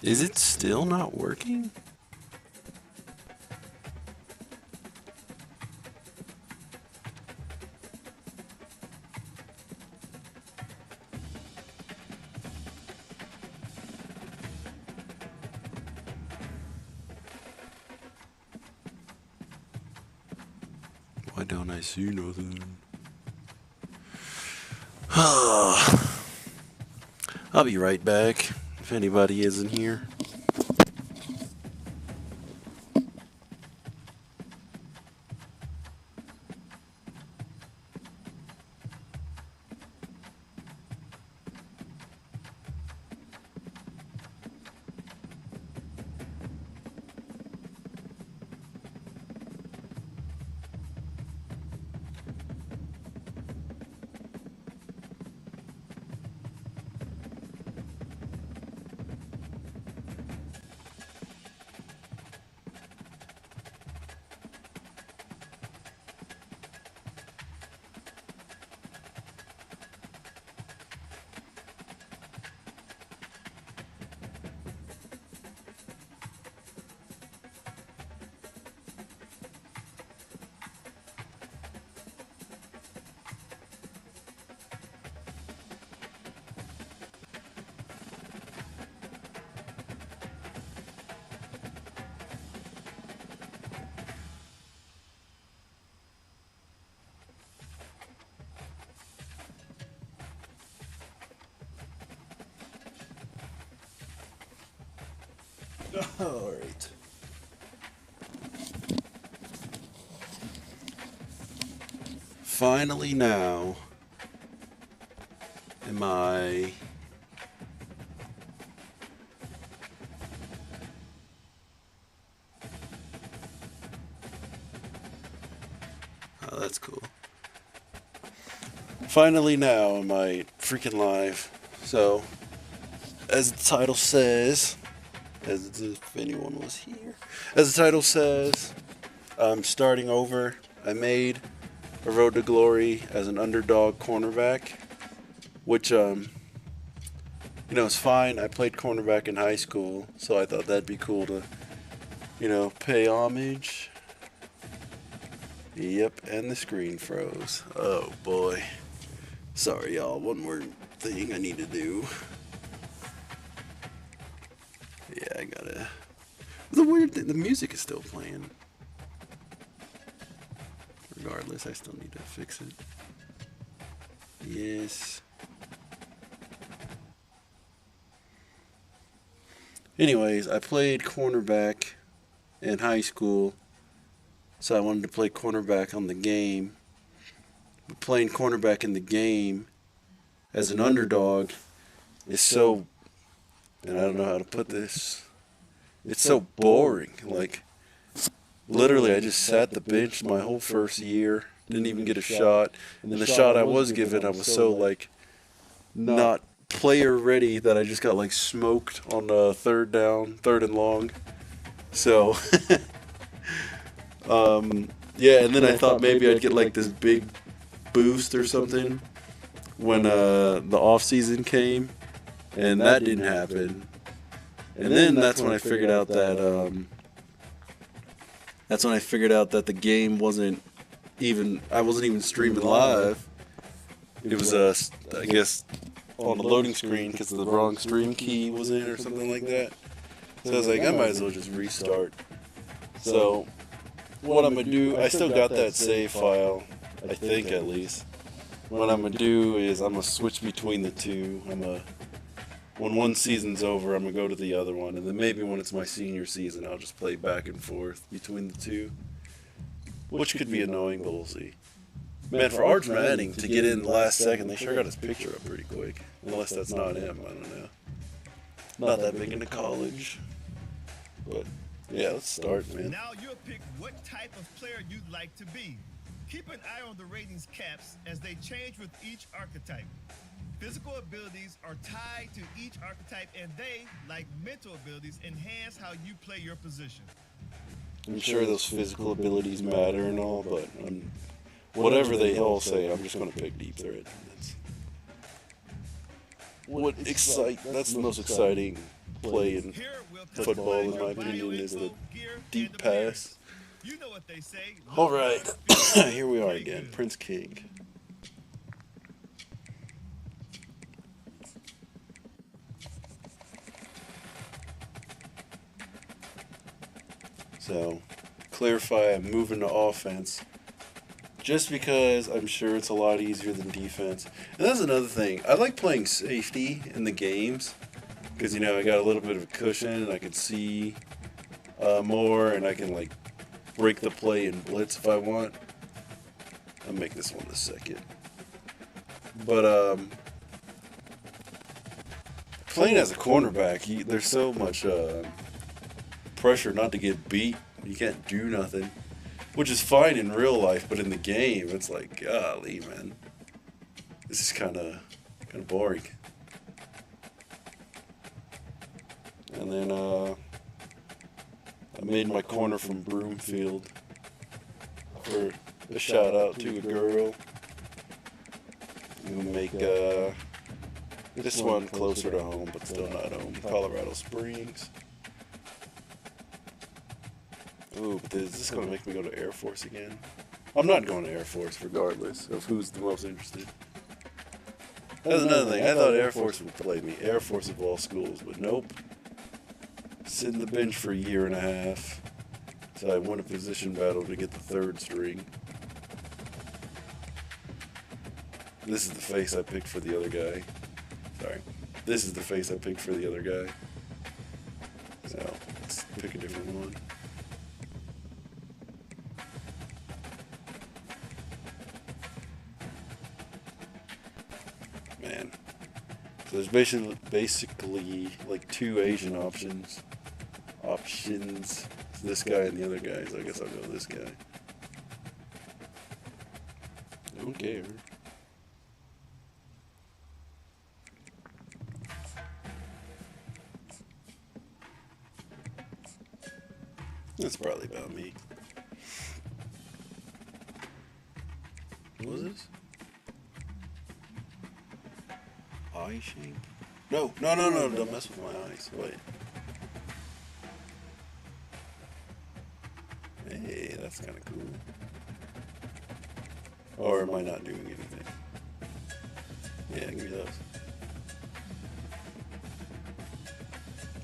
Is it still not working? Why don't I see nothing? I'll be right back if anybody isn't here. Alright. Finally now am I... Oh, that's cool. Finally now am I freaking live. So, as the title says, as if anyone was here, as the title says, I'm starting over. I made a road to glory as an underdog cornerback, which it's fine. I played cornerback in high school, so I thought that'd be cool to, pay homage. Yep, and the screen froze. Oh boy. Sorry, y'all. One more thing I need to do. Yeah, I gotta. The weird thing, the music is still playing. Regardless, I still need to fix it. Yes. Anyways, I played cornerback in high school, so I wanted to play cornerback on the game. But playing cornerback in the game as an underdog is so, and I don't know how to put this, it's so boring. Like, literally, I just sat the bench my whole first year, didn't even get a shot, and the shot I was given, I was so, not player ready that I just got, smoked on third down, third and long. So, yeah, and then I thought maybe I'd get, this big boost or something when the off season came, and that didn't happen. And then that's when I figured out that the game wasn't even, I wasn't even streaming live. It was I guess on the loading screen because the wrong stream key was in or something like that. So I was like, I might as well just restart. So what I'm gonna do, I still got that save file, I think at least. What I'm gonna do is I'm gonna switch between the two. When one season's over, I'm gonna go to the other one, and then maybe when it's my senior season, I'll just play back and forth between the two, which could be annoying, but we'll see. Man, for Arch Manning to get in the last second, they sure got his picture up pretty quick. Unless that's not him, I don't know. Not that big into college, but yeah, let's start, man. Now you'll pick what type of player you'd like to be. Keep an eye on the ratings caps as they change with each archetype. Physical abilities are tied to each archetype, and they, like mental abilities, enhance how you play your position. I'm sure those physical abilities matter and all, but whatever they all say, I'm just going to pick deep threat. That's the most exciting play in Here we'll football, customize in my your opinion, is bio a info, gear, deep and pass. appearance. You know what they say. All Look right, good, feel good, here we are play again, good. Prince King. So, clarify, I'm moving to offense just because I'm sure it's a lot easier than defense. And that's another thing. I like playing safety in the games because, you know, I got a little bit of a cushion and I can see more and I can, like, break the play and blitz if I want. I'll make this one the second. But, playing as a cornerback, there's so much pressure not to get beat. You can't do nothing, which is fine in real life, but in the game, it's like, golly, man, this is kind of boring. And then I made my corner from Broomfield for a shout out to a girl. We'll make this one closer to home, but still not home. Colorado Springs. Ooh, but is this going to make me go to Air Force again? I'm not going to Air Force regardless of who's the most interested. That's another thing. I thought Air Force would play me. Air Force of all schools, but nope. Sit in the bench for a year and a half. So I won a position battle to get the third string. This is the face I picked for the other guy. Sorry. This is the face I picked for the other guy. So, let's pick a different one. Man. So there's basically like two Asian options. It's this guy and the other guy, so I guess I'll go this guy. Don't care. That's probably about me. What was this? Eye shape? No, don't mess with my eyes. Wait. Hey, that's kind of cool. Or am I not doing anything? Yeah, give me those.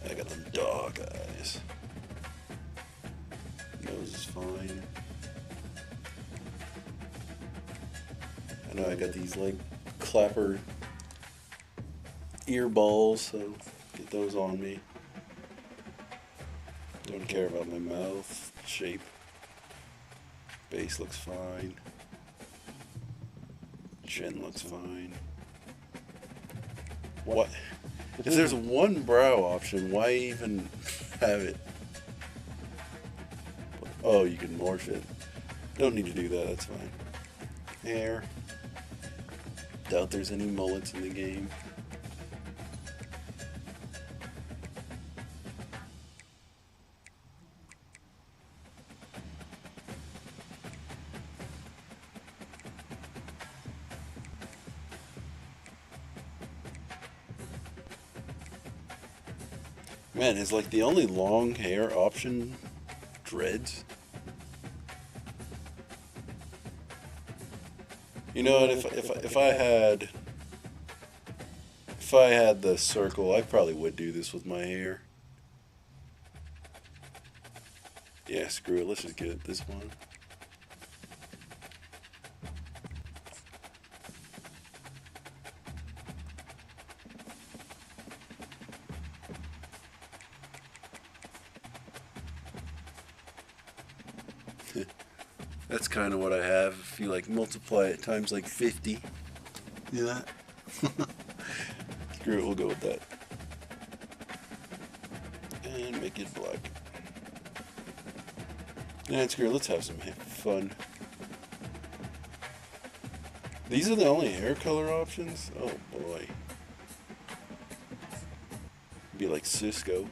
I got them dog eyes. Nose is fine. I know I got these like clapper ear balls, so get those on me. Don't care about my mouth shape. Base looks fine. Chin looks fine. What? If there's one brow option, why even have it? Oh, you can morph it. Don't need to do that, that's fine. Hair. Doubt there's any mullets in the game. Man, is like the only long hair option dreads? You know what? If I had the circle, I probably would do this with my hair. Yeah, screw it. Let's just get this one. That's kind of what I have. If you like multiply it times like 50. See that? Screw it, we'll go with that. And make it black. And screw it, let's have some fun. These are the only hair color options? Oh boy. Be like Cisco.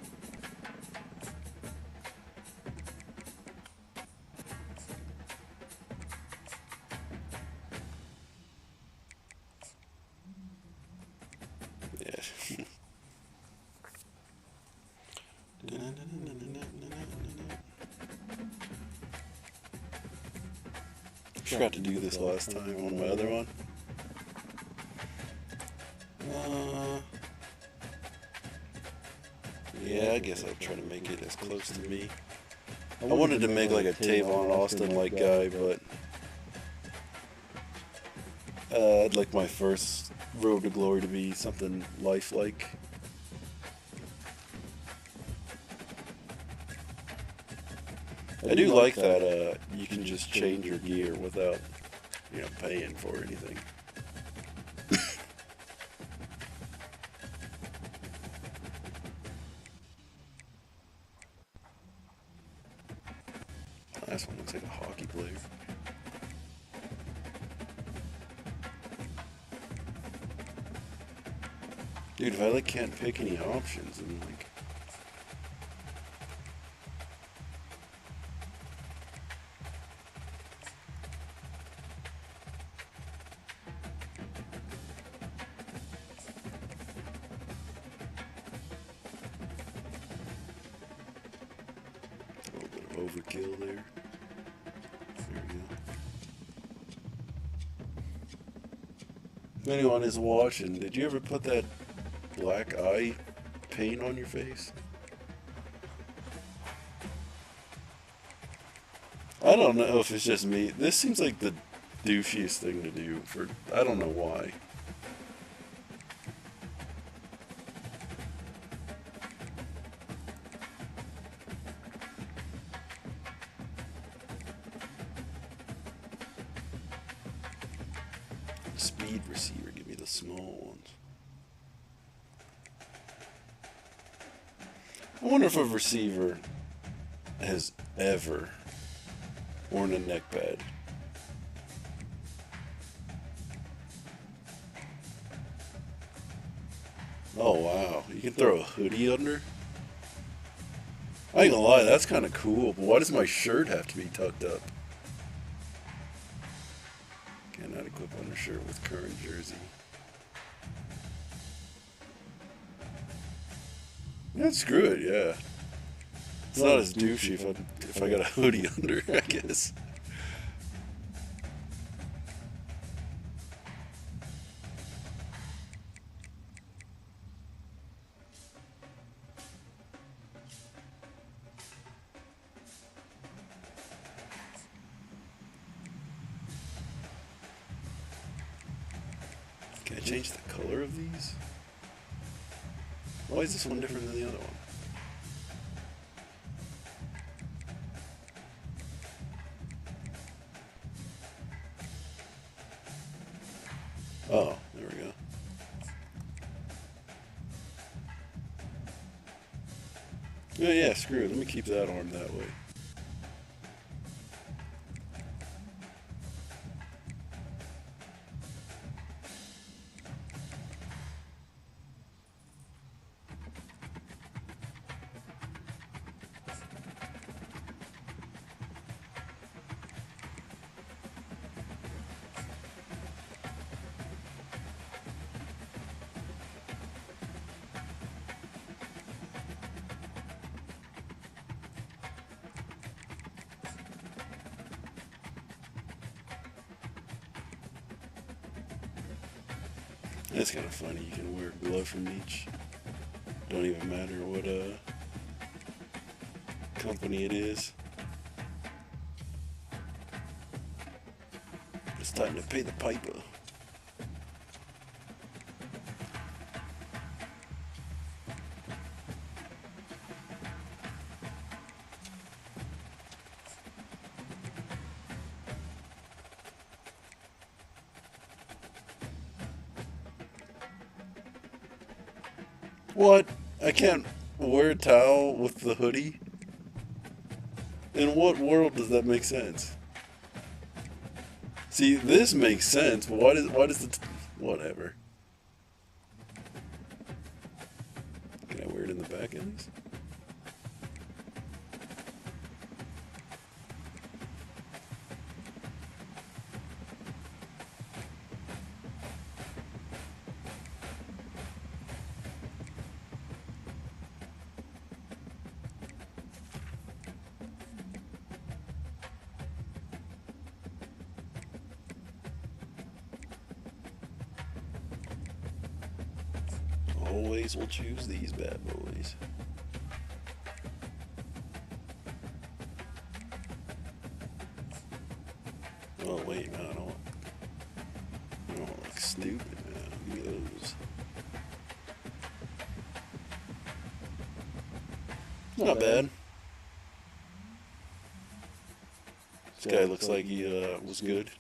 Yeah. forgot to do this last time on my other one. Yeah, I guess I'll try to make it as close to me. I wanted to make like a Tavon Austin-like guy, but I'd like my first Road to Glory to be something lifelike. I do like that you can just change your gear without, paying for anything. This one looks like a hockey player. Dude, if I can't pick any options, and a little bit of overkill there. There we go. If anyone is watching, did you ever put that black eye paint on your face? I don't know if it's just me. This seems like the douchiest thing to do I don't know why. Speed receiver, give me the small ones. I wonder if a receiver has ever worn a neck pad. Oh wow, you can throw a hoodie under? I ain't gonna lie, that's kind of cool, but why does my shirt have to be tucked up? Cannot equip undershirt with current jersey. Yeah, screw it, yeah. It's not as douchey if I got a hoodie under, I guess. Can I change the color of these? Why is this one different than the other one? Oh, there we go. Oh yeah, screw it. Let me keep that arm that way. That's kind of funny. You can wear a glove from each. Don't even matter what company it is. It's time to pay the piper. What? I can't wear a towel with the hoodie? In what world does that make sense? See, this makes sense, but why does whatever. Can I wear it in the back at least? always will choose these bad boys. Oh wait, man, I don't look stupid, man. Give me those. Not bad. This guy looks like he was good.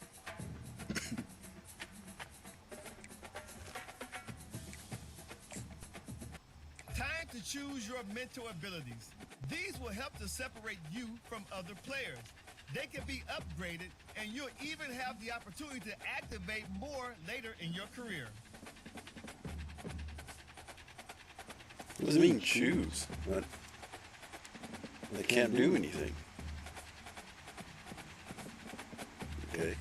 Time to choose your mental abilities. These will help to separate you from other players. They can be upgraded, and you'll even have the opportunity to activate more later in your career. What does it mean, choose? What? They can't do anything. Okay.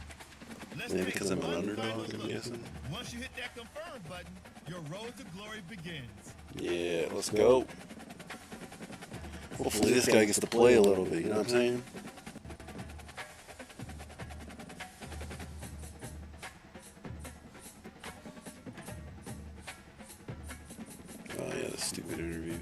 Maybe because I'm an underdog, I'm guessing. Once you hit that confirm button, your road to glory begins. Yeah, let's go. Hopefully this guy gets to play a little bit, you know what I'm saying? Oh yeah, the stupid interview.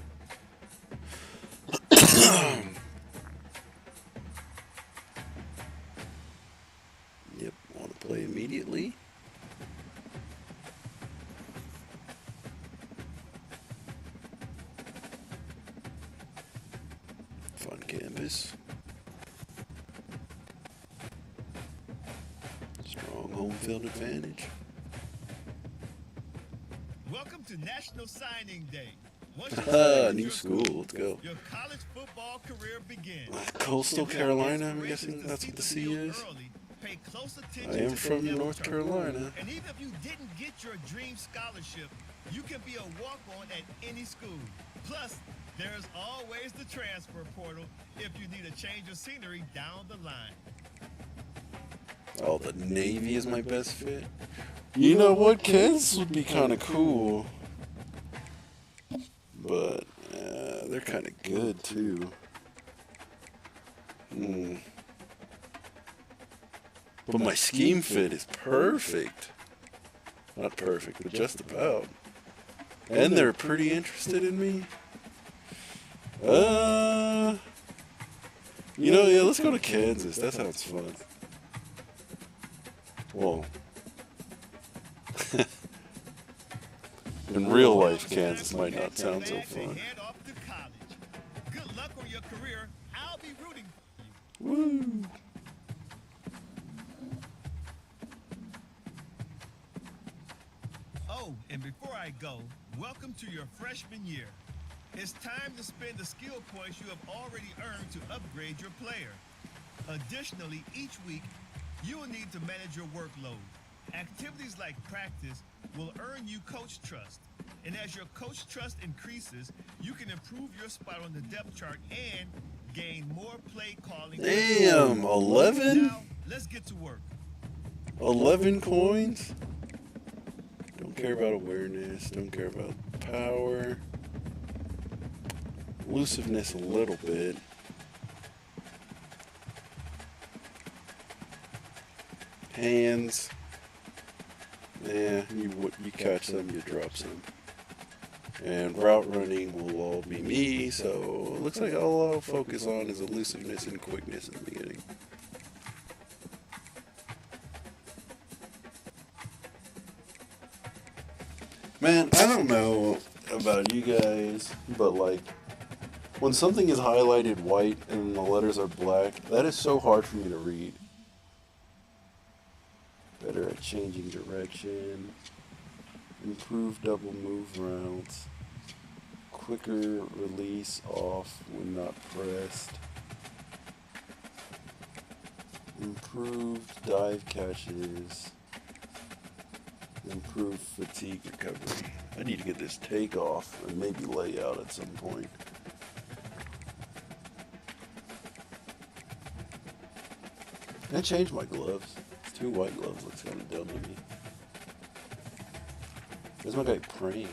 Yep, want to play immediately. Fun campus. Strong home field advantage. Welcome to National Signing Day. Once New school, let's go. Your college football career begins. Coastal Carolina, I'm guessing that's what the C is. Pay close attention I am to from the North depth chart. Carolina. And even if you didn't get your dream scholarship, you can be a walk-on at any school. Plus, there's always the transfer portal if you need a change of scenery down the line. Oh, the Navy is my best fit. You know what? Kids would be kind of cool. But they're kind of good, too. But my scheme fit is perfect. Not perfect, but just about. And they're pretty interested in me. You know, yeah, let's go to Kansas. That sounds fun. Well, in real life, Kansas might not sound so fun. Head off to college. Good luck on your career. I'll be rooting for you. Woo! Oh, and before I go, welcome to your freshman year. It's time to spend the skill points you have already earned to upgrade your player. Additionally, each week, you will need to manage your workload. Activities like practice will earn you coach trust. And as your coach trust increases, you can improve your spot on the depth chart and gain more play calling. Damn, 11? Now, let's get to work. 11 coins? Don't care about awareness, don't care about power. Elusiveness a little bit. Hands. Yeah, you catch some, you drop some. And route running will all be me, so it looks like all I'll focus on is elusiveness and quickness in the beginning. Man, I don't know about you guys, but like, when something is highlighted white and the letters are black, that is so hard for me to read. Better at changing direction. Improved double move routes. Quicker release off when not pressed. Improved dive catches. Improved fatigue recovery. I need to get this takeoff and maybe lay out at some point. I changed my gloves. 2 white gloves looks kind of dumb to me. There's my guy praying.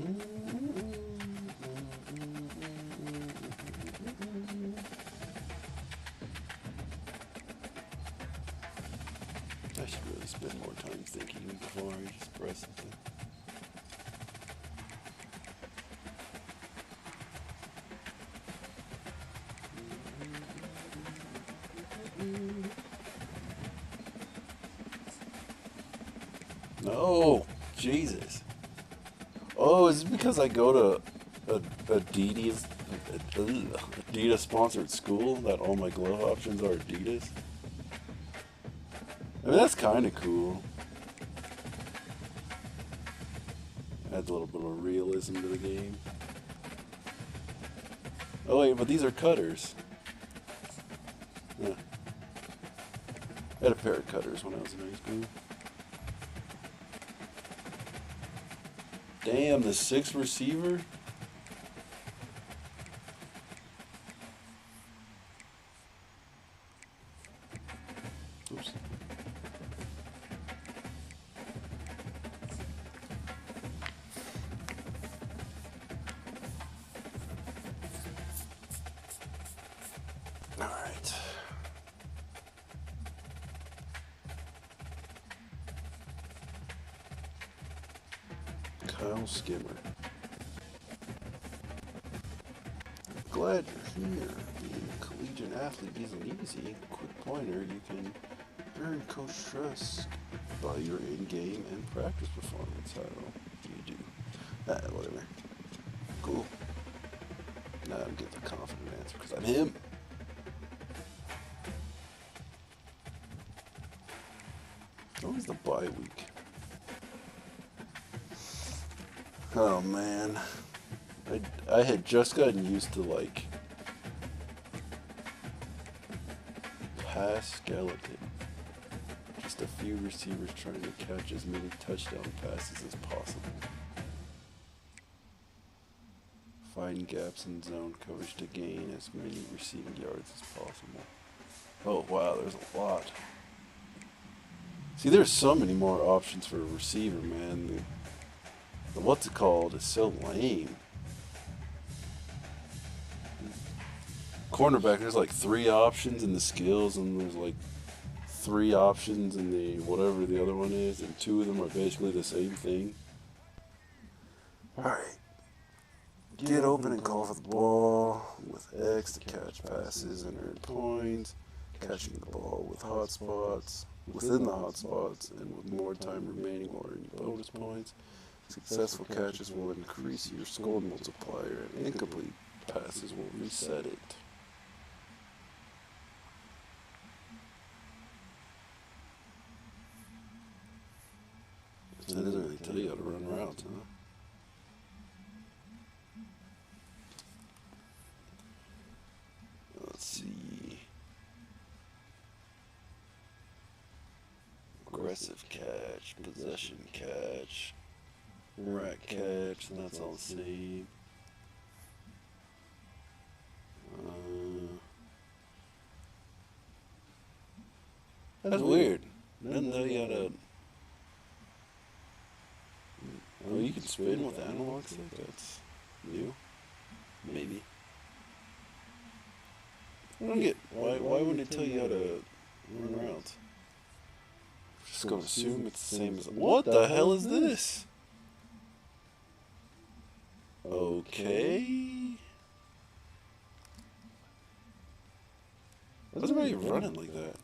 I should really spend more time thinking before I just press something. No, Jesus. Oh, is it because I go to Adidas sponsored school that all my glove options are Adidas? I mean, that's kind of cool. Adds a little bit of realism to the game. Oh wait, but these are cutters. Yeah. I had a pair of cutters when I was in high school. Damn, the 6th receiver? Oops. All right. Kyle Skimmer. Glad you're here. Being a collegiate athlete isn't easy. Quick pointer, you can earn coach trust by your in-game and practice performance. How do you do? Whatever. Cool. Now I get the confident answer because I'm him. Always the bye week. Oh man, I had just gotten used to like pass skeleton. Just a few receivers trying to catch as many touchdown passes as possible. Find gaps in zone coverage to gain as many receiving yards as possible. Oh wow, there's a lot. See, there's so many more options for a receiver, man. The what's it called is so lame. Cornerback, there's like 3 options in the skills, and there's like 3 options in the whatever the other one is, and 2 of them are basically the same thing. Alright. Get open and call for the ball with X to catch passes and earn points. Catching the ball with hot spots, within the hot spots, and with more time remaining will earn you bonus points. Successful catches will increase your score multiplier, and incomplete passes will reset it. That doesn't really tell you how to run routes, huh? Let's see. Aggressive catch, possession catch, rack catch, and that's all the same. That's weird. Doesn't know you how to. Oh, you can spin with analog stick? That's new. Maybe. I don't get why wouldn't it tell you how to run routes? Just gonna assume it's the same as. What the hell is this? Okay. What's about you running like that?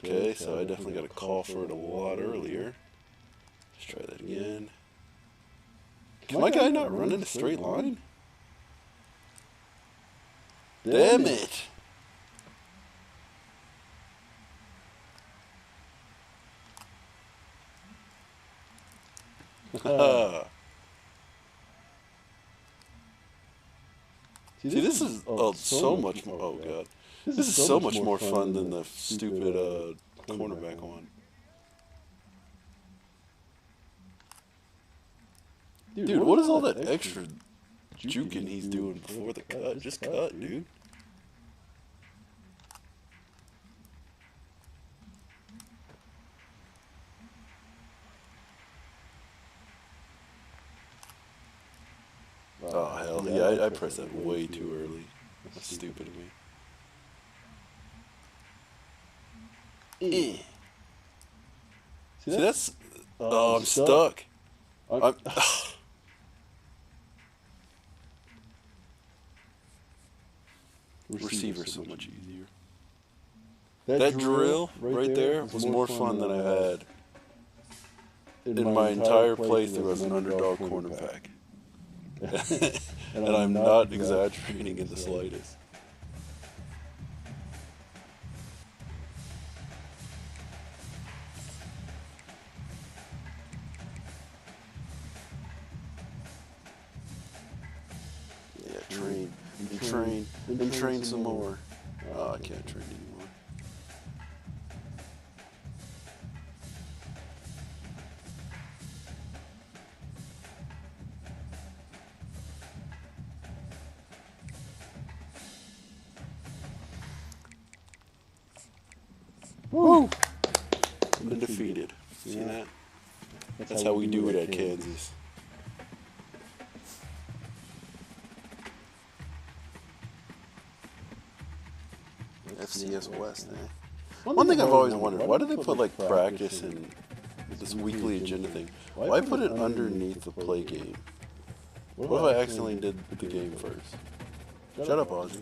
Okay, so I definitely got a call for it a lot earlier. Let's try that again. Can my guy not run in a straight line? Damn it! See, this is so much more. Oh god, this is so much more fun than the stupid cornerback one. Dude, what is all that extra juking he's doing before the cut? Just cut, dude. Oh, hell. Yeah, I pressed that way too early. That's stupid of me. See, that's... Oh, I'm stuck. I'm... Receiver's so much easier. That drill right there was more fun than I had in my entire playthrough as an underdog cornerback. And I'm not exaggerating in the slightest. Yeah, train, and train, and train some more. Oh, I can't train anymore. Woo! Been defeated. See that? That's how we do it at Kansas. FCS West, eh? One thing I've always wondered, why do they put like practice and this weekly agenda thing? Why put it underneath the play game? What if I accidentally did the game first? Shut up, Ozzy.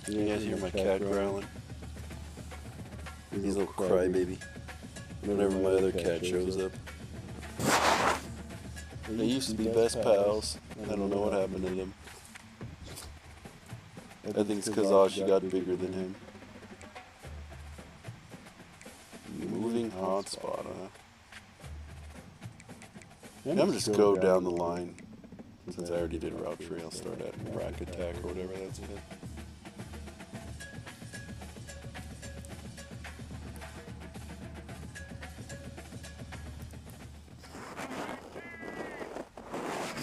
You guys hear my cat growling? He's a little crybaby. Whenever my other cat shows up. They used to be best pals. I don't know what happened to them. I think it's because Ozzy got bigger than him. Moving hotspot, huh? I'm gonna just go down the line. Since I already did route tree, I'll start at rack attack or whatever that's it.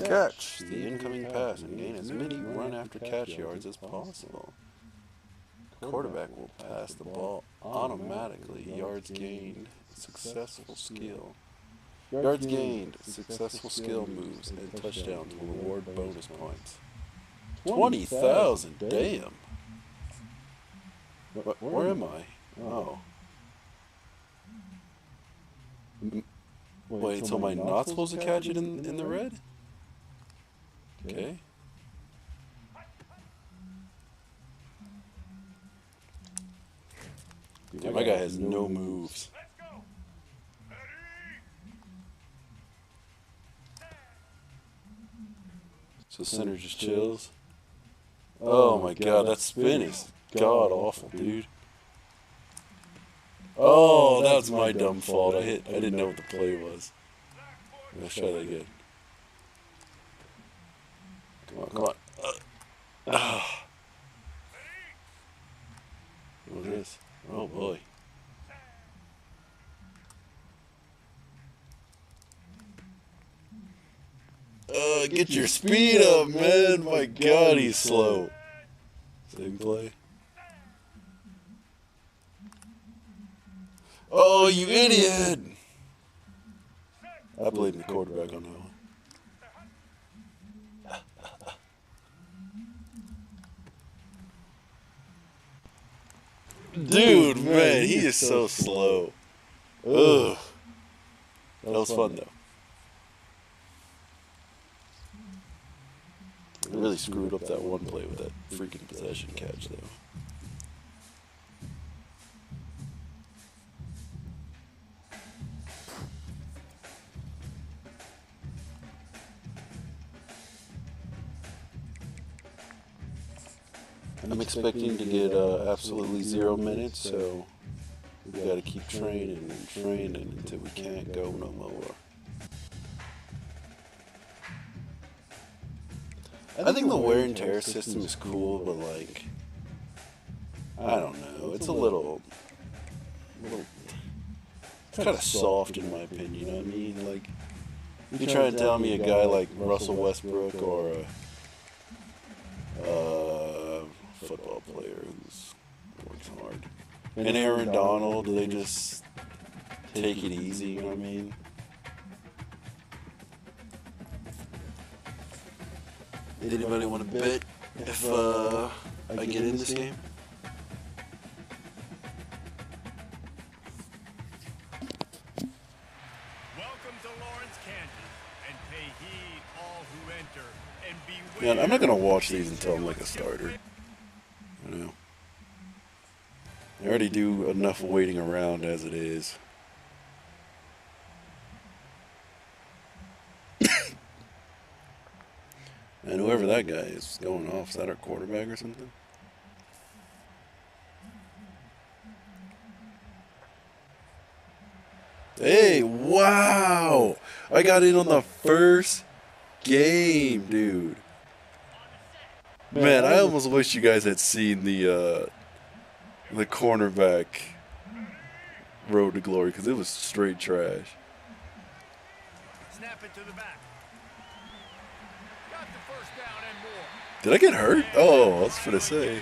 Catch the incoming pass and gain as many run after catch yards as possible. Quarterback will pass the ball automatically. Yards gained, successful skill. Yards gained, successful skill moves, and touchdowns will reward bonus points. 20,000, damn. Where am I? Oh. Wait, so am I not supposed to catch it in the red? Okay. Yeah, my guy has no moves. So center just chills. Oh my god, that spin is god awful, dude. Oh, that's my dumb fault. I didn't know what the play was. Let's try that again. Come on, come on. What is this? Oh boy. Get your speed up, man. My god, he's slow. Same play. Oh, you idiot! I blame the quarterback on that one. Dude, man, he is so slow. Ugh. That was fun, though. I really screwed up that one play with that freaking possession catch, though. I'm expecting to get absolutely 0 minutes, so we got to keep training and training until we can't go no more. I think the wear and tear system is cool, but like, I don't know, it's a little it's kind of soft in my opinion, you know what I mean? Like, you try to tell me a guy like Russell Westbrook or a football player who works hard, and Aaron Donald, they just take it easy, you know what I mean? Anybody want to bet if I get in this game? Welcome to Lawrence, Kansas, and pay heed all who enter, and beware. Man, I'm not gonna watch these until I'm like a starter. I know. I already do enough waiting around as it is. And whoever that guy is going off, is that our quarterback or something? Hey, wow! I got in on the first game, dude. Man, I almost wish you guys had seen the cornerback road to glory, because it was straight trash. Snap it to the back. Got the first down and more. Did I get hurt? Oh, I was gonna say.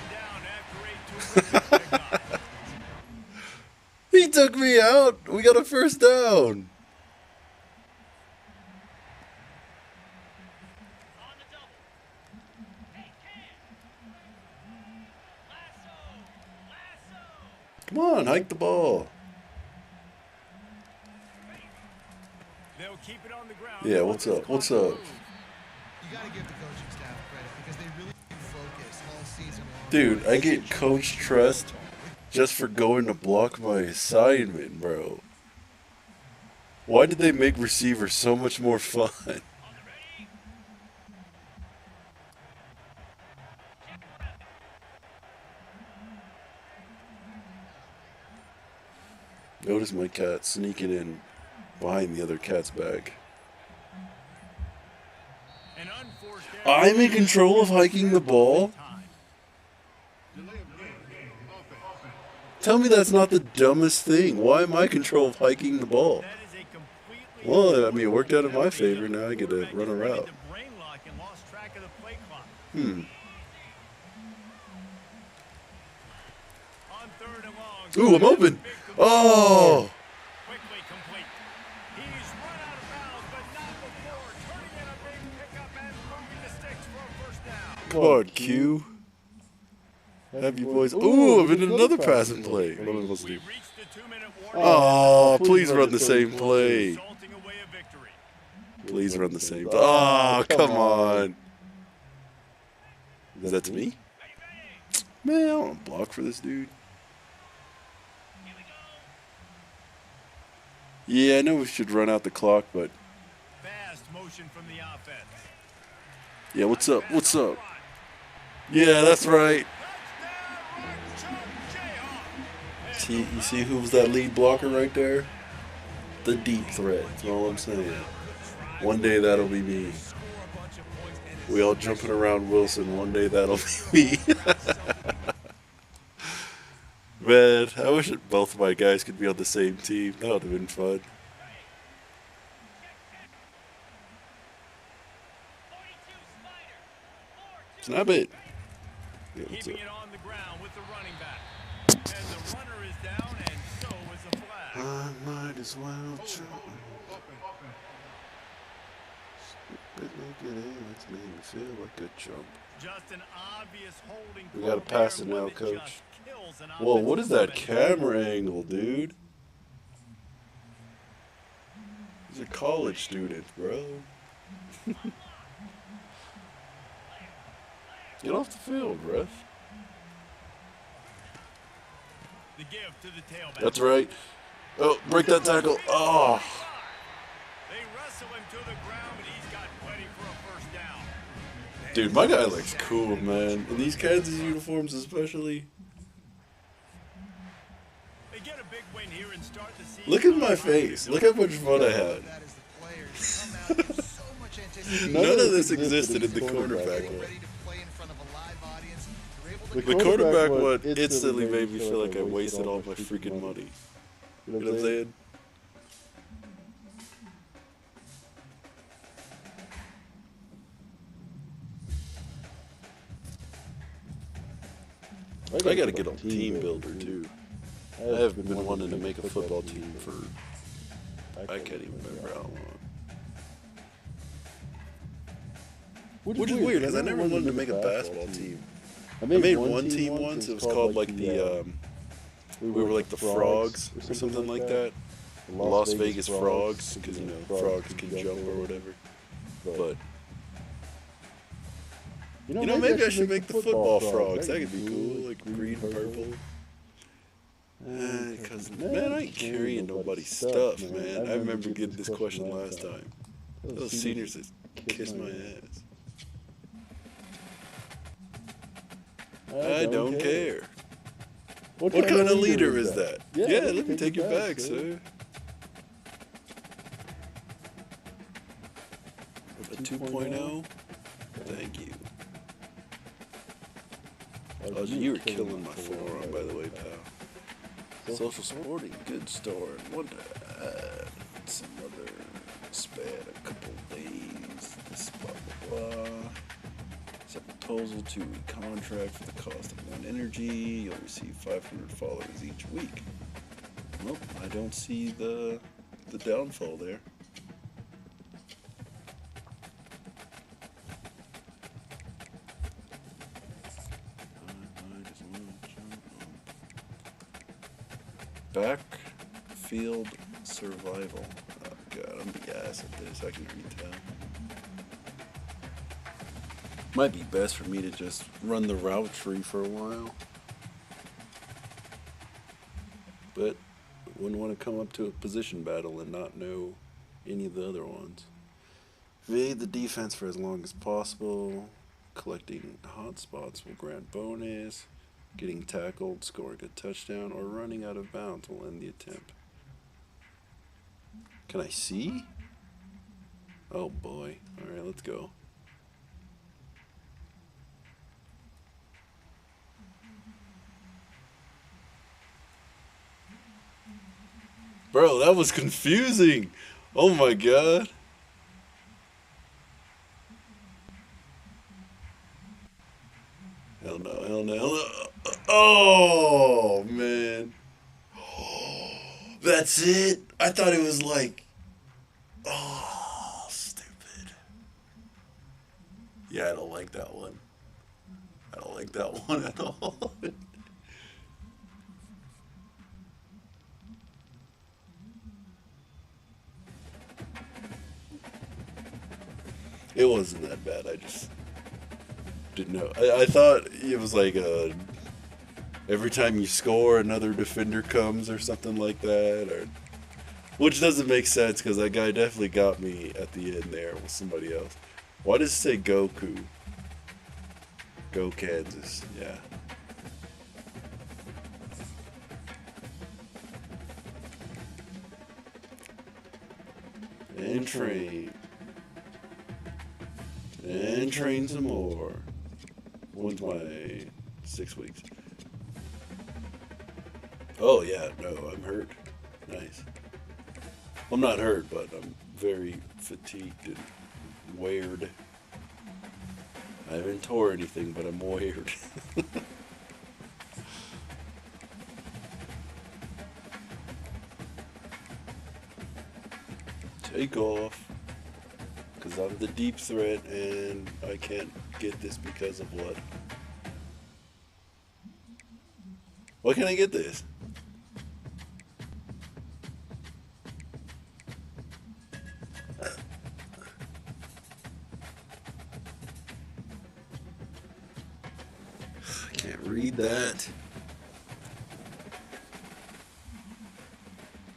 He took me out. We got a first down. Come on, hike the ball. They'll keep it on the ground. Yeah, what's up? What's up? You gotta give the coaching staff credit because they really do focus all season long. Dude, I get coach trust just for going to block my assignment, bro. Why did they make receivers so much more fun? Notice my cat sneaking in behind the other cat's back. I'm in control of hiking the ball? Tell me that's not the dumbest thing. Why am I in control of hiking the ball? Well, I mean, it worked out in my favor. Now I get to run a route. Ooh, I'm open. Oh! Come on, Q. Have you boys. Ooh, I'm in another passing play. What am I supposed to do? Oh, please run the same play. Please run the same. Oh, come on. Is that to me? Man, I don't want to block for this dude. Yeah, I know we should run out the clock, but. Fast motion from the offense. Yeah, what's up? What's up? Yeah, that's right. See, you see who was that lead blocker right there? The deep threat. That's all I'm saying. One day that'll be me. We all jumping around Wilson. One day that'll be me. Man, I wish that both of my guys could be on the same team. That would have been fun. Snap it. Yeah, what's up? Keeping it on the ground with the running back. And the runner is down, and so is the flag. I might as well jump. Stupid like it is, it's made me feel like a jump. Just an obvious holding. We gotta pass it now, coach. Whoa, what is that camera angle, dude? He's a college student, bro. Get off the field, ref. The give to the tailback. That's right. Oh, break that tackle. Oh. They wrestle him to the ground, but he's got plenty for a first down. Dude, my guy looks cool, man. In these Kansas uniforms especially. They get a big win here and start the season. Look at my face. Look how much fun I had. That is the players. Come out with so much anticipation. None of this existed in the quarterback one. Ready to play in front of a live audience. You're able to The quarterback one instantly made me feel like I wasted all my freaking money. You know what I'm saying? I gotta get on Team Builder too. I have been wanting to make a football team for I can't even remember how long. Which is weird because I never wanted to make a basketball team. I made one team once. It was called like the we were like the Frogs or something like that. The Las Vegas Frogs, because you know frogs can jump or whatever. But you know, maybe I should make the football frogs. That could be cool, like green, purple. Because man, I ain't carrying nobody's stuff, man. I remember getting this question last time. Those seniors just kissed my ass. I don't care. What kind of leader is that? Yeah, let me take your bag, sir. A 2.0? Thank you. Oh, you were killing my forearm, by the way, pal. Social Sporting Goods Store. Want to add some other span a couple days. This blah blah blah. It's a proposal to contract for the cost of one energy. You'll receive 500 followers each week. Well, I don't see the downfall there. Backfield survival. Oh god, I'm the ass at this. I can already tell. Might be best for me to just run the route tree for a while. But I wouldn't want to come up to a position battle and not know any of the other ones. Evade the defense for as long as possible. Collecting hot spots will grant bonus. Getting tackled, scoring a touchdown, or running out of bounds will end the attempt. Can I see? Oh boy. Alright, let's go. Bro, that was confusing. Oh my god. Hell no, hell no, hell no. Oh, man. That's it? I thought it was like... Oh, stupid. Yeah, I don't like that one. I don't like that one at all. It wasn't that bad, I just didn't know. I thought it was like every time you score, another defender comes or something like that, or which doesn't make sense because that guy definitely got me at the end there with somebody else. Why does it say Goku? Go Kansas, yeah. And train. And train some more. When's my 6 weeks? Oh yeah, no, I'm hurt. Nice. I'm not hurt, but I'm very fatigued and weird. I haven't tore anything, but I'm weird. Take off. Because I'm the deep threat and I can't get this because of what? Why can't I get this? I can't read that.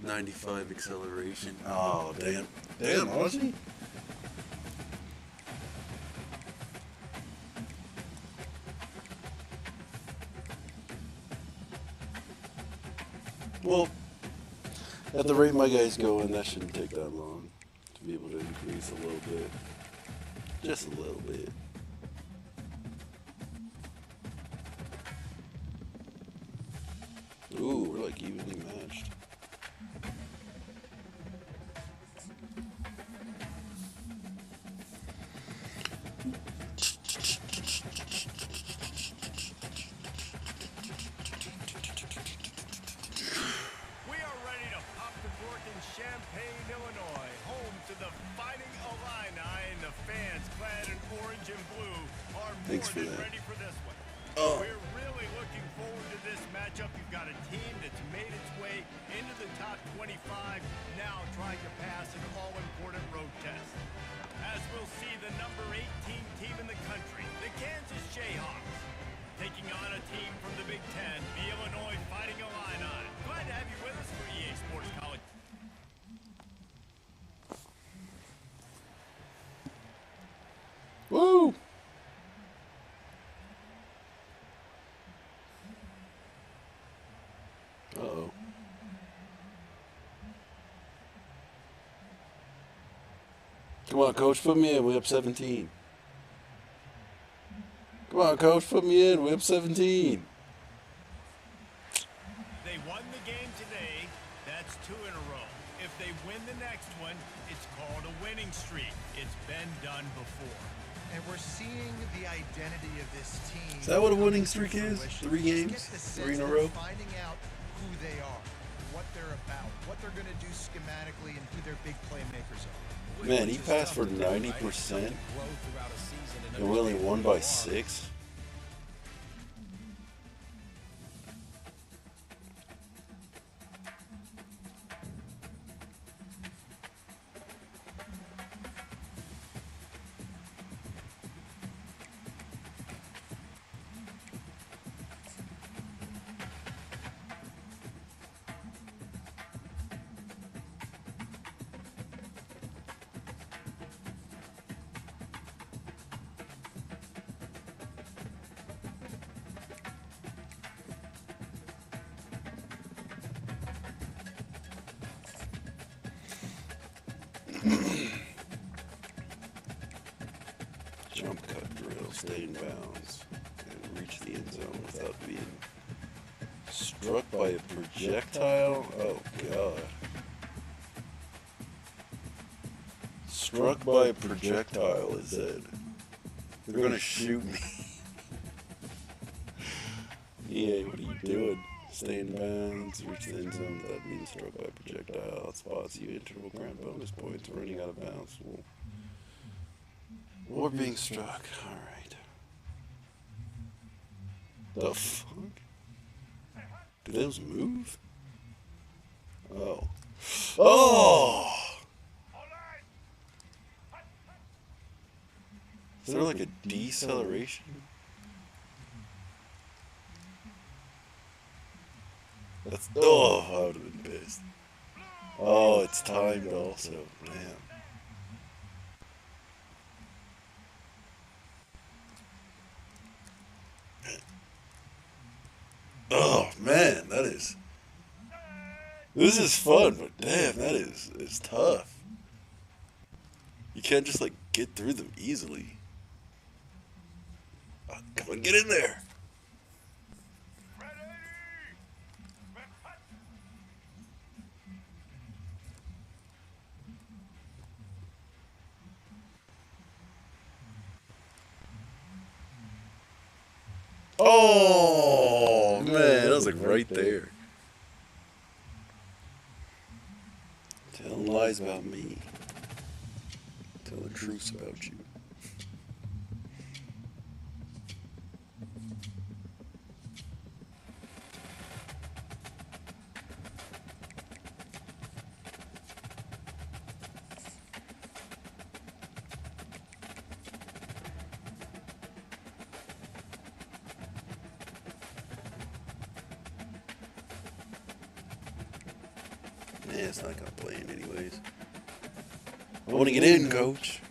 95 acceleration. Oh, damn. Damn, Aussie. Well, at the rate my guy's going, that shouldn't take that long to be able to increase a little bit. Just a little bit. Ooh, we're like evenly matched. Champagne, orange and blue are Thanks more for than that. ready for this one. Oh. We're really looking forward to this matchup. You've got a team that's made its way into the top 25, now trying to pass an all-important road test. As we'll see the number 18 team in the country, the Kansas Jayhawks, taking on a team from the Big Ten, the Illinois Fighting Illini. Glad to have you with us for EA Sports College. Woo! Uh-oh. Come on, coach, put me in. We're up 17. Come on, coach, put me in. We're up 17. They won the game today. That's 2 in a row. If they win the next one, it's called a winning streak. It's been done before. And we're seeing the identity of this team. Is that what a winning come to streak is? fruition. 3 You just games? get the 3 in sense a that row? finding out who they are, what they're about, what they're going to do schematically, and who their big playmakers are. Man, he passed for 90%, and we only won by 6. Jump cut drill, stay in bounds, and reach the end zone without being struck by a projectile. Oh, God. Struck by a projectile, it said. They're gonna shoot me. Yeah, what are you doing? Stay in bounds, reach the end zone without being struck by a projectile. Spots you interval ground bonus points, running out of bounds. Or being struck. Alright. The fuck? Do those move? Oh. Oh! Is there like a deceleration? That's. Oh, I would have been pissed. Oh, it's timed also. Damn. Oh man, that is. This is fun, but damn, that is tough. You can't just like get through them easily. Oh, come on, get in there. Oh man, that was like right there. Telling lies about me. Telling truths about you. Yeah, it's not gonna play in anyways. I want to get in, coach.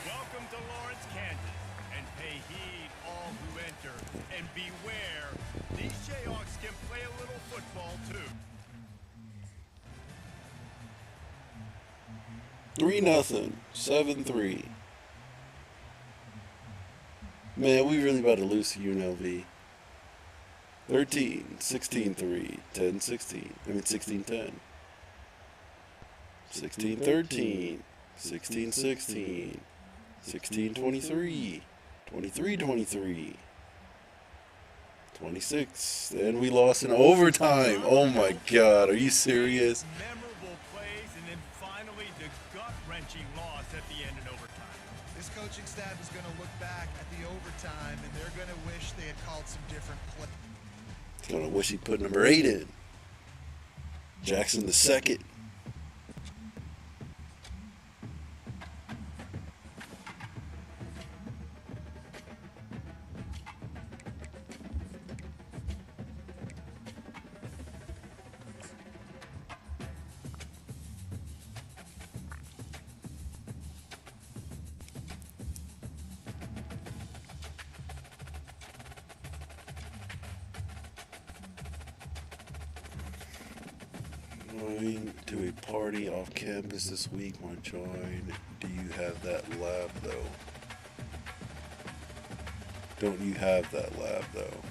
Welcome to Lawrence, Kansas, and pay heed all who enter, and beware, these Jayhawks can play a little football too. 3-0, 7-3. Man, we really about to lose to UNLV. 13, 16-3, 10-16. I mean 16-10. 16-13, 16-16, 16-23, 23-23, 26. Then we lost in overtime. Oh my God, are you serious? Memorable plays, and then finally the gut-wrenching loss at the end in overtime. This coaching staff is going to look back at the overtime, and they're going to wish they had called some different plays. Gonna wish he put number 8 in. Jackson the second. Going to a party off campus this week. Want to join? Do you have that lab though? Don't you have that lab though?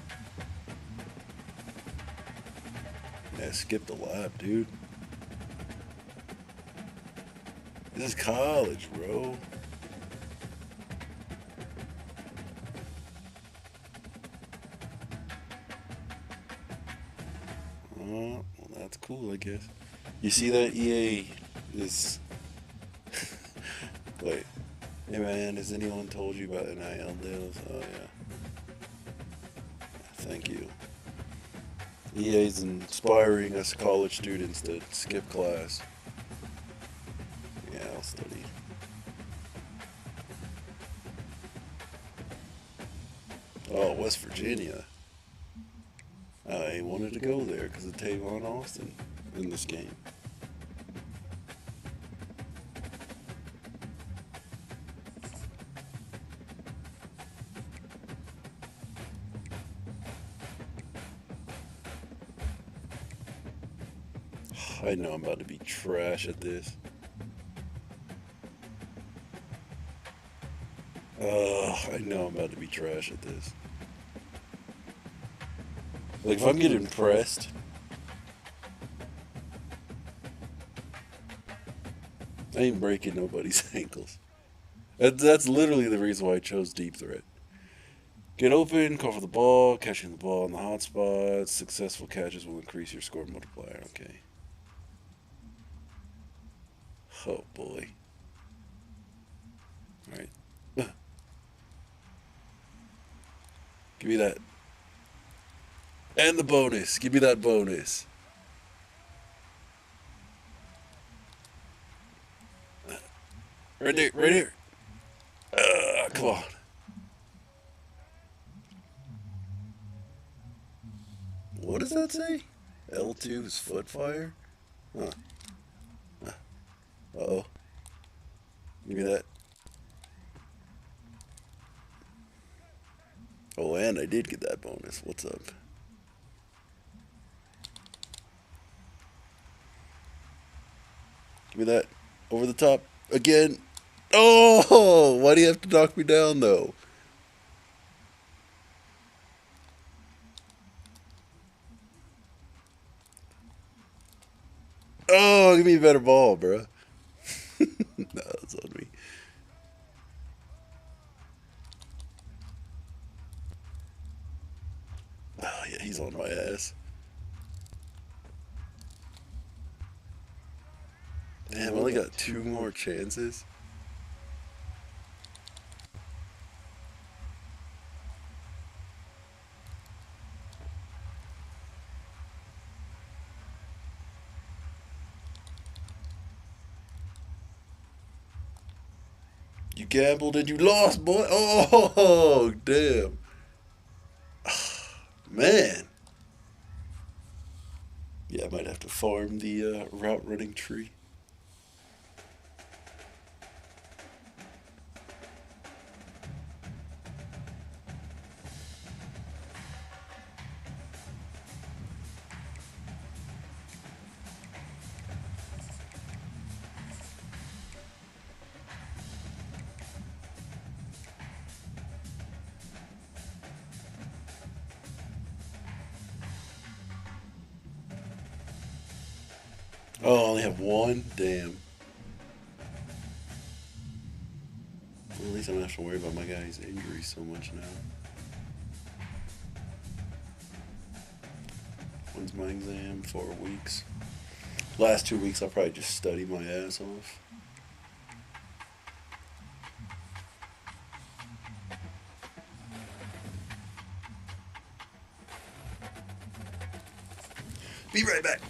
Yeah, skip the lab, dude. This is college, bro. Well, that's cool, I guess. You see that EA is... Wait. Hey man, has anyone told you about NIL deals? Oh yeah. Thank you. EA's inspiring us college students to skip class. Yeah, I'll study. Oh, West Virginia. I wanted to go there because of Tavon Austin in this game. I know I'm about to be trash at this. I know I'm about to be trash at this. Like, if I'm getting pressed, I ain't breaking nobody's ankles. That's literally the reason why I chose deep threat. Get open, call for the ball, catching the ball in the hot spots. Successful catches will increase your score multiplier. Okay. Oh boy. Alright. Give me that. And the bonus. Give me that bonus. Right there. Right here. Come on. What does that say? L2 is foot fire? Huh. Uh-oh. Give me that. Oh, and I did get that bonus. What's up? Give me that. Over the top. Again. Oh! Why do you have to knock me down, though? Oh, give me a better ball, bro. No, that's on me. Oh, yeah, he's on my ass. Damn, I only got 2 more chances. You gambled and you lost, boy. Oh, damn. Man. Yeah, I might have to farm the route running tree. Oh, I only have 1? Damn. Well, at least I don't have to worry about my guy's injuries so much now. When's my exam? 4 weeks. Last 2 weeks I'll probably just study my ass off. Be right back.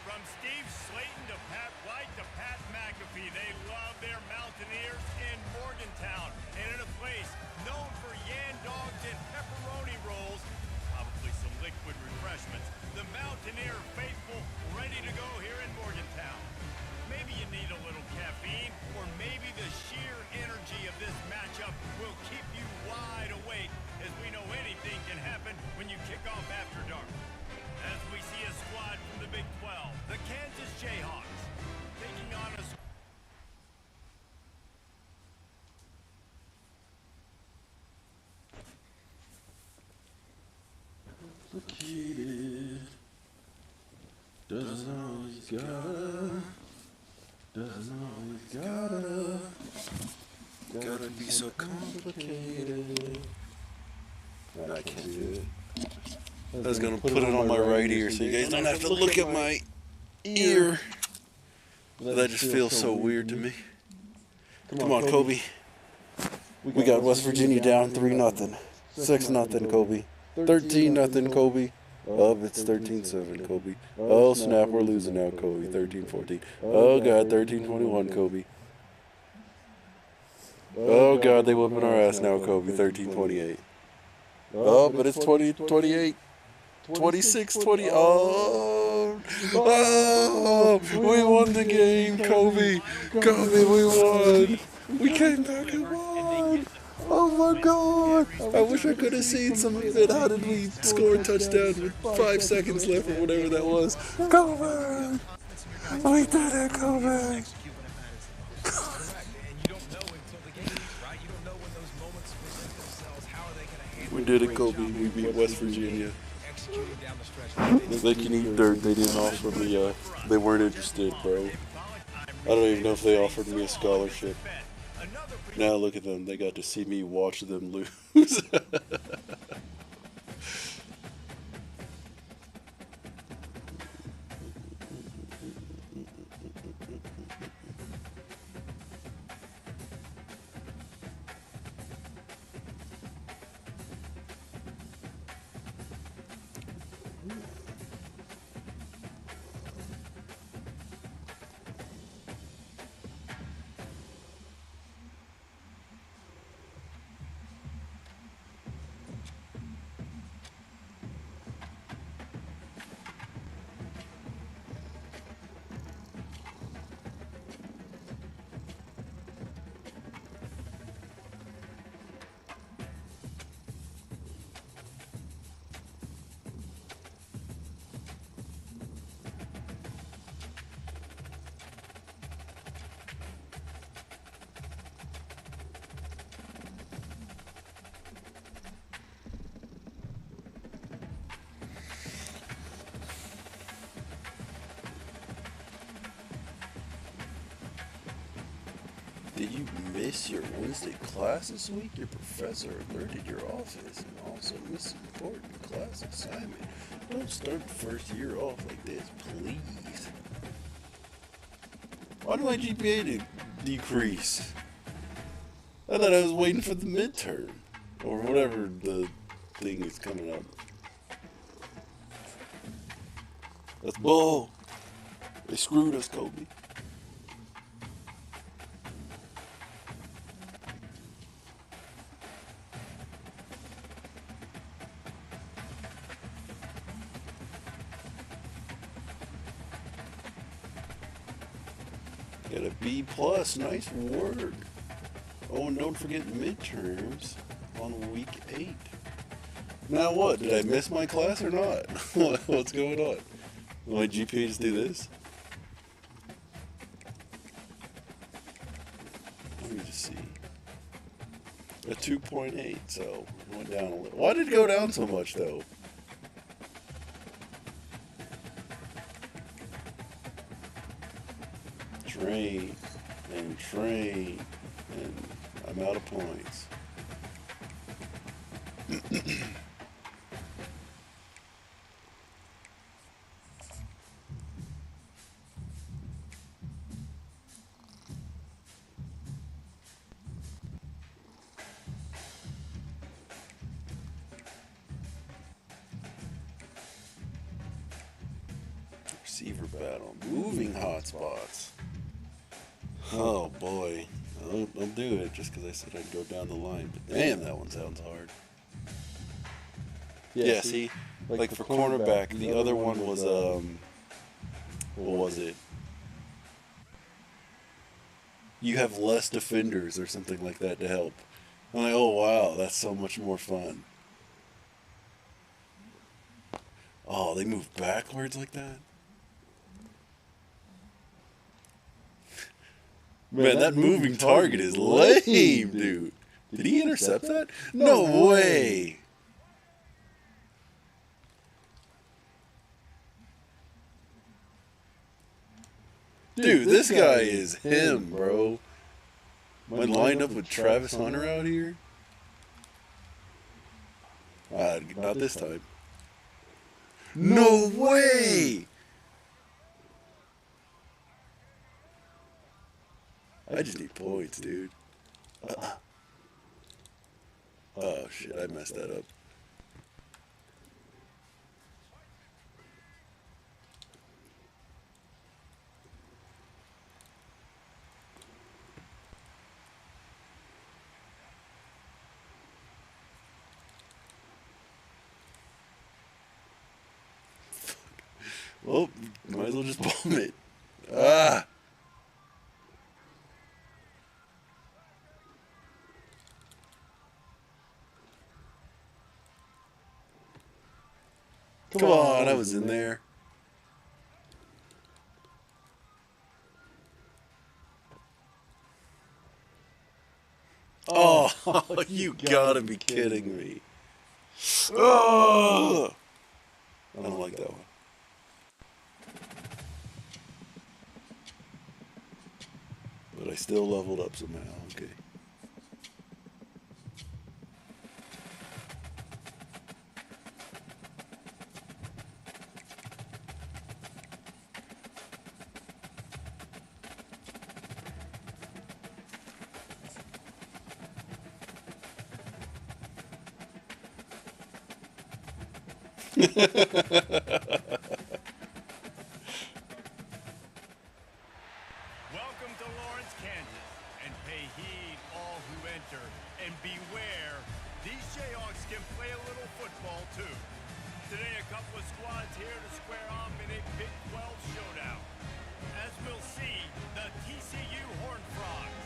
From Steve Slayton to Pat White to Pat McAfee, they love their Mountaineers in Morgantown. And in a place known for yan dogs and pepperoni rolls, probably some liquid refreshments, the Mountaineer faithful ready to go here in Morgantown. Maybe you need a little caffeine, or maybe the sheer energy of this matchup will keep you wide awake, as we know anything can happen when you kick off after dark. As we see a squad from the Big 12, the Kansas Jayhawks, taking on a Complicated. Doesn't always gotta. Doesn't always gotta be so complicated. I can't do it. I was gonna put it on my right ear so you guys don't have to look at my ear. That just feels so weird to me. Come on, Kobe. We got West Virginia down 3-0. 6-0, Kobe. 13-0, Kobe. Oh, it's 13-7, Kobe. Oh, snap, we're losing now, Kobe. 13-14. Oh, God, 13-21, Kobe. Oh, God, they whooping our ass now, Kobe. 13-28. Oh, but it's 20-28. 26-20. Oh, oh, we won the game, Kobe. Kobe, we won. We came back and won. Oh my God! I wish I could have seen some of it. How did we score a touchdown with 5 seconds left or whatever that was? Kobe! We did it, Kobe! We did it, Kobe. We beat West Virginia. They can eat dirt. They didn't offer me. They weren't interested, bro. I don't even know if they offered me a scholarship. Now look at them. They got to see me watch them lose. Did you miss your Wednesday class this week? Your professor alerted your office and also missed an important class assignment. Don't start the first year off like this, please. Why did my GPA decrease? I thought I was waiting for the midterm. Or whatever the thing is coming up. That's bull. They screwed us, Kobe. Got a B+, nice work. Oh, and don't forget midterms on week 8. Now what, did I miss my class or not? What's going on? Will my GPA just do this? Let me just see. A 2.8, so it went down a little. Why did it go down so much though? train and train, and I'm out of points. Receiver battle. Moving hotspots. Oh boy. I'll do it just because I said I'd go down the line. But damn, that one sounds hard. Yeah, see? Like for cornerback, the other one was, what was it? You have less defenders or something like that to help. I'm like, oh wow, that's so much more fun. Oh, they move backwards like that? Man, that moving target is lame, dude. Did he intercept that? No way. Dude, this guy is him, bro. Am I lined up with Travis Hunter out here? Not this time. No way! I just need points, dude. Oh shit, I messed that up. Well, might as well just bomb it. Ah! Come on, I was in there. Oh, you gotta be kidding me. Oh! I don't like that one. But I still leveled up somehow, okay. Welcome to Lawrence, Kansas, and pay heed all who enter, and beware, these Jayhawks can play a little football too. Today a couple of squads here to square off in a Big 12 showdown. As we'll see, the TCU Horned Frogs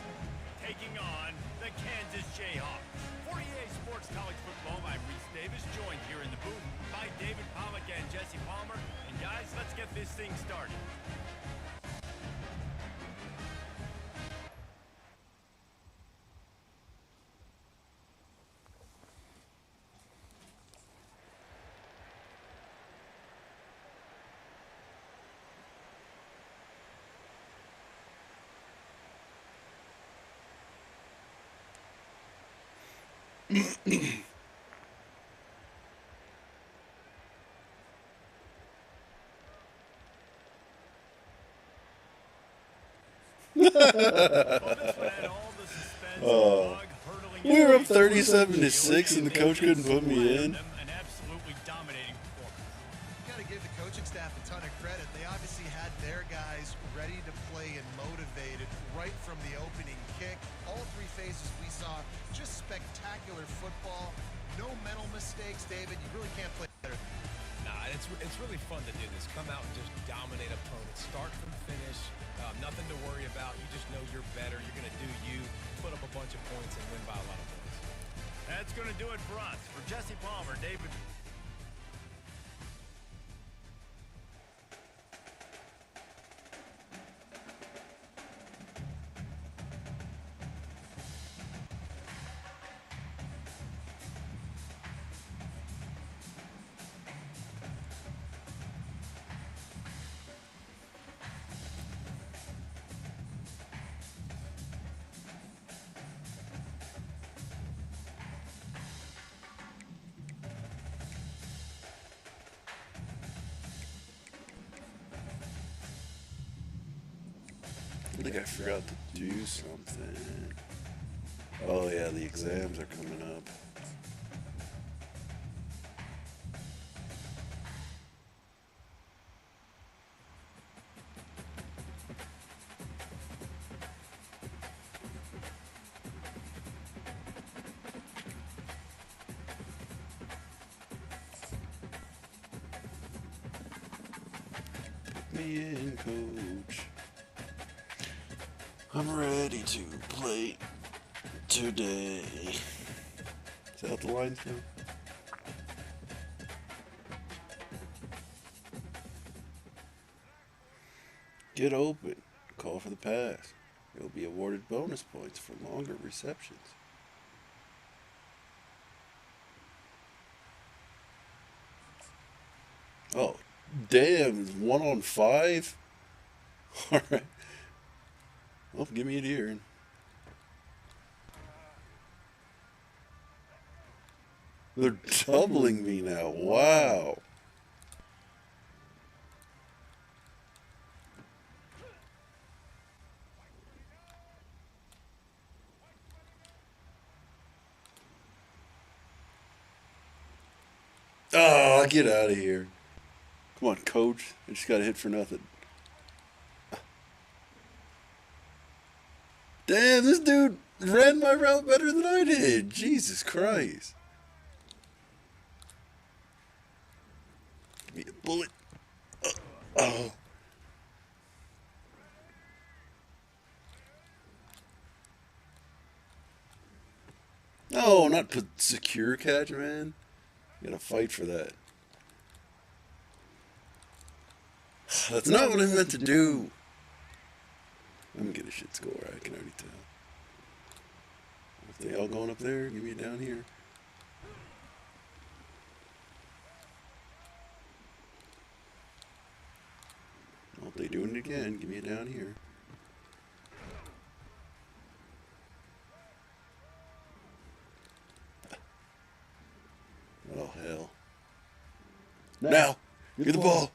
taking on the Kansas Jayhawks. For EA Sports College Football, I'm Reese Davis, joined here in the booth by David Pollack and Jesse Palmer. And guys, let's get this thing started. We were up 37-6 and the coach couldn't put me in. An absolutely dominating performance. Got to give the coaching staff a ton of credit. They obviously had their guys ready to play and motivated right from the opening kick. All three phases we saw just spectacular football. No mental mistakes, David. You really can't play better. Nah, it's really fun to do this. Come out and just dominate opponents. Start from finish. Nothing to worry about. You just know you're better. You're going to do you, put up a bunch of points, and win by a lot of points. That's going to do it for us. For Jesse Palmer, David. think I forgot to do something. Oh yeah, the exams are coming up. Me in, coach. I'm ready to play today. Is that the lines now? Get open. Call for the pass. You'll be awarded bonus points for longer receptions. Oh, damn. It's 1 on 5? Alright. Well, give me it here. They're doubling me now. Wow. Oh, get out of here. Come on, coach. I just got a hit for nothing. Damn, this dude ran my route better than I did. Jesus Christ. Give me a bullet. Oh. No, not secure catch, man. You gotta fight for that. That's not what I meant to do. I'm gonna get a shit score, I can already tell. If they all going up there, give me it down here. Well, if they doing it again, give me it down here. Oh, hell. Now, get the ball.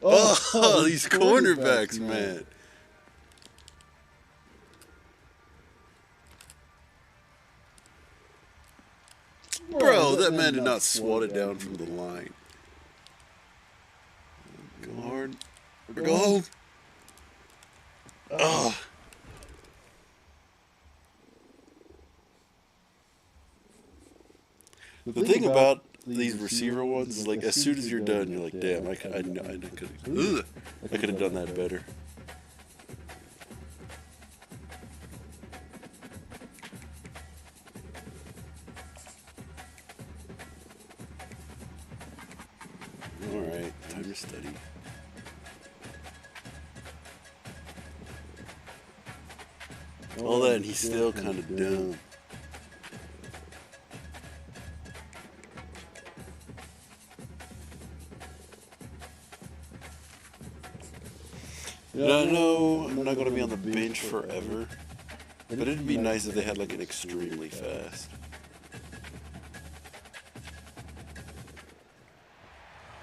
Oh, these cornerbacks, man. Bro, that man did not swat it down from the line. Go hard. Or go home. Oh. The thing about these receiver ones is, like, as soon as you're done, you're like, damn, I could have done that better. Alright, time to study. All that, and he's still kind of dumb. And I know I'm not going to be on the bench forever, but it'd be nice if they had like an extremely fast.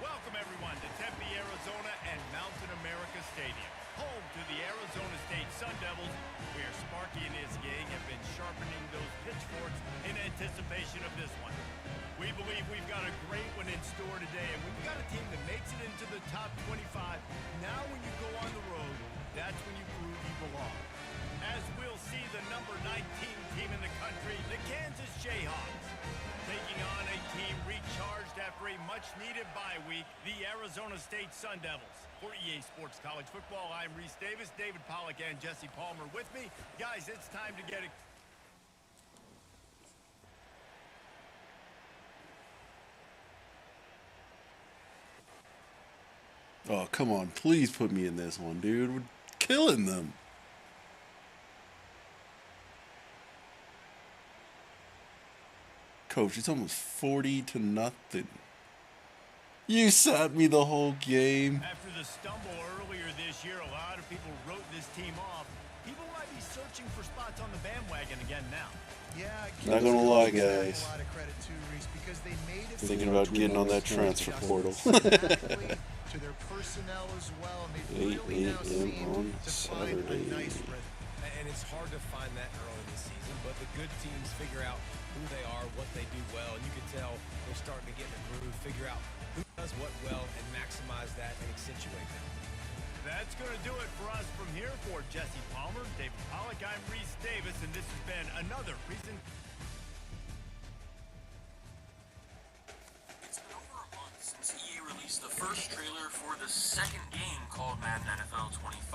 Welcome everyone to Tempe, Arizona and Mountain America Stadium, home to the Arizona State Sun Devils, where Sparky and his gang have been sharpening those pitchforks in anticipation of this one. We believe we've got a great one in store today, and when you've got a team that makes it into the top 25, now when you go on the road, that's when you prove you belong. As we'll see the number 19 team in the country, the Kansas Jayhawks, taking on a team recharged after a much-needed bye week, the Arizona State Sun Devils. For EA Sports College Football, I'm Reese Davis, David Pollack, and Jesse Palmer with me. Guys, it's time to get it. Oh, come on. Please put me in this one, dude. We're killing them. Coach, it's almost 40-0. You sat me the whole game. After the stumble earlier this year, a lot of people wrote this team off. People might be searching for spots on the bandwagon again now. Yeah, Not gonna lie, guys. A lot of credit too, Reese, because they made it Thinking about getting on that transfer portal. exactly to their personnel as well, and they've really now 8 a.m. seemed on to find a Saturday. nice rhythm. And it's hard to find that early in the season, but the good teams figure out who they are, what they do well, and you can tell they're starting to get in the groove, figure out who does what well, and maximize that and accentuate that. That's going to do it for us from here. For Jesse Palmer, David Pollack, I'm Reese Davis, and this has been another presentation. It's been over a month since EA released the first trailer for the second game called Madden NFL 25.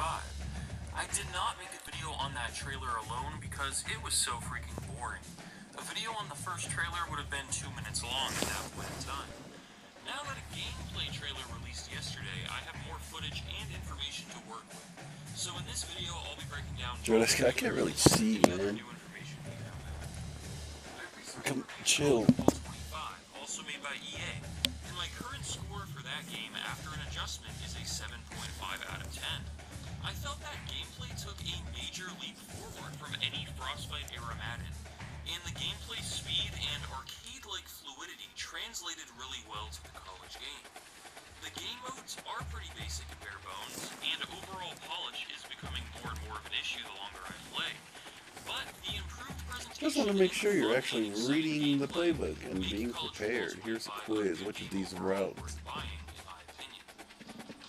I did not make a video on that trailer alone because it was so freaking boring. A video on the first trailer would have been 2 minutes long at that point in time. Now that a gameplay trailer released yesterday, I have more footage and information to work with. So in this video, I'll be breaking down Joe, I can't really see, man. new information we found out. I recently Come, released chill. Football 25, also made by EA, and my current score for that game after an adjustment is a 7.5 out of 10. I felt that gameplay took a major leap forward from any Frostbite era Madden, and the gameplay speed and arcade-like fluidity translated really well to the college game. The game modes are pretty basic and bare bones, and overall polish is becoming more and more of an issue the longer I play. But the improved presentation... Just want to make sure you're actually reading the playbook and being prepared. Here's a quiz. Which of these routes?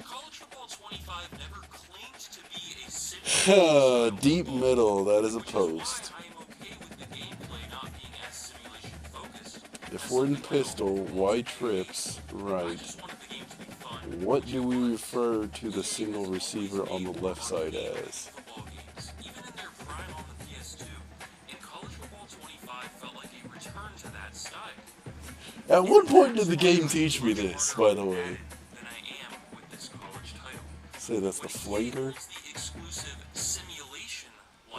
College Football 25 never claimed to be a Deep middle. That is a post. I am okay with the gameplay not being as simulation focused. If we're in pistol, why trips? I Right. just wanted the game to be fun. What do we refer to the single receiver on the left side as? Football games, even in their prime on the PS2, and College Football 25 felt like a return to that style. At what point did the game teach me this, by the way? Than I am with this college title. Say that's the flanker? It's the exclusive simulation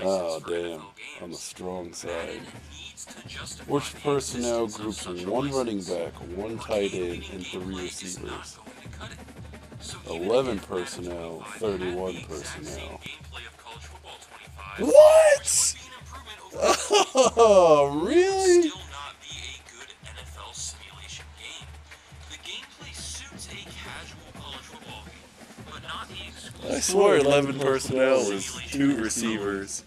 Oh, license for damn. NFL games. On the strong side. Madden needs to justify Which the personnel existence of groups such a one running license. back, one tight end, Arcade-leaning and 3 gameplay is receivers? not going to cut it. So even 11 if Madden personnel, 25 had 31 the exact same personnel. gameplay of College Football 25, What? which would be an improvement over Oh, would really? still not be a good NFL simulation game. The gameplay suits a casual college football game, but not the exclusive. I swear 11 personnel was 2 receivers.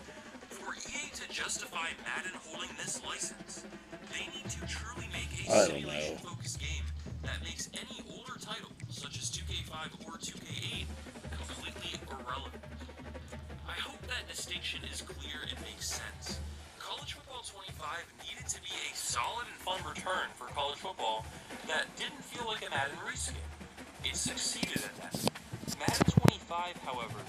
For EA to justify Madden holding this license, they need to truly make a I don't simulation-focused game that makes any older title, such as 2K5 or 2K8, completely irrelevant. I hope that distinction is clear and makes sense. College Football 25 needed to be a solid and fun return for college football that didn't feel like a Madden reskin. It succeeded at that. Madden 25, however,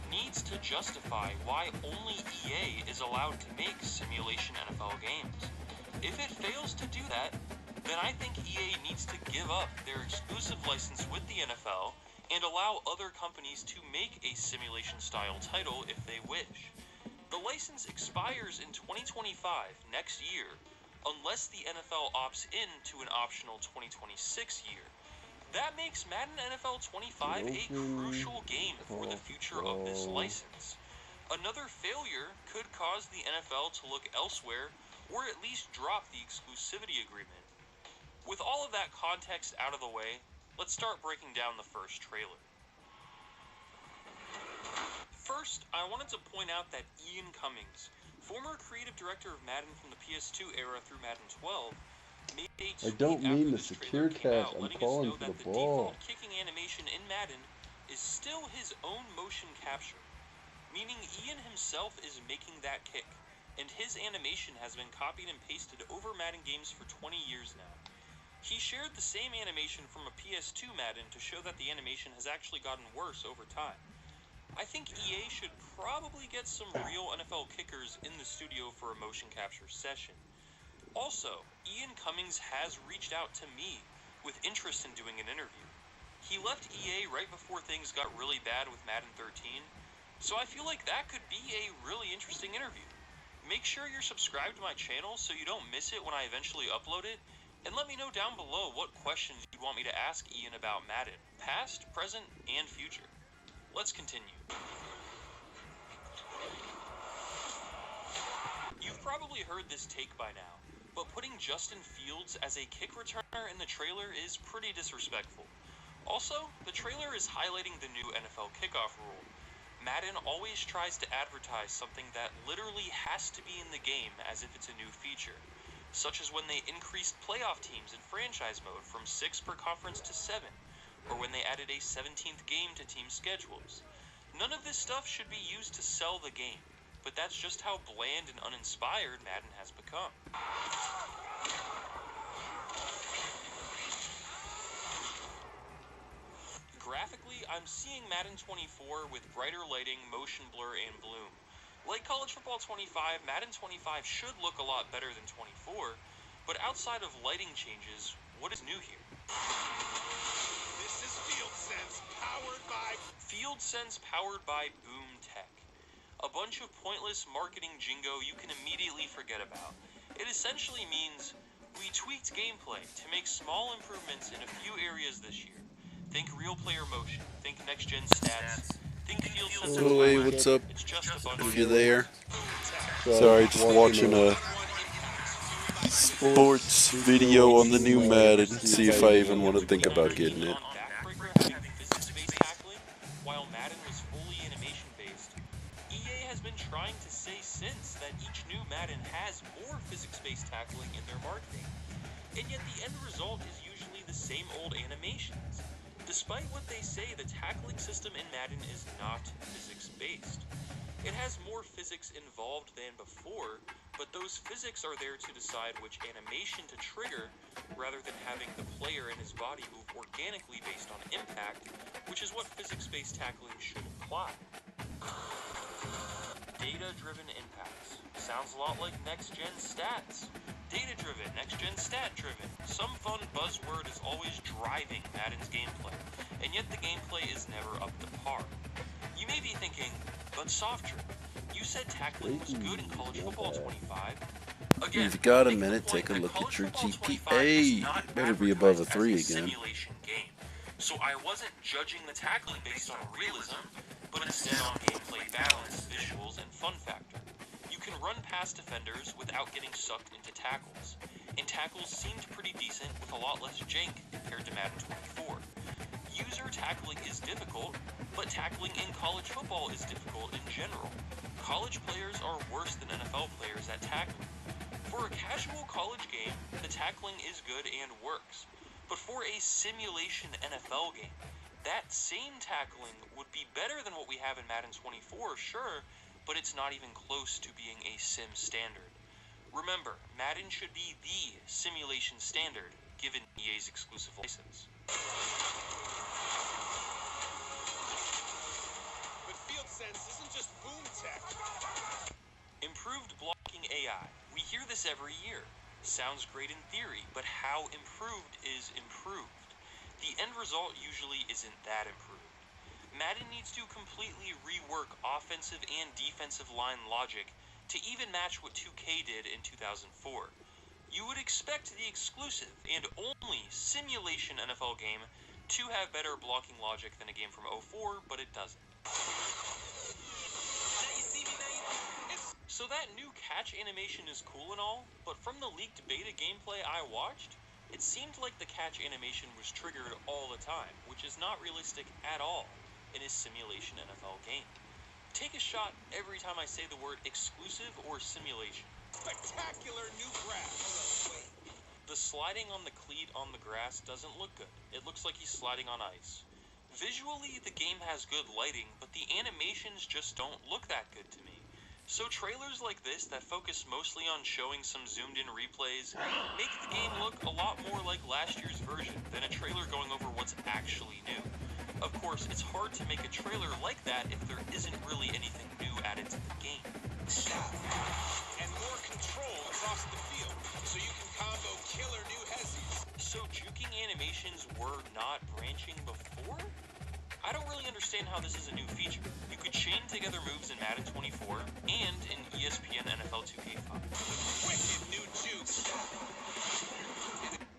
needs to justify why only EA is allowed to make simulation NFL games. If it fails to do that, then I think EA needs to give up their exclusive license with the NFL and allow other companies to make a simulation-style title if they wish. The license expires in 2025, next year, unless the NFL opts in to an optional 2026 year. That makes Madden NFL 25 a crucial game for the future of this license. Another failure could cause the NFL to look elsewhere or at least drop the exclusivity agreement. With all of that context out of the way, let's start breaking down the first trailer. First, I wanted to point out that Ian Cummings, former creative director of Madden from the PS2 era through Madden 12, made a I tweet don't mean after the this trailer secure came tap, out, I'm letting us calling know for that the the ball. default kicking animation in Madden is still his own motion capture, meaning Ian himself is making that kick, and his animation has been copied and pasted over Madden games for 20 years now. He shared the same animation from a PS2 Madden to show that the animation has actually gotten worse over time. I think EA should probably get some real NFL kickers in the studio for a motion capture session. Also, Ian Cummings has reached out to me with interest in doing an interview. He left EA right before things got really bad with Madden 13, so I feel like that could be a really interesting interview. Make sure you're subscribed to my channel so you don't miss it when I eventually upload it, and let me know down below what questions you want me to ask Ian about Madden, past, present, and future. Let's continue. You've probably heard this take by now, but putting Justin Fields as a kick returner in the trailer is pretty disrespectful. Also, the trailer is highlighting the new NFL kickoff rule. Madden always tries to advertise something that literally has to be in the game as if it's a new feature, such as when they increased playoff teams in franchise mode from 6 per conference to 7, or when they added a 17th game to team schedules. None of this stuff should be used to sell the game, but that's just how bland and uninspired Madden has become. Graphically, I'm seeing Madden 24 with brighter lighting, motion blur, and bloom. Like College Football 25, Madden 25 should look a lot better than 24, but outside of lighting changes, what is new here? This is FieldSense powered by Boom Tech. A bunch of pointless marketing jingo you can immediately forget about. It essentially means we tweaked gameplay to make small improvements in a few areas this year. Think real player motion, think next-gen stats, think FieldSense. Oh, hey, what's up? It's just a bunch If of you're there. Sorry, just watching a sports video on the new Madden. See if I even want to think about getting it. Backbreaker having physics-based tackling, while Madden was fully animation-based. EA has been trying to say since that each new Madden has more physics-based tackling in their marketing, and yet the end result is usually the same old animations. Despite what they say, the tackling system in Madden is not physics-based. It has more physics involved than before, but those physics are there to decide which animation to trigger, rather than having the player and his body move organically based on impact, which is what physics-based tackling should imply. Data-driven impacts. Sounds a lot like next-gen stats. Data-driven, next-gen stat-driven. Some fun buzzword is always driving Madden's gameplay, and yet the gameplay is never up to par. You may be thinking, but Softrip, you said tackling was good in College Football 25. Again, If you got a make the minute, point take a that look at College your Football 25 GPA. is not Better be above a advertised 3 as a again. simulation game. So I wasn't judging the tackling based on realism, but instead on gameplay balance, visuals, and fun factor. You can run past defenders without getting sucked into tackles, and tackles seemed pretty decent with a lot less jank compared to Madden 24. User tackling is difficult, but tackling in college football is difficult in general. College players are worse than NFL players at tackling. For a casual college game, the tackling is good and works. But for a simulation NFL game, that same tackling would be better than what we have in Madden 24, sure, but it's not even close to being a sim standard. Remember, Madden should be the simulation standard, given EA's exclusive license. But FieldSense isn't just boom tech. Improved blocking AI. We hear this every year. Sounds great in theory, but how improved is improved? The end result usually isn't that improved. Madden needs to completely rework offensive and defensive line logic to even match what 2K did in 2004. You would expect the exclusive and only simulation NFL game to have better blocking logic than a game from 04, but it doesn't. So that new catch animation is cool and all, but from the leaked beta gameplay I watched, it seemed like the catch animation was triggered all the time, which is not realistic at all in a simulation NFL game. Take a shot every time I say the word exclusive or simulation. Spectacular new grass. The sliding on the cleat on the grass doesn't look good. It looks like he's sliding on ice. Visually, the game has good lighting, but the animations just don't look that good to me. So trailers like this that focus mostly on showing some zoomed-in replays make the game look a lot more like last year's version than a trailer going over what's actually new. Of course, it's hard to make a trailer like that if there isn't really anything new added to the game. And more control across the field, so you can combo killer new hezzies. So juking animations were not branching before? I don't really understand how this is a new feature. You could chain together moves in Madden 24 and in ESPN NFL 2K5. Wicked new jukes.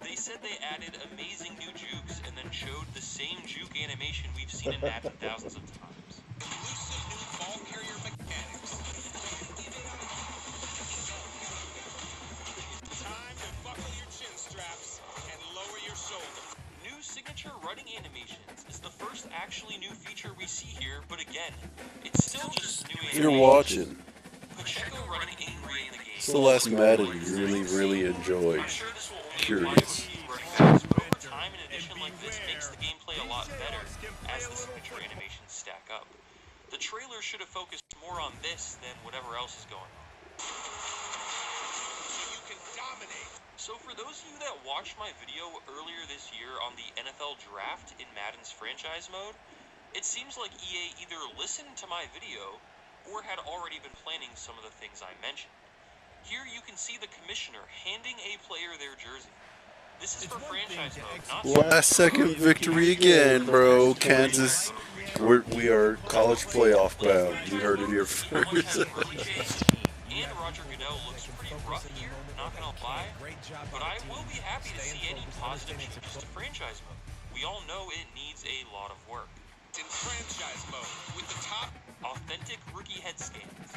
They said they added amazing new jukes and then showed the same juke animation we've seen in Madden thousands of times. Elusive new ball carrier mechanics. Time to buckle your chin straps and lower your shoulders. New signature running animations is the first actually new feature we see here, but again, it's still just new animations. You're watching. Pacheco running angry in the game. It's the last Madden you really enjoyed. I'm sure this will only Curious. running backs, but over time, an addition like this makes the gameplay a lot better as the signature animations stack up. The trailer should have focused more on this than whatever else is going on. You can dominate. So for those of you that watched my video earlier this year on the NFL Draft in Madden's franchise mode, it seems like EA either listened to my video or had already been planning some of the things I mentioned. Here you can see the commissioner handing a player their jersey. This is for franchise mode, not Last second victory again, bro. Kansas, we are college playoff bound. You heard it here first. And Roger Goodell looks pretty rough here, not gonna lie. But I will be happy to see any positive changes to franchise mode. We all know it needs a lot of work. In franchise mode with the top Authentic rookie head scans.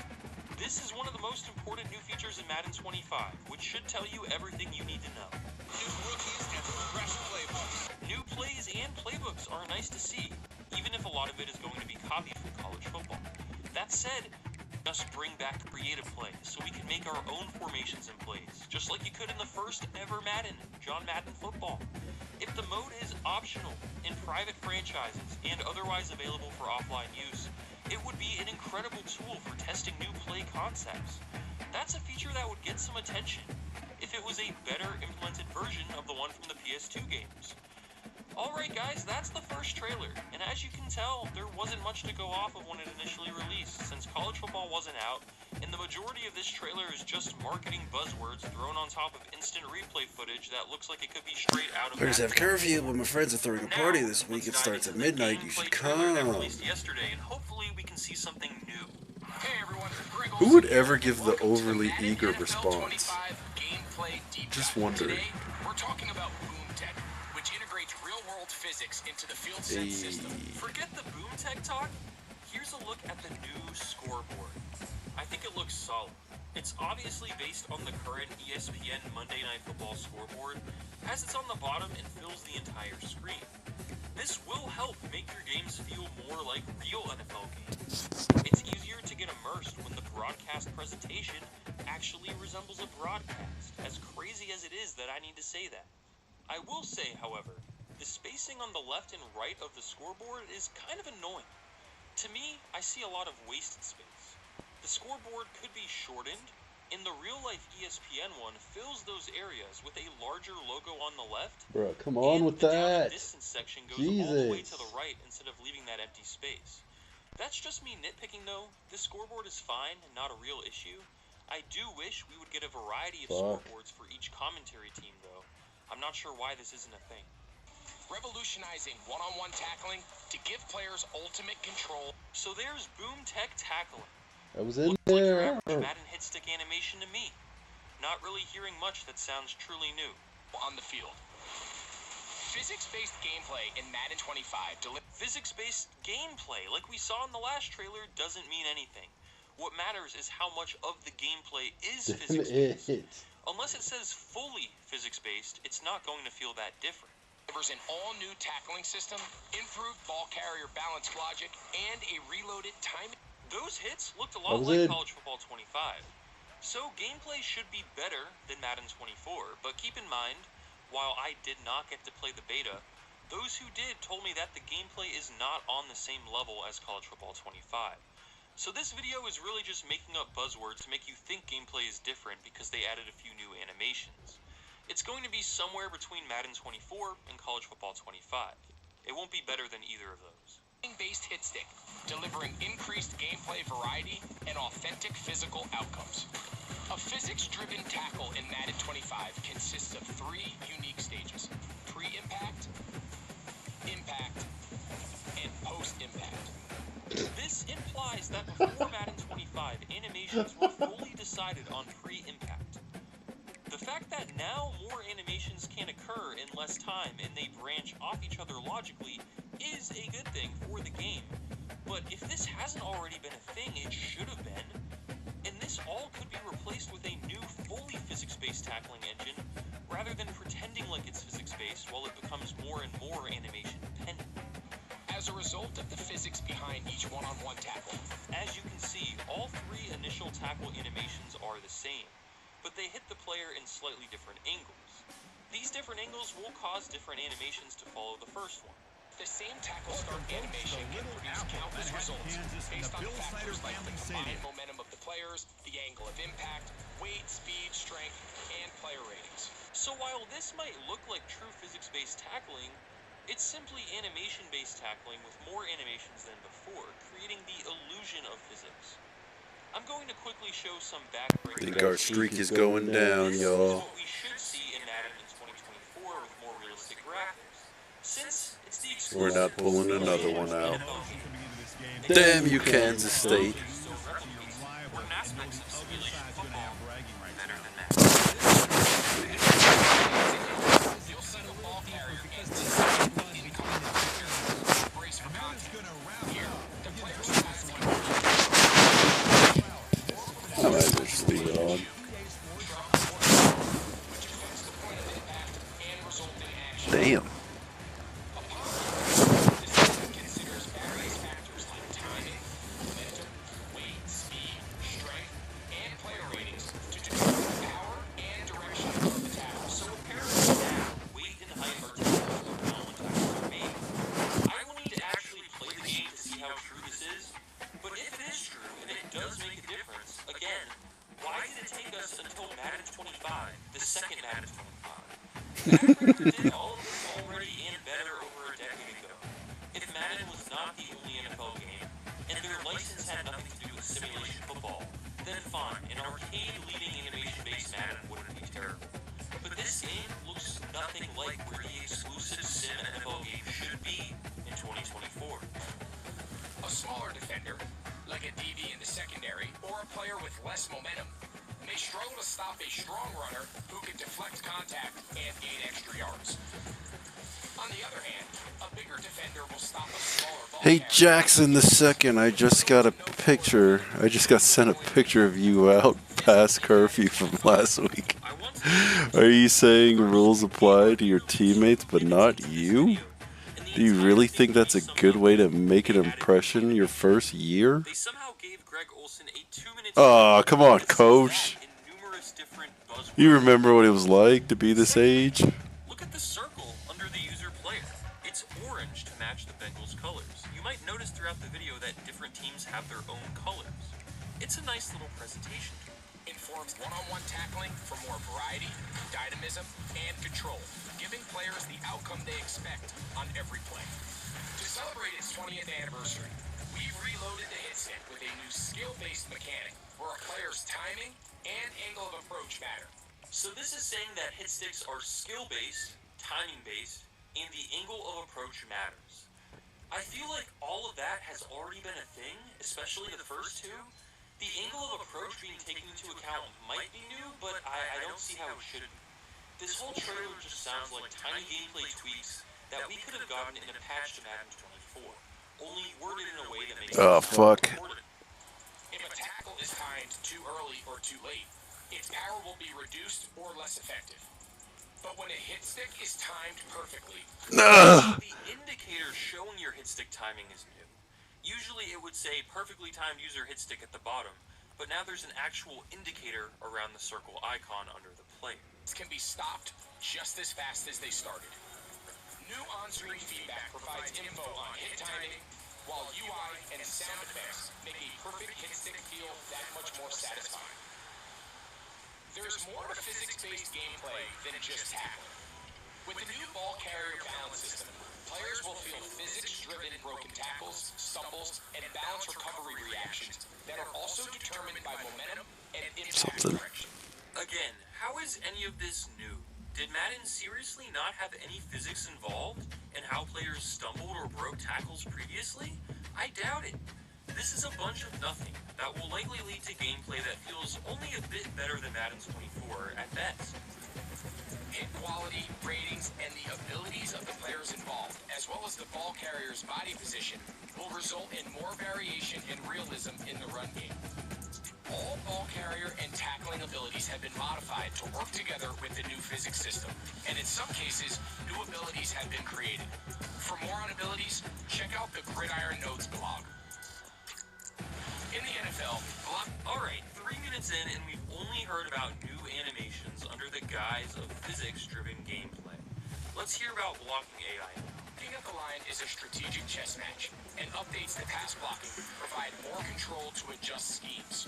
This is one of the most important new features in Madden 25, which should tell you everything you need to know. new rookies and fresh playbooks. New plays and playbooks are nice to see, even if a lot of it is going to be copied from college football. That said, just bring back creative play so we can make our own formations and plays, just like you could in the first ever Madden, John Madden Football. If the mode is optional in private franchises and otherwise available for offline use, it would be an incredible tool for testing new play concepts. That's a feature that would get some attention if it was a better implemented version of the one from the PS2 games. Alright guys, that's the first trailer, and as you can tell, there wasn't much to go off of when it initially released, since college football wasn't out, and the majority of this trailer is just marketing buzzwords thrown on top of instant replay footage that looks like it could be straight out of There's Madden. have curfew, but my friends are throwing a party this week. It starts at midnight. You should come. That released yesterday, and hopefully we can see something new. Hey everyone, Who would ever give the overly eager response? Just wondering. Today, we're talking about Boom Tech, which integrates real-world physics into the field sense system. Forget the boom tech talk. Here's a look at the new scoreboard. I think it looks solid. It's obviously based on the current ESPN Monday Night Football scoreboard, as it's on the bottom and fills the entire screen. This will help make your games feel more like real NFL games. It's easier to get immersed when the broadcast presentation actually resembles a broadcast, as crazy as it is that I need to say that. I will say, however, the spacing on the left and right of the scoreboard is kind of annoying. To me, I see a lot of wasted space. The scoreboard could be shortened, and the real-life ESPN one fills those areas with a larger logo on the left. Bro, come on with the down and that. distance section goes all the way to Jesus. the right instead of leaving that empty space. That's just me nitpicking though. This scoreboard is fine and not a real issue. I do wish we would get a variety of scoreboards for each commentary team though. I'm not sure why this isn't a thing. Revolutionizing one-on-one tackling to give players ultimate control. So there's Boom Tech tackling. I was in Looks like your there. average Madden hit stick animation to me. Not really hearing much that sounds truly new. on the field. Physics-based gameplay in Madden 25. Physics-based gameplay, like we saw in the last trailer, doesn't mean anything. What matters is how much of the gameplay is physics-based. Unless it says fully physics-based, it's not going to feel that different. Delivers an all-new tackling system, improved ball carrier balance logic, and a reloaded timing. Those hits looked a lot like College Football 25. So gameplay should be better than Madden 24, but keep in mind, while I did not get to play the beta, those who did told me that the gameplay is not on the same level as College Football 25. So this video is really just making up buzzwords to make you think gameplay is different because they added a few new animations. It's going to be somewhere between Madden 24 and College Football 25. It won't be better than either of those. Based hit stick, delivering increased gameplay variety and authentic physical outcomes. A physics-driven tackle in Madden 25 consists of 3 unique stages: pre-impact, impact, and post-impact. This implies that before Madden 25, animations were fully decided on pre-impact. The fact that now more animations can occur in less time and they branch off each other logically is a good thing for the game. But if this hasn't already been a thing, it should have been. And this all could be replaced with a new fully physics-based tackling engine rather than pretending like it's physics-based animation-based while it becomes more and more animation-dependent. As a result of the physics behind each one-on-one tackle. As you can see, all 3 initial tackle animations are the same, but they hit the player in slightly different angles. These different angles will cause different animations to follow the first one. The same tackle start animation can produce countless results based on factors like the combined momentum of the players, the angle of impact, weight, speed, strength, and player ratings. So while this might look like true physics-based tackling, it's simply animation-based tackling with more animations than before, creating the illusion of physics. I'm going to quickly show some backbreaking. I think our streak is going down, y'all. What we should see in Madden in 2024 with more realistic graphics. Since it's the exclusive, We're not pulling another one out. Damn you, Kansas State. Certain aspects of simulation football better than that. You'll see the ball carrier get incoming defender. Brace for contact. Here, the player's pass I might just leave it on. Damn. considers various factors like timing, momentum, weight, speed, strength, and player ratings to determine the power and direction of the tackle. So apparently now, weight and height are tackles when tackles are made. I will need to actually play the game to see how true this is, but if it is true, and it does make a difference, again, why did it take us until Madden 25, the second Madden 25? Madden did all of this already and better over a decade ago. If Madden was not the only NFL game, and their license had nothing to do with simulation football, then fine, an arcade-leading animation-based Madden wouldn't be terrible. But this game looks nothing like where the exclusive sim NFL game should be in 2024. A smaller defender, like a DB in the secondary, or a player with less momentum, may struggle to stop a strong runner who can deflect contact and gain extra yards. On the other hand, a bigger defender will stop a smaller ball Hey carrier. Jackson the second, I just got sent a picture of you out past curfew from last week. Are you saying rules apply to your teammates but not you? Do you really think that's a good way to make an impression your first year? They somehow gave Greg Olsen a 2-minute. Aw, come on, coach. You remember what it was like to be this age? Look at the circle under the user player. It's orange to match the Bengals colors. You might notice throughout the video that different teams have their own colors. It's a nice little presentation. Informs one-on-one tackling for more variety, dynamism, and control, giving players the outcome they expect on every play. To celebrate its 20th anniversary, we've reloaded the hit stick with a new skill-based mechanic where a player's timing and angle of approach matter. So this is saying that hit sticks are skill-based, timing-based, and the angle of approach matters. I feel like all of that has already been a thing, especially the first two. The angle of approach being taken into account might be new, but I don't see how it should be. This whole trailer just sounds like tiny gameplay tweaks that we could have gotten in a patch to Madden 24, only worded in a way that makes Oh, fuck. important. If a tackle is timed too early or too late, its power will be reduced or less effective. But when a hit stick is timed perfectly, Ugh. the indicator showing your hit stick timing is new. Usually it would say perfectly timed user hit stick at the bottom, but now there's an actual indicator around the circle icon under the player. it can be stopped just as fast as they started. New on-screen feedback provides info on hit timing, while UI and sound effects make a perfect hit stick feel that much more satisfying. There's more to physics-based gameplay than just tackling. With the new ball carrier balance system, players will feel physics-driven broken tackles, stumbles, and balance recovery reactions that are also determined by momentum and impact direction. Again, how is any of this new? Did Madden seriously not have any physics involved in how players stumbled or broke tackles previously? I doubt it. This is a bunch of nothing that will likely lead to gameplay that feels only a bit better than Madden 24 at best. Hit quality, ratings, and the abilities of the players involved, as well as the ball carrier's body position, will result in more variation and realism in the run game. All ball carrier and tackling abilities have been modified to work together with the new physics system, and in some cases, new abilities have been created. For more on abilities, check out the Gridiron Notes blog. In the NFL, Alright, 3 minutes in and we've only heard about new animations under the guise of physics-driven gameplay. Let's hear about blocking AI. King of the Line is a strategic chess match, and updates to pass blocking provide more control to adjust schemes.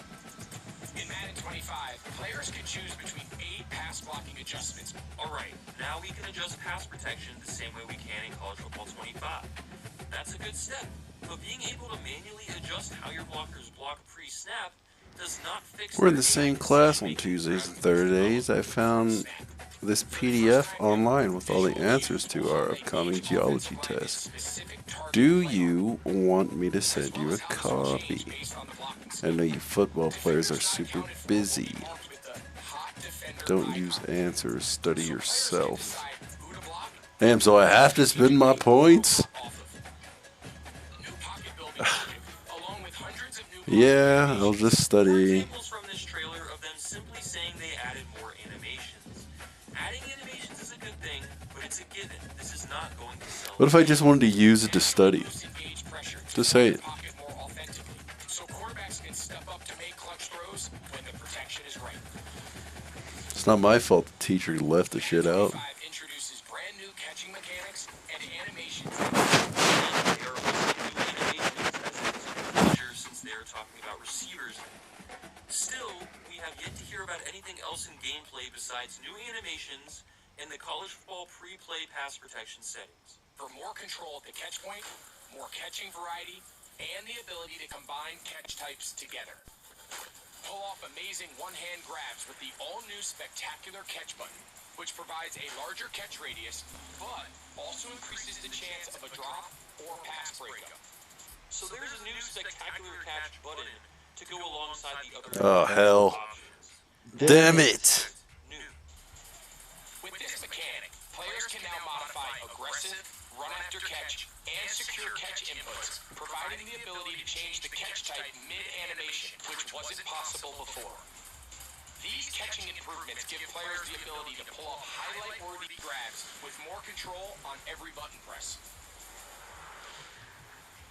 In Madden 25, players can choose between 8 pass blocking adjustments. Alright, now we can adjust pass protection the same way we can in College Football 25. That's a good step, but being able to manually adjust how your blockers block pre-snap does not fix... We're in the same class on Tuesdays and Thursdays. I found this PDF online with all the answers to our upcoming geology test. Do you want me to send you a copy? I know you football players are super busy. Don't use answers, study yourself. Damn, so I have to spend my points? Yeah, I'll just study. Examples from this trailer of them simply saying they added more animations. Adding animations is a good thing, but it's a given. This is not going to sell. What if I just wanted to use it to study? Just say it. So quarterbacks can step up to make clutch throws when the protection is right. It's not my fault the teacher left the shit out. Introduces brand new catching mechanics and animations. Since they're talking about receivers. Still, we have yet to hear about anything else in gameplay besides new animations and the college football pre-play pass protection settings. For more control at the catch point, more catching variety, and the ability to combine catch types together. Pull off amazing one-hand grabs with the all-new spectacular catch button, which provides a larger catch radius, but also increases the chance of a drop or pass breakup. So there's a new spectacular catch button to go alongside the other. Oh, hell. options. Damn it. New. With this mechanic, players can now modify aggressive, run-after-catch, and secure catch inputs, providing the ability to change the catch type mid-animation, which wasn't possible before. These catching improvements give players the ability to pull off highlight-worthy grabs with more control on every button press.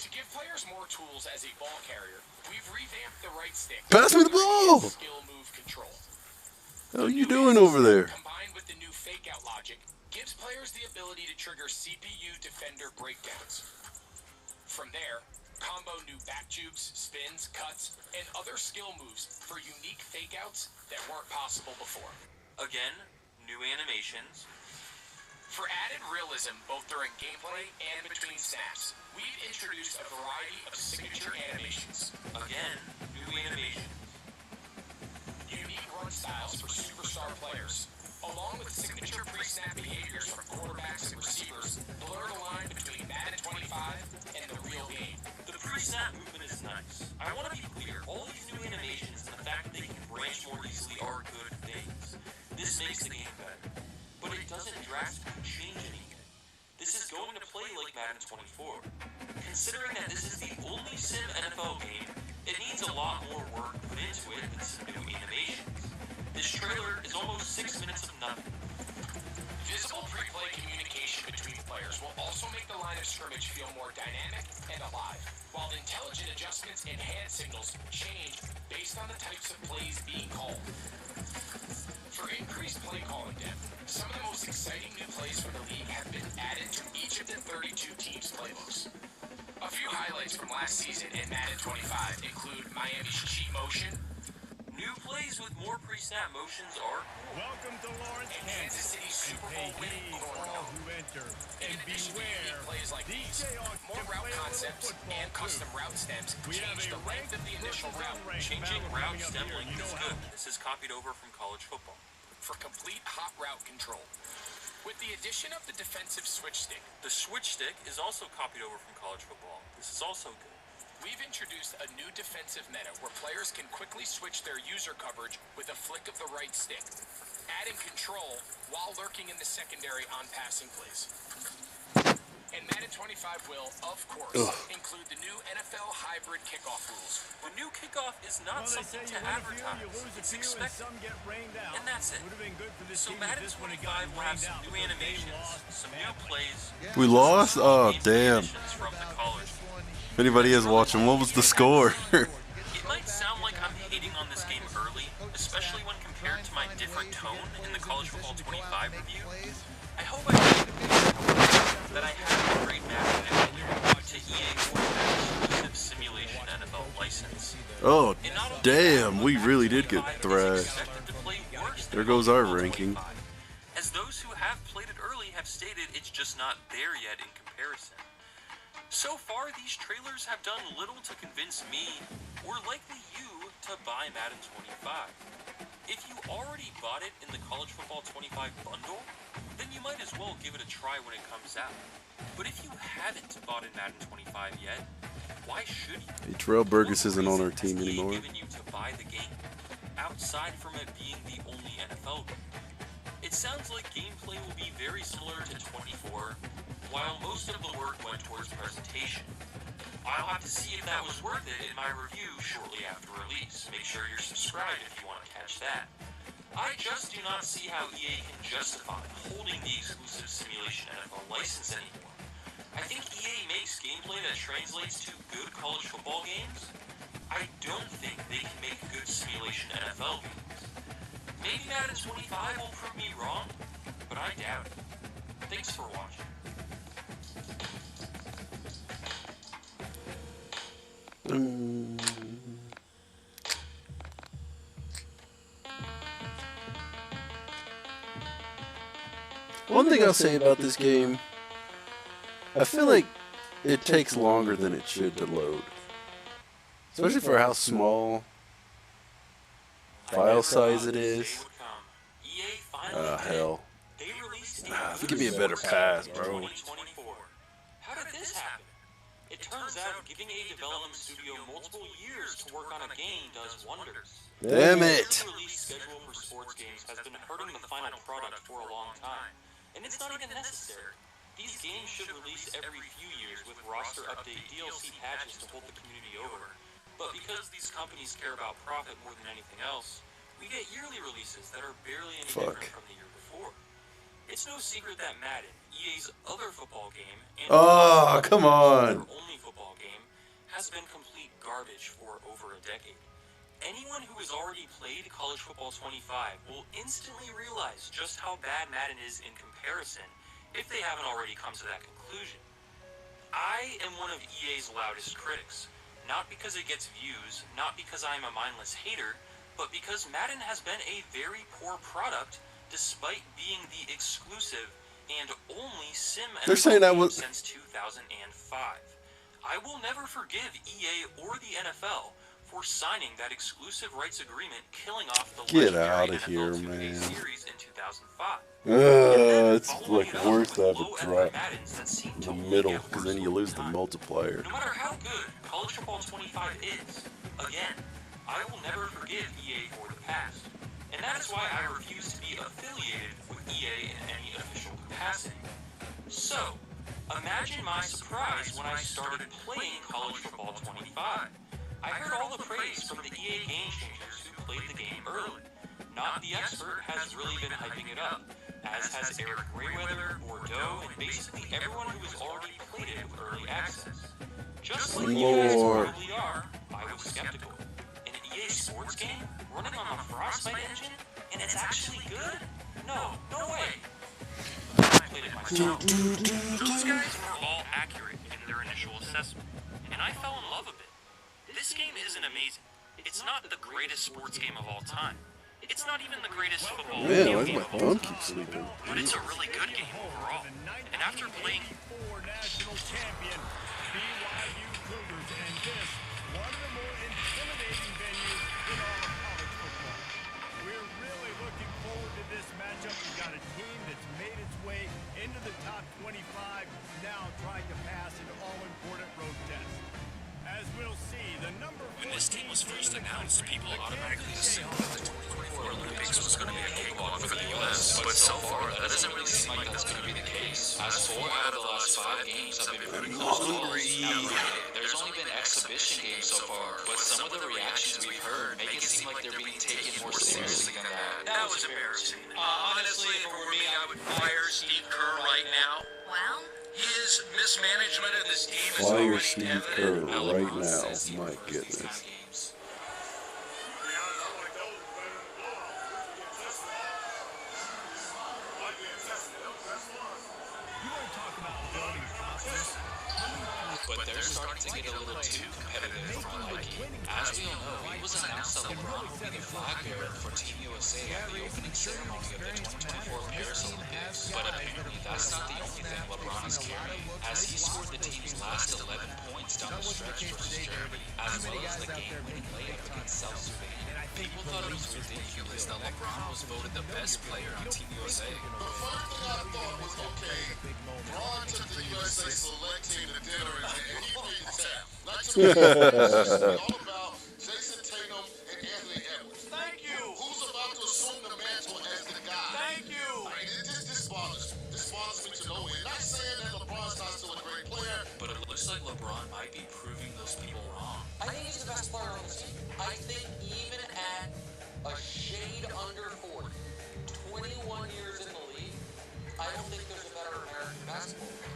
To give players more tools as a ball carrier, we've revamped the right stick. Pass me the ball! Skill move control. How are you doing over there? Combined with the new fake-out logic, gives players the ability to trigger CPU defender breakdowns. From there, combo new back jukes, spins, cuts, and other skill moves for unique fake-outs that weren't possible before. Again, new animations. For added realism both during gameplay and between snaps, we've introduced a variety of signature animations. Again, new animations. Unique run styles for superstar players, along with signature pre-snap behaviors from quarterbacks and receivers, blur the line between Madden 25 and the real game. The pre-snap movement is nice. I want to be clear, all these new animations and the fact that they can branch more easily are good things. This makes the game better. But it doesn't drastically change anything. This is going to play like Madden 24. Considering that this is the only sim NFL game, it needs a lot more work put into it than some new animations. This trailer is almost 6 minutes of nothing. Visible pre-play communication between players will also make the line of scrimmage feel more dynamic and alive, while intelligent adjustments and hand signals change based on the types of plays being called. For increased play calling depth, some of the most exciting new plays from the league have been added to each of the 32 teams' playbooks. A few highlights from last season in Madden 25 include Miami's cheat motion, New plays with more pre-snap motions are cool. Welcome to Lawrence, and Kansas City's Super Bowl winning all who enter. In addition to unique plays like these, more route concepts and custom route stems change the length of the initial route. Changing route stem length is good. This is copied over from college football. For complete hot route control. With the addition of the defensive switch stick, The switch stick is also copied over from college football. This is also good. we've introduced a new defensive meta where players can quickly switch their user coverage with a flick of the right stick, adding control while lurking in the secondary on passing plays. And Madden 25 will, of course, include the new NFL hybrid kickoff rules. The new kickoff is not Well, they say something you to win a few, advertise. you lose a It's few, and expected. some get rained out. And that's it. Would have been good for this So team if Madden this one had 25 gotten will have rained some out new because they animations, lost some new badly. plays. We lost? Oh, games damn. submissions from the college. If anybody is watching, what was the score? It might sound like I'm hating on this game early, especially when compared to my different tone in the College Football 25 review. I hope I that I have a great Madden to EA for that exclusive simulation NFL license. Oh, damn. We really did get thrashed. There goes our ranking. As those who have played it early have stated, it's just not there yet in comparison. So far, these trailers have done little to convince me, or likely you, to buy Madden 25. If you already bought it in the College Football 25 bundle, then you might as well give it a try when it comes out. But if you haven't bought in Madden 25 yet, why should you? Hey, Terrell Burgess What isn't on our reason team has EA anymore. given you to buy the game, outside from it being the only NFL game? It sounds like gameplay will be very similar to 24, while most of the work went towards presentation. I'll have to see if that was worth it in my review shortly after release. Make sure you're subscribed if you want to catch that. I just do not see how EA can justify holding the exclusive simulation NFL license anymore. I think EA makes gameplay that translates to good college football games. I don't think they can make good simulation NFL games. Maybe Madden 25 will prove me wrong, but I doubt it. Thanks for watching. One thing I'll say about this game, I feel like it takes longer than it should to load. Especially for how small file size it is. Hell. Give me a better pass, bro. How did this happen? It turns out giving a development studio multiple years to work on a game does wonders. Damn it! The release schedule for sports games has been hurting the final product for a long time, and it's not even necessary. These games should release every few years with roster update DLC patches to hold the community over. But because these companies care about profit more than anything else, we get yearly releases that are barely any different from the year before. It's no secret that Madden, EA's other football game, and Come on! their only football game, has been complete garbage for over a decade. Anyone who has already played College Football 25 will instantly realize just how bad Madden is in comparison, if they haven't already come to that conclusion. I am one of EA's loudest critics, not because it gets views, not because I'm a mindless hater, but because Madden has been a very poor product despite being the exclusive and only sim They're saying that was since 2005. I will never forgive EA or the NFL for signing that exclusive rights agreement, killing off the Get legendary outta NFL here, 2K man. series in 2005. It's like worse to have a drop in the middle, because then you lose the multiplier. No matter how good College Football 25 is, again, I will never forgive EA for the past. And that is why I refuse to be affiliated with EA in any official capacity. So, imagine my surprise when I started playing College Football 25. I heard all the praise from the EA game changers who played the game early. Not the expert has really been hyping it up, as has Eric Grayweather, Bordeaux, and basically everyone who has already played it with early access. Just like you guys probably are, I was skeptical. An EA sports game running on the Frostbite engine, and it's actually good? No way. I played it myself. Those guys were all accurate in their initial assessment, and I fell in love a bit. This game isn't amazing. It's not the greatest sports game of all time. It's not even the greatest football Man, game why of does my all thumb time. keep sleeping? But it's a really good game overall. And after playing national champion BYU Cougars, and this one of the more intimidating venues in all of college football. We're really looking forward to this matchup. We've got a team that's made its way into the top 25, now trying to pass an all-important road test. As we'll see, the number When this team was first announced, people automatically assumed that the 2024 Olympics was going to be a cakewalk for the U.S. But so far, that doesn't really seem like that's going to be the case. As 4 out of the last 5 games have been pretty close calls. Now, granted, there's only been exhibition games so far, but some of the reactions we've heard make it seem like they're being taken more seriously than that. That was embarrassing. Honestly, if it were me, I would fire Steve Kerr right now. Well, His mismanagement of this team is Fire already Steve Kerr evident. right now. My goodness. But they're starting to get a little too competitive for my liking. As we all know, it was announced that LeBron will be the flag bearer for Team USA at the opening ceremony of the 2024 Paris Olympics. But apparently, that's not the only thing LeBron is carrying, as he scored the team's last 11 points down the stretch versus Germany, as well as the game-winning layup against South Sudan. People thought it was ridiculous that LeBron was voted the best player on Team USA. The first thing I thought was, okay, Ron took the USA select team to dinner and he beat Sam. Not too many. All about Jason Tatum and Anthony Edwards. Thank you. Who's about to assume the mantle as the guy? Thank you. I mean, this bothers me. This bothers me to no end. Not saying that LeBron's not still a great player. But it looks like LeBron might be proving those people wrong. I think he's the best player on the team. I think even at a shade under 40, 21 years in the league, I don't think there's a better American basketball player.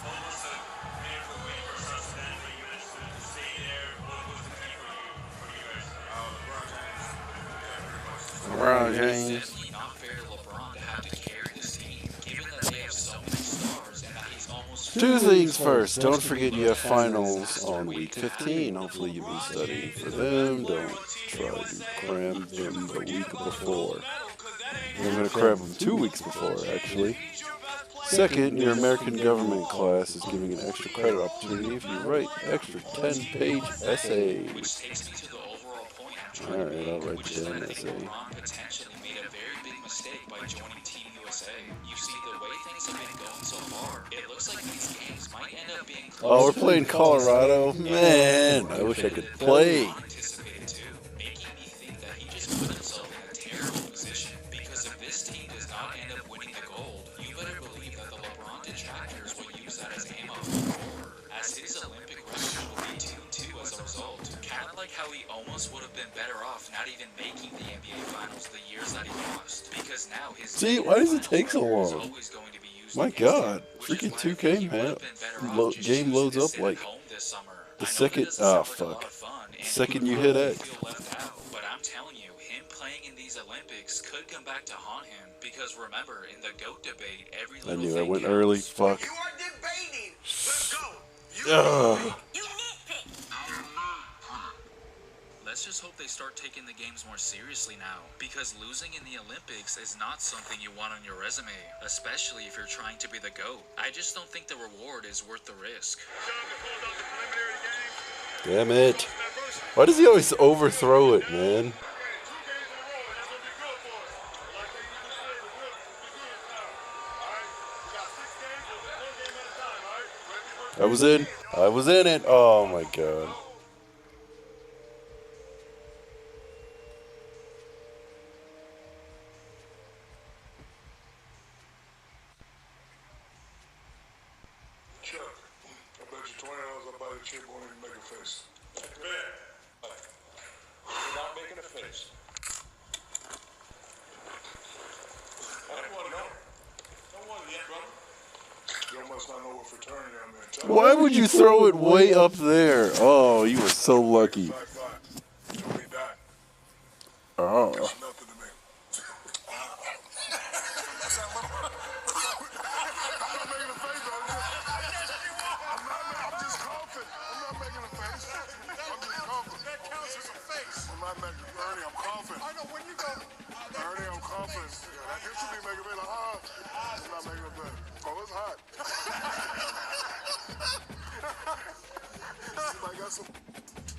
Almost a miracle win for South Sudan, but you managed to stay there. What was the key for you guys? LeBron It's James. definitely not fair to LeBron to have to carry this team, given that they have so many stars and that he's almost... Two things first. Don't forget you have finals on week 15. Hopefully you've been studying for them. Don't try to cram them the week before. I'm going to cram them 2 weeks before, actually. Second, your American government class is giving an extra credit opportunity if you write extra 10-page essays. Which takes me to the overall point I'm trying to Alright, make, I'll write which is down that I an think essay. LeBron potentially made a very big mistake by joining Team USA. You see, the way things have been going so far, it looks like these games might end up being close. Oh, we're playing Colorado? Man, I wish I could play. Anticipated too, making me think that he just put himself in a terrible position. Because if this team does not end up winning the gold, you better believe that the LeBron detractors will use that as ammo going forward, as his Olympic record will be 2-2 as a result. Kind of like how he almost would have been better off not even making the NBA Finals the years that he lost, because now his See, why does it take so is long? always going to be used My against him, God, which is freaking why I 2K, think he man. would have been better off just Game choosing loads to up sit like at home this summer. the I know second. that doesn't Ah, sound like a lot fuck. of fun, and Second he you would hit probably X. feel left out, but I'm telling you, him playing in these Olympics could come back to haunt him, because remember, in the GOAT debate, every I little knew I thing went counts. early. Fuck. You are debating. Let's go. Ugh. you nitpick. Let's just hope they start taking the games more seriously now, because losing in the Olympics is not something you want on your resume, especially if you're trying to be the GOAT. I just don't think the reward is worth the risk. Damn it. Why does he always overthrow it, man? I was in. I was in it. Oh my god. Chuck, I bet you $20 I'll buy the chick won't even make a face. You're not making a face. I don't want to know. Don't want to yet, brother. You must not know what fraternity I'm in. Tell Why would you throw it way up there? Oh, you were so lucky. 5'5". Tony died. Oh. It's nothing to me. I'm not making a face, though. I'm just coughing. I'm not making a face. I'm just coughing. That counts as a face. I'm not making Ernie, I'm coughing. I know when you go. Ernie, I'm coughing. Yeah, that should be making me like, I'm not making a face. Oh, it's hot. I got some.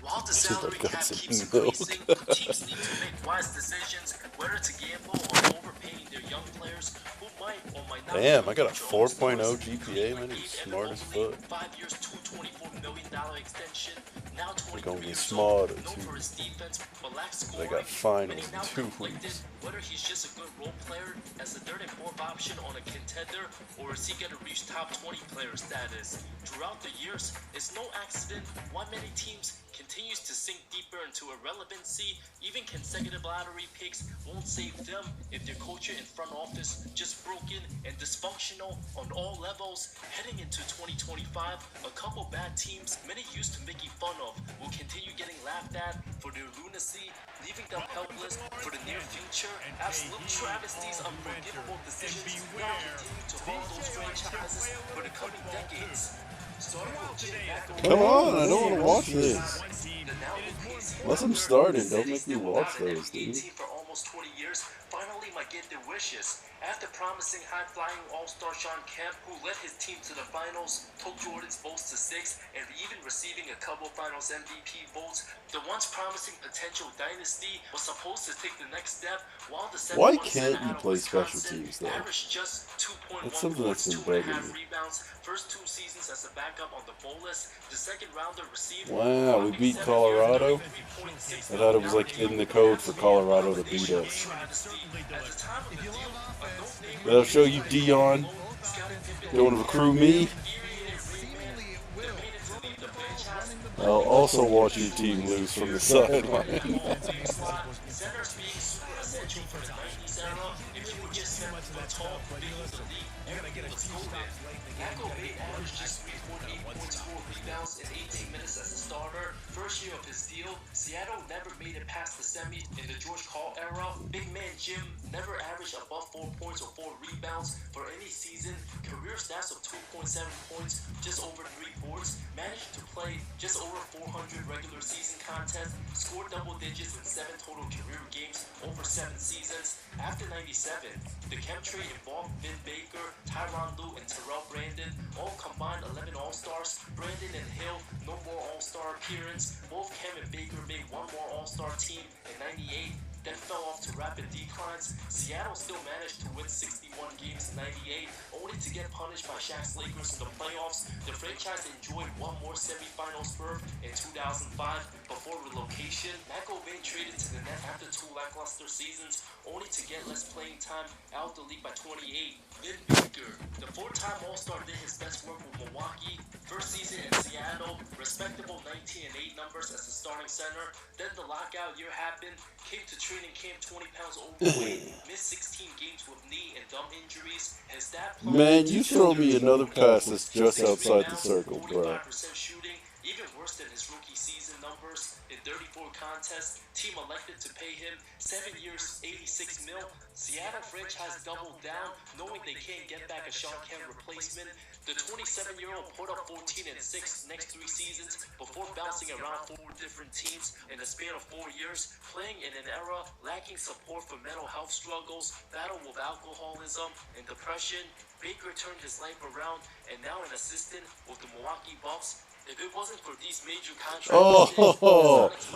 While the Should've salary got cap some keeps milk. increasing, teams need to make wise decisions whether to gamble or overpaying their young players who might or might not. Damn, I got a control 4.0 stars. GPA, man. He's smart as fuck. 5 years, $224 million extension. Now They're 23 gonna get years smarter, old, known too. for his defense, but lacks They scoring. got finals Many in now 2 conflicted weeks. whether he's just a good role player as the third and fourth option. option on a contender, or is he going to reach top 20 player status? Throughout the years, it's no accident why many teams continues to sink deeper into irrelevancy. Even consecutive lottery picks won't save them if their culture and front office just broken and dysfunctional on all levels. Heading into 2025, a couple bad teams many used to making fun of will continue getting laughed at for their lunacy, leaving them helpless for the near future. Absolute travesties, unforgivable decisions now continue to haunt those franchises for the coming decades. Come on, I don't want to watch this. Once I'm started, don't make me watch those, dude. For almost 20 years, finally might get their wishes. After promising high-flying all-star Sean Kemp, who led his team to the finals, took Jordan's votes to 6, and even receiving a couple finals MVP votes, the once promising potential dynasty was supposed to take the next step, while the Why can't you play special teams, though? averaged just 2.1 That's something that's points, been 2.5 bugging me. rebounds, first 2 seasons as a backup on the bowl list. The second rounder received Wow, we beat Colorado? I thought it was like in the code for Colorado to beat us. That'll show you Dion. You want to recruit me? I'll also watch your team lose from the sideline. In 18 minutes as a starter. First year of his deal, Seattle never made it past the semi in the George Karl era. Big man Jim never averaged above 4 points or 4 rebounds for any season. Career stats of 2.7 points, just over 3 boards. Managed to play just over 400 regular season contests. Scored double digits in 7 total career games over 7 seasons. After 97, the Kemp trade involved Vin Baker, Tyronn Lue, and Terrell Brandon. All combined 11 All-Stars. Brandon and Hill, no more All-Star appearance. Both Kemp and Baker made one more All-Star team in 98, then fell off to rapid declines. Seattle still managed to win 61 games in 98, only to get punished by Shaq's Lakers in the playoffs. The franchise enjoyed one more semifinals berth in 2005 before relocation. McElvain traded to the net after 2 lackluster seasons, only to get less playing time, out the league by 28. Vin Baker, the 4-time All-Star, did his best work with Milwaukee. First season in Seattle, respectable 19 and 8 numbers as the starting center. Then the lockout year happened, came to training camp 20 pounds overweight, missed 16 games with knee and thumb injuries. His stat Man, you throw me another pass that's just outside the circle, bro. 45% shooting, even worse than his rookie season numbers. In 34 contests, team elected to pay him 7 years, 86 mil. Seattle franchise doubled down, knowing they can't get back a Sean Kemp replacement. The 27-year-old put up 14 and 6 next 3 seasons before bouncing around 4 different teams in a span of 4 years, playing in an era lacking support for mental health struggles, battle with alcoholism and depression. Baker turned his life around and now an assistant with the Milwaukee Bucks. If it wasn't for these major contracts,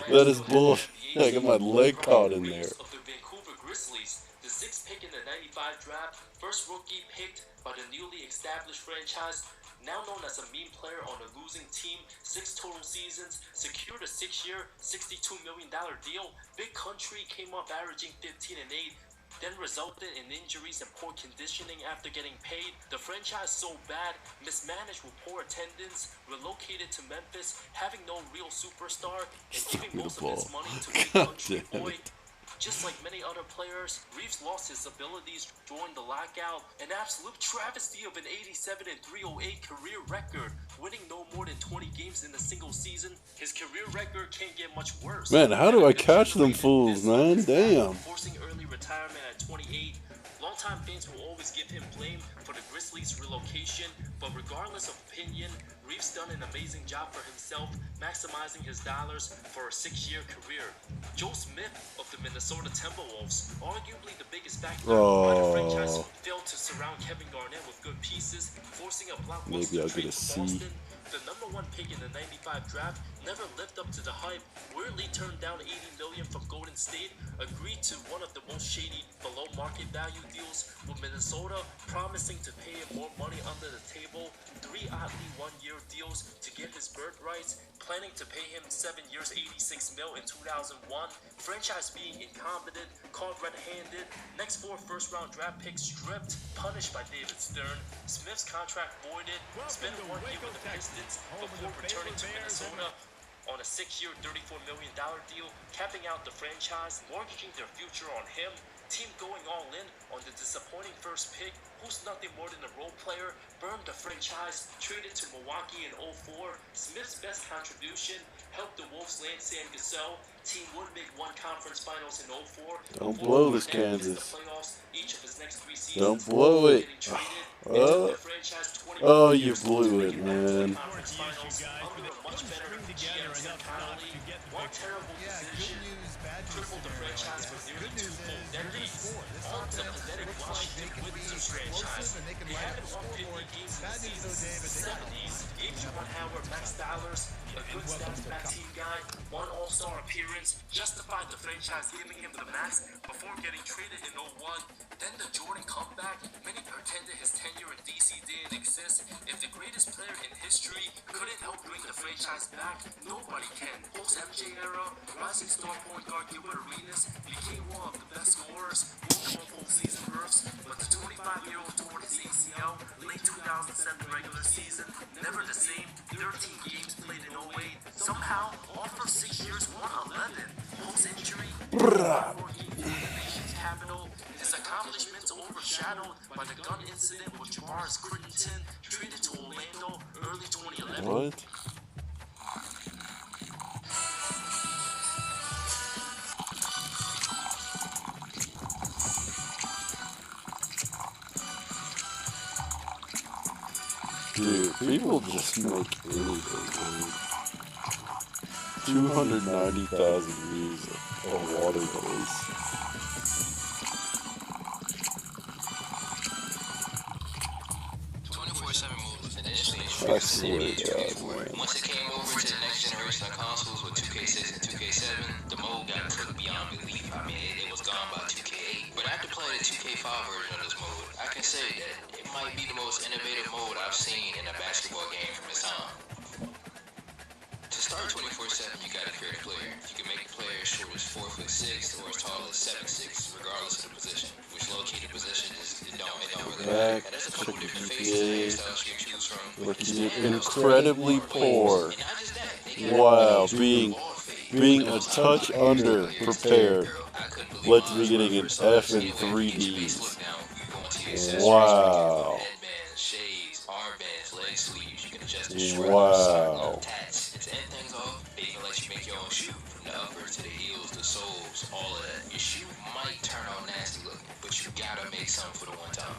that is bullshit. I got my leg caught in there. Of the Vancouver Grizzlies, the 6th pick in the 95 draft, first rookie picked by the newly established franchise, now known as a meme player on a losing team, 6 total seasons, secured a 6-year, $62 million deal. Big Country came up averaging 15 and 8. Then resulted in injuries and poor conditioning after getting paid. The franchise so bad, mismanaged with poor attendance, relocated to Memphis, having no real superstar, and giving most of its money to Big Country Boy. Just like many other players, Reeves lost his abilities during the lockout. An absolute travesty of an 87 and 308 career record, winning no more than 20 games in a single season. His career record can't get much worse. Man, how do I catch them fools, man? Damn. Forcing early retirement at 28. Longtime fans will always give him blame for the Grizzlies' relocation, but regardless of opinion, Reeves done an amazing job for himself, maximizing his dollars for a 6-year career. Joe Smith of the Minnesota Timberwolves, arguably the biggest factor why the franchise failed to surround Kevin Garnett with good pieces, forcing a blockbuster trade to Boston. The number 1 pick in the 95 draft never lived up to the hype. Weirdly turned down $80 million from Golden State, agreed to one of the most shady below market value deals with Minnesota, promising to pay him more money under the table, 3 oddly 1-year deals to get his bird rights, planning to pay him 7 years, $86 million in 2001, franchise being incompetent, caught red-handed, next 4 first-round draft picks stripped, punished by David Stern, Smith's contract voided, spent 1 year with the Pistons before returning to Minnesota on a 6-year, $34 million deal, capping out the franchise, mortgaging their future on him, team going all in on the disappointing first pick, who's nothing more than a role player, burned the franchise, traded to Milwaukee in 04, Smith's best contribution, helped the Wolves land Sam Gasol, team would make 1 conference finals in 04. Don't blow this, Kansas. The playoffs each of his next 3 seasons. Don't blow it. Oh, oh, you blew it, man. One terrible decision tripled the franchise for nearly 2 full decades. On to pathetic Washington Wizards franchise. They haven't won 50 games in the season 70s. H.J. Howard, Max Dollars, a good stats back team guy, 1 All-Star appearance, justified the franchise giving him the max before getting traded in 01. Then the Jordan comeback, many pretended his tenure in DC didn't exist. If the greatest player in history couldn't help bring the franchise back, nobody can. Post-MJ era, rising star point guard Gilbert Arenas became one of the best scorers, multiple season berths, but the 25-year-old tore his ACL, late 2007 regular season, never the same, 13 games played in 08, somehow, all for 6 years, won 11. Post-injury, 4 games in the nation's capital, his accomplishments overshadowed by the gun incident with Javaris Crittenton, traded to Orlando early 2011. What? Dude, people just make anything, dude. 290,000 views of water boys. I swear to God, man. Once it came over to the next generation of consoles with 2K6 and 2K7, the mode got cooked beyond belief. I mean, it was gone by 2K8. But after playing the 2K5 version of this mode, I can say that it might be the most innovative mode I've seen in a basketball game from its time. To start 24/7, you gotta create a player. You can make a player as short as 4'6" or as tall as 7'6", regardless of the position. Which located position is it don't really matter. Back, There's a couple check different the faces, GPA. hairstyles you can choose from. Looking incredibly poor. And not just that, they got Wow, a being a touch under prepared. Let's be getting an F in 3Ds. Wow. Headbands, shades, armbands, leg sleeves. You can adjust the strap, Wow. tats. And to end things off, they even let you make your own shoe. From the uppers to the heels, the soles, all of that. Your shoe might turn out nasty looking, but you gotta make something for the one time.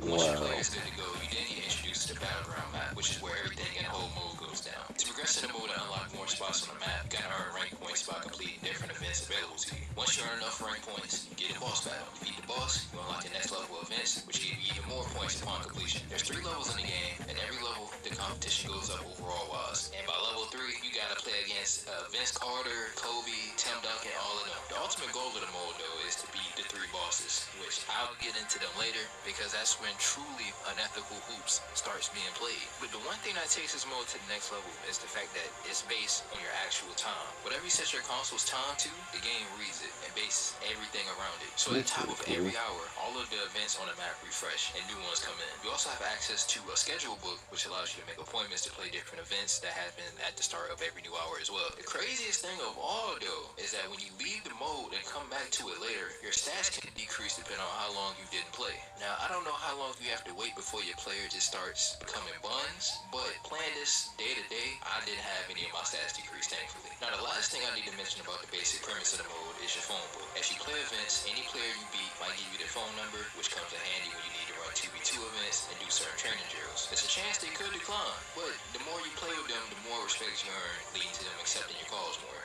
Once your player is good to go, you then get introduced to the battleground map, which is where everything in the whole mode goes down. To progress in the mode and unlock more spots on the map, you gotta earn rank points by completing different events available to you. Once you earn enough rank points, you get a boss battle. You beat the boss, you unlock the next level of events, which give you even more points upon completion. There's 3 levels in the game, and every level, the competition goes up overall wise. And by level 3, you gotta play against Vince Carter, Kobe, Tim Duncan, all of them. The ultimate goal of the mode, though, is to beat the 3 bosses, which I'll get into them later, because that's when truly unethical hoops starts being played. But the one thing that takes this mode to the next level is the fact that it's based on your actual time. Whatever you set your console's time to, the game reads it and bases everything around it. So at the top of every hour, all of the events on the map refresh and new ones come in. You also have access to a schedule book, which allows you to make appointments to play different events that happen at the start of every new hour as well. The craziest thing of all, though, is that when you leave the mode and come back to it later, your stats can decrease depending on how long you didn't play. Now, I don't know how long you have to wait before your player just starts becoming buns, but playing this day to day, I didn't have any of my stats decrease, thankfully. Now, the last thing I need to mention about the basic premise of the mode is your phone book. As you play events, any player you beat might give you their phone number, which comes in handy when you need to run 2v2 events and do certain training drills. There's a chance they could decline, but the more you play with them, the more respect you earn, leading to them accepting your calls more.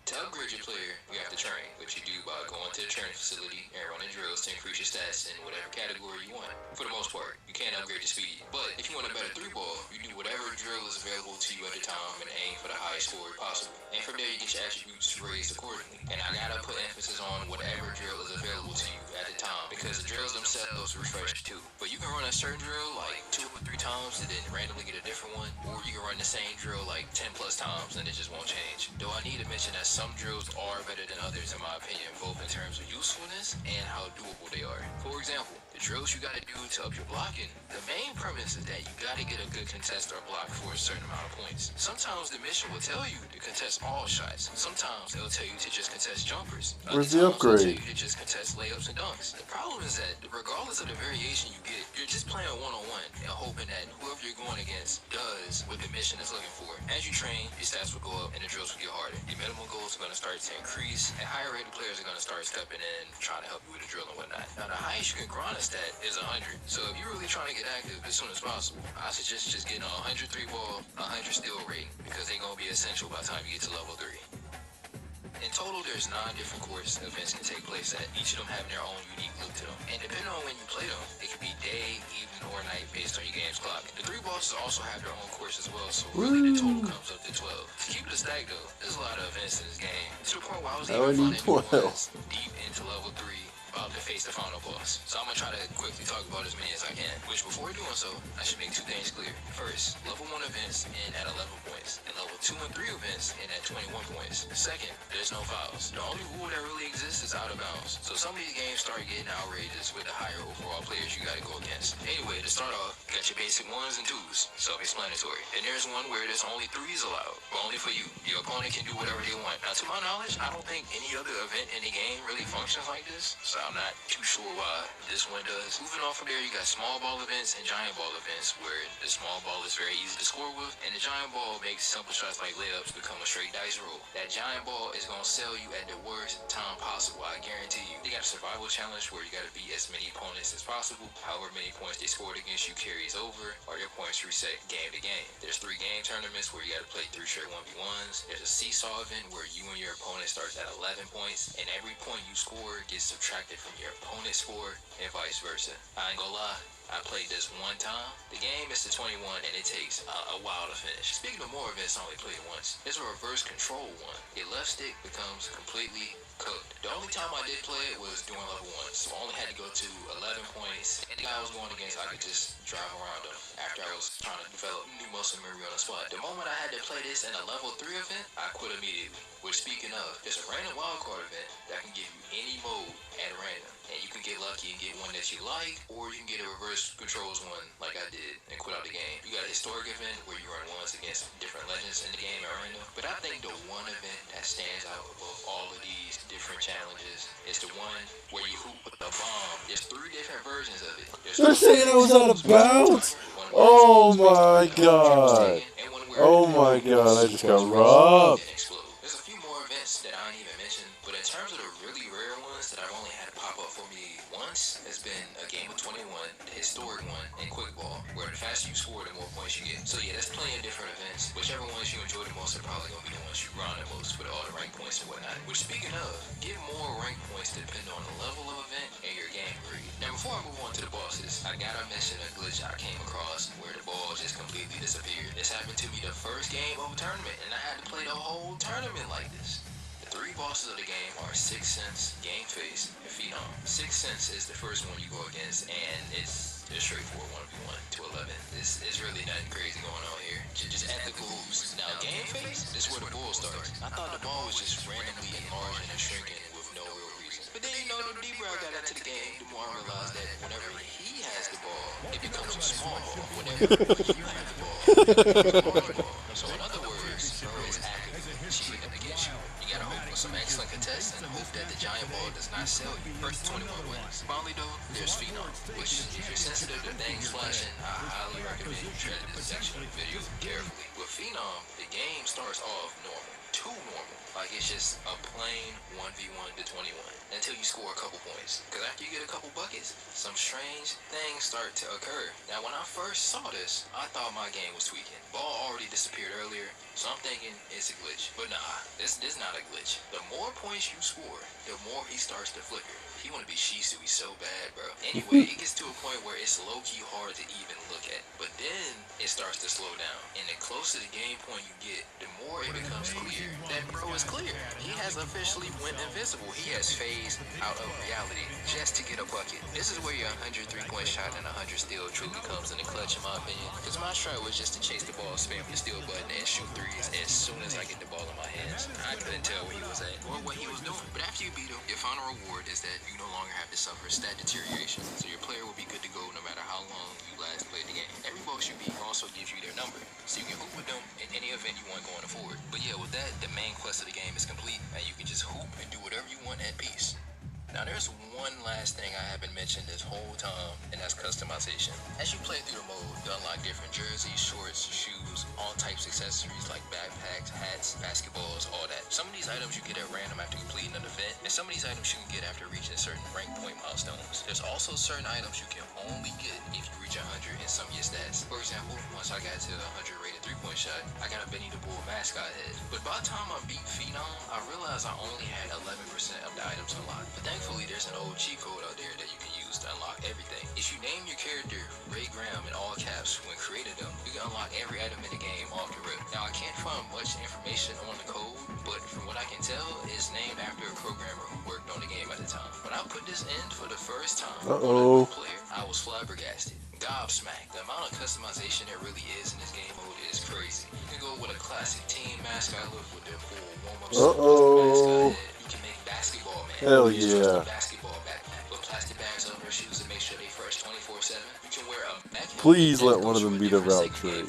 To upgrade your player, you have to train, which you do by going to the training facility and running drills to increase your stats in whatever category you want. For the most part, you can't upgrade your speed, but if you want a better 3-ball, you do whatever drill is available to you at the time and aim for the highest score possible. And from there, you get your attributes raised accordingly. And I gotta put emphasis on whatever drill is available to you at the time, because the drills themselves themselves refreshed too. But you can run a certain drill like 2 or 3 times and then randomly get a different one, or you can run the same drill like 10 plus times and it just won't change. Though I need to mention that some drills are better than others in my opinion, both in terms of usefulness and how doable they are. For example, the drills you gotta do to up your blocking, the main premise is that you gotta get a good contest or block for a certain amount of points. Sometimes the mission will tell you to contest all shots. Sometimes it'll tell you to just contest jumpers. Where's the upgrade? It'll tell you to just contest layups and dunks. The problem is that regardless of the variation you get, you're just playing one-on-one and hoping that whoever you're going against does what the mission is looking for. As you train, your stats will go up and the drills will get harder. Your minimum goals are going to start to increase, and higher rated players are going to start stepping in, trying to help you with the drill and whatnot. Now, the highest you can grind a stat is 100. So if you're really trying to get active as soon as possible, I suggest just getting a 103 ball, 100 steal rating, because they're going to be essential by the time you get to level 3. In total, there's 9 different course events can take place at. Each of them having their own unique look to them. And depending on when you play them, it can be day, evening, or night based on your game's clock. The 3 bosses also have their own course as well, so really the total comes up to 12. To keep it a stack though, there's a lot of events in this game. To the point where I was even finding new ones deep into level 3. About to face the final boss. So I'm gonna try to quickly talk about as many as I can. Which before doing so, I should make 2 things clear. First, level 1 events end at 11 points, and level 2 and 3 events end at 21 points. Second, there's no fouls. The only rule that really exists is out of bounds. So some of these games start getting outrageous with the higher overall players you gotta go against. Anyway, to start off, you got your basic 1s and 2s, self-explanatory. And there's one where there's only 3s allowed, but only for you. Your opponent can do whatever they want. Now to my knowledge, I don't think any other event in the game really functions like this, so I'm not too sure why this one does. Moving on from there, you got small ball events and giant ball events, where the small ball is very easy to score with, and the giant ball makes simple shots like layups become a straight dice roll. That giant ball is gonna sell you at the worst time possible, I guarantee you. They got a survival challenge where you gotta beat as many opponents as possible. However many points they scored against you carries over, or their points reset game to game. There's 3 game tournaments where you gotta play 3 straight 1v1s. There's a seesaw event where you and your opponent starts at 11 points, and every point you score gets subtracted from your opponent's score, and vice versa. I ain't gonna lie, I played this one time. The game is to 21 and it takes a while to finish. Speaking of more events, I only played it once. There's a reverse control one. Your left stick becomes completely cooked. The only time I did play it was during level 1, so I only had to go to 11 points, and the guy I was going against, I could just drive around him after I was trying to develop new muscle memory on the spot. The moment I had to play this in a level 3 event, I quit immediately. Which, speaking of, there's a random wildcard event that can give you any mode at random. And you can get lucky and get one that you like, or you can get a reverse controls one like I did and quit out the game. You got a historic event where you run ones against different legends in the game at random. But I think the one event that stands out above all of these different challenges is the one where you hoop with the bomb. There's 3 different versions of it. They're saying I was out of bounds? Oh my god. Oh my god, I just got robbed. There's a few more events that I didn't even mention, but in terms of the really rare ones that I've only had pop up for me once, has been a game of 21, the historic one, and quick ball, where the faster you score, the more points you get. So yeah, there's plenty of different events. Whichever ones you enjoy the most are probably going to be the ones you grind the most with all the rank points and whatnot. Which, speaking of, get more rank points depending on the level of event and your game grade. Now before I move on to the bosses, I gotta mention a glitch I came across where the ball just completely disappeared. This happened to me the first game of a tournament, and I had to play the whole tournament like this. The 3 bosses of the game are 6 Sense, Game Face, and Phenom. 6 Sense is the first one you go against, and it's a straightforward 1v1 to 11. It's really nothing crazy going on here. Just ethical hoops. Now, Game Face, this is where the bull starts. I thought the ball was just randomly enlarging and shrinking with no real reason. But then, the deeper I got into the game, the more I realized that whenever he has the ball, it becomes a small ball. Whenever you have the ball, it becomes a large ball. So in other words, Burrow is actively cheating against you. You gotta hope for some excellent contests and hope that the giant ball does not sell you. First 21 wins. Finally though, there's Phenom, which if you're sensitive to things flashing, I highly recommend you tread this section of the video carefully. With Phenom, the game starts off normal. Too normal. Like it's just a plain 1v1 to 21 until you score a couple points. Because after you get a couple buckets, some strange things start to occur. Now when I first saw this, I thought my game was tweaking. Ball already disappeared earlier, so I'm thinking it's a glitch. But nah, this not a glitch. The more points you score, the more he starts to flicker. He wanna be Shisui so bad, bro. Anyway, it gets to a point where it's low-key hard to even look at. But then it starts to slow down. And the closer the game point you get, the more it becomes clear that bro is clear. He has officially went invisible. He has phased out of reality just to get a bucket. This is where your 100 3-point shot and 100 steal truly comes in the clutch, in my opinion. Because my strat was just to chase the ball, spam the steal button, and shoot threes as soon as I get the ball in my hands. I couldn't tell where he was at or what he was doing. But after you beat him, your final reward is that you no longer have to suffer stat deterioration. So your player will be good to go no matter how long you last played the game. Every boss you beat also gives you their number, so you can hoop with them in any event you want going forward. But yeah, with that, the main quest of the game is complete, and you can just hoop and do whatever you want at peace. Now there's one last thing I haven't mentioned this whole time, and that's customization. As you play through the mode, you unlock different jerseys, shorts, shoes, all types of accessories like backpacks, hats, basketballs, all that. Some of these items you get at random after completing an event, and some of these items you can get after reaching certain rank point milestones. There's also certain items you can only get if you reach 100 in some of your stats. For example, once I got to 100 rated 3-point shot, I got a Benny the Bull mascot head. But by the time I beat Phenom, I realized I only had 11% of the items unlocked. But thankfully, there's an old cheat code out there that you can use to unlock everything. If you name your character Ray Graham in all caps when creating them, you can unlock every item in the game off the rip. Now, I can't find much information on the code, but from what I can tell, it's named after a programmer who worked on the game at the time. When I put this in for the first time on a new player, I was flabbergasted. Gobsmacked. The amount of customization there really is in this game mode is crazy. You can go with a classic team mascot look with the full warm-up mascot head. You can make basketball man. Hell yeah. Basketball backpack with plastic bags on their shoes to make sure they fresh 24/7. You can wear a backpack. Please let one of them be the route trade.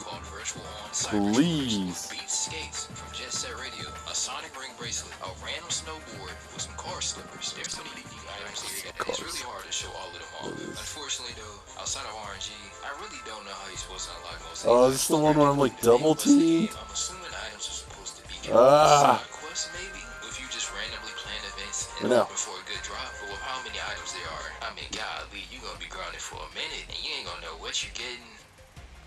Please. Beats skates from Jet Set Radio, a sonic ring bracelet, a random snowboard with some car slippers. There's so many unique items here that it's really hard to show all of them all. Unfortunately though, outside of RNG, I really don't know how you're supposed to unlock most of these. Oh, is this the one where I'm like double teamed? I'm assuming items are supposed to be quests maybe, if you just randomly plan events and look for a good drop. But with how many items there are, I mean, golly, you gonna be grounded for a minute and you ain't gonna know what you're getting.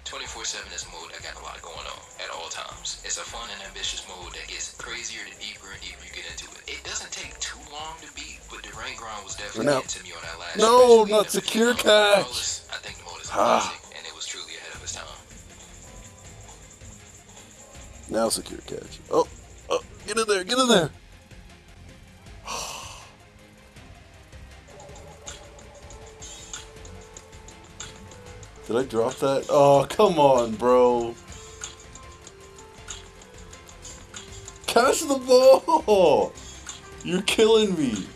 24/7 is a mode that got a lot going on at all times. It's a fun and ambitious mode that gets crazier the deeper and deeper you get into it. It doesn't take too long to beat, but the rank grind was definitely getting to me on that last. No, not secure catch. I think the mode is amazing, and it was truly ahead of its time. Now secure catch. Oh, get in there, get in there. Did I drop that? Oh, come on, bro. Catch the ball! You're killing me.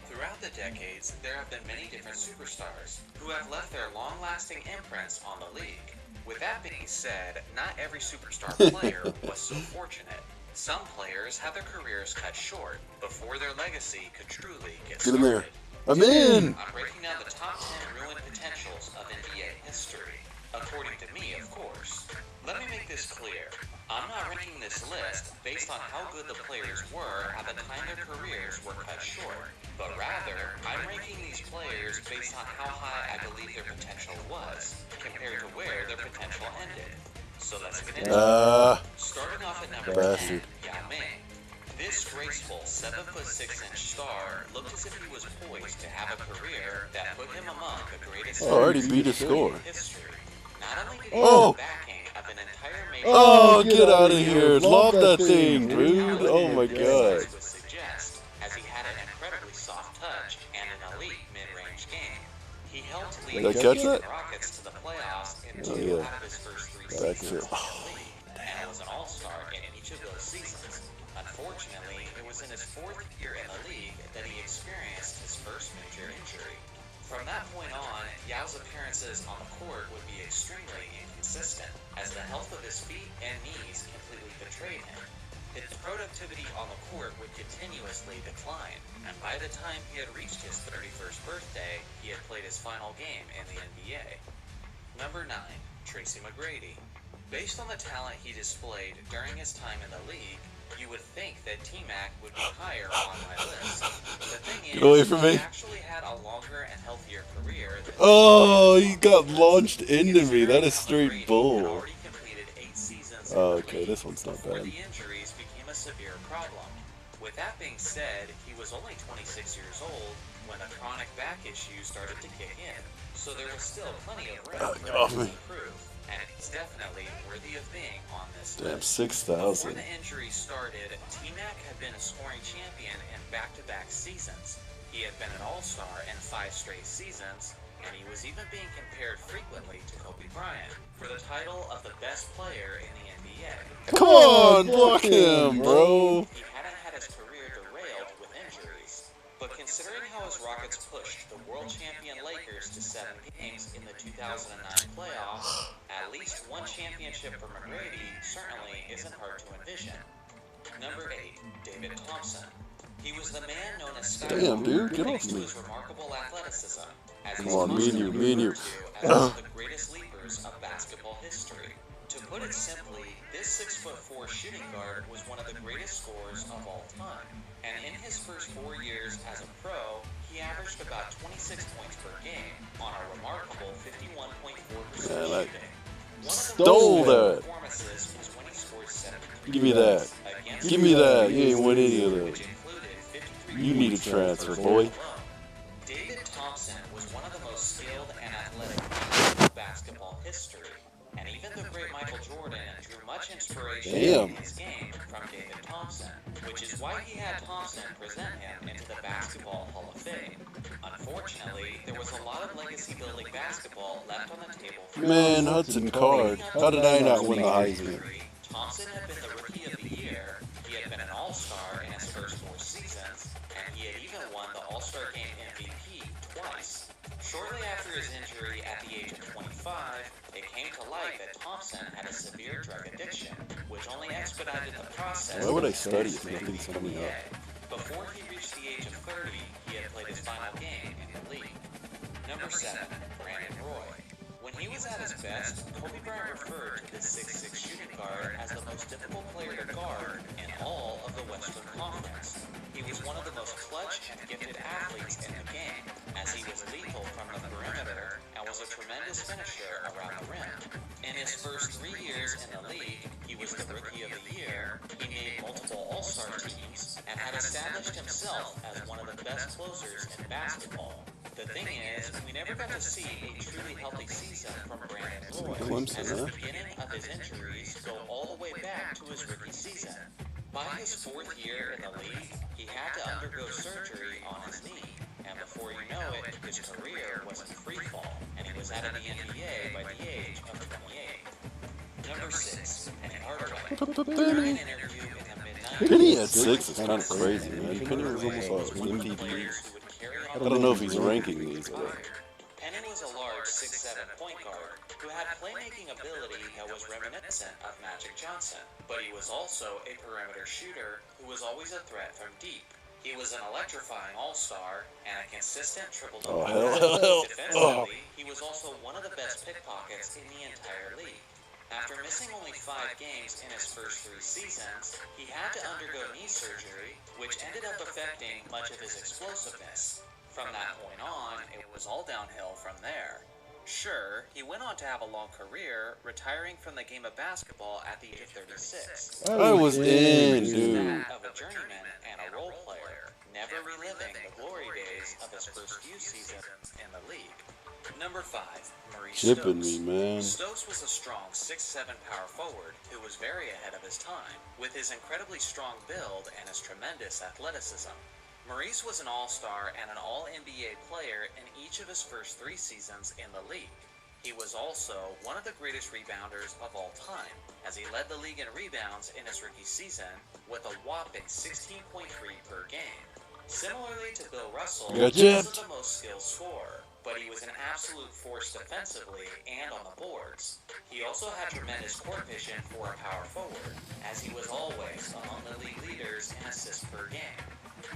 Throughout the decades, there have been many different superstars who have left their long-lasting imprints on the league. With that being said, not every superstar player was so fortunate. Some players had their careers cut short before their legacy could truly get started. Get in there. I'm in! I'm breaking down the top 10 ruined potentials of NBA history. According to me, of course. Let me make this clear. I'm not ranking this list based on how good the players were at the time their careers were cut short, but rather, I'm ranking these players based on how high I believe their potential was, compared to where their potential ended. So let's get into it. Starting off at number 10, Yao Ming. This graceful 7'6" star looked as if he was poised to have a career that put him among the greatest already beat a score. in history. Not only did he have the backing of an entire major get out of here. Lob that thing, dude. Oh my god. would suggest, as he had an incredibly soft touch and an elite mid-range game. He helped lead Did I the catch that? Rockets to the playoffs in Oh, 2 yeah. out of his first 3 Back seasons here. in the league, and was an all-star in each of those seasons. Unfortunately, it was in his 4th year in the league that he experienced his first major injury. From that point on, Yao's appearances on the court would be extremely inconsistent, as the health of his feet and knees completely betrayed him. His productivity on the court would continuously decline, and by the time he had reached his 31st birthday, he had played his final game in the NBA. Number 9, Tracy McGrady. Based on the talent he displayed during his time in the league, you would think that T-Mac would be higher on my list. The thing is, Get away from me. he actually had a longer and healthier career than He got launched into me. That is straight bull. already completed 8 seasons. Oh, okay, this one's not before bad. the injuries became a severe problem. With that being said, he was only 26 years old when a chronic back issue started to kick in, so there was still plenty of room for him to improve, and he's definitely worthy of being on this Damn, list. 6,000. Before the injury started, T-Mac had been a scoring champion in back-to-back seasons. He had been an all-star in 5 straight seasons, and he was even being compared frequently to Kobe Bryant for the title of the best player in the NBA. Come on, block him, bro. He hadn't had his career derailed with injuries, but considering how his Rockets pushed the world champion Lakers to 7 games in the 2009 playoffs, at least one championship for McGrady certainly isn't hard to envision. Number 8, David Thompson. He was the man known as Sky. Damn, dude, get thanks off to me. his remarkable athleticism, as Come he's on, me and you, constantly me and you. referred to as one of the greatest leapers of basketball history. To put it simply, this 6'4" shooting guard was one of the greatest scorers of all time. And in his first 4 years as a pro, he averaged about 26 points per game on a remarkable 51.4% Man, shooting. stole that. Performances was when he scored 73 Give me that. against Give me that. You ain't win any of which that. included 53 You need a transfer, boy. David Thompson was one of the most skilled and athletic players of basketball history, and even the great Michael Jordan drew much inspiration in his game from David Thompson, which is why he had Thompson present him into the Basketball Hall of Fame. Unfortunately, there was a lot of legacy-building basketball left on the table. Man, Hudson Card. How did I not win the Heisman? Thompson had been the Rookie of the Year, he had been an All-Star in his first 4 seasons, and he had even won the All-Star Game MVP twice. Shortly after his injury at the age of 25, it came to light that Thompson had a severe drug addiction, which only expedited the process. Why would I study if nothing's coming up? Before he reached the age of 30, he had played his final game in the league. Number 7, Brandon Roy. When he was at his best, Kobe Bryant referred to this 6'6" shooting guard as the most difficult player to guard in all of the Western Conference. He was one of the most clutch and gifted athletes in the game, as he was lethal from the perimeter and was a tremendous finisher around the rim. In his first 3 years in the league, he was the Rookie of the Year, he made multiple All-Star teams, and had established himself as one of the best closers in basketball. The thing is, we never got to see a truly healthy season from Brandon Roy, as the beginning of his injuries go all the way back to his rookie season. By his 4th year in the league, he had to undergo surgery on his knee, and before you know it, his career was in free fall, and he was out of the NBA by the age of 28. Number 6, Penny Hardaway. During an interview in the mid-90s, Penny at 6 is kind of crazy, man. Penny was almost an MVP. I don't know if he's ranking these, but Penny was a large 6'7" point guard who had playmaking ability that was reminiscent of Magic Johnson, but he was also a perimeter shooter who was always a threat from deep. He was an electrifying all-star and a consistent triple-double. Defensively, he was also one of the best pickpockets in the entire league. After missing only 5 games in his first 3 seasons, he had to undergo knee surgery, which ended up affecting much of his explosiveness. From that point on, it was all downhill from there. Sure, he went on to have a long career, retiring from the game of basketball at the age of 36. I was in, That dude. of a journeyman and a role player, never reliving the glory days of his first few seasons in the league. Number 5, Maurice Chipping Stokes. me, man. Stokes was a strong 6'7" power forward who was very ahead of his time, with his incredibly strong build and his tremendous athleticism. Maurice was an all-star and an all-NBA player in each of his first 3 seasons in the league. He was also one of the greatest rebounders of all time, as he led the league in rebounds in his rookie season with a whopping 16.3 per game. Similarly to Bill Russell, he wasn't the most skilled scorer, but he was an absolute force defensively and on the boards. He also had tremendous court vision for a power forward, as he was always among the league leaders in assists per game.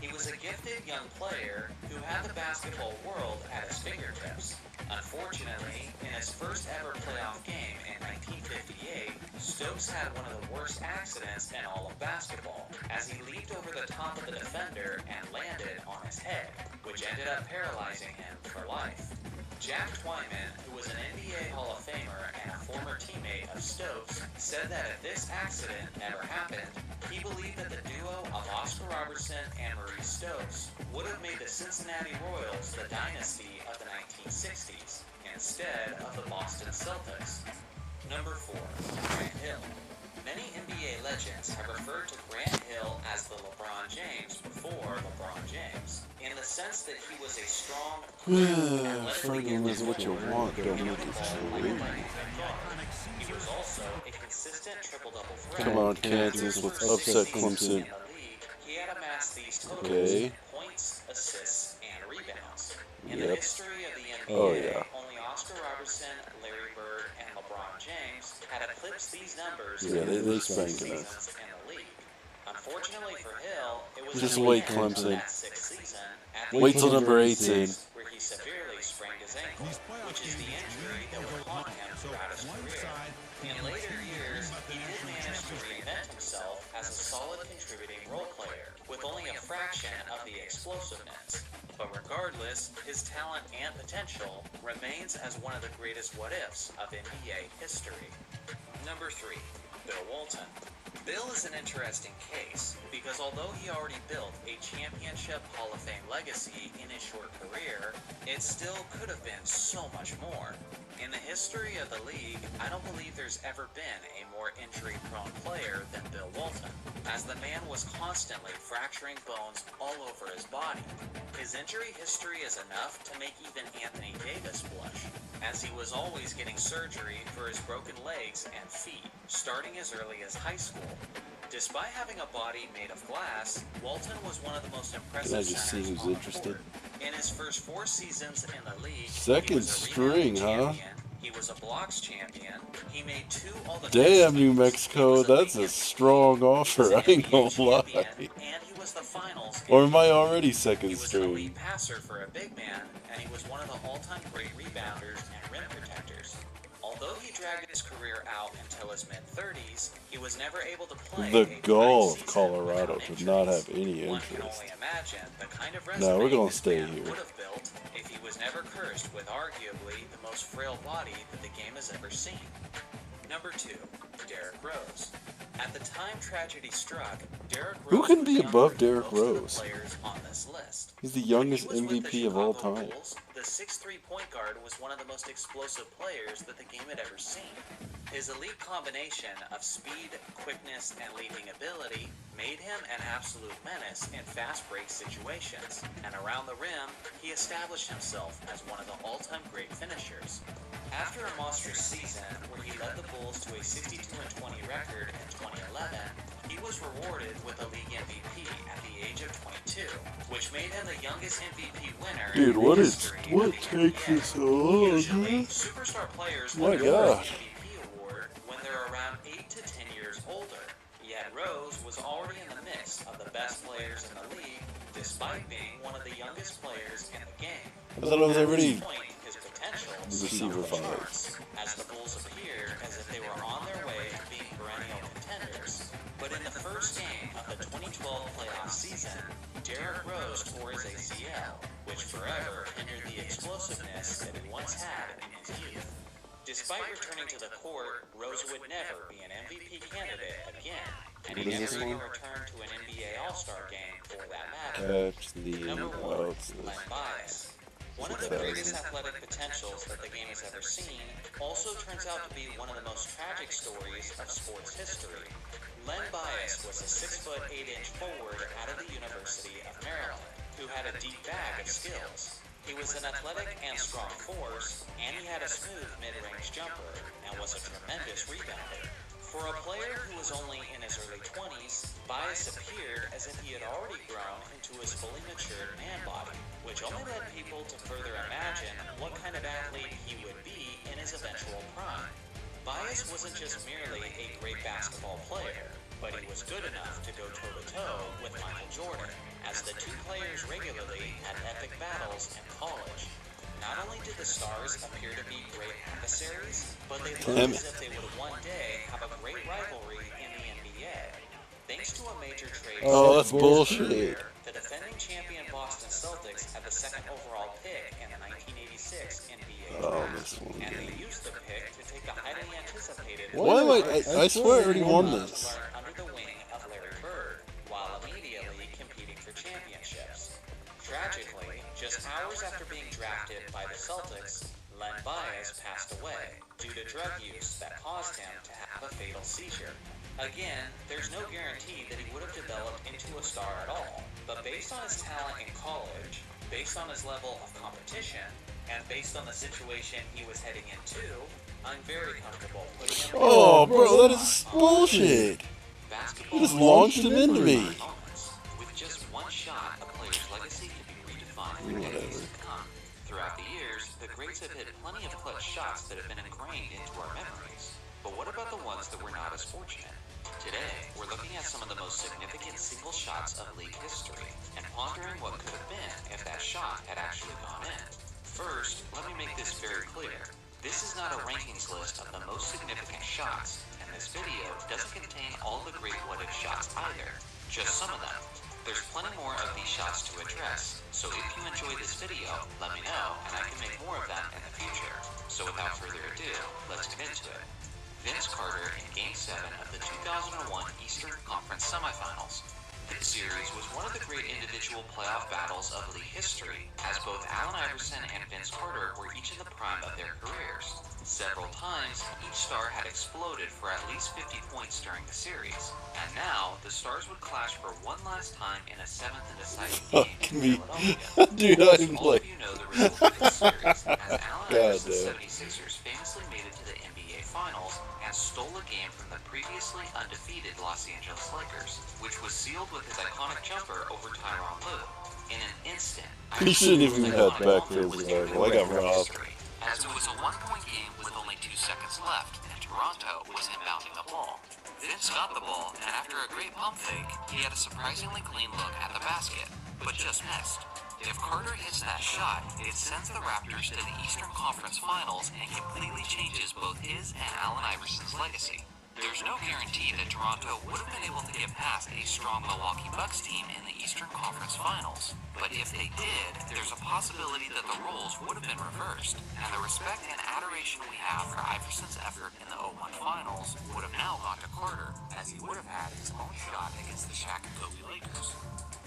He was a gifted young player who had the basketball world at his fingertips. Unfortunately, in his first ever playoff game in 1958, Stokes had one of the worst accidents in all of basketball, as he leaped over the top of the defender and landed on his head, which ended up paralyzing him for life. Jack Twyman, who was an NBA Hall of Famer and a former teammate of Stokes, said that if this accident never happened, He believed that the duo of Oscar Robertson and Maurice Stokes would have made the Cincinnati Royals the dynasty of the 1960s instead of the Boston Celtics. Number 4, Grant Hill. Many NBA legends have referred to Grant Hill as the LeBron James before LeBron James, in the sense that he was a strong, Fighting is what you want, don't make it true. He was also a consistent triple-double threat. Come on, Kansas, let's upset Clemson. He had amassed these totals Okay. points, assists, and rebounds. In Yep. the history of the NBA, Oh, yeah. only Oscar Robertson, Larry Bird, and LeBron James had eclipsed these numbers Yeah, in they the first spanked six enough. seasons in the league. Unfortunately for Hill, it was Just in the wait, end Clemson. of that sixth season, at the Wait end till of number the 8's in. season, where he severely sprained his ankle, which is the injury that would haunt him throughout his career. In later years, he did manage to reinvent himself as a solid contributing role player, with only a fraction of the explosiveness. But regardless, his talent and potential remains as one of the greatest what-ifs of NBA history. Number 3, Bill Walton. Bill is an interesting case because although he already built a championship Hall of Fame legacy in his short career, it still could have been so much more. In the history of the league, I don't believe there's ever been a more injury-prone player than Bill Walton, as the man was constantly fracturing bones all over his body. His injury history is enough to make even Anthony Davis blush, as he was always getting surgery for his broken legs and feet, starting as early as high school. Despite having a body made of glass, Walton was one of the most impressive Can I just see centers who's on the interested? court. In his first 4 seasons in the league, Second he was a string, rebounding huh? champion, he was a blocks champion, he made 2 All-Defense Damn, New teams, Mexico, he was that's league a MVP, strong he was offer, an I ain't gonna NBA lie. champion, and he was the finals Or am I MVP. already He second was an string? elite passer for a big man, and he was one of the all-time great rebounders and rim protectors. Although he dragged his career out until his mid-30s, he was never able to play The a Gall full of season Colorado without did not injuries. have any One can interest. only imagine the kind of No, resume we're gonna this stay man here. would have built if he was never cursed with arguably the most frail body that the game has ever seen. Number 2, Derrick Rose. At the time tragedy struck, Derrick Rose Who can was be younger above than Derrick most of the Rose? players on this list. He's the When youngest he was with the MVP of all Chicago time. Bulls, the 6'3" point guard was one of the most explosive players that the game had ever seen. His elite combination of speed, quickness, and leaping ability made him an absolute menace in fast break situations, and around the rim, he established himself as one of the all-time great finishers. After a monstrous season where he led the Bulls to a 62-20 record in 2011, he was rewarded with a league MVP at the age of 22, which made him the youngest MVP winner Dude, in what the is history what of the takes NBA. you so long, Usually, man? superstar players My win their first gosh. MVP award when they're around 8 to 10 years older. Yet Rose was already in the mix of the best players in the league, despite being one of the youngest players in the game. I thought it was At already this point, his potential receiver seemed off the five. charts, as the Bulls appeared as if they were on their way to being perennial contenders. But in the first game of the 2012 playoff season, Derrick Rose tore his ACL, which forever hindered the explosiveness that he once had in his youth. Despite returning to the court, Rose would never be an MVP candidate again, and he What is never this even one? returned to an NBA All-Star game for that matter. catch the Number 1, outs. Len Bias. One of the greatest athletic potentials that the game has ever seen also turns out to be one of the most tragic stories of sports history. Len Bias was a 6'8" forward out of the University of Maryland, who had a deep bag of skills. He was an athletic and strong force, and he had a smooth mid-range jumper, and was a tremendous rebounder. For a player who was only in his early 20s, Bias appeared as if he had already grown into his fully matured man body, which only led people to further imagine what kind of athlete he would be in his eventual prime. Bias wasn't just merely a great basketball player, but he was good enough to go toe-to-toe with Michael Jordan, as the two players regularly had epic battles in college. Not only did the stars appear to be great adversaries, but they looked as if they would one day have a great rivalry in the NBA. Thanks to a major trade, Oh, that's bullshit. the defending champion Boston Celtics had the second overall pick in the 1986 NBA Oh, draft, this one and they again. used the pick to take the highly anticipated. Why am I swear I already won this. Under the wing of Larry Tragically, just hours after being drafted by the Celtics, Len Bias passed away due to drug use that caused him to have a fatal seizure. Again, there's no guarantee that he would have developed into a star at all, but based on his talent in college, based on his level of competition, and based on the situation he was heading into, I'm very comfortable putting him. Oh, bro, that is bullshit. Basketball You just launched him into me. With just one shot, a player's legacy can be redefined for decades to come. Throughout the years, the greats have hit plenty of clutch shots that have been ingrained into our memories. But what about the ones that were not as fortunate? Today, we're looking at some of the most significant single shots of league history and pondering what could have been if that shot had actually gone in. First, let me make this very clear. This is not a rankings list of the most significant shots, and this video doesn't contain all the great what-if shots either, just some of them. There's plenty more of these shots to address, so if you enjoy this video, let me know and I can make more of them in the future. So without further ado, let's get into it. Vince Carter in Game 7 of the 2001 Eastern Conference Semifinals. This series was one of the great individual playoff battles of league history, as both Allen Iverson and Vince Carter were each in the prime of their careers. Several times, each star had exploded for at least 50 points during the series, and now the stars would clash for one last time in a seventh and deciding game in Philadelphia. Dude, I didn't All play. of you know the result of this series, as Allen Iverson's 76ers famously made it to the NBA Finals and stole a game from the previously undefeated Los Angeles Lakers, which was sealed with his iconic jumper over Tyronn Lue. In an instant, He shouldn't even have had backfield was survival. I got robbed. as it was a one-point game with only 2 seconds left, and Toronto was inbounding the ball. Vince got the ball, and after a great pump fake, he had a surprisingly clean look at the basket, but just missed. If Carter hits that shot, it sends the Raptors to the Eastern Conference Finals and completely changes both his and Allen Iverson's legacy. There's no guarantee that Toronto would have been able to get past a strong Milwaukee Bucks team in the Eastern Conference Finals. But if they did, there's a possibility that the roles would have been reversed, and the respect and adoration we have for Iverson's effort in the 01 Finals would have now gone to Carter, as he would have had his own shot against the Shaq and Kobe Lakers.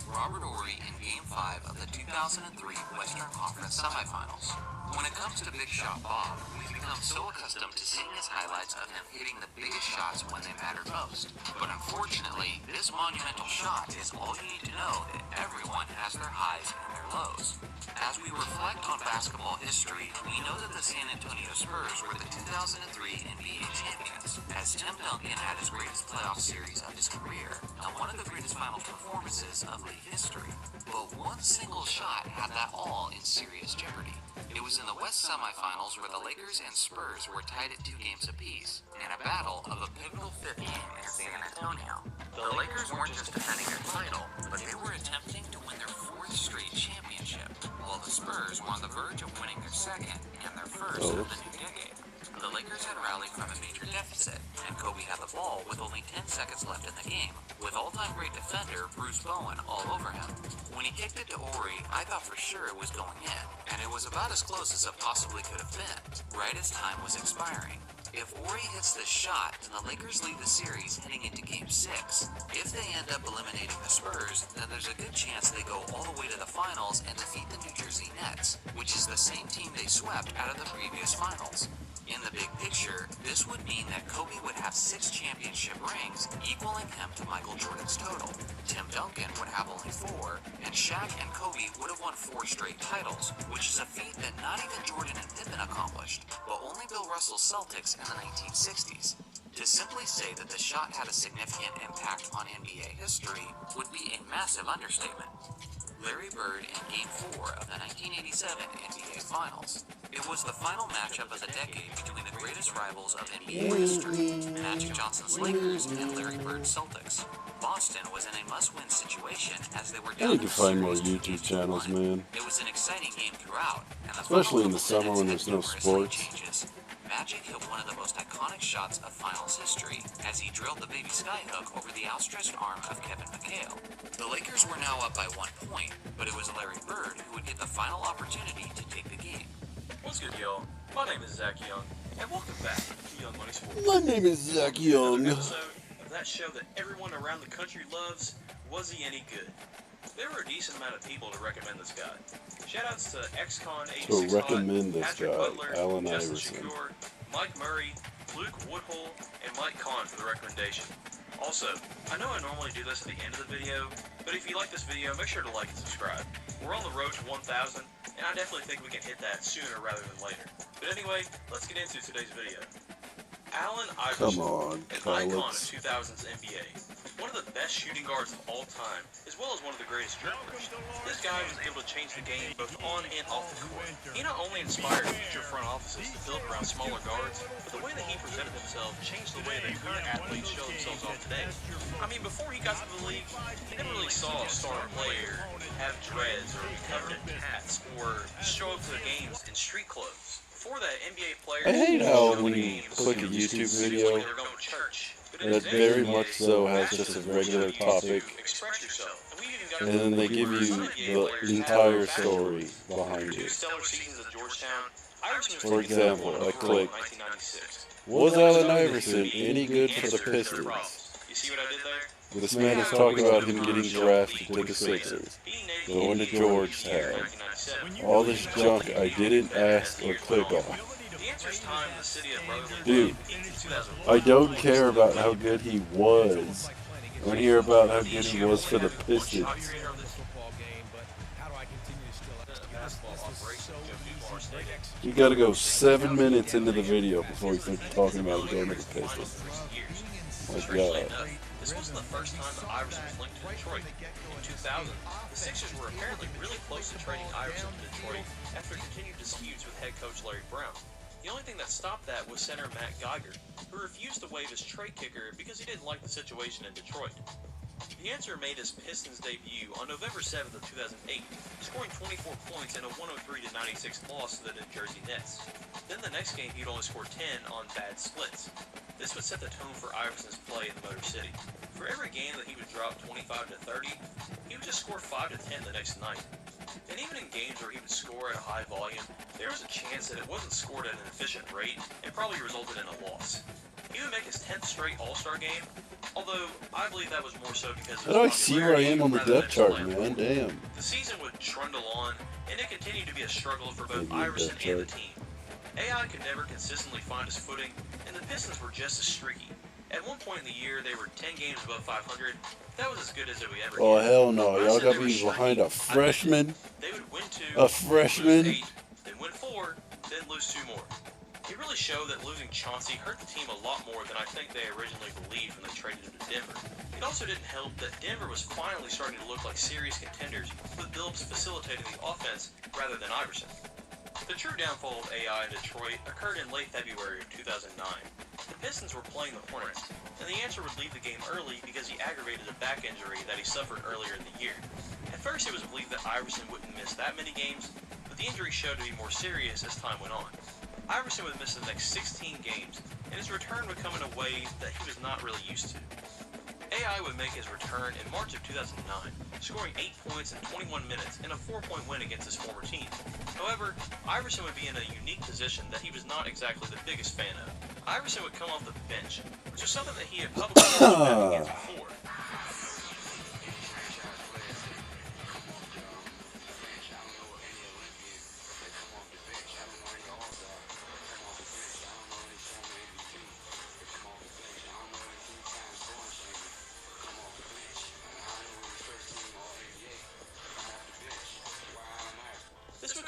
Robert Horry in Game 5 of the 2003 Western Conference Semifinals. When it comes to Big Shot Bob, we've become so accustomed to seeing his highlights of him hitting the biggest shots when they mattered most. But unfortunately, this monumental shot is all you need to know that everyone has their highs and their lows. As we reflect on basketball history, we know that the San Antonio Spurs were the 2003 NBA champions, as Tim Duncan had his greatest playoff series of his career, and one of the greatest final performances of league history. But one single shot had that all in serious jeopardy. It was in the West semifinals where the Lakers and Spurs were tied at 2 games apiece, in a battle of a pivotal 5th game in San Antonio. The Lakers weren't just defending their title, but they were attempting to win their 4th straight championship, while the Spurs were on the verge of winning their 2nd and their 1st of the new decade. The Lakers had rallied from a major deficit, and Kobe had the ball with only 10 seconds left in the game, with all-time great defender Bruce Bowen all over him. When he kicked it to Horry, I thought for sure it was going in, and it was about as close as it possibly could have been, right as time was expiring. If Horry hits this shot, then the Lakers lead the series heading into Game 6. If they end up eliminating the Spurs, then there's a good chance they go all the way to the finals and defeat the New Jersey Nets, which is the same team they swept out of the previous finals. In the big picture, this would mean that Kobe would have 6 championship rings, equaling him to Michael Jordan's total. Tim Duncan would have only 4, and Shaq and Kobe would have won 4 straight titles, which is a feat that not even Jordan and Pippen accomplished, but only Bill Russell's Celtics in the 1960s. To simply say that the shot had a significant impact on NBA history would be a massive understatement. Larry Bird in Game 4 of the 1987 NBA Finals. It was the final matchup of the decade between the greatest rivals of NBA history, Magic Johnson's Lakers and Larry Bird's Celtics. Boston was in a must-win situation as they were down. I need to find more YouTube channels, man. It was an exciting game throughout, and the Especially in the summer when there's no sports. changes. Magic hit one of the most iconic shots of finals history as he drilled the baby skyhook over the outstretched arm of Kevin McHale. The Lakers were now up by 1 point, but it was Larry Bird who would get the final opportunity to take the game. What's good, y'all? My name is Zach Young, and welcome back to Young Money Sports. My name is Zach Young. Another episode of that show that everyone around the country loves, Was He Any Good? there were a decent amount of people to recommend this guy. Shoutouts to XCon86 To recommend this Patrick guy, Butler, Allen Justin Iverson. Shakur, Mike Murray, Luke Woodhull, and Mike Kahn for the recommendation. Also, I know I normally do this at the end of the video, but if you like this video, make sure to like and subscribe. We're on the road to 1,000, and I definitely think we can hit that sooner rather than later. But anyway, let's get into today's video. Allen Iverson, an icon of 2000's NBA. One of the best shooting guards of all time, as well as one of the greatest dribblers. This guy was able to change the game both on and off the court. He not only inspired future front offices to build around smaller guards, but the way that he presented himself changed the way that current athletes show themselves off today. I mean, before he got to the league, you never really saw a star player have dreads or be covered in hats or show up to the games in street clothes. Before that, NBA players I hate how when you click a YouTube video, they're going to church. and it very much so has just a regular topic, Express yourself. And we've even got and then they give you the entire story behind it. stellar seasons at Georgetown. For example, I click, was Allen Iverson any good for the Pistons? You see what I did there? This man is talking about him getting drafted to the Sixers, going to Georgetown, all this junk I didn't ask or click on. Dude, I don't care about how good he was. I want to hear about how good he was for the Pistons. You gotta go 7 minutes into the video before you start talking about him going to the Pistons. My God. This wasn't the first time that Iverson was linked to Detroit. In 2000, the Sixers were apparently really close to trading Iverson to Detroit after continued disputes with head coach Larry Brown. The only thing that stopped that was center Matt Geiger, who refused to waive his trade kicker because he didn't like the situation in Detroit. The answer made his Pistons debut on November 7th of 2008, scoring 24 points in a 103-96 loss to the New Jersey Nets. Then the next game he'd only score 10 on bad splits. This would set the tone for Iverson's play in the Motor City. For every game that he would drop 25 to 30, he would just score 5 to 10 the next night. And even in games where he would score at a high volume, there was a chance that it wasn't scored at an efficient rate and probably resulted in a loss. He would make his 10th straight All-Star game, although I believe that was more so because How do I see where I am on the depth chart, man? Damn. The season would trundle on, and it continued to be a struggle for both Iverson and the team. AI could never consistently find his footing, and the Pistons were just as streaky. At one point in the year, they were 10 games above 500. That was as good as it would ever get. Oh, hell no. Y'all got me behind a freshman? They would win 2, a freshman? lose 8, then win 4, then lose 2 more. It really showed that losing Chauncey hurt the team a lot more than I think they originally believed when they traded him to Denver. It also didn't help that Denver was finally starting to look like serious contenders, with Billups facilitating the offense rather than Iverson. The true downfall of AI in Detroit occurred in late February of 2009. The Pistons were playing the Hornets, and the answer would leave the game early because he aggravated a back injury that he suffered earlier in the year. At first it was believed that Iverson wouldn't miss that many games, but the injury showed to be more serious as time went on. Iverson would miss the next 16 games, and his return would come in a way that he was not really used to. AI would make his return in March of 2009, scoring 8 points in 21 minutes in a 4-point win against his former team. However, Iverson would be in a unique position that he was not exactly the biggest fan of. Iverson would come off the bench, which was something that he had publicly spoken against before.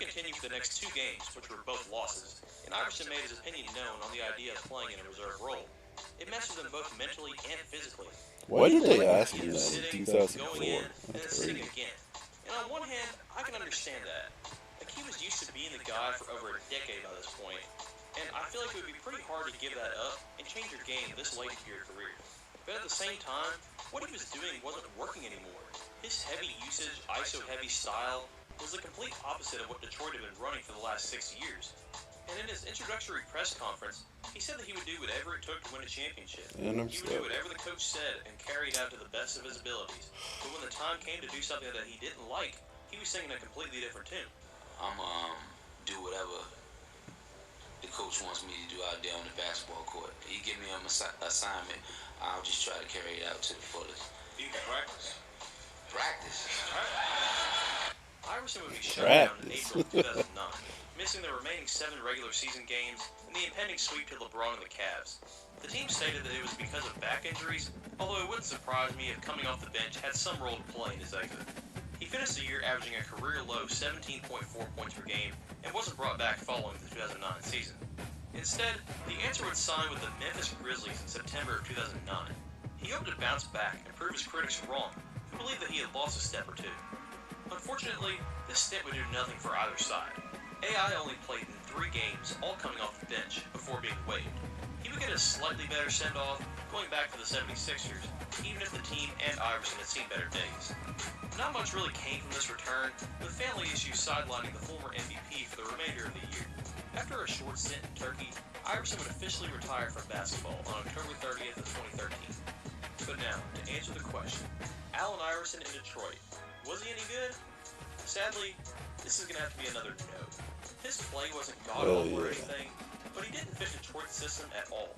Continued for the next 2 games, which were both losses, and Iverson made his opinion known on the idea of playing in a reserve role. It messed with him both mentally and physically. Why did they ask him that in 2004? And then sitting again. And on one hand, I can understand that. Like, he was used to being the guy for over a decade by this point, and I feel like it would be pretty hard to give that up and change your game this late into your career. But at the same time, what he was doing wasn't working anymore. His heavy usage, ISO-heavy style was the complete opposite of what Detroit had been running for the last 6 years. And in his introductory press conference, he said that he would do whatever it took to win a championship. He would do whatever the coach said and carry it out to the best of his abilities. But when the time came to do something that he didn't like, he was singing a completely different tune. I'm do whatever the coach wants me to do out there on the basketball court. He give me an assignment, I'll just try to carry it out to the fullest. Do you practice? Practice. Iverson would be shut down in April 2009, missing the remaining 7 regular season games and the impending sweep to LeBron and the Cavs. The team stated that it was because of back injuries, although it wouldn't surprise me if coming off the bench had some role to play in his exit. He finished the year averaging a career-low 17.4 points per game and wasn't brought back following the 2009 season. Instead, the answer would sign with the Memphis Grizzlies in September of 2009. He hoped to bounce back and prove his critics wrong, who believed that he had lost a step or two. Unfortunately, this stint would do nothing for either side. AI only played in 3 games, all coming off the bench, before being waived. He would get a slightly better send-off, going back to the 76ers, even if the team and Iverson had seen better days. Not much really came from this return, with family issues sidelining the former MVP for the remainder of the year. After a short stint in Turkey, Iverson would officially retire from basketball on October 30th of 2013. But now, to answer the question, Allen Iverson in Detroit, was he any good? Sadly, this is going to have to be another no. His play wasn't god-awful or anything, but he didn't fit Detroit's system at all.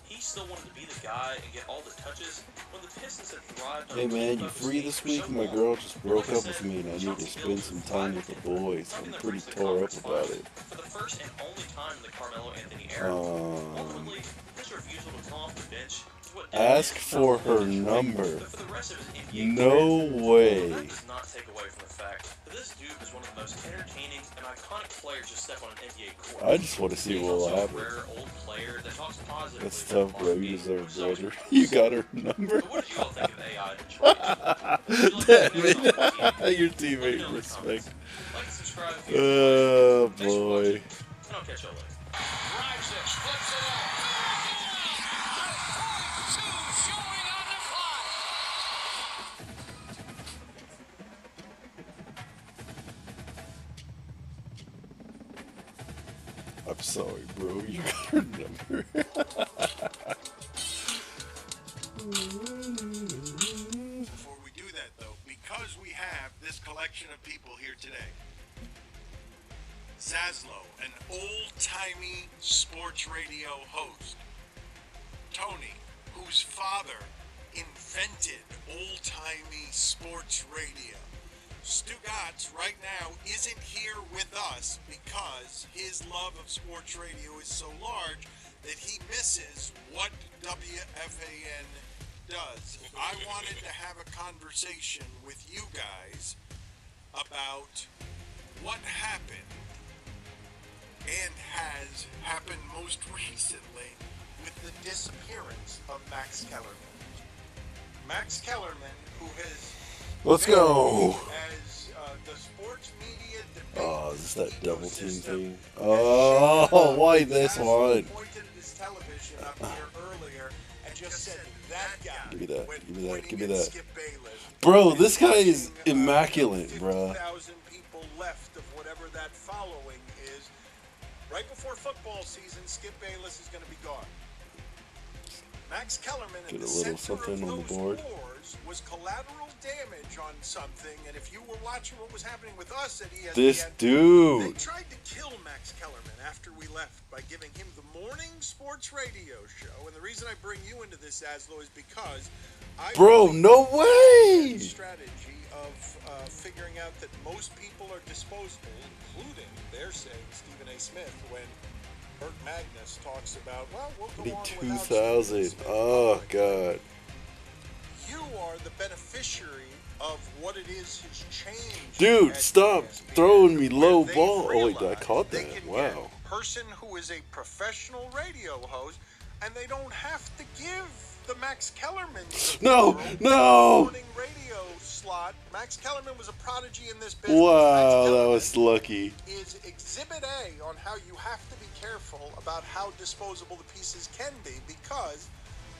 He still wanted to be the guy and get all the touches when the Pistons had thrived on Hey man, you free this week? My girl just broke up with me and I need to spend some time with the boys. I'm pretty tore up about it. For the first and only time in the Carmelo Anthony era, ultimately, his refusal to come off the bench is what Ask for her number. No way. That does not take away from the fact that this dude is one of the most entertaining and iconic players to step on an NBA court. I just want to see what will happen. That's tough, bro. You deserve better. You got her number. Damn it. Your teammate respect. Oh boy. I'll catch y'all later. I'm sorry, bro. You got her number. Before we do that, though, because we have this collection of people here today, Zaslow, an old-timey sports radio host, Tony, whose father invented old-timey sports radio. Stu Gatz right now isn't here with us because his love of sports radio is so large that he misses what WFAN does. I wanted to have a conversation with you guys about what happened and has happened most recently with the disappearance of Max Kellerman. Max Kellerman, who has Let's go. as the sports media Oh, is this that double team thing? Oh, why this one? pointed at his television up here earlier and just said that guy. Give me that. Give me that. Give me pointing at that. Skip Bayless. Bro, this guy is immaculate, bro. 50,000 people left of whatever that following is. Right before football season, Skip Bayless is going to be gone. Max Kellerman Get in a the little center something of on the those board. wars was collateral damage on something, and if you were watching what was happening with us at ESPN, This they dude. tried to kill Max Kellerman after we left by giving him the morning sports radio show. And the reason I bring you into this, Aslo, is because I Bro, no way. strategy of figuring out that most people are disposable, including, they're saying, Stephen A. Smith, when Burt Magnus talks about, well, we'll go on without Stephen 2000. Smith. Oh, God. You are the beneficiary of what it is has changed. Dude, at stop ESPN, throwing me low where ball. they've Oh, wait, I realized caught they that. can Wow. get a person who is a professional radio host, and they don't have to give the Max Kellerman morning radio slot. Max Kellerman was a prodigy in this business. Wow, that was lucky. Is Exhibit A on how you have to be careful about how disposable the pieces can be, because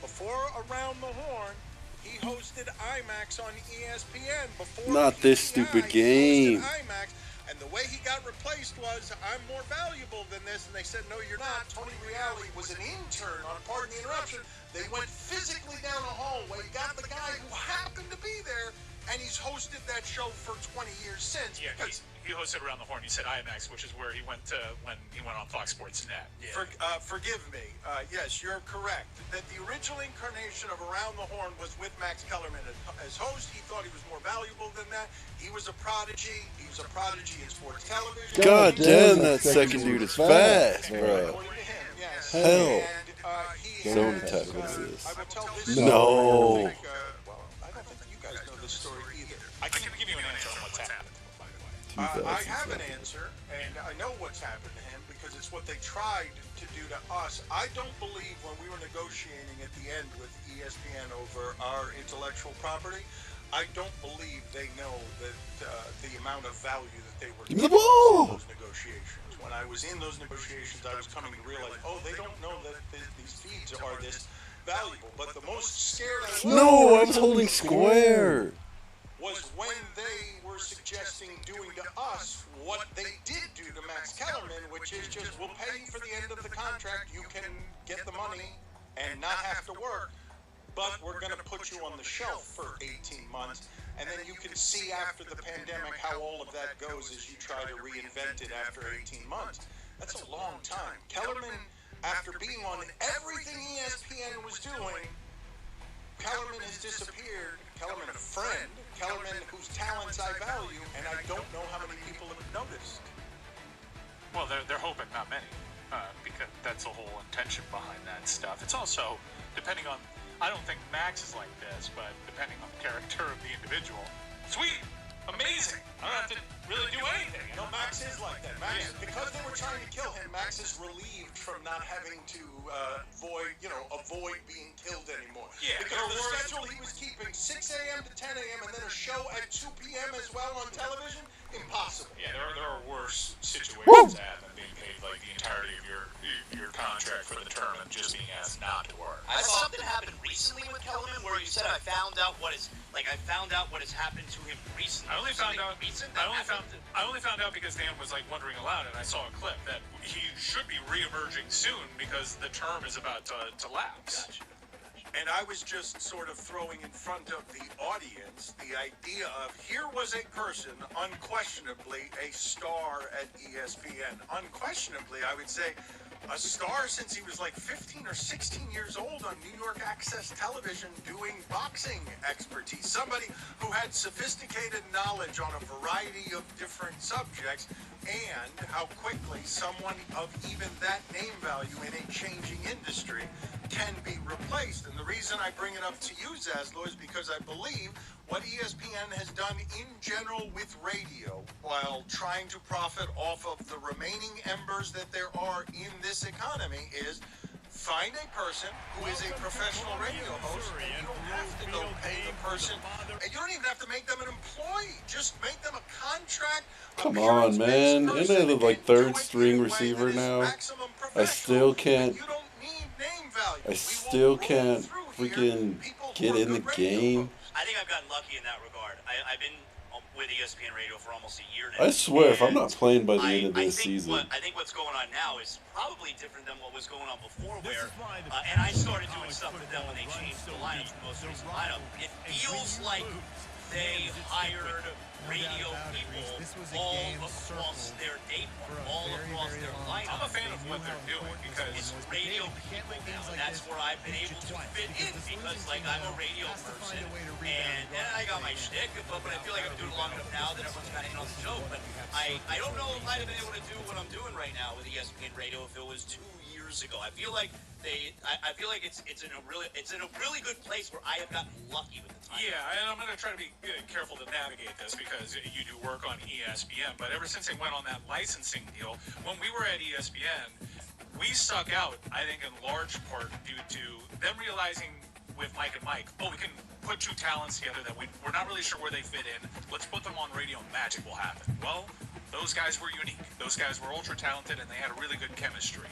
before Around the Horn, he hosted IMAX on ESPN. Before Not this stupid game. He hosted IMAX, and the way he got replaced was, I'm more valuable than this, and they said, no, you're not. Tony Reale was an intern on Pardon the Interruption. They went physically down a hallway, got the guy who happened to be there, and he's hosted that show for 20 years since. Yeah, because you hosted Around the Horn. You said IMX, which is where he went to when he went on Fox Sports Net. Yeah. Forgive me. Yes, you're correct. That the original incarnation of Around the Horn was with Max Kellerman as host. He thought he was more valuable than that. He was a prodigy. He was a prodigy in sports television. God damn, that second dude is fast, bro. Yes. Hell. And, Zone attack, what is this? I will tell this No. story. Well, I don't think you guys know this story either. I can give you an answer on what's happened, by the way. I have an answer, and I know what's happened to him because it's what they tried to do to us. I don't believe when we were negotiating at the end with ESPN over our intellectual property, I don't believe they know that the amount of value that they were Give me the giving us ball! in those negotiations. When I was in those negotiations, I was coming to realize, oh, they don't know that these feeds are this valuable. But the most scared I was. No, I was holding square. Was when they were suggesting doing to us what they did do to Max Kellerman, which is just, we'll pay you for the end of the contract, you can get the money and not have to work, but we're going to put you on the shelf for 18 months, and then you can see after the pandemic how all of that goes as you try to reinvent it after 18 months. That's a long time. Kellerman, after being on everything ESPN was doing, Kellerman has disappeared. Kellerman, a friend. Kellerman, whose talents I value, and I don't know how many people have noticed. Well, they're hoping not many, because that's the whole intention behind that stuff. It's also, depending on, I don't think Max is like this, but depending on the character of the individual, sweet, amazing. I don't have to really do anything. No, Max is like that. Max, because they were trying to kill him, Max is relieved from not having to avoid being killed anymore. Yeah, because the schedule he was keeping 6 a.m. to 10 a.m. and then a show at 2 p.m. as well on television, impossible. Yeah, there are worse situations to have than being paid like the entirety of your contract for the term and just being asked not to work. I saw something happen recently with Kellerman where you said I found out what has happened to him recently. I only found out because Dan was like wondering aloud, and I saw a clip that he should be re-emerging soon because the term is about to lapse. Gotcha. And I was just sort of throwing in front of the audience the idea of here was a person, unquestionably a star at ESPN. Unquestionably, I would say a star since he was like 15 or 16 years old on New York Access Television doing boxing expertise. Somebody who had sophisticated knowledge on a variety of different subjects, and how quickly someone of even that name value in a changing industry can be replaced. And the reason I bring it up to you, Zaslow, is because I believe what ESPN has done in general with radio, while trying to profit off of the remaining embers that there are in this economy, is find a person who is a professional radio host, and you don't have to go pay the person, and you don't even have to make them an employee. Just make them a contract. Come on, man. Isn't it like third string receiver now? I still can't freaking get in the game. I think I've gotten lucky in that regard. I've been with ESPN Radio for almost a year now. I swear, if I'm not playing by the end of this season. I think what's going on now is probably different than what was going on before, where, and I started doing stuff with them when they changed the lineup, the most recent lineup. It feels like they hired radio people all across their day part, all across their lineup. I'm a fan of what they're doing because it's radio people now, and that's where I've been able to fit in because, like, I'm a radio person, and I got my shtick, but I feel like I'm doing it long enough now that everyone's kind of in on the joke. But I don't know if I'd have been able to do what I'm doing right now with ESPN Radio if it was 2 years ago. I feel like it's in a really good place where I have gotten lucky with the time. Yeah, and I'm going to try to be careful to navigate this because you do work on ESPN, but ever since they went on that licensing deal, when we were at ESPN, we stuck out, I think, in large part due to them realizing with Mike and Mike, we can put two talents together that we're not really sure where they fit in. Let's put them on radio and magic will happen. Well, those guys were unique. Those guys were ultra talented and they had a really good chemistry.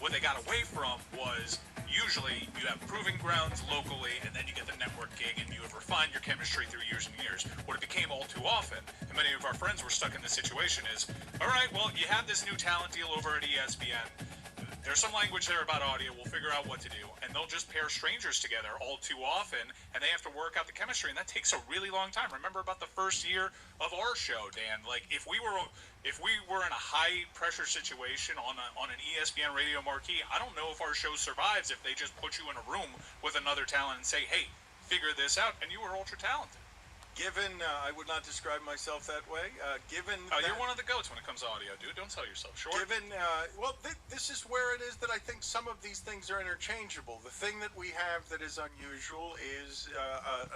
What they got away from was usually you have proving grounds locally and then you get the network gig and you have refined your chemistry through years and years. What it became all too often, and many of our friends were stuck in this situation, is, all right, well, you have this new talent deal over at ESPN. There's some language there about audio. We'll figure out what to do. And they'll just pair strangers together all too often, and they have to work out the chemistry, and that takes a really long time. Remember about the first year of our show, Dan? Like, if we were in a high-pressure situation on an ESPN radio marquee, I don't know if our show survives if they just put you in a room with another talent and say, hey, figure this out, and you were ultra-talented. Given, I would not describe myself that way. Given you're one of the goats when it comes to audio, dude. Don't sell yourself short. Given, this is where it is that I think some of these things are interchangeable. The thing that we have that is unusual is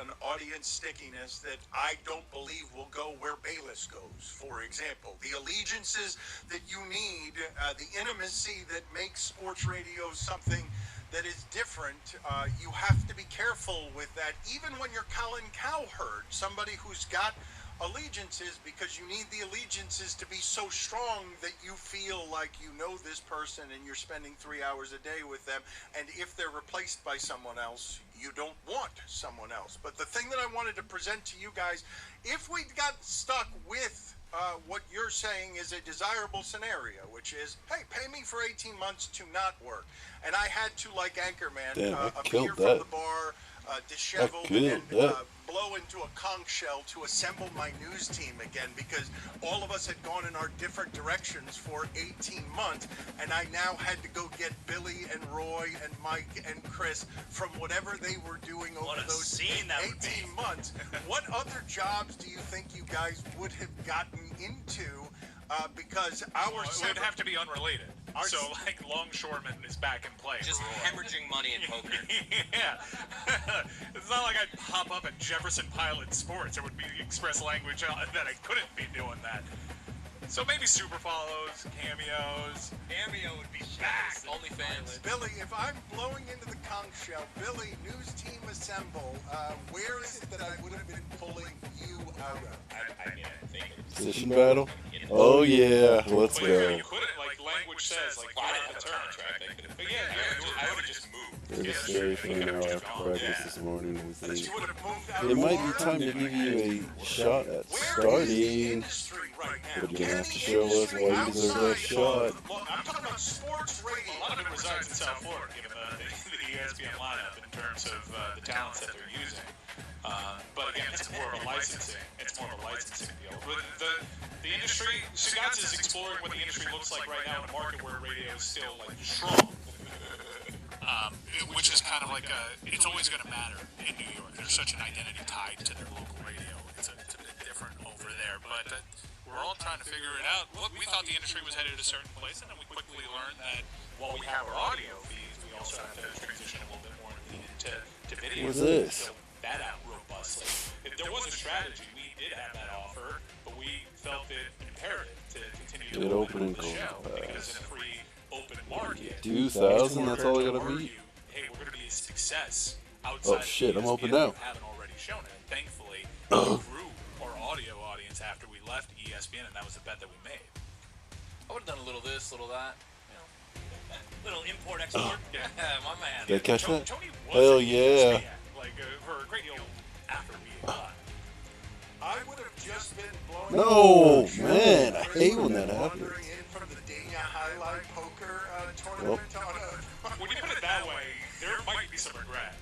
an audience stickiness that I don't believe will go where Bayless goes, for example. The allegiances that you need, the intimacy that makes sports radio something that is different, you have to be careful with that, even when you're Colin Cowherd, somebody who's got allegiances, because you need the allegiances to be so strong that you feel like you know this person and you're spending 3 hours a day with them, and if they're replaced by someone else, you don't want someone else. But the thing that I wanted to present to you guys, if we got stuck with what you're saying is a desirable scenario, which is, hey, pay me for 18 months to not work. And I had to, like Anchorman, appear from the bar, disheveled, and blow into a conch shell to assemble my news team again, because all of us had gone in our different directions for 18 months, and I now had to go get Billy and Roy and Mike and Chris from whatever they were doing over those 18 months. What other jobs do you think you guys would have gotten into? Because it would have to be unrelated. So, like, Longshoreman is back in play. Just hemorrhaging money in poker. Yeah. It's not like I'd pop up at Jefferson Pilot Sports. There would be express language that I couldn't be doing that. So maybe super follows, cameos. Cameo would be back. OnlyFans. Billy, if I'm blowing into the conch shell, Billy, news team assemble, where is it that I would have been pulling you out of? I mean, I think Position battle? Oh yeah, let's go. You couldn't, like, language says, like, I didn't have a contract. But yeah, I would have just moved. There's a scary thing in our practice this morning. We think it might be time to give you a shot at starting, but you're gonna have to show us why you deserve that shot. I'm talking about sports radio. A lot of it resides in South Florida, given the ESPN lineup in terms of the talents that they're using. But again, it's more of a licensing. deal. The industry, Scott's is exploring what the industry looks like right now in a market where radio is still like strong. Which is kind of like it's always going to matter in New York. There's such an identity tied to their local radio. It's a bit different over there, but we're all trying to figure it out. Look, we thought the industry was headed a certain place, and then we quickly learned that while we have our audio feeds, we also have to transition a little bit more into video. What's this? That out robustly. If there was a strategy, we did have that offer, but we felt it imperative to continue to open the show because in a free open market, 2,000. That's all I gotta beat. Hey, we're gonna be a success outside. Oh shit! I'm open We now. haven't already shown it. Thankfully, we grew our audio audience after we left ESPN, and that was the bet that we made. I would have done a little this, little that. Little import export. Yeah, my man. Did I catch that? Tony was Hell yeah! For a great deal after we left. I would have just been blowing. No, man, I hate when that happens. In from the Dania Highlight Poker tournament. When you put it that way, there might be some regret.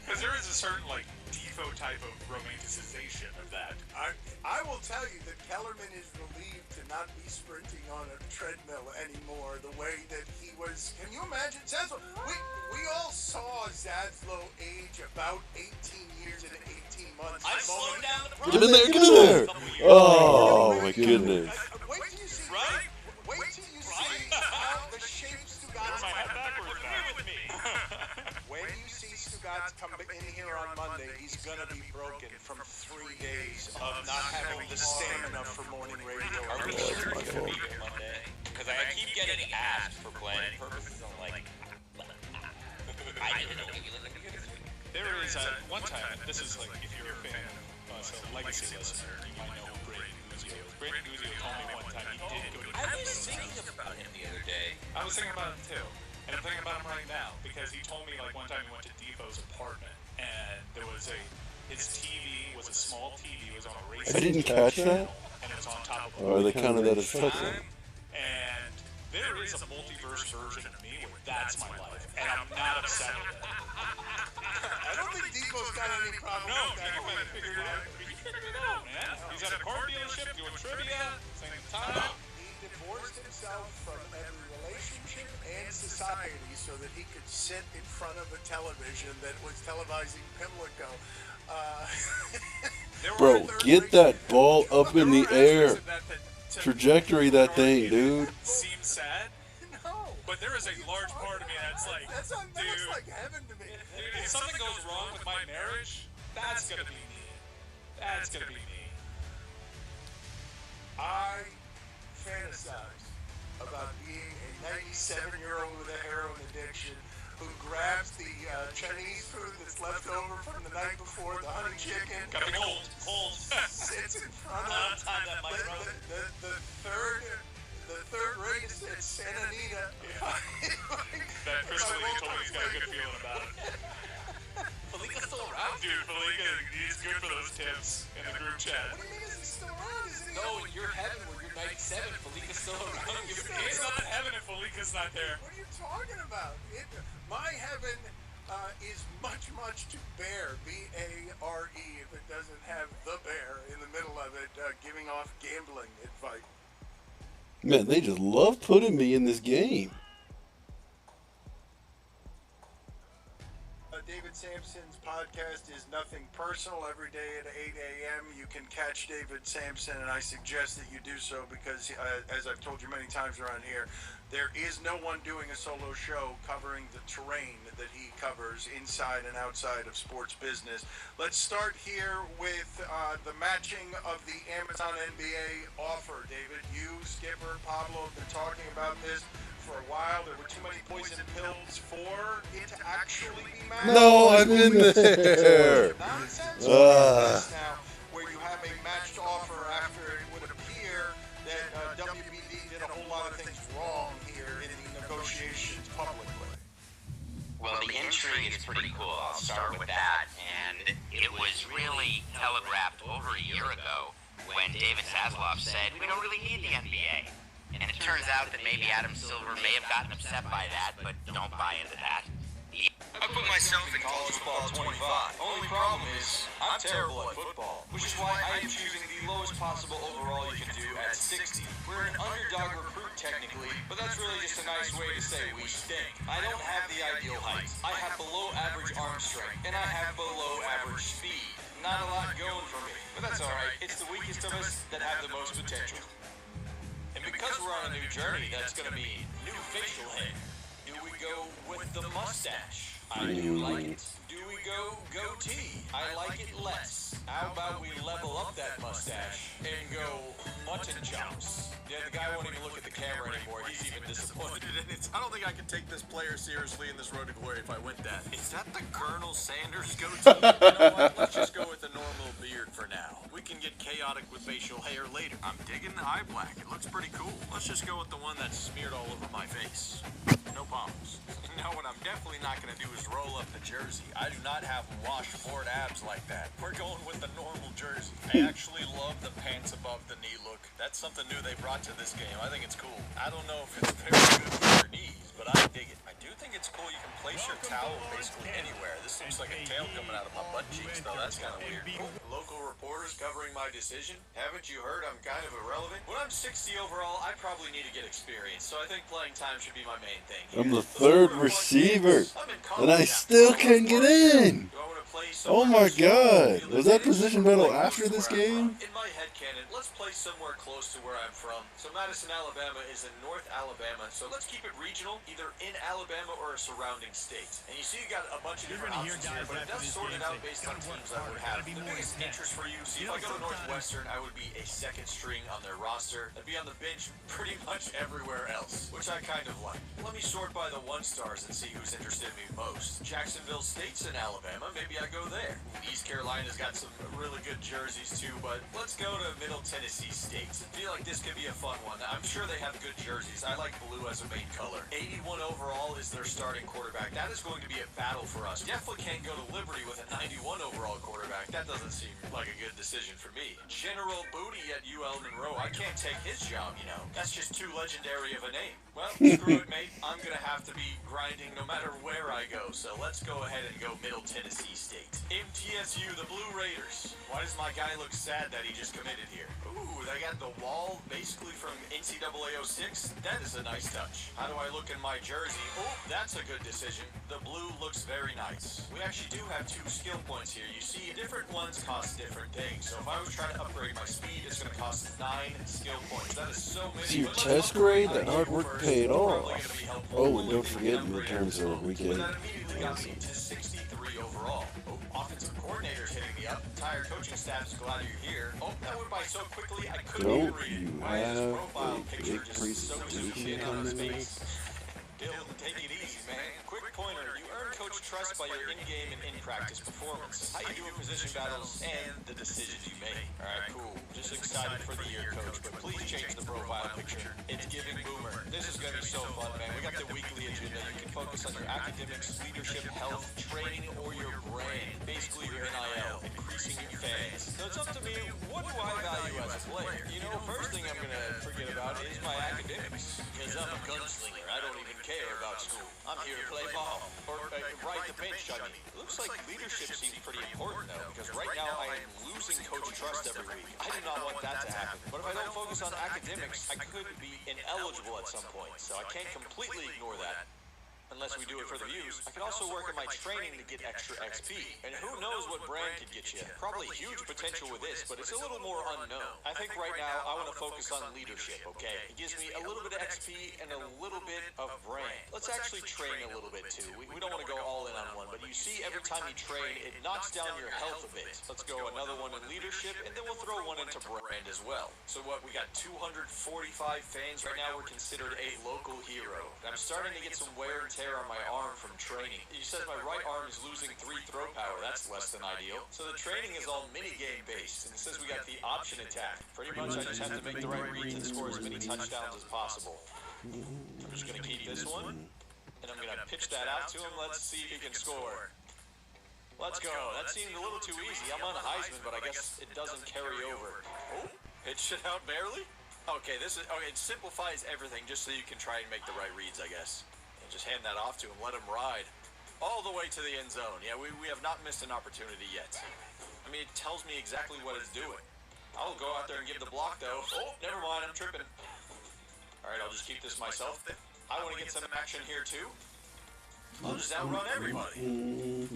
Because there is a certain, like, Defoe type of romanticization of that. I will tell you that Kellerman is relieved to not be sprinting on a treadmill anymore the way that he was. Can you imagine? Zaslow, we all saw Zaslow age about 18 years and 18 months. I slowed down the Get in there! Get in there! Oh my goodness! Wait till you see. Right? Wait till you see how the shape Stugatz. When you see Stugatz come in here on Monday, he's gonna be broken from 3 days of not having the stamina for morning radio. Are we sure he's gonna be here Monday? Because I keep getting asked for planning purposes. I'm like, I didn't know you looked good this week. There is one time, this is like if you're a fan of a legacy listener, you might know who Brandon Guzio is. Brandon Guzio told me one time he did go to. I was thinking about him the other day. I was thinking about him too. And I'm thinking about him right now because he told me like one time he went to Defoe's apartment and there was his TV was a small TV, it was on a racing I didn't catch that. and it was on top of Oh, they counted that as touchdown. And there is a multiverse version of me where that's my life, and I'm not upset with it. I don't think Depot's got any problem with that. Depot had figured it out. He figured it out, man. He's at a car dealership doing trivia, saying time. He divorced himself from every relationship and society so that he could sit in front of a television that was televising Pimlico. Bro, get that ball up in the air. Trajectory that thing, dude. Seems sad. No. But there is a large part of me that's like, that looks like heaven to me. Dude, if something goes wrong with my marriage, that's gonna be me. That's gonna be me. I fantasize about being a 97-year-old with a heroin addiction who grabs the Chinese food that's left over from the night before, the honey chicken. Gotta be cold. Sits in front of the third race at Santa Anita. That Chris Felica told me he's got a good feeling about it. Felica's still around? Dude, Felica, he's good for those tips in the group chat. What do you mean is he still around? No, in your heaven where you're 97, Felica's still around. He's not in heaven if Felica's not there. What are you talking about? My heaven is much, much to bear, B-A-R-E, if it doesn't have the bear in the middle of it, giving off gambling advice. Man, they just love putting me in this game. David Sampson's podcast is nothing personal. Every day at 8 a.m. you can catch David Sampson, and I suggest that you do so because, as I've told you many times around here, there is no one doing a solo show covering the terrain that he covers inside and outside of sports business. Let's start here with the matching of the Amazon NBA offer. David, you, Skipper, Pablo have been talking about this for a while. There were too many poison pills for it to actually be matched. No, I'm in there. Nonsense. Now, where you have a matched offer after it would appear that WBD did a whole lot of things wrong here in the negotiations publicly. Well, the intrigue is pretty cool. I'll start with that. And it was really telegraphed over a year ago when David Zaslav said, we don't really need the NBA. And it turns out that maybe Adam Silver may have gotten upset by that, but don't buy into that. I put myself in college football at 25. Only problem is, I'm terrible at football, which is why I am choosing the lowest possible overall you can do at 60. We're an underdog recruit technically, but that's really just a nice way to say we stink. I don't have the ideal height. I have below average arm strength, and I have below average speed. Not a lot going for me, but that's alright. It's the weakest of us that have the most potential. And because we're on a new journey, that's going to mean new facial hair. Do we go with the mustache? I do like it. Do we go goatee? I like it less. How about we level up that mustache and go mutton chops? Yeah, the guy won't even look at the camera anymore. He's even disappointed. I don't think I can take this player seriously in this road to glory if I went that. Is that the Colonel Sanders goatee? You know what? Let's just go with the normal beard for now. We can get chaotic with facial hair later. I'm digging the eye black. It looks pretty cool. Let's just go with the one that's smeared all over my face. No problems. No, what I'm definitely not going to do is roll up the jersey. I do not have washboard abs like that. We're going with the normal jersey. I actually love the pants above the knee look. That's something new they brought to this game. I think it's cool. I don't know if it's very good for your knees, but I dig it. I do think it's cool you can place your towel basically anywhere. This looks like a tail coming out of my butt cheeks, though. That's kind of weird. Local reporters covering my decision. Haven't you heard I'm kind of irrelevant? When I'm 60 overall, I probably need to get experience, so I think playing time should be my main thing. I'm the third receiver, and I still can't get in. Oh my God! Was that position battle after this game? In my headcanon, let's play somewhere close to where I'm from. So Madison, Alabama is in North Alabama, so let's keep it regional, either in Alabama or a surrounding state. And you see you got a bunch of different options here, but it does sort it out based on teams I would have. The biggest interest for you, see if I go to Northwestern, I would be a second string on their roster. I'd be on the bench pretty much everywhere else, which I kind of like. Let me sort by the 1 stars and see who's interested in me most. Jacksonville State's in Alabama, maybe I go there. East Carolina's got some really good jerseys too, but let's go to Middle Tennessee State. I feel like this could be a fun one. I'm sure they have good jerseys. I like blue as a main color. 81 overall is their starting quarterback. That is going to be a battle for us. Definitely can't go to Liberty with a 91 overall quarterback. That doesn't seem like a good decision for me. General Booty at UL Monroe. I can't take his job, you know. That's just too legendary of a name. Well, screw it, mate. I'm going to have to be grinding no matter where I go. So let's go ahead and go Middle Tennessee State. MTSU, the Blue Raiders. Why does my guy look sad that he just committed here? Ooh, they got the wall basically from NCAA 06. That is a nice touch. How do I look in my jersey? Oh, that's a good decision. The blue looks very nice. We actually do have 2 skill points here. You see, different ones cost different things. So if I was trying to upgrade my speed, it's going to cost 9 skill points. That is so many. See your test grade? That hard work paid off. Oh, and don't forget midterms are a weekend. That immediately got me to 63 overall. Oh, offensive coordinator's hitting me up. Entire coaching staff is glad you're here. Oh, that went by so quickly I couldn't even read it. Why is his profile picture just so zoomed in on his face? Dylan, take it easy, man. Quick pointer. You earn coach trust by your in-game and in-practice performance. How you do in position battles and the decisions you make. All right, cool. Just excited for the year, coach, but please change the profile picture. It's giving boomer. This is going to be so fun, man. We got the weekly agenda. You can focus on your academics, leadership, health, training, or your brand. Basically, your NIL, increasing your fans. So it's up to me, what do I value as a player? You know, first thing I'm going to forget about is my academics. Because I'm a gunslinger. I don't even care about school. I'm here to play ball. Or ride the bench, I mean. Looks like leadership seems pretty important, though, because right now I am losing coach trust every week. I do not want that to happen. But if I don't focus on academics, I could be ineligible at some point, so I can't completely ignore that. Unless we do it for the views. I could also work on my training to get extra XP. And who knows what brand could get you. Probably huge potential with this, but it's a little more unknown. I think right now I want to focus on leadership, okay? It gives me a little bit of XP and a little bit of brand. Let's actually train a little bit too. We don't want to go all in on one, but you see every time you train, it knocks down your health a bit. Let's go another one in leadership, and then we'll throw one into brand as well. So what, we got 245 fans right now. We're considered a local hero. I'm starting to get some wear and tear on my arm from training. You said my right arm is losing 3 throw power. That's less than ideal. So the training is all mini-game based, and it says we got the option attack. Pretty much I just have to make the right reads and score as many touchdowns as possible. I'm just going to keep this one, and I'm going to pitch that out to him. Let's see if he can score. Let's go. That seemed a little too easy. I'm on a Heisman, but I guess it doesn't carry over. Oh, pitched it out barely? Okay, it simplifies everything just so you can try and make the right reads, I guess. Just hand that off to him, let him ride all the way to the end zone. Yeah, we have not missed an opportunity yet. I mean, it tells me exactly what it's doing. I'll go out there and give the block, though. Oh, never mind, I'm tripping. All right, I'll just keep this myself. I want to get some action here, too. I'll just outrun everybody. Woo!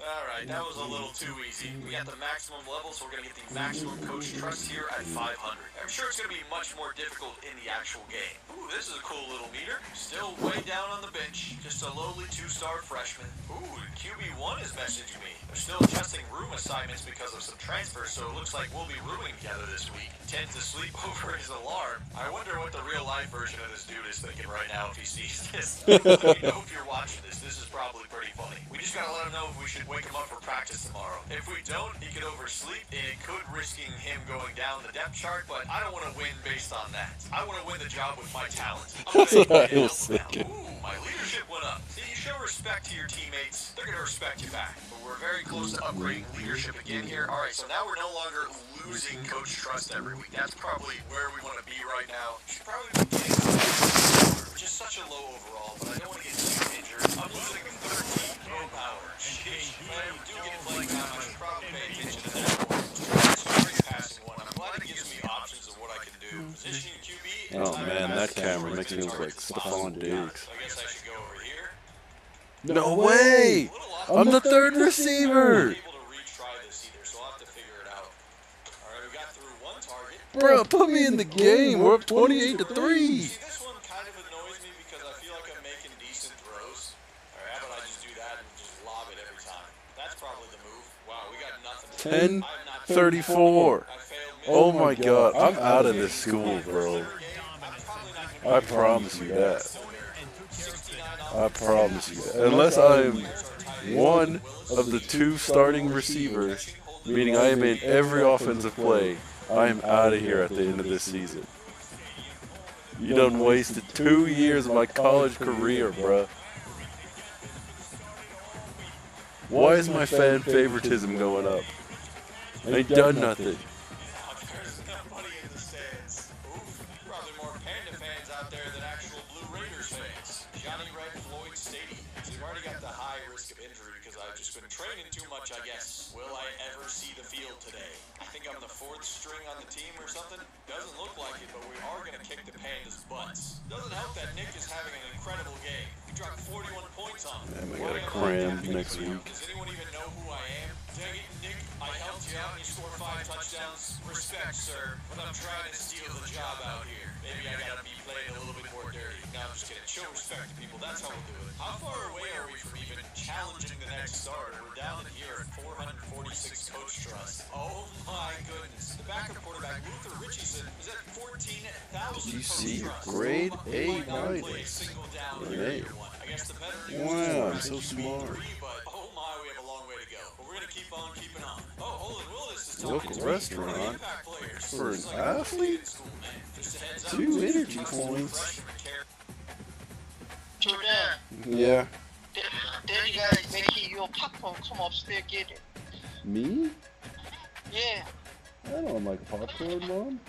All right, that was a little too easy. We got the maximum level, so we're going to get the maximum coach trust here at 500. I'm sure it's going to be much more difficult in the actual game. Ooh, this is a cool little meter. Still way down on the bench. Just a lowly 2-star freshman. Ooh, QB1 is messaging me. They're still adjusting room assignments because of some transfers, so it looks like we'll be rooming together this week. Tends to sleep over his alarm. I wonder what the real-life version of this dude is thinking right now if he sees this. Let me know if you're watching this. This is probably pretty funny. We just got to let him know if we should wake him up for practice tomorrow. If we don't, he could oversleep, and it could risking him going down the depth chart, but I don't want to win based on that. I want to win the job with my talent. That's what I was thinking. Ooh, my leadership went up. See, you show respect to your teammates, they're going to respect you back. But we're very close to upgrading leadership again here. All right, so now we're no longer losing coach trust every week. That's probably where we want to be right now. Should probably be getting just such a low overall, but I don't want to get too injured. I'm losing 13 throw power. Sheesh. If I do get playing time, I should probably pay attention to that more. Just straight passing one. I'm glad it gives me options of what I can do. Positioning QB. Oh man, that camera makes me look like Stephon Diggs. I guess I should go over here. No way! I'm the third receiver! Bro, put me in the game. We're up 28-3. This one kind of annoys me because I feel like I'm making decent throws. All right, how about I just do that and just lob it every time? That's probably the move. Wow, we got nothing. 10-34. Oh my god, I'm out of this school, bro. I promise you that. I promise you that. Unless I'm one of the 2 starting receivers, meaning I am in every offensive play. I am out of here at the end of this season. You done wasted 2 years of my college career, bruh. Why is my fan favoritism going up? I ain't done nothing. There's nobody in the stands. Oof, probably more Panda fans out there than actual Blue Raiders fans. Johnny Red Floyd Stadium. We've already got the high risk of injury because I've just been training too much, I guess. Will I ever see the field today? I think I'm the 4th string on the team or something. Doesn't look like it, but we are going to kick the Pandas' butts. Doesn't help that Nick is having an incredible game. He dropped 41 points on him. I got a cram next week. Does anyone even know who I am? Dang it, Nick, I helped you out and you scored 5 touchdowns. Respect, sir, but I'm trying to steal the job out here. Maybe I gotta be playing a little bit more dirty. No, I'm just kidding. Show respect to people. That's how we'll do it. How far away are we from even challenging the next starter? We're down here at 446 coach trust. Oh my goodness. The backup quarterback, Luther Richardson, is at 14,000 You see, coach trust. grade Oh, A might not play a minus. single down Grade here, A. year one. I guess the better news Wow, is I'm we're so at smart. QB3, but oh my, we have a long way to go. But we're gonna keep on keeping on. Oh, Holden Willis is talking Local to me. restaurant Impact players. for an It's like athlete? school, man. Just a heads up. 2 energy points. Jordan, Yeah. daddy guys making your popcorn come upstairs get it. Me? Yeah. I don't like popcorn, Mom.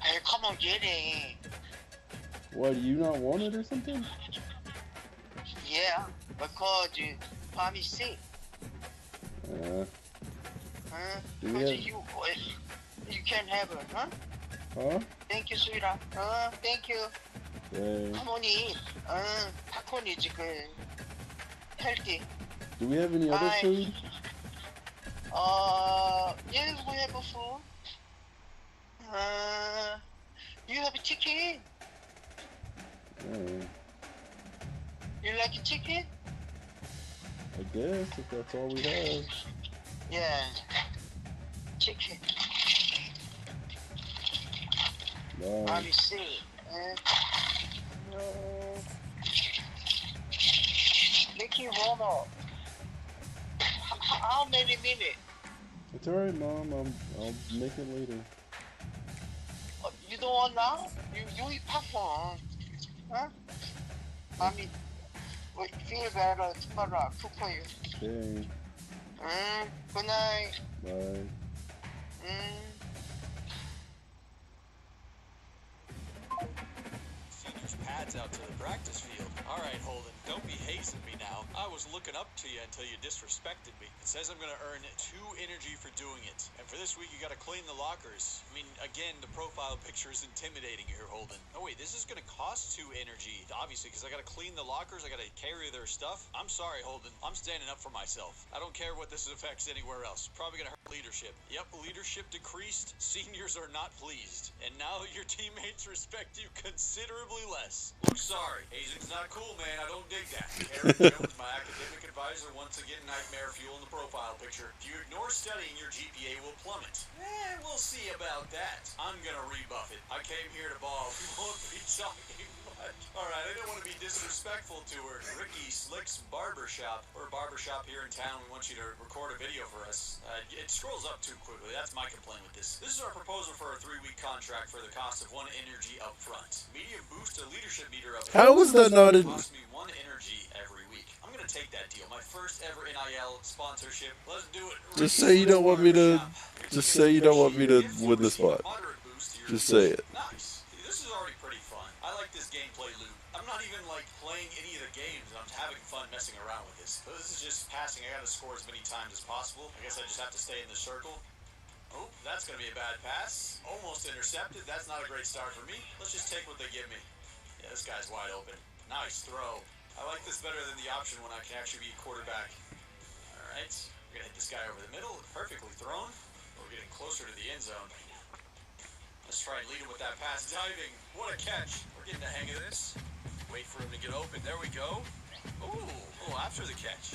Hey, come on, get it. Why, do you not want it or something? Yeah, because you mommy sick. Huh? Do we Because have- you can't have it, huh? Huh? Thank you, sweetheart. Thank you. Okay. Come on, eat. popcorn이 지금 healthy. Do we have any other Bye. food? Yes, we have a food. You have a chicken. Oh, You like a chicken? I guess, if that's all we have. Yeah. Chicken. No. Let me see. Mickey Romo. How many minutes? It's alright, Mom. I'll make it later. You don't want now? You eat popcorn. Huh? I mean, feel better tomorrow. I'll cook for you. Okay. Good night. Bye. Seniors pads out to the practice field. All right, Holden, don't be hazing me now. I was looking up to you until you disrespected me. It says I'm going to earn 2 energy for doing it. And for this week, you got to clean the lockers. I mean, again, the profile picture is intimidating here, Holden. Oh, wait, this is going to cost 2 energy, obviously, because I got to clean the lockers. I got to carry their stuff. I'm sorry, Holden. I'm standing up for myself. I don't care what this affects anywhere else. Probably going to hurt leadership. Yep, leadership decreased. Seniors are not pleased. And now your teammates respect you considerably less. Look, sorry. Hazing's not cool, man. I don't dig that. Harry Jones, my academic advisor, once again nightmare fuel in the profile picture. If you ignore studying, your GPA will plummet. We'll see about that. I'm gonna rebuff it. I came here to ball. We won't be talking much. Alright, I didn't want to be disrespectful to her. Ricky Slick's Barbershop. We're a barbershop here in town. We want you to record a video for us. It scrolls up too quickly. That's my complaint with this. This is our proposal for a 3-week contract for the cost of 1 energy up front. Medium boost to leadership meter up. How is that not in- Cost me 1 energy every week. I'm gonna take that deal. My first ever NIL sponsorship. Let's do it. Just say you don't want me to. Just say you don't want me to win the spot. Just say it. Nice. This is already pretty fun. I like this gameplay loop. I'm not even like playing any of the games. I'm having fun messing around with this. But this is just passing. I gotta score as many times as possible. I guess I just have to stay in the circle. Oh, that's gonna be a bad pass. Almost intercepted. That's not a great start for me. Let's just take what they give me. Yeah, this guy's wide open. Nice throw. I like this better than the option when I can actually be a quarterback. All right, we're gonna hit this guy over the middle. Perfectly thrown. We're getting closer to the end zone. Let's try and lead him with that pass. Diving. What a catch. We're getting the hang of this. Wait for him to get open. There we go. Ooh, after the catch.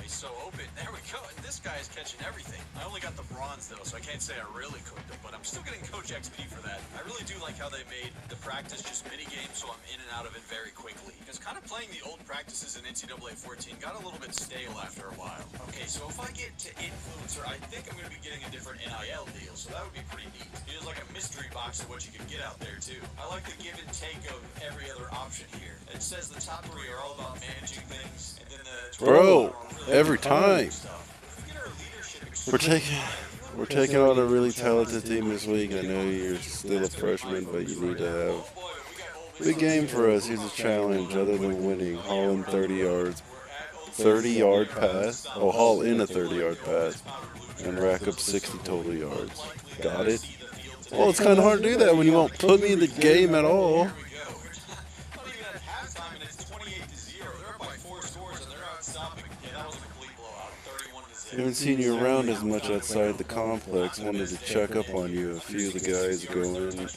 he's so open. There we go. And this guy is catching everything. I only got the bronze, though, so I can't say I really cooked him, but I'm still getting Coach XP for that. I really do like how they made the practice just mini-games, so I'm in and out of it very quickly. Because kind of playing the old practices in NCAA 14 got a little bit stale after a while. Okay, so if I get to Influencer, I think I'm going to be getting a different NIL deal, so that would be pretty neat. Feels like a mystery box of what you can get out there, too. I like the give and take of every other option here. It says the top 3 are all about managing things, and then the... Bro, every time. We're taking on a really talented team this week. I know you're still a freshman, but you need to have big game for us. Here's a challenge other than winning. Haul in 30 yards. 30-yard pass. Oh, haul in a 30-yard pass. And rack up 60 total yards. Got it? Well, it's kind of hard to do that when you won't put me in the game at all. Haven't seen you around as much outside the complex. Wanted to check up on you. A few of the guys go in.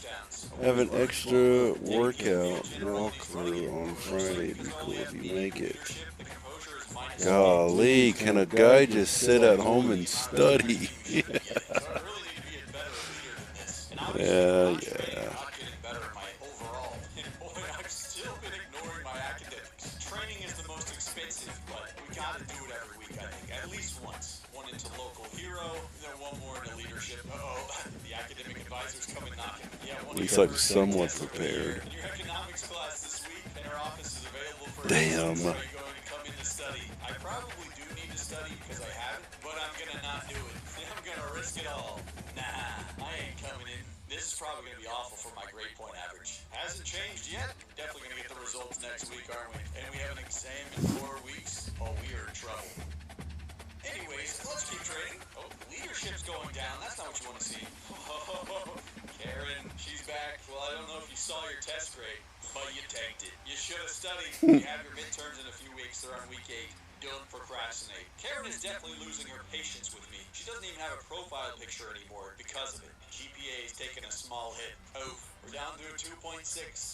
Have an extra workout walkthrough on Friday. It'd be cool if you make it. Golly, can a guy just sit at home and study? Yeah. At least I'm somewhat prepared. Damn. I probably do need to study because I haven't, but I'm gonna not do it. I'm gonna risk it all. Nah, I ain't coming in. This is probably gonna be awful for my grade point average. Hasn't changed yet. We're definitely gonna get the results next week, aren't we? And we have an exam in 4 weeks. Oh, we are in trouble. Anyways, let's keep trading. Oh, leadership's going down. That's not what you want to see. Karen, she's back. Well, I don't know if you saw your test grade, but you tanked it. You should have studied. You have your midterms in a few weeks. They're on week 8. Don't procrastinate. Karen is definitely losing her patience with me. She doesn't even have a profile picture anymore because of it. GPA is taking a small hit. Oof. We're down to a 2.6.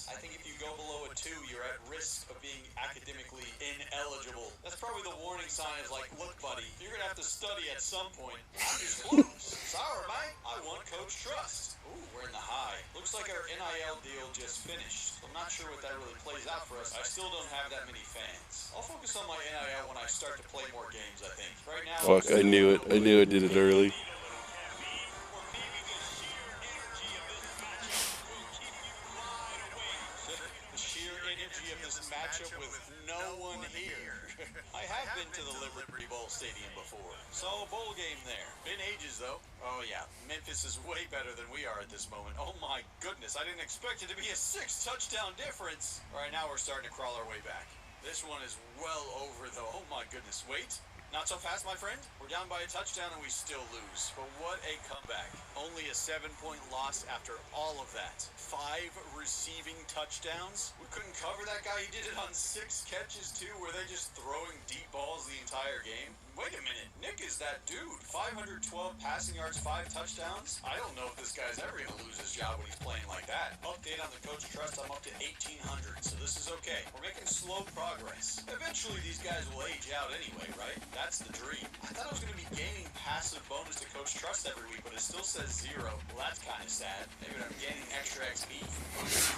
I think if you go below a 2, you're at risk of being academically ineligible. That's probably the warning sign is like, look, buddy, you're going to have to study at some point. I'm just close. Sorry, mate. I want Coach Trust. Ooh, we're in the high. Looks like our NIL deal just finished. I'm not sure what that really plays out for us. I still don't have that many fans. I'll focus on my NIL when I start to play more games, I think. Right now... Fuck, I knew it. I knew I did it early. Matchup with no one here. I have been to the Liberty Bowl Stadium before. Saw a bowl game there. Been ages though. Oh yeah, Memphis is way better than we are at this moment. Oh my goodness, I didn't expect it to be a 6-touchdown difference. All right, now we're starting to crawl our way back. This one is well over though. Oh my goodness, wait. Not so fast, my friend. We're down by a touchdown and we still lose. But what a comeback. Only a 7-point loss after all of that. 5 receiving touchdowns. We couldn't cover that guy. He did it on 6 catches too. Were they just throwing deep balls the entire game? Wait a minute. Nick is that dude. 512 passing yards, 5 touchdowns. I don't know if this guy's ever going to lose his job when he's playing like that. Update on the Coach Trust. I'm up to 1,800, so this is okay. We're making slow progress. Eventually, these guys will age out anyway, right? That's the dream. I thought I was going to be gaining passive bonus to Coach Trust every week, but it still says 0. Well, that's kind of sad. Maybe I'm gaining extra XP.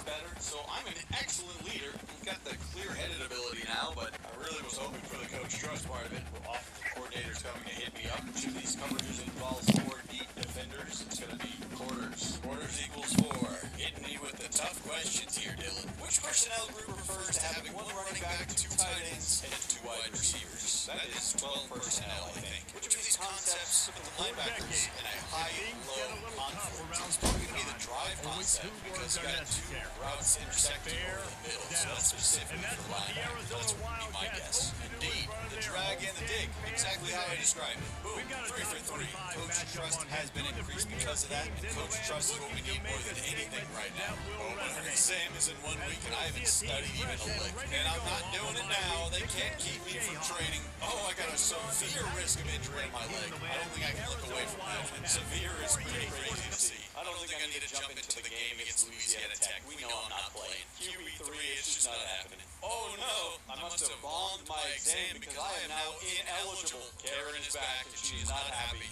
Better. So I'm an excellent leader. I've got the clear-headed ability now, but I really was hoping for the Coach Trust part of it. Offensive coordinator's coming to hit me up. Each of these coverages involves 4 deep defenders. It's going to be quarters. Quarters equals 4. Hitting me with the tough questions here, Dylan. Which personnel group refers to having 1 running back, 2 tight ends, and 2 wide receivers? That is 12 personnel, I think. Which of these concepts put the linebackers in a high-low conflict? It's probably going to be the drive concept because you got 2 routes intersecting over the middle, so that's specific for linebackers. That's what would be my guess. Indeed, the drag and the dig, exactly how I described it. Boom, 3 for 3. Coach Trust has been increased because of that, and Coach Trust is what we need more than anything right now. Oh, but our exam is in 1 week, and I haven't studied even a lick. And I'm not doing it now. They can't keep me from training. Oh, I got a severe risk of injury in my leg. I don't think I can look away from that. And severe is pretty crazy to see. I don't think I need to jump into the game against Louisiana Tech. We know I'm not playing. QB3, it's just not happening. Oh no, I must have bombed my exam because I am now ineligible. Karen is back and she is not happy.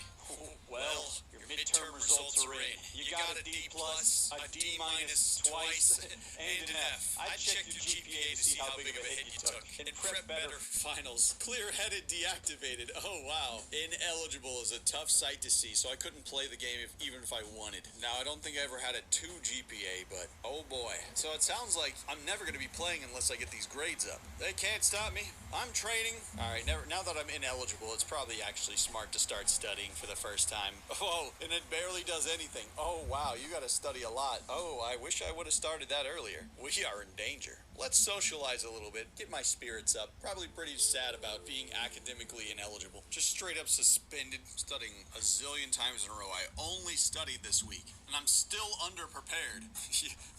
Well, your midterm results are in. You got a D+, a D- twice, and an F. I checked your GPA to see how big of a hit you took. And prep better for finals. Clear-headed deactivated. Oh wow. Ineligible is a tough sight to see, so I couldn't play the game even if I wanted. Now, I don't think I ever had a 2 GPA, but oh boy. So it sounds like I'm never going to be playing unless I get these grades up. They can't stop me. I'm training. All right, now that I'm ineligible, it's probably actually smart to start studying for the first time. Oh, and it barely does anything. Oh, wow, you got to study a lot. Oh, I wish I would have started that earlier. We are in danger. Let's socialize a little bit, get my spirits up. Probably pretty sad about being academically ineligible. Just straight up suspended, studying a zillion times in a row. I only studied this week, and I'm still underprepared.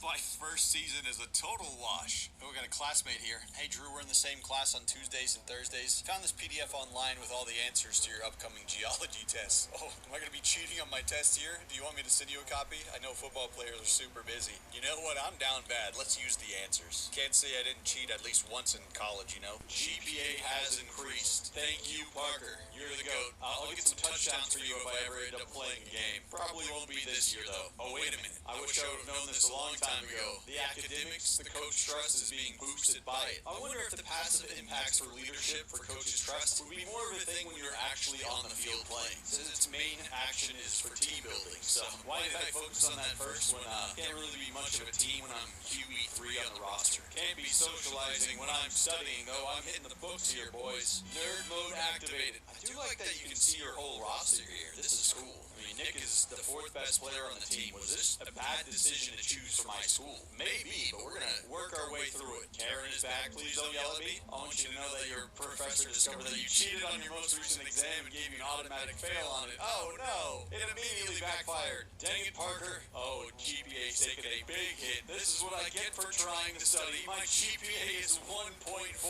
My first season is a total wash. Oh, we got a classmate here. Hey, Drew, we're in the same class on Tuesdays and Thursdays. Found this PDF online with all the answers to your upcoming geology tests. Oh, am I going to be cheating on my test here? Do you want me to send you a copy? I know football players are super busy. You know what? I'm down bad. Let's use the answers. Can't say I didn't cheat at least once in college, you know? GPA has increased. Thank you, Parker. You're the GOAT. I'll get some touchdowns for you if I ever end up playing a game. Probably won't be this year, though. Oh, wait a minute. I wish I would have known this a long time ago. The academics, the coach trust is being boosted by it. I wonder if the passive impacts for leadership for coaches trust would be more of a thing when you're actually on the field playing, since its main action is for team building. So why did I focus on that first when can't really be much of a team when I'm QB3 on the roster? Can't be socializing when I'm studying, though. I'm hitting the books here, boys. Nerd mode activated. I do like that you can see your whole roster here. This is cool. I mean, Nick is the 4th best player on the team. Was this a bad decision to choose for my school? Maybe, but we're gonna work our way through it. Karen is back. Please don't yell at me. I want you to know that your professor discovered that you cheated on your most recent exam and gave you an automatic fail on it. Oh no! It immediately backfired. Dang it, Parker. Oh, GPA's taking a big hit. This is what I get for trying to study. My GPA is 1.4.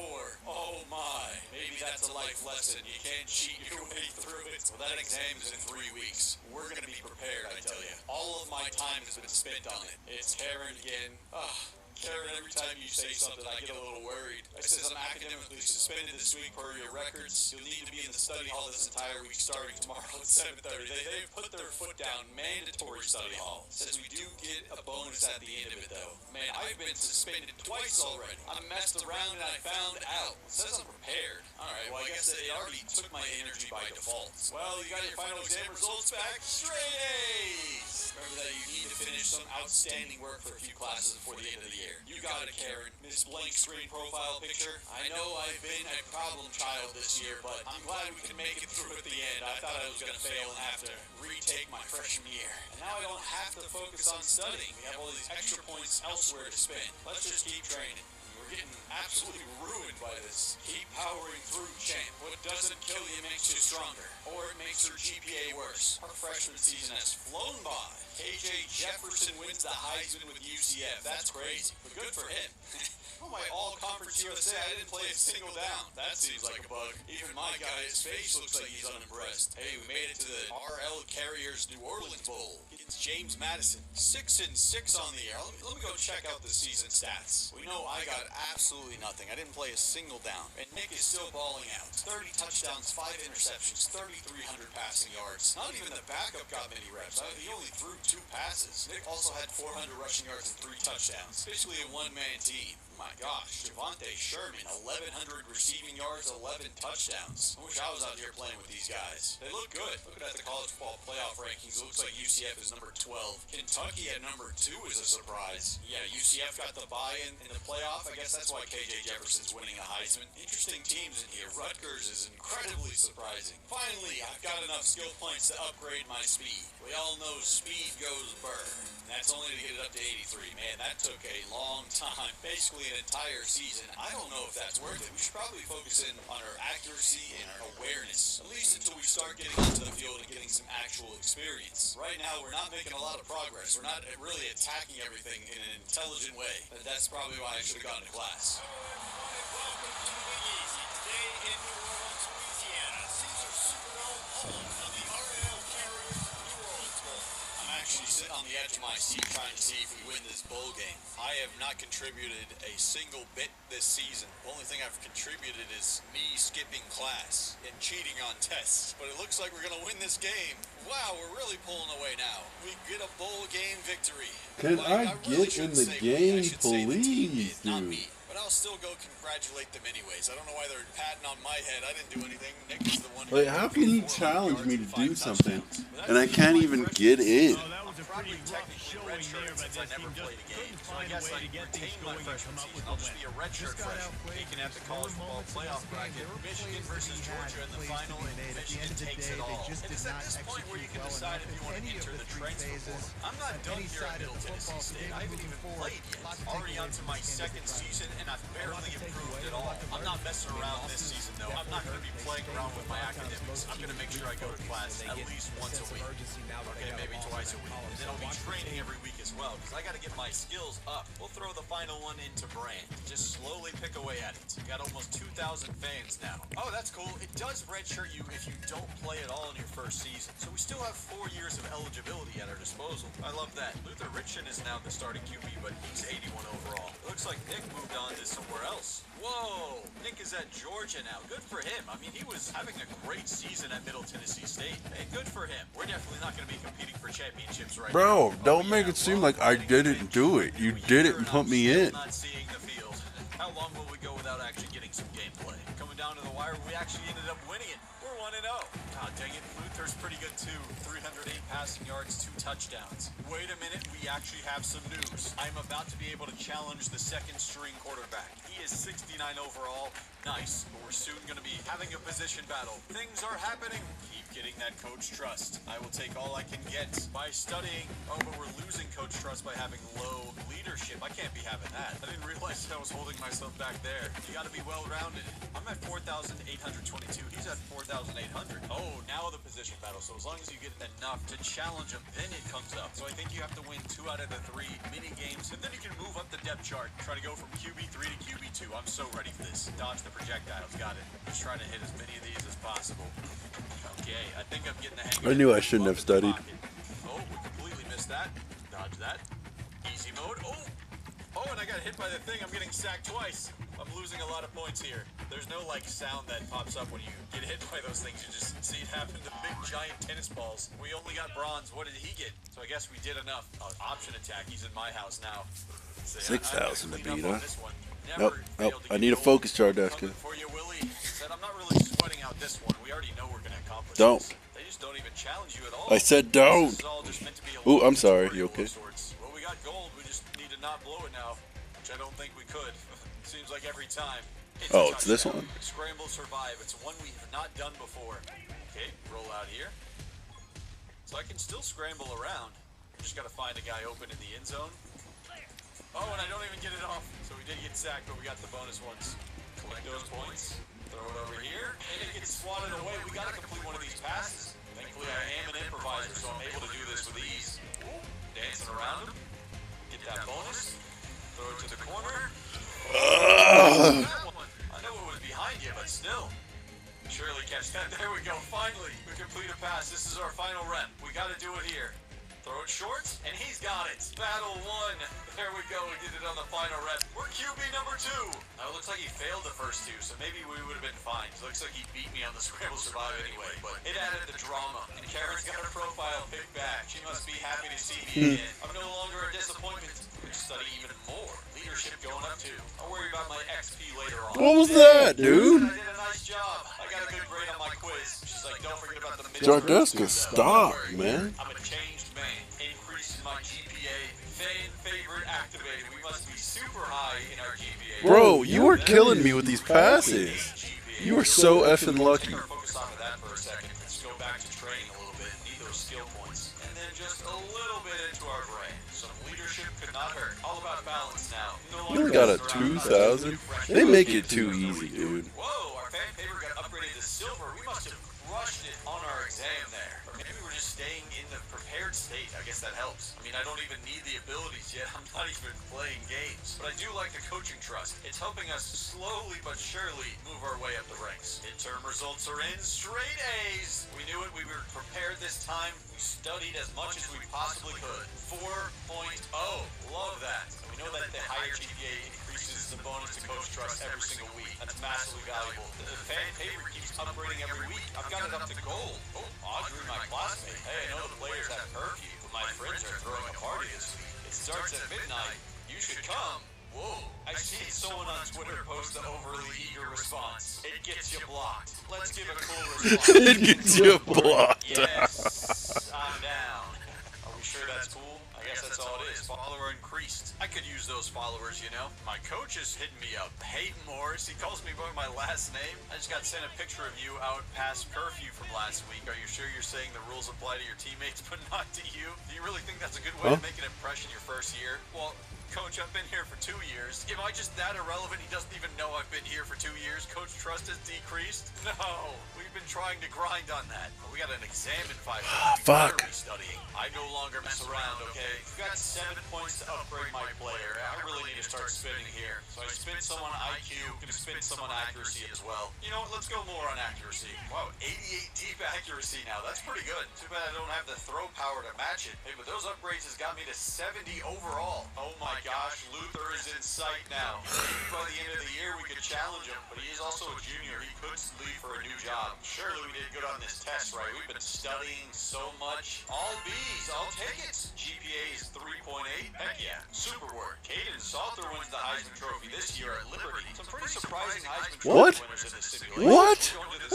Oh my. Maybe that's a life lesson. You can't cheat your way through it. Well, that exam is in 3 weeks. We're gonna be prepared, I tell you. All of my time has been spent on it. It's Karen again. Karen, every time you say something, I get a little worried. I says I'm academically suspended this week per your records. You'll need to be in the study hall this entire week starting tomorrow at 7:30. They've put their foot down. Mandatory study hall. Says we do get a bonus at the end of it, though. Man, I've been suspended twice already. I messed around and I found out. It says I'm prepared. Alright, well, I guess it already took my energy by default. Well, you got your final exam results back. Straight A's! Remember that you need to finish some outstanding work for a few classes before the end of the year. You got it, Karen. Miss Blank Screen profile picture. I know I've been a problem child this year, but I'm glad we can make it through at the end. I thought I was going to fail and have to retake my freshman year. And now I don't have to focus on studying. We have all these extra points elsewhere to spend. Let's just keep training. We're getting absolutely ruined by this. Keep powering through, champ. What doesn't kill you makes you stronger. Or it makes your GPA worse. Our freshman season has flown by. KJ Jefferson wins the Heisman with UCF. That's crazy, but good for him. Oh, my All-Conference USA, I didn't play a single down. That seems like a bug. Even my guy, his face looks like he's unimpressed. Hey, we made it to the RL Carriers New Orleans Bowl against James Madison. 6-6 on the year. Let me go check out the season stats. We know I got absolutely nothing. I didn't play a single down. And Nick is still balling out. 30 touchdowns, 5 interceptions, 3,300 passing yards. Not even the backup got many reps. He only threw 2 passes. Nick also had 400 rushing yards and 3 touchdowns. Basically a one-man team. My gosh, Javonte Sherman, 1,100 receiving yards, 11 touchdowns. I wish I was out here playing with these guys. They look good. Looking at the college football playoff rankings, it looks like UCF is number 12. Kentucky at number 2 is a surprise. Yeah, UCF got the buy-in in the playoff. I guess that's why KJ Jefferson's winning a Heisman. Interesting teams in here. Rutgers is incredibly surprising. Finally, I've got enough skill points to upgrade my speed. We all know speed goes burr. And that's only to get it up to 83. Man, that took a long time. Basically an entire season. I don't know if that's worth it. We should probably focus in on our accuracy and our awareness. At least until we start getting onto the field and getting some actual experience. Right now, we're not making a lot of progress. We're not really attacking everything in an intelligent way. But that's probably why I should have gone to class. Welcome to the Big Easy. Today in New Orleans, Louisiana, Caesars Superdome, home of the RL Carriers New Orleans Bowl. I'm actually sitting on the edge of my seat trying to see if we win this bowl game. I have not contributed a single bit this season. The only thing I've contributed is me skipping class and cheating on tests. But it looks like we're going to win this game. Wow, we're really pulling away now. We get a bowl game victory. Can I really get in the say game, I should say the team please, did, not dude? me. But I'll still go congratulate them anyways. I don't know why they're patting on my head. I didn't do anything. Nick is the one who Like, how can he challenge me to do something, and I can't even get in? probably technically redshirted since I never played a game. So I guess I retained my freshman season. I'll just be a redshirt freshman. Taking at the college football playoff bracket, Michigan versus Georgia in the final, and Michigan takes it all. And it's at this point where you can decide if you want to enter the transfer portal. I'm not done here at Middle Tennessee State. I haven't even played yet. Already onto my second season, and I've barely improved at all. I'm not messing around this season, though. I'm not going to be playing around with my academics. I'm going to make sure I go to class at least once a week. Okay, maybe twice a week. And then I'll be training every week as well, because I got to get my skills up. We'll throw the final one into Brand. Just slowly pick away at it. Got almost 2,000 fans now. Oh, that's cool. It does redshirt you if you don't play at all in your first season. So we still have 4 years of eligibility at our disposal. I love that. Luther Richton is now the starting QB, but he's 81 overall. It looks like Nick moved on to somewhere else. Whoa! Nick is at Georgia now. Good for him. I mean, he was having a great season at Middle Tennessee State. Hey, good for him. We're definitely not going to be competing for championships right now. Bro, don't make it seem like I didn't do it. You didn't put me in. Not seeing the field. How long will we go without actually getting some gameplay? Coming down to the wire, we actually ended up winning it. We're 1-0. God dang it, Luther's pretty good too. 308 passing yards, 2 touchdowns. Wait a minute, we actually have some news. I'm about to be able to challenge the second string quarterback. He is 69 overall. Nice, but we're soon going to be having a position battle. Things are happening. Keep getting that coach trust. I will take all I can get by studying. Oh, but we're losing coach trust by having low leadership. I can't be having that. I didn't realize I was holding myself back there. You got to be well-rounded. I'm at 4,822. He's at 4,800. Oh, now the position battle. So as long as you get enough to challenge him, then it comes up. So I think you have to win 2 out of the 3 mini games, and then you can move up the depth chart. Try to go from QB3 to QB2. I'm so ready for this. Dodge the projectiles. Got it. Just trying to hit as many of these as possible. Okay, I think I'm getting the hang of it. I knew I shouldn't have studied. Oh, we completely missed that. Dodge that. Easy mode. Oh! Oh, and I got hit by the thing. I'm getting sacked twice. I'm losing a lot of points here. There's no, like, sound that pops up when you get hit by those things. You just see it happen to big, giant tennis balls. We only got bronze. What did he get? So I guess we did enough. Option attack. He's in my house now. 6,000 to beat, huh? Nope. I need a focus chart, Deska. For you, Willie. Said I'm not really sweating out this one. We already know we're going to accomplish Don't. this. They just don't even challenge you at all. I said don't. This is all just meant to be a Ooh, I'm sorry. You okay? Well, we got gold. We just need to not blow it now, which I don't think we could. Seems like every time. Oh, it's this one. Scramble survive. It's one we have not done before. Okay, roll out here. So I can still scramble around. Just got to find a guy open in the end zone. Oh, and I don't even get it off. So we did get sacked, but we got the bonus ones. Collect those points. Throw it over here, and it gets swatted away. We got to complete one of these passes. Thankfully, I am an improviser, so I'm able to do this with ease. Dancing around him. Get that bonus. Throw it to the corner. I know it was behind you, but still. Surely catch that. There we go. Finally, we complete a pass. This is our final rep. We got to do it here. Throw it short, and he's got it. Battle 1. There we go. We did it on the final rep. We're QB number 2. Now, it looks like he failed the first 2, so maybe we would have been fine. It looks like he beat me on the scramble survive anyway, but it added the drama. And Karen's got her profile picked back. She must be happy to see me again. I'm no longer a disappointment. We study even more. Leadership going up, too. I'll worry about my XP later on. What was that, dude? I did a nice job. I got a good grade on my quiz. She's like, don't forget about the Jardeska, stop, man. I'm a changed man. Increase in my GPA. Fan favorite activated. We must be super high in our GPA. Bro, you were killing me with these passes. You were so effing lucky. Focus off of that for a second. Let's go back to training a little bit. Need those skill points. And then just a little bit into our brain. Some leadership could not hurt. All about balance now. You only got a 2,000? They make it too easy, dude. Whoa, our fan favorite got upgraded to silver. We must have crushed it on our exam there. Or maybe we're just staying in the prepared state. I guess that helps. I mean, I don't even need the abilities yet. I'm not even playing games. But I do like the coaching trust. It's helping us slowly but surely move our way up the ranks. Midterm results are in. Straight A's. We knew it. We were prepared this time. We studied as much as we possibly could. 4.0. Love that. And we know that the higher GPA increases the bonus to coach trust every single week. That's massively valuable. The fan favorite keeps upgrading every week. I've got it up to gold. Oh, Audrey, my classmate. Hey, I know the players have curfew, but my friends are throwing a party this week. It starts at midnight. You should come. Whoa. I've seen someone on Twitter post the overly eager response. It gets you blocked. Let's give a cool response. It gets you blocked. Yes, I'm down. Are we sure that's cool? I guess that's all it is. Follower increased. I could use those followers, you know. My coach is hitting me up. Hayden Morris. He calls me by my last name. I just got sent a picture of you out past curfew from last week. Are you sure you're saying the rules apply to your teammates but not to you? Do you really think that's a good way to make an impression your first year? Well, Coach, I've been here for 2 years. Am I just that irrelevant he doesn't even know I've been here for 2 years? Coach trust has decreased? No. We've been trying to grind on that. But we got an exam in 5 minutes. Fuck. Studying. I no longer mess around, okay? We've got 7 points to upgrade my player. I really need to start spinning here. So I spin some on IQ. Gonna spin some on accuracy as well. You know what? Let's go more on accuracy. Wow, 88 deep accuracy now. That's pretty good. Too bad I don't have the throw power to match it. Hey, but those upgrades has got me to 70 overall. Oh my gosh, Luther is in sight now. Maybe by the end of the year we could challenge him, but he is also a junior. He could leave for a new job. Surely we did good on this test, right? We've been studying so much. All B's, I'll take it. GPA is 3.8. Heck yeah. Super work. Caden Salter wins the Heisman Trophy this year at Liberty. Some pretty surprising Heisman Trophy winners in this simulation. What?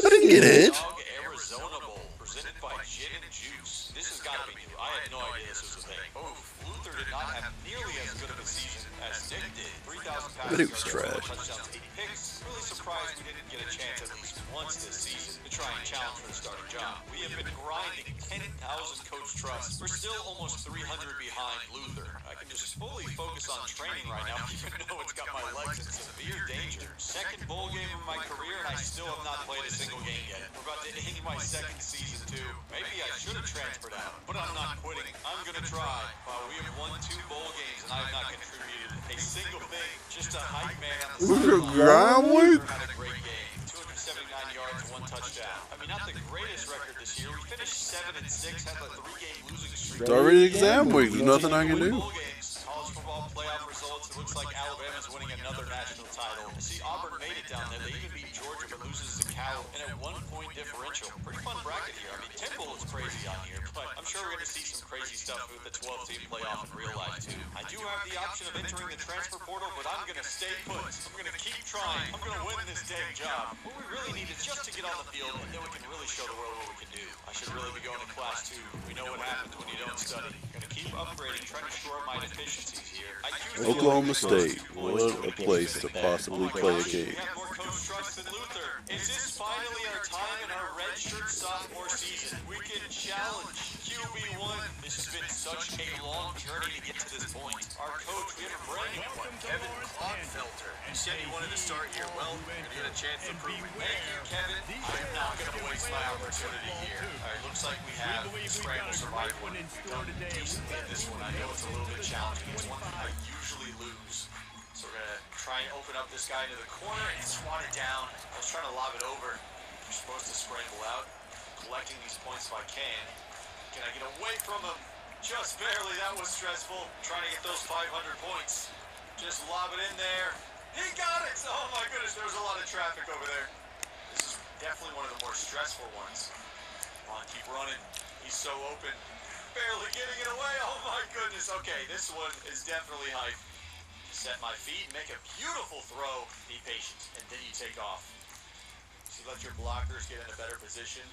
I didn't get it. Arizona Bowl, presented by Gin and Juice. This has got to be new. I had no idea this was a thing. Oh, Luther did not have nearly as good of a season as Nick did. 3,000 passes, But it was trash. touchdowns, 8 picks. Really surprised we didn't get a chance at least once this season to try and challenge for the starting job. We have been grinding 10,000 coach trust. We're still almost 300 behind Luther. I can just fully focus on training right now, even though it's got my legs in severe danger. Second bowl game of my career, and I still have not played a single game yet. We're about to end my second season too. Maybe I should have transferred out, but I'm not quitting. I'm gonna try. We have won 2 bowl games, and I have not contributed a single thing. Just a hype man on the sideline. Had a great game. 279 yards, 1 touchdown. I mean, not the greatest record this year. We finished 7-6, had a 3-game losing streak. It's already exam week. There's nothing I can do. College football playoff results. It looks like Alabama's winning another national title. I see Auburn made it down there. They even beat Georgia, but loses to Cal in a 1-point differential. Pretty fun bracket here. I mean, Temple is crazy on here, but I'm sure we're going to see some crazy stuff with the 12-team playoff in real life too. I do have the option of entering the transfer portal, but I'm going to stay put. I'm going to keep trying. I'm going to win this dang job. What we really need is just to get on the field, and then we can really show the world what we can do. I should really be going to class 2. We know what happens when you don't study. Going to keep upgrading, trying to shore up my deficiencies here. Oklahoma State. What a place to possibly play a game. We have more coach trust than Luther. Is this finally our time in our redshirt sophomore season? We can challenge QB1. This has been such a long journey to get to this point. Our coach, we have a brand new one, Kevin Clodfelter. He said he wanted to start here. Well, we're going to get a chance to prove it. Thank you, Kevin. I am not going to waste my opportunity here. All right, looks like we have scramble survival. We've done decently at this one. I know it's a little bit challenging. It's one thing I usually lose. So we're going to try and open up this guy into the corner and swat it down. I was trying to lob it over. You're supposed to scramble out. Collecting these points if I can. Can I get away from him? Just barely. That was stressful. Trying to get those 500 points. Just lob it in there. He got it! Oh my goodness, there was a lot of traffic over there. This is definitely one of the more stressful ones. Come on, keep running. He's so open. Barely getting it away. Oh my goodness. Okay, this one is definitely hype. Set my feet, make a beautiful throw. Be patient, and then you take off. So let your blockers get in a better position.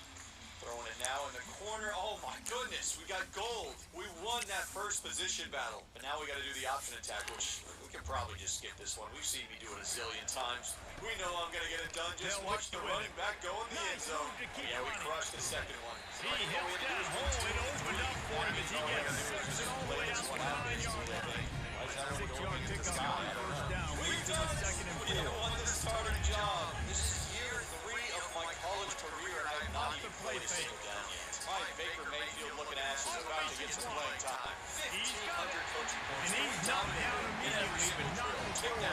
Throwing it now in the corner. Oh my goodness, we got gold. We won that first position battle. But now we got to do the option attack, which we can probably just skip this one. We've seen me do it a zillion times. We know I'm going to get it done. Just watch the running back go in the end zone. Yeah, we crushed the second one. He hit that hole and opened up for him as he gets all the way up the 9-yard line. 6-yard pickup on first down. We've done second and 4. We won the starting job. This is year 3 of my college career, and I have not even played a single down yet. My Baker Mayfield looking ass is about to get some playing time. 1,500 coaching points. And he's not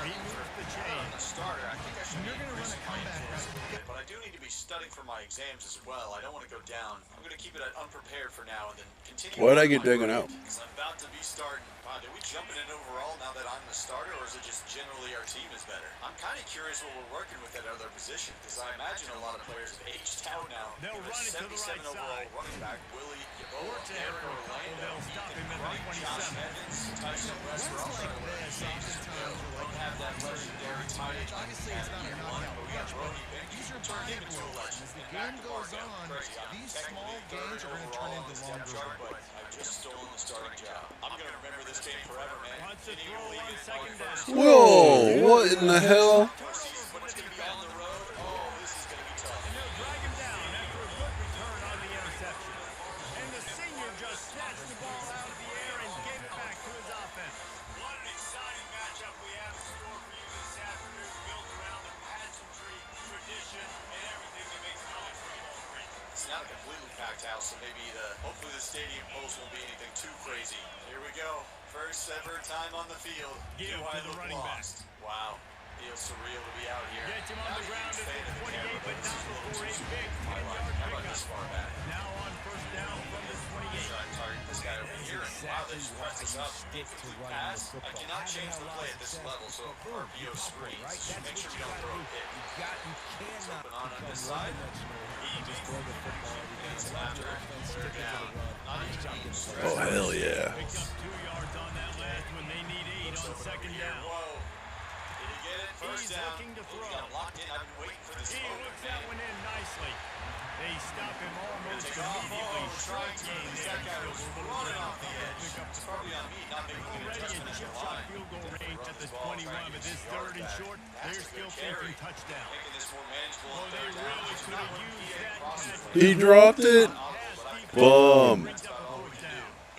I'm the starter. I think I should be increasing my influence a little bit, but I do need to be studying for my exams as well. I don't want to go down. I'm going to keep it unprepared for now and then continue. Why'd I get taken out? Because I'm about to be starting. Wow, did we jump in overall now that I'm the starter, or is it just generally our team is better? I'm kind of curious what we're working with at other position, because I imagine a lot of players have aged out now. They'll run it to the right overall side. running back, Willie Yaboa, Or to Eric Eric Orlando, They'll stop him at Ethan the Josh 27. Evans, Tyson West, we're all trying to learn games as well. We don't have that legendary tight end. Obviously, it's not a knockout match, but these are buying points. As the game goes on, these small games are going to turn into longer runs. I've just stolen the starting job. I'm going to remember this game forever, man. Can you believe it? Second down. Whoa, what in the hell? What's going to be on the road? Oh, this is going to be tough. And they'll drag him down after a good return on the interception. And the senior just snatched the ball out of the air and gave it back to his offense. What an exciting matchup we have in store for you this afternoon, built around the pageantry, tradition, and everything that makes college football great. It's not a completely packed house, so maybe hopefully the stadium post won't be anything too crazy. Here we go. First ever time on the field. Give to the running back. Wow. Feels surreal to be out here. Gets him on the ground at the 28, but not before a big 10-yard pickup. Now on first down from the 28. Try and target this guy over here. Wow, they just pressed us up. Pass. I cannot change the play at this level, so RPO screens. Make sure we don't throw a pick. It's open on this side. Oh, hell yeah. Picked up 2 yards on that last one. They need 8 on second down. Whoa. Did he get it? First down. Looking to throw. Got locked in. I've been waiting for this He moment. looks that one in nicely. They stop him almost Take off. immediately. Trying to release that guy was running off the edge. It's probably on me not making an Already in adjustment at chip the shot line. field goal range at the 21, but this third and short, they're still thinking touchdown. Making this more manageable on They third down. really could have used that catch. He dropped it. Bum. Let's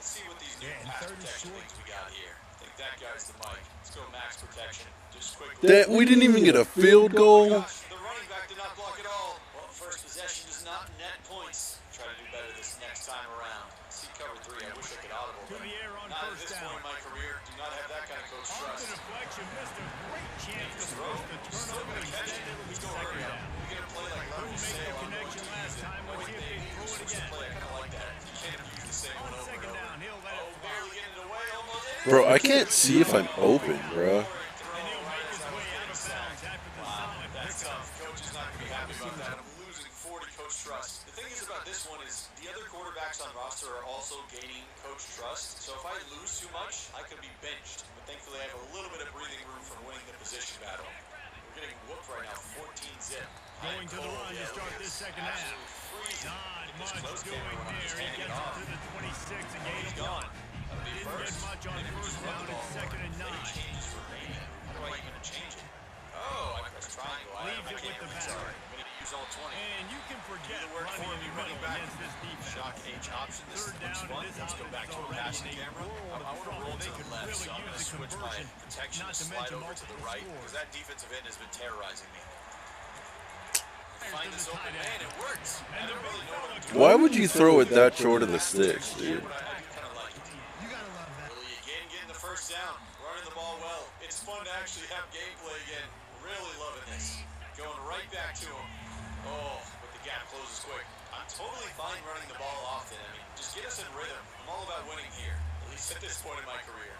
see what these new pass protection things we got here. I think that guy's the mic. Let's go max protection. Just quickly. That we didn't even get a field goal. The running back did not block at all. Well, first possession does not net points. Try to do better this next time around. See cover 3. I wish I could audible. To the air on Not at first this down. point in my career. Do not have that kind of coach Off trust. the deflection, missed a great chance to force the turnover. Instead, it'll be second down. We get a play like Couldn't make the connection last time. Let's see if they throw it again. play. I kind of like that. You can't use the same one On over second and over. down, he'll let it fly. Barely getting it away. Almost. Bro, I can't see if I'm open, bro. And he'll make his way out of bounds after the solid That's pickup. tough. Coach is not going to be happy about that. I'm losing 40 coach trust. The thing is about this one is the other quarterbacks on roster are also gaining coach trust. So if I lose too much, I could be benched. But thankfully, I have a little bit of breathing room from winning the position battle. We're getting whooped right now, 14-zip. Going to the run to start this second half. Not much doing there. He gets up to the 26 and gains 1. Didn't get much on first down at second and 9. How do I even change it? Oh, I press triangle. Leaves it with the back. I'm going to use all 20. And you can forget Do the work running for in me, the running middle back. against this defense. Shock H option. This Third looks down, fun. and this Let's go offense back to a already passing in a camera. world I of want to trouble. roll They to the could left, really so I'm going to use the switch my conversion, protection not and to slide mention over to the multiple right scores. because that defensive end has been terrorizing me. Find to this the open tight man, end. it works. I don't really know what I'm doing. Why would you throw it that short of the sticks, dude? I do kind of like it. You gotta love that. Willie again getting the first down, running the ball well. It's fun to actually have gameplay again. Really loving this. Going right back to him. Oh, but the gap closes quick. I'm totally fine running the ball often. I mean, just get us in rhythm. I'm all about winning here, at least at this point in my career.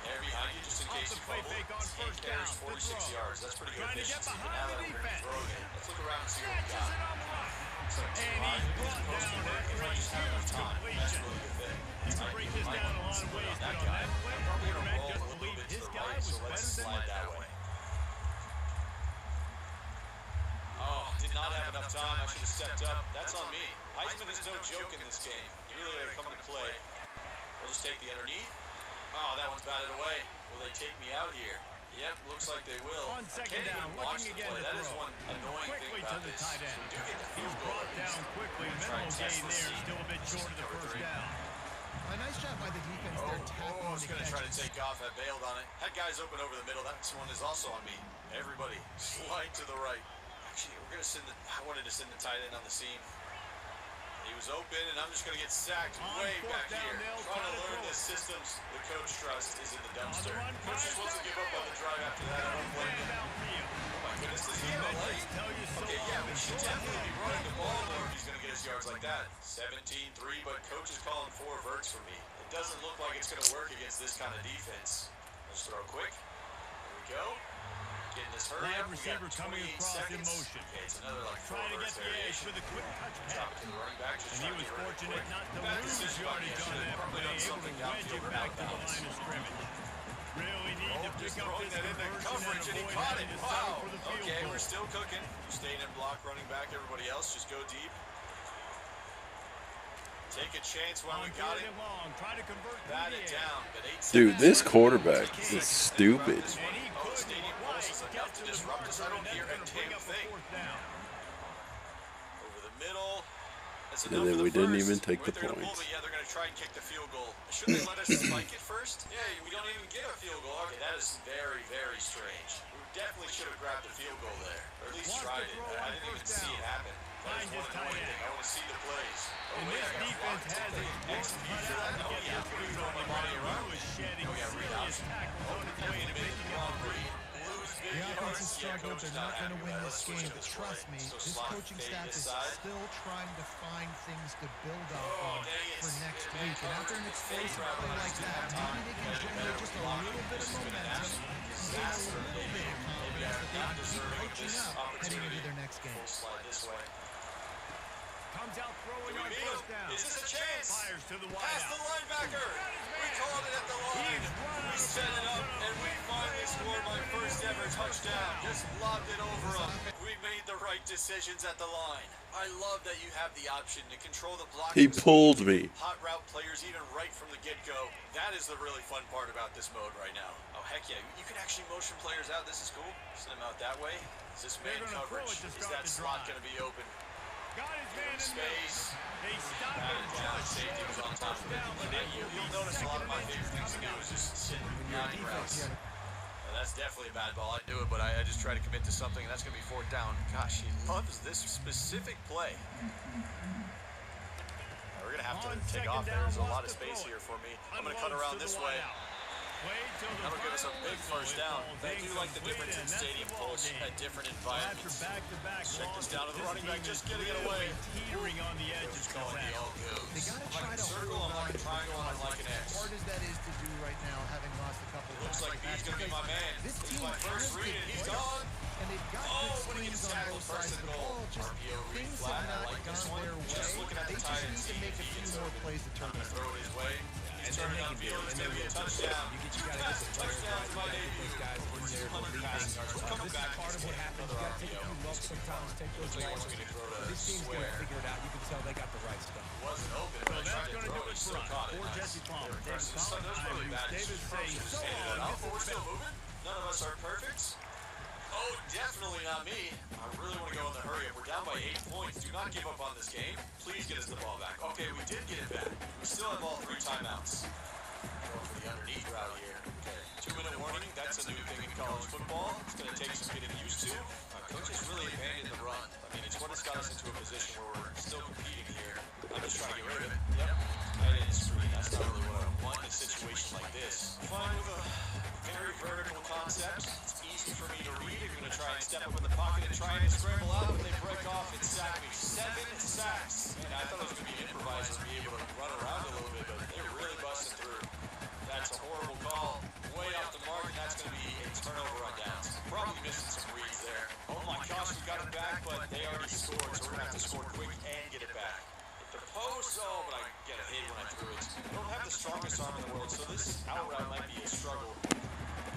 There behind you, just in Off case the you play fumble. fake on 8 first carries, down. 46 yards. That's pretty good Trying to get efficiency. But behind now the that we're ready to defense. throw again, let's look around and see what we Snatches got. it on the run. So And he's brought down after a huge completion. You can break this down a lot of ways, but on that play, quarterback just believed his guy was better than that way. Oh, did not have enough time. I should have stepped up. That's on me. Heisman is no joke in this game. You really got to come into play. We'll just take the underneath. Oh, that one's batted away. Will they take me out here? Yep, looks like they will. On second down, looking again to That is throw. one annoying Quickly thing to about the this. tight end. We do get the He's field goal. brought down quickly. Minimal gain there, still a bit short of the first down. A nice job by the defense there tackling I was the going to try to catches. take off. I bailed on it. Had guys open over the middle. That one is also on me. Everybody, slide to the right. Actually, we're going to send the. I wanted to send the tight end on the seam. He was open, and I'm just going to get sacked way back here. Trying to learn the systems the coach trusts is in the dumpster. Coach just wants to give up on the drive after that. I don't blame him. Oh my goodness, is he in the lane? Okay, yeah, but he should definitely be running the ball more if he's going to get his yards like that. 17-3, but coach is calling 4 verts for me. It doesn't look like it's going to work against this kind of defense. Let's throw quick. Here we go. Getting this hurry up. We got 28 seconds. Okay, it's another like 4 verts variation. Drop it to the running back. Just and he was fortunate not to lose yardage on that play. Able to wedge it back to the line of scrimmage. Really need to pick up this coverage, and he caught it. Wow. Okay, we're still cooking. We're staying in block, running back. Everybody else, just go deep. Take a chance while we got it. Bat it down, but 8 seconds. Dude, this quarterback is stupid. Oh, the stadium pulse is enough to disrupt us. I don't hear a damn thing. Over the middle. That's And then we didn't even take the points. Yeah, they're going to try and kick the field goal. Should they let us spike it first? Yeah, we don't even get a field goal. Okay, that is very, very strange. We definitely should have grabbed the field goal there. Or at least tried it. I didn't even see it happen. I just want to know anything. I want to see the plays. Oh, wait, I got defense has it. XP for that. Oh, yeah, we throw my body around. Oh, yeah, read option. Oh, definitely making the wrong read. The offense has struggled. They're not going to win this game, but trust me, this coaching staff is still trying to find things to build off on for next week. And after an explosive play like that, maybe they can generate just a little bit of momentum and gain a little bit of confidence that they can keep coaching up heading into their next game. Comes out throwing on first down. Is this a chance? Fires to the Pass the linebacker. We called it at the line. We set it up, and we finally scored my first ever touchdown. Just lobbed it over him. We made the right decisions at the line. I love that you have the option to control the blocking. He pulled me. Hot route players even right from the get-go. That is the really fun part about this mode right now. Oh, heck yeah. You can actually motion players out. This is cool. Send them out that way. Is this man coverage? Is that slot going to be open? Got his man in space. They stopped him just safety was on top of it. You'll notice a lot of my favorite things to do is just sit behind routes. That's definitely a bad ball. I do it, but I just try to commit to something, and that's going to be 4th down. Gosh, he loves this specific play. We're going to have to take off there. There's a lot of space here for me. I'm going to cut around this way. That'll give us a big first down. I do like the difference in stadium pulse at different environments. Check this down to the running back, just getting it away. Teetering on the edge. Just calling the all goes. They got to try to circle, I'm like a triangle, I'm like an X. As hard as that is to do right now, having lost a couple of looks like he's going to be my man. This he's team my first read, and he's gone. And they've got good screens on both sides of the ball. Just things have not gone their way. They just need to make a few more plays to turn it. Throw it his way. He's turning on field. It's going to be a touchdown. You got to get the players right. You got to get those guys in there believing. This is part of what happens. You got to take a few lumps sometimes, take those balls. This team's going to figure it out. You can tell they got the right stuff. It wasn't open. So that's going to do it for us. For Jesse Palmer. David saying, so we're still moving. None of us are perfect. Oh, definitely not me. I really want to go in the hurry up. We're down by 8 points. Do not give up on this game. Please get us the ball back. Okay, we did get it back. We still have all 3 timeouts. Going for the underneath route here. Okay, 2-minute warning. That's a new thing in college football. It's going to take some getting used to. Our coach has really abandoned the run. I mean, it's what has got us into a position where we're still competing here. I'm just trying to get rid of it. Yep. I didn't screen. That's not really what I want in a situation like this. Fine with a very vertical concept. It's easy for me to read. You're going to try and step up in the pocket and try and scramble out, but they break off and sack me. 7 sacks. Man, I thought it was going to be an improviser and be able to run around a little bit, but they're really busting through. That's a horrible call. Way off the mark, and that's going to be a turnover on downs. Probably missing some reads there. Oh my gosh, we got it back, but they already scored, so we're going to have to score quick and get it back. The post, oh, but I get a hit when I threw it. I don't have the strongest arm in the world, so this out route might be a struggle.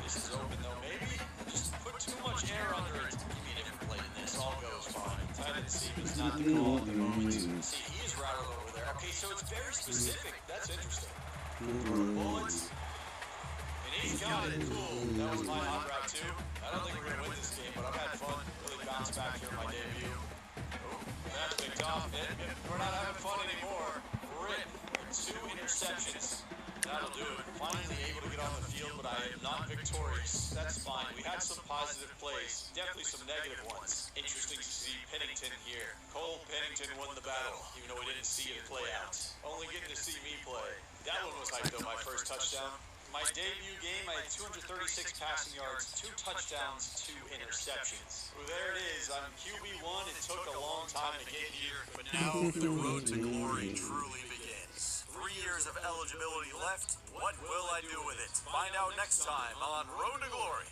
This is open though, maybe? Just put too much air under it. Give me a different play than this, all goes fine. Tight end see, but it's not the call at the moment. See, he is rattled over there. Okay, so it's very specific. That's interesting. Bullets. And he's got it. Cool. That was my hot route too. I don't think we're going to win this game, but I've had fun. Really bounced back here in my debut. Oh, that's picked off. We're not having fun anymore. We're in. 2 interceptions. That'll do it. Finally able to get on the field, but I am not victorious. That's fine. We had some positive plays, definitely some negative ones. Interesting to see Pennington here. Cole Pennington won the battle, even though we didn't see it play out. Only getting to see me play. That one was hype though, my first touchdown. My debut game, I had 236 passing yards, 2 touchdowns, 2 interceptions. Well, there it is. I'm QB1. It took a long time to get here, but Now the road to glory truly begins. 3 years of eligibility left. What will I do with it? Find out next time on Road to Glory.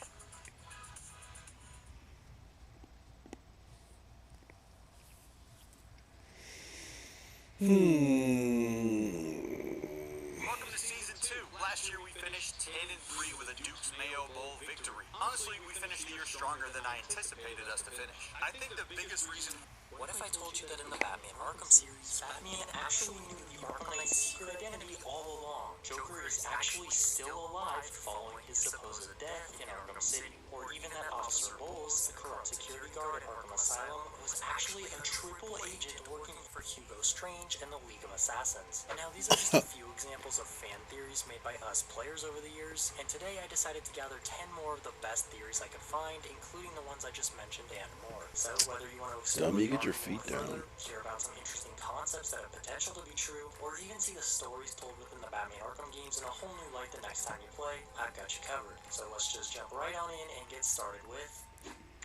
Welcome to season 2. Last year we finished 10-3 with a Duke's Mayo Bowl victory. Honestly, we finished the year stronger than I anticipated us to finish. I think the biggest reason... What if I told you that in the Batman Arkham series, Batman actually knew the Arkham Knight's secret identity all along? Joker is actually still alive following his supposed death in Arkham City. Or even that Officer Bowles, the corrupt security guard at Arkham Asylum, was actually a triple agent working for Hugo Strange and the League of Assassins. And now these are just a few examples of fan theories made by us players over the years, and today I decided to gather 10 more of the best theories I could find, including the ones I just mentioned and more. So whether you want to explore Dummy, get your feet down. hear about some interesting concepts that have potential to be true, or even see the stories told within the Batman Arkham games in a whole new light the next time you play, I've got you covered. So let's just jump right on in and get started with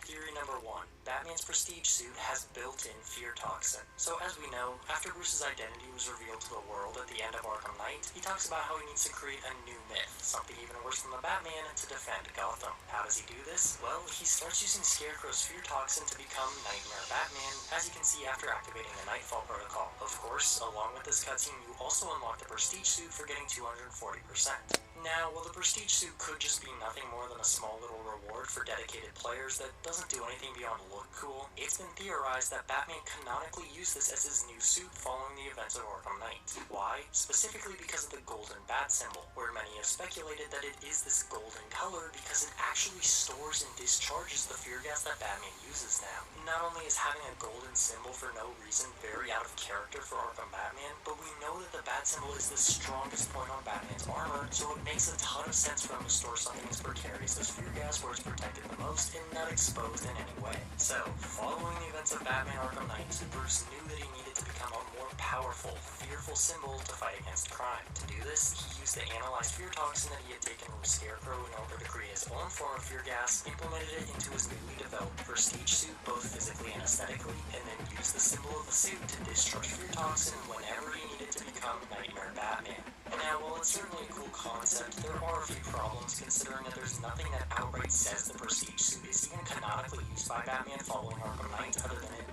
theory number 1. Batman's prestige suit has built-in fear toxin. So as we know, after Bruce's identity was revealed to the world at the end of Arkham Knight, he talks about how he needs to create a new myth, something even worse than the Batman, to defend Gotham. How does he do this? Well, he starts using Scarecrow's fear toxin to become Nightmare Batman, as you can see after activating the Nightfall Protocol. Of course, along with this cutscene, you also unlock the prestige suit for getting 240%. Now, while the prestige suit could just be nothing more than a small little reward for dedicated players that doesn't do anything beyond look cool, it's been theorized that Batman canonically used this as his new suit following the events of Arkham Knight. Why? Specifically because of the golden bat symbol, where many have speculated that it is this golden color because it actually stores and discharges the fear gas that Batman uses now. Not only is having a golden symbol for no reason very out of character for Arkham Batman, but we know that the bat symbol is the strongest point on Batman's armor, so it makes a ton of sense for him to store something as precarious as fear gas where it's protected the most and not exposed in any way. So, following the events of Batman Arkham Knight, Bruce knew that he needed to become a more powerful, fearful symbol to fight against crime. To do this, he used the analyzed fear toxin that he had taken from Scarecrow in order to create his own form of fear gas, implemented it into his newly developed prestige suit both physically and aesthetically, and then used the symbol of the suit to discharge fear toxin whenever he needed to become Nightmare Batman. And now, while it's certainly a cool concept, there are a few problems considering that there's nothing that outright says the prestige suit is even canonically used by Batman following Arkham Knight other than it,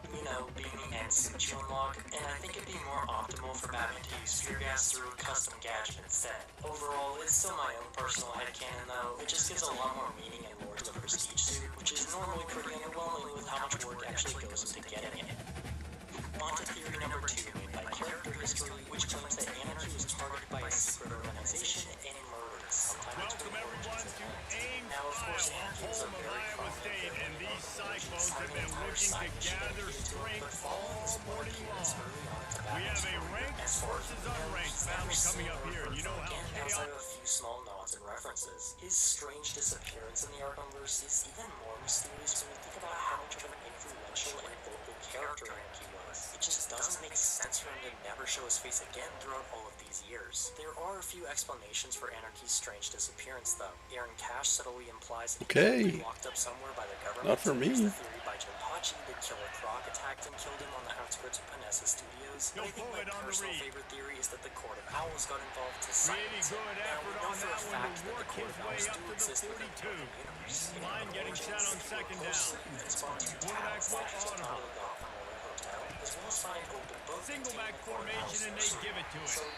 being the end suit you unlock, and I think it'd be more optimal for Batman to use fear gas through a custom gadget instead. Overall, it's still my own personal headcanon though, it just gives a lot more meaning and lore to the prestige suit, which is normally pretty underwhelming with how much work actually goes into getting it. On to theory number 2, made by Character History, which claims that Anarchy was targeted by a secret organization and murdered sometime between Origins and Knight. Now, of course, Anarchy is a very prominent and these cyclones have been looking to gather strength all morning long. We have a ranked versus unranked battle coming up here, and you know how outside of a few small nods and references, his strange disappearance in the Arkhamverse is even more mysterious when you think about how much of an influential and vocal character Anarchy was. It just doesn't make sense for him to never show his face again throughout all of these years. There are a few explanations for Anarchy's strange disappearance, though. Aaron Cash subtly implies that he was locked up somewhere by the government. Not for me. There's the theory by Jim Pachi that Killer Croc attacked and killed him on the outskirts of Panessa Studios. But I think my personal favorite theory is that the Court of Owls got involved to silence him. Now, we know for a fact that the Court of Owls do exist within the universe. Line getting set on second down. Quarterback for Audible. Single back formation and they give it to him.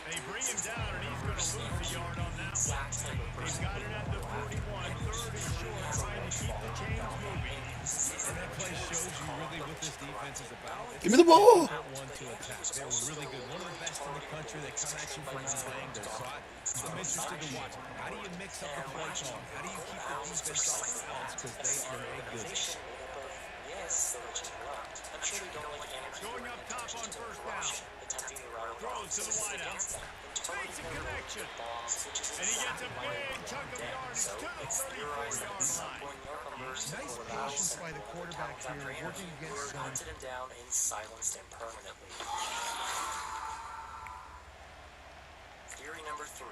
They bring him down and he's going to lose a yard on that one. He's got it at the 41, third and short, trying to keep the chains moving. And that play shows you really what this defense is about. Give me the ball! Not one to attack. They're really good. One of the best in the country. They come at you from all angles. So I'm interested to watch. How do you mix up the play call? How do you keep the defense off balance? Because they are a good. Yes, I'm sure we don't like Anarchy. Going up top on first down. Attempting to rattle throws to the wideout. totally connection. And he gets a big chunk of yardage to the 34-yard line. Nice patience by the quarterback here, working against zone. Hunted him down and silenced him permanently. Theory number 3.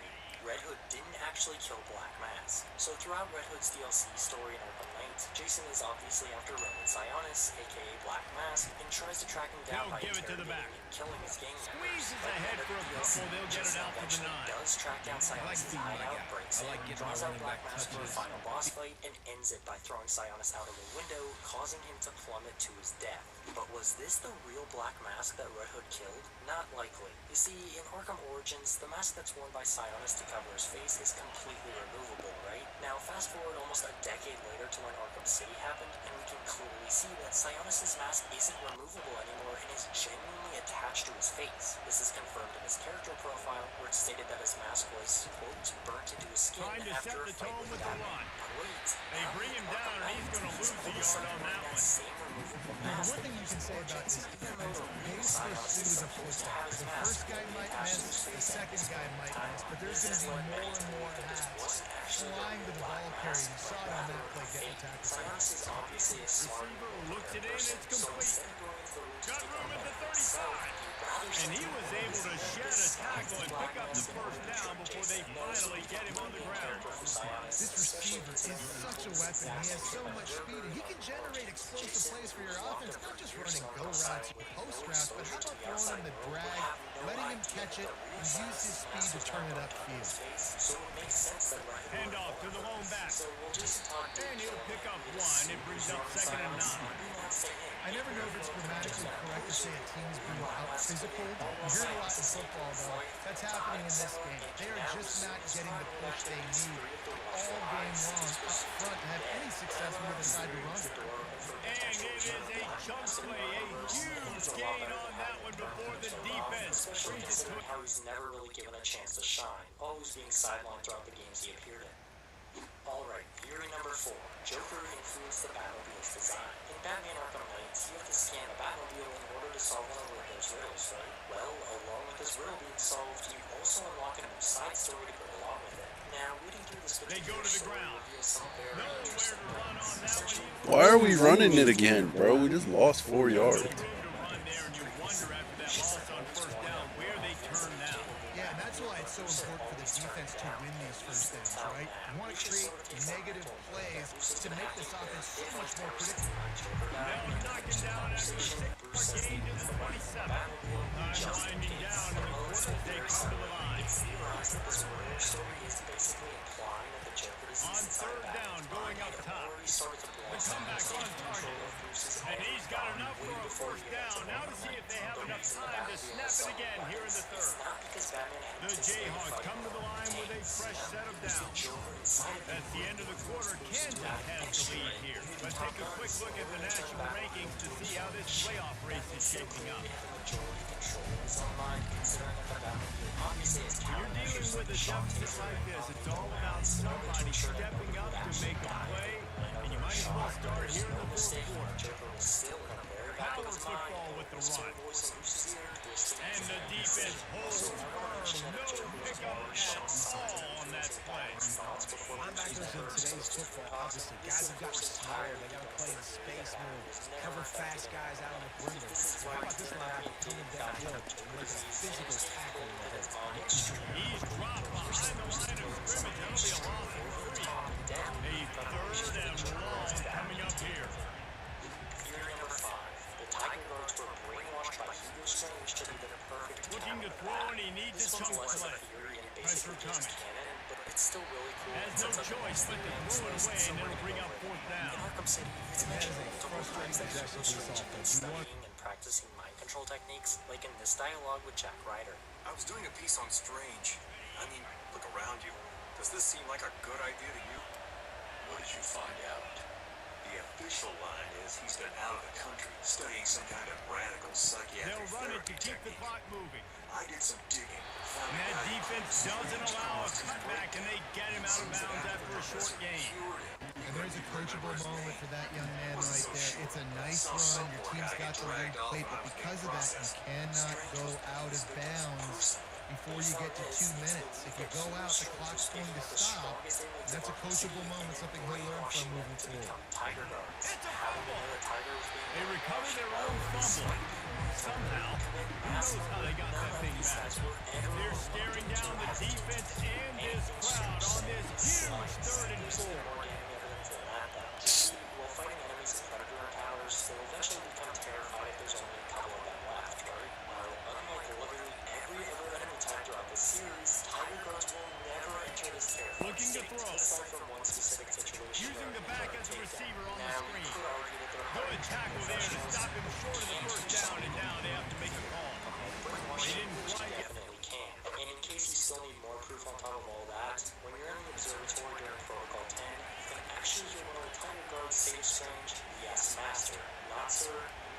Red Hood didn't actually kill Black Mask. So throughout Red Hood's DLC story in Arkham Knight, Jason is obviously after Roman Sionis, aka Black Mask, and tries to track him down by interrogating and killing his gang members. Squeezes ahead for a couple, they'll get it out for the 9. Does track down Sionis' hideout, breaks in, draws out Black Mask for a final boss fight, and ends it by throwing Sionis out of a window, causing him to plummet to his death. But was this the real Black Mask that Red Hood killed? Not likely. You see, in Arkham Origins, the mask that's worn by Sionis to cover his face is completely removable, right? Now, fast forward almost a decade later to when Arkham City happened, and we can clearly see that Sionis' mask isn't removable anymore and is genuinely attached to his face. This is confirmed in his character profile, where it's stated that his mask was, quote, burnt into his skin after a fight with Batman. But wait, they bring him down and he's going to lose the yard on that one. One thing you can say about this defense, pace pursues of football. The first guy might miss, the second guy might miss, but there's going to be more and more hats flying to the ball carrier. You saw it on that play getting tackled. Sionis is obviously a smart looks it in, it's complete. Got room at the 35. And he was able to shed a tackle and pick up the first down before they finally get him on the ground. This receiver is such a weapon. He has so much speed, and he can generate explosive plays for your offense, not just running go routes, post routes, but how about throwing him the drag, letting him catch it, and use his speed to turn it upfield. Hand off to the lone back. And he'll pick up 1. It brings up 2nd and 9. I never know if it's grammatically correct to say a team's being out physical. You hear it a lot in football, though. That's happening in this game. They are just not getting the push they need all game long up front to have any success when they decide to run. And it is a jump play, a huge gain on that one before the defense. How he's never really given a chance to shine, always being sidelined throughout the games he appeared in. Alright, theory number 4. Joker influenced the Batmobile's design. In Batman Arkham Knight, you have to scan a Batmobile in order to solve one of Riddler's riddles, right? Well, along with this riddle being solved, you also unlock a new side story to go along with it. Now, reading through this particular story reveals some very interesting things. Why are we running it again, bro? We just lost 4 yards. Yeah, and that's why it's so important for the defense to win these first downs, right? You want to create negative plays to make this offense so much more predictable. Now knocking down after a 6-yard gain to the 27. Winding down in the quarter, they come to the line. On 3rd down, going up top. The comeback on target. And he's got enough for a 1st down. Now to see if they have enough time to snap it again here in the 3rd. The Jayhawks come to the line with a fresh set of downs. At the end of the quarter, Kansas has the lead here. Let's take a quick look at the national rankings to see how this playoff race is shaping up. When you're dealing with a deficit like this, it's all about somebody stepping up to make a play, and you might as well start here in the 4th quarter. Power football with the run. And the defense holds firm. No pickup at all on that play. Linebackers in today's football, obviously, guys have got retired. They got to play in space move, cover fast guys out on the perimeter. How about this linebacker coming downhill and making a physical tackle in the hole? He's dropped behind the line of scrimmage. That'll be a loss of 3. A 3rd and long coming up here. Theory number 5. The Tiger Guards were brainwashed by Hugo Strange to be the perfect looking to throw, and he needs a chunk play. Pressure coming. But it's still really cool. Has no choice but to throw it away, and it'll bring up 4th down. In Arkham City, it's mentioned multiple times that Hugo Strange had been studying and practicing mind control techniques, like in this dialogue with Jack Ryder. I was doing a piece on Strange. I mean, look around you. Does this seem like a good idea to you? What did you find out? The official line is he's been out of the country studying some kind of radical psychiatric They'll run it to keep technique. the clock moving. I did some digging. And that defense doesn't allow a cutback, and they get him out of bounds after a short game. And there's a coachable moment for that young man right there. It's a nice run. Your team's got the lead plate, but because of that, you cannot go out of bounds before you get to 2 minutes. If you go out, the clock's going to stop. That's a coachable moment, something he'll learn from moving forward. They recover their own fumble. Somehow, who knows how they got that thing back. They're staring down the defense and this crowd on this huge 3rd and 4. While fighting enemies and predator encounters, they'll eventually become terrified if there's only a couple of them left, right? Well, unlike literally every other enemy type throughout the series, Tiger Guards will never enter this terrifying Looking to throw. aside from one specific situation. Using the back as a receiver on the Now, screen. you could argue that they're Good tackle there to stop him short of the first down, and now they have to make a call. They didn't quite get definitely can. And in case you still need more proof on top of all that, when you're in the observatory during Protocol 10, you can actually hear one of the Tiger Guards say to Strange, "Yes, Master. Not Sir,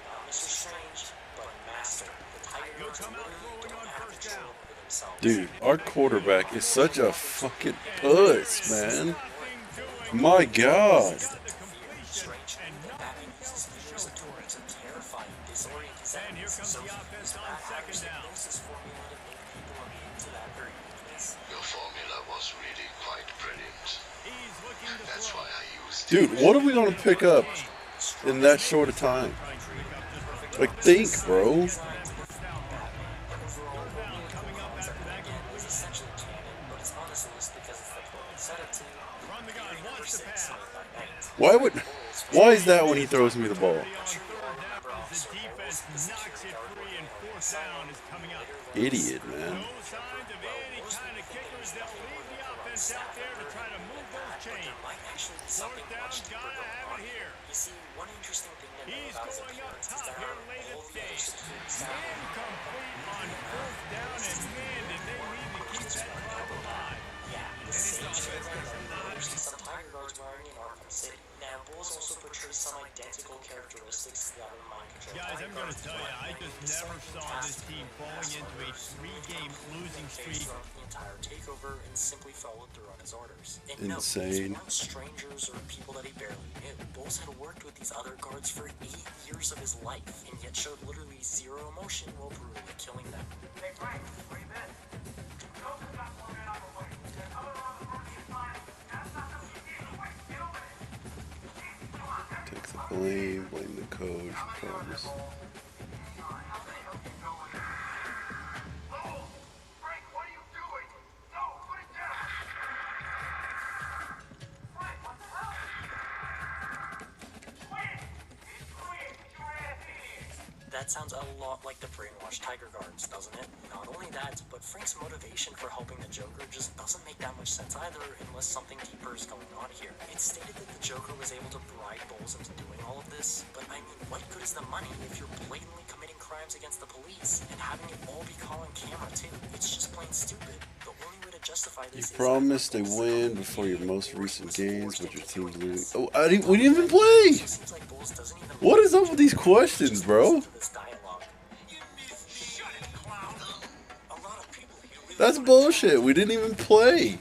not Mr. Strange, but Master." The Tiger Guards literally don't have control over themselves. Dude, our quarterback is such a fucking puss, man. My God. And here comes the offense on 2nd down. Your formula was really quite brilliant. That's why I used Dude, what are we going to pick up in that short a time? Like, think, bro. Why is that when he throws me the ball? Idiot, man. You see, one interesting thing to know about his appearance is that out of all the other security staff, the same uniform that we see some Tiger Guards wearing in Arkham City. Now, Bulls also portray some identical characteristics to that of mind control. Guys, I'm going to tell you, I just never saw this team falling into a 3-game losing streak. The entire takeover and simply followed through on his orders. And Insane. no, these weren't strangers or people that he barely knew. Bulls had worked with these other guards for 8 years of his life, and yet showed literally zero emotion while brutally killing them. Hey, Frank, where you been? Take the blame the coach, promise. That sounds a lot like the brainwashed Tiger Guards, doesn't it? Not only that, but Frank's motivation for helping the Joker just doesn't make that much sense either unless something deeper is going on here. It's stated that the Joker was able to bribe Bulls into doing all of this, but I mean, what good is the money if you're blatantly committing crimes against the police and having it all be caught on camera too? It's just plain stupid. The only way to justify this You promised a win before your most recent games, but your team's losing. Oh, we didn't even play! What is up with these questions, bro? That's bullshit. We didn't even play.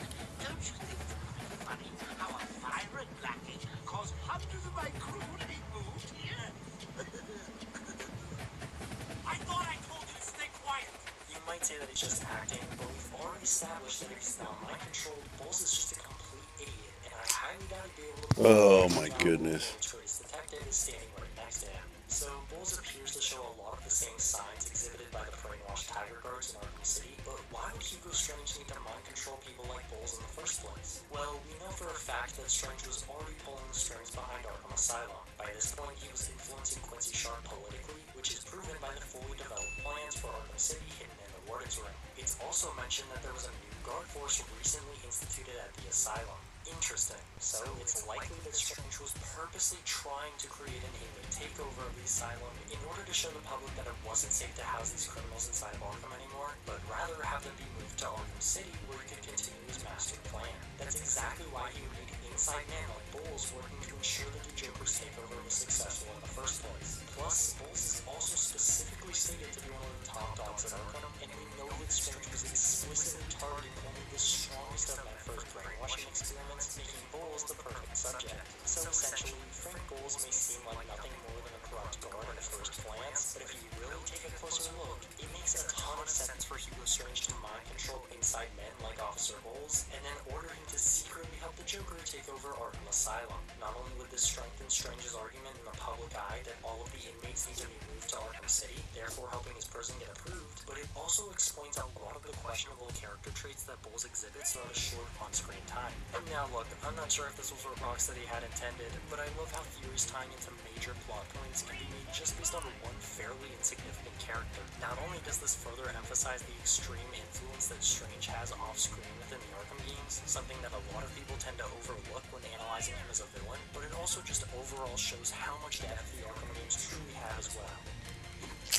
Say that he's just acting, but we've already established that if he's not mind controlled, Bulls is just a complete idiot, and I highly doubt he'd be able to. Oh my goodness. His detective is standing right next to him. So Bulls appears to show a lot of the same signs exhibited by the brainwashed Tiger Guards in Arkham City, but why would Hugo Strange need to mind control people like Bulls in the first place? Well, we know for a fact that Strange was already pulling the strings behind Arkham Asylum. By this point, he was influencing Quincy Sharp politically, which is proven by the fully developed plans for Arkham City hidden in the Warden's Room. It's also mentioned that there was a new guard force recently instituted at the asylum. Interesting. So it's likely that Strange was purposely trying to create an alien takeover of the asylum in order to show the public that it wasn't safe to house these criminals inside of Arkham anymore, but rather have them be moved to Arkham City where he could continue his master plan. That's exactly why he would need inside man like Bowles working to ensure that the Joker's takeover was successful in the first place. Plus, Bowles is also specifically stated to be one of the top dogs at Arkham, and we know that Strange was explicitly targeting only the strongest of men for his brainwashing experiments, making Bowles the perfect subject. So essentially, Frank Bowles may seem like nothing more than a corrupt guard at first glance, but if you really take a closer look, it makes a ton of sense for Hugo Strange to mind control inside men like Officer Bowles, and then order him to secretly help the Joker take over Arkham Asylum. Not only would this strengthen Strange's argument in the public eye that all of the inmates need to be moved to Arkham City, therefore helping his prison get approved, but it also explains a lot of the questionable character traits that Bowles exhibits throughout a short on-screen time. And now look, I'm not sure if this was what Rocksteady had intended, but I love how theories tying into major plot points can be made just based on one fairly insignificant character. Not only does this further emphasize the extreme influence that Strange has off-screen within the Arkham games, something that a lot of people tend to overlook when analyzing him as a villain, but it also just overall shows how much depth the Arkham games truly have as well.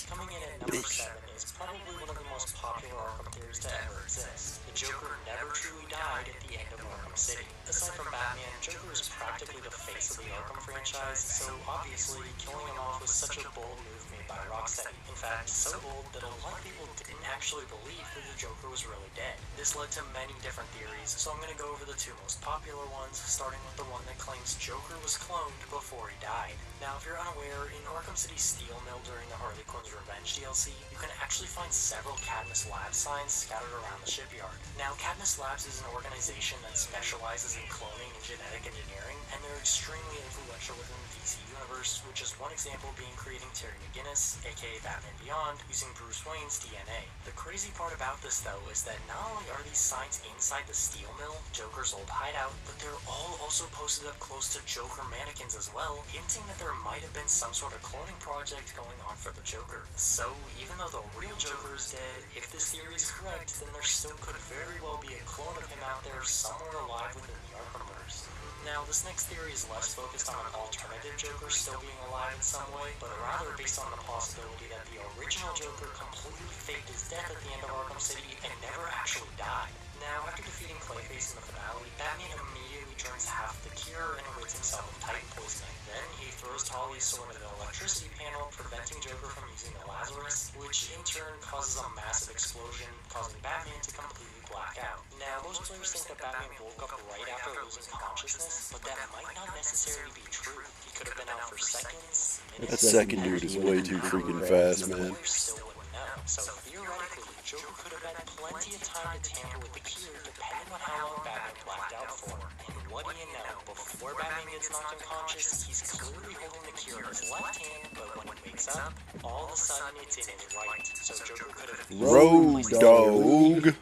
Coming in at number 7 is probably one of the most popular Arkham theories to ever exist. The Joker never truly died at the end of Arkham City. Aside from Batman, Joker is practically the face of the Arkham franchise, so obviously killing him off was such a bold move made by Rocksteady. In fact, so bold that a lot of people didn't actually believe that the Joker was really dead. This led to many different theories, so I'm going to go over the two most popular ones, starting with the one that claims Joker was cloned before he died. Now, if you're unaware, in Arkham City Steel Mill during the Harley Quinn's Revenge DLC, you can actually find several Cadmus Labs signs scattered around the shipyard. Now, Cadmus Labs is an organization that specializes in cloning and genetic engineering, and they're extremely influential within the DC universe, which is one example being creating Terry McGinnis, aka Batman Beyond, using Bruce Wayne's DNA. The crazy part about this, though, is that not only are these signs inside the Steel Mill, Joker's old hideout, but they're all also posted up close to Joker mannequins as well, hinting that there might have been some sort of cloning project going on for the Joker. So, even though the real Joker is dead, if this theory is correct, then there still could very well be a clone of him out there somewhere alive within the Arkhamverse. Now, this next theory is less focused on an alternative Joker still being alive in some way, but rather based on the possibility that the original Joker completely faked his death at the end of Arkham City and never actually died. Now, after defeating Clayface in the finale, Batman immediately drinks half the cure and rids himself of Titan poisoning. Then, he throws Talia's sword at an electricity panel, preventing Joker from using the Lazarus, which in turn causes a massive explosion, causing Batman to completely black out. Now, most players think that Batman woke up right after losing consciousness, but that might not necessarily be true. He could have been out for seconds, minutes. That second dude is way too freaking fast, man. So theoretically, Joker could have had plenty of time to tamper with the cure, depending on how long Batman blacked out for. And what do you know? Before Batman gets knocked unconscious, he's clearly holding the cure in his left hand, but when he wakes up, all of a sudden it's in his right. So Joker could have Road dog.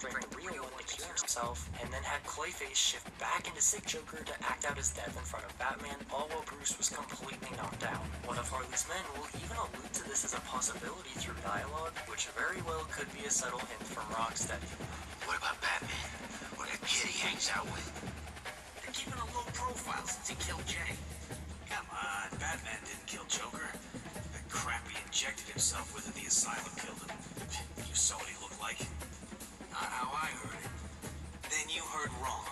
Himself, and then had Clayface shift back into sick Joker to act out his death in front of Batman, all while Bruce was completely knocked out. One of Harley's men will even allude to this as a possibility through dialogue, which very well could be a subtle hint from Rocksteady. What about Batman? What that kid he hangs out with? They're keeping a low profile since he killed Jay. Come on, Batman didn't kill Joker. That crap he injected himself with at the asylum killed him. You saw what he looked like? Not how I heard it. Then you heard wrong.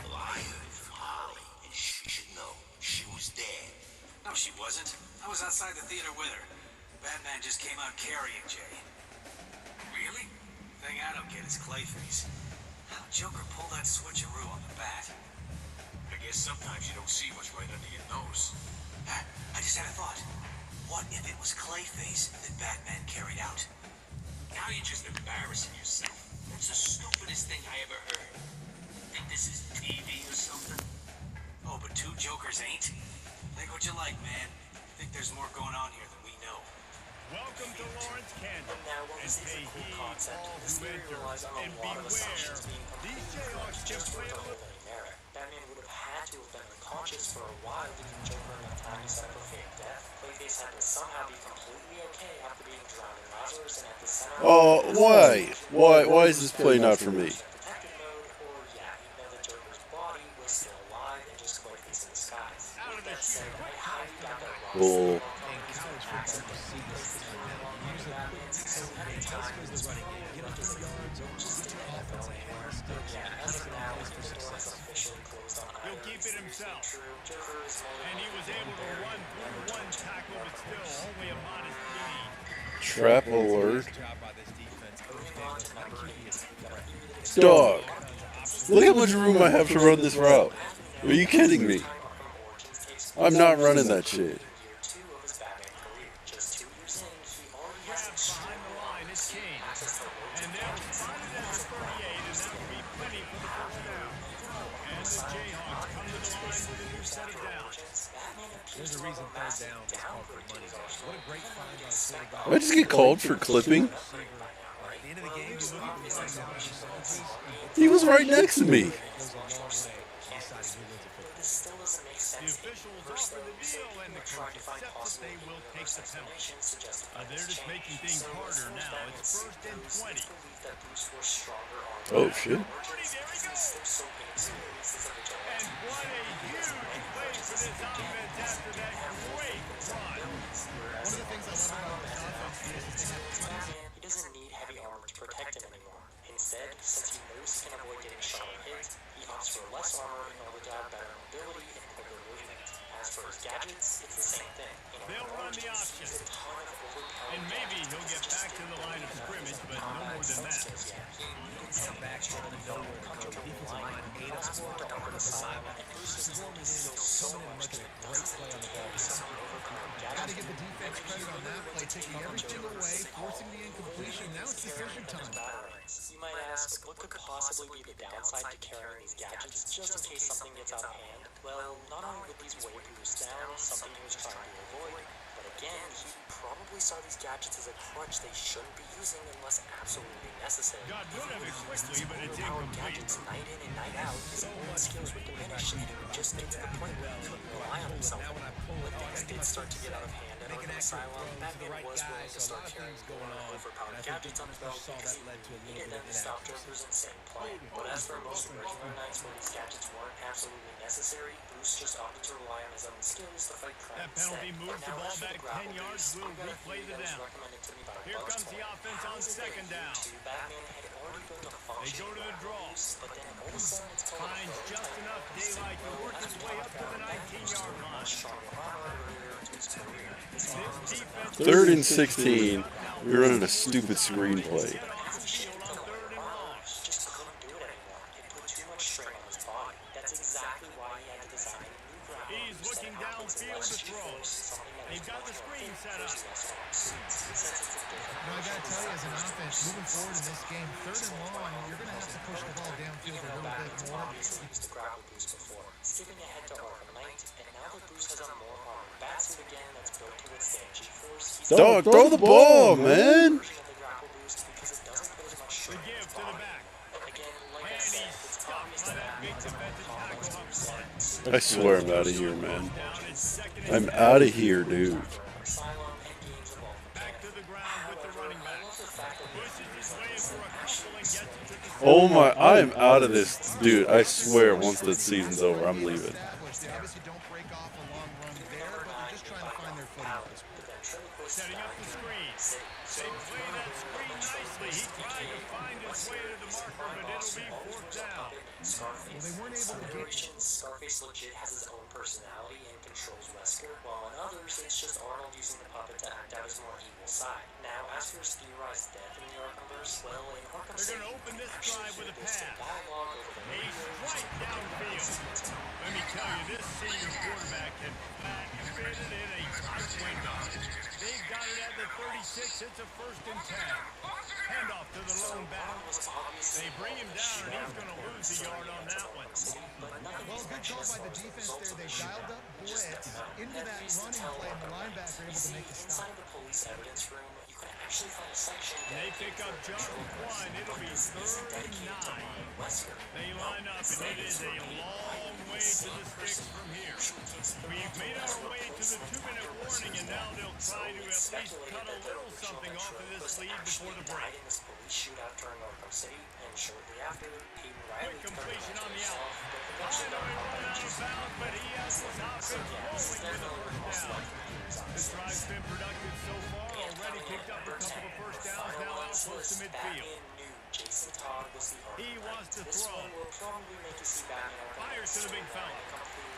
Well, I heard it from Holly, and she should know. She was dead. No, she wasn't. I was outside the theater with her. Batman just came out carrying Jay. Really? Thing I don't get is Clayface. How'd Joker pull that switcheroo on the bat? I guess sometimes you don't see what's right under your nose. I just had a thought. What if it was Clayface that Batman carried out? Now you're just embarrassing yourself. That's the stupidest thing I ever heard. Think this is TV or something? Oh, but two Jokers ain't? Think what you like, man. Think there's more going on here than we know. Welcome to Lawrence, Kansas. Now, while this is a cool concept, this theory relies on a lot of assumptions being completely just for it to hold any merit. Batman would have had to have been unconscious for a while, leaving Joker enough time to set up a fake death. Clayface had to somehow be completely okay after being drowned in Lazarus, and at the center why? Why is this play not for me? protective mode, or yeah, even though the Joker's body was still alive and just Clayface in disguise. With that said, I highly doubt that Bull. attacks and defenses to long Batman's, so at times, get up to yards or just do NFL anymore. But yeah, as of now, the door is officially closed on He'll keep it himself. And he was able to run through one tackle, but still only a modest gain. Trap alert. Dog. Look how much room I have to run this route. Are you kidding me? I'm not running that shit. There's a reason third down is called for money. What a great find by the quarterback. Did I just get called for clipping? At the end of the game, you look at this line. He was right next to me. The officials offer the deal, and the coach accepts that they will take the penalty. They're just making things harder now. It's 1st and 20. Oh, shit. And what a huge play for this offense after that great run. One of the things I love about this offense is Batman, he doesn't need heavy armor to protect him anymore. Instead, since he knows he can avoid getting shot or hit, he opts for less armor in order to have better mobility and quicker movement. As for his gadgets, it's the same thing. They'll run the option. And maybe he'll get back to the line of scrimmage, but no more than that. Back out of nowhere to go. Defensive line ate up sport to over the sideline. Bruce is coming in and making a great play on the ball. Got to give the defense credit on that play, taking everything away, forcing the incompletion. Now it's decision time. You might ask, what could possibly be the downside to carrying these gadgets just in case something gets out of hand? Well, not only would these weigh Bruce down, something he was trying to avoid, but again, he probably saw these gadgets as a crutch they shouldn't be using unless absolutely necessary. Got rid of it quickly, but it's Powered incomplete. gadgets night in and night out, his movement skills would diminish, and he would just get to the point where he couldn't rely on himself. When things did start to get out of hand at Arkham Asylum, Batman was willing to start carrying more overpowered gadgets on his belt because he needed them to stop Joker's insane plan. But as for most regular nights where these gadgets weren't absolutely necessary, Bruce just opted to rely on his own skills to fight crime That penalty instead. moves the Now, ball as for back the grapple 10 yards. boost, We'll I've got a replay theory the that was down. recommended to me by Here Bugs comes the Bunny. offense on How is it 2nd that down. Batman had already built a They functioning go to the grapple draw. boost, but then all of a sudden it's called Finds just enough daylight to work his way up to the 19-yard line. This defense 3rd and 16. We're running a stupid screenplay. just couldn't do it anymore. It put too much strain on his body. That's exactly why he had to design a new grapple He's boost looking that happens downfield less to throw. G-force, something that They've is got much the more screen fit set up. versus less on suits. Since it's a different Now, I got to tell you, as an offense, moving forward in this game, 3rd and long, you're going to have to push the ball downfield a little bit more. Obviously used the grapple boost before, skipping ahead to Arkham Knight, and now that Bruce has a more armored batsuit again that's built to withstand G-force, he's Dog, throw the ball, man. version of the grapple boost because it doesn't put as much The strain on give his to the body. back. Again, like I And said, he's it's stopped obvious by that that big Batman defensive tackle up front. I swear I'm out of here, man. Down at 2nd and I'm out of here, dude. Asylum and games of all back to the ground with the running back. Pushes his way for a couple and gets it to the Oh my, I am out of this. Dude, I swear once the season's over, I'm leaving. They obviously don't break off a long run there, but they're just trying to find their footing at this point. setting up the screen. They play that screen nicely. He tried to find his way to the marker, but it'll be 4th down. Scarface. they weren't able Some to get- iterations, Scarface legit has his own personality and controls Wesker, while in others, it's just Arnold using the puppet to act out his more evil side. Now, as for his theorized death in the Arkhamverse, well, in Arkham They're City, going to open this actually drive with a there's pass. dialogue over the A radio, strike downfield. Let me tell you, this senior quarterback can flat and fit it in a tight window. They've got it at the 36. It's a 1st and 10. Handoff to the lone back. They bring him down, and he's going to lose a yard on that one. Well, good call by the defense there. They dialed up blitz into that running play, and the linebacker able to make the stop. inside the police evidence room, you can actually find a section They pick up Johnson one. It'll be 3rd and 9. They line up, and it is a long way to the sticks from here. We've made our way to the 2-minute warning, and now they'll try to at least cut a little something off of this lead before the break. in this police shootout during Arkham City, and shortly after, Peyton Riley Quick completion on the out. out. I know he ran out of bounds, but he has his offense rolling to the 1st down. This drive Offense been productive so far. Already picked up a couple of first downs now out close to midfield. Jason Todd was the He wants to this throw. one will probably make you see Batman Fires to the big fella.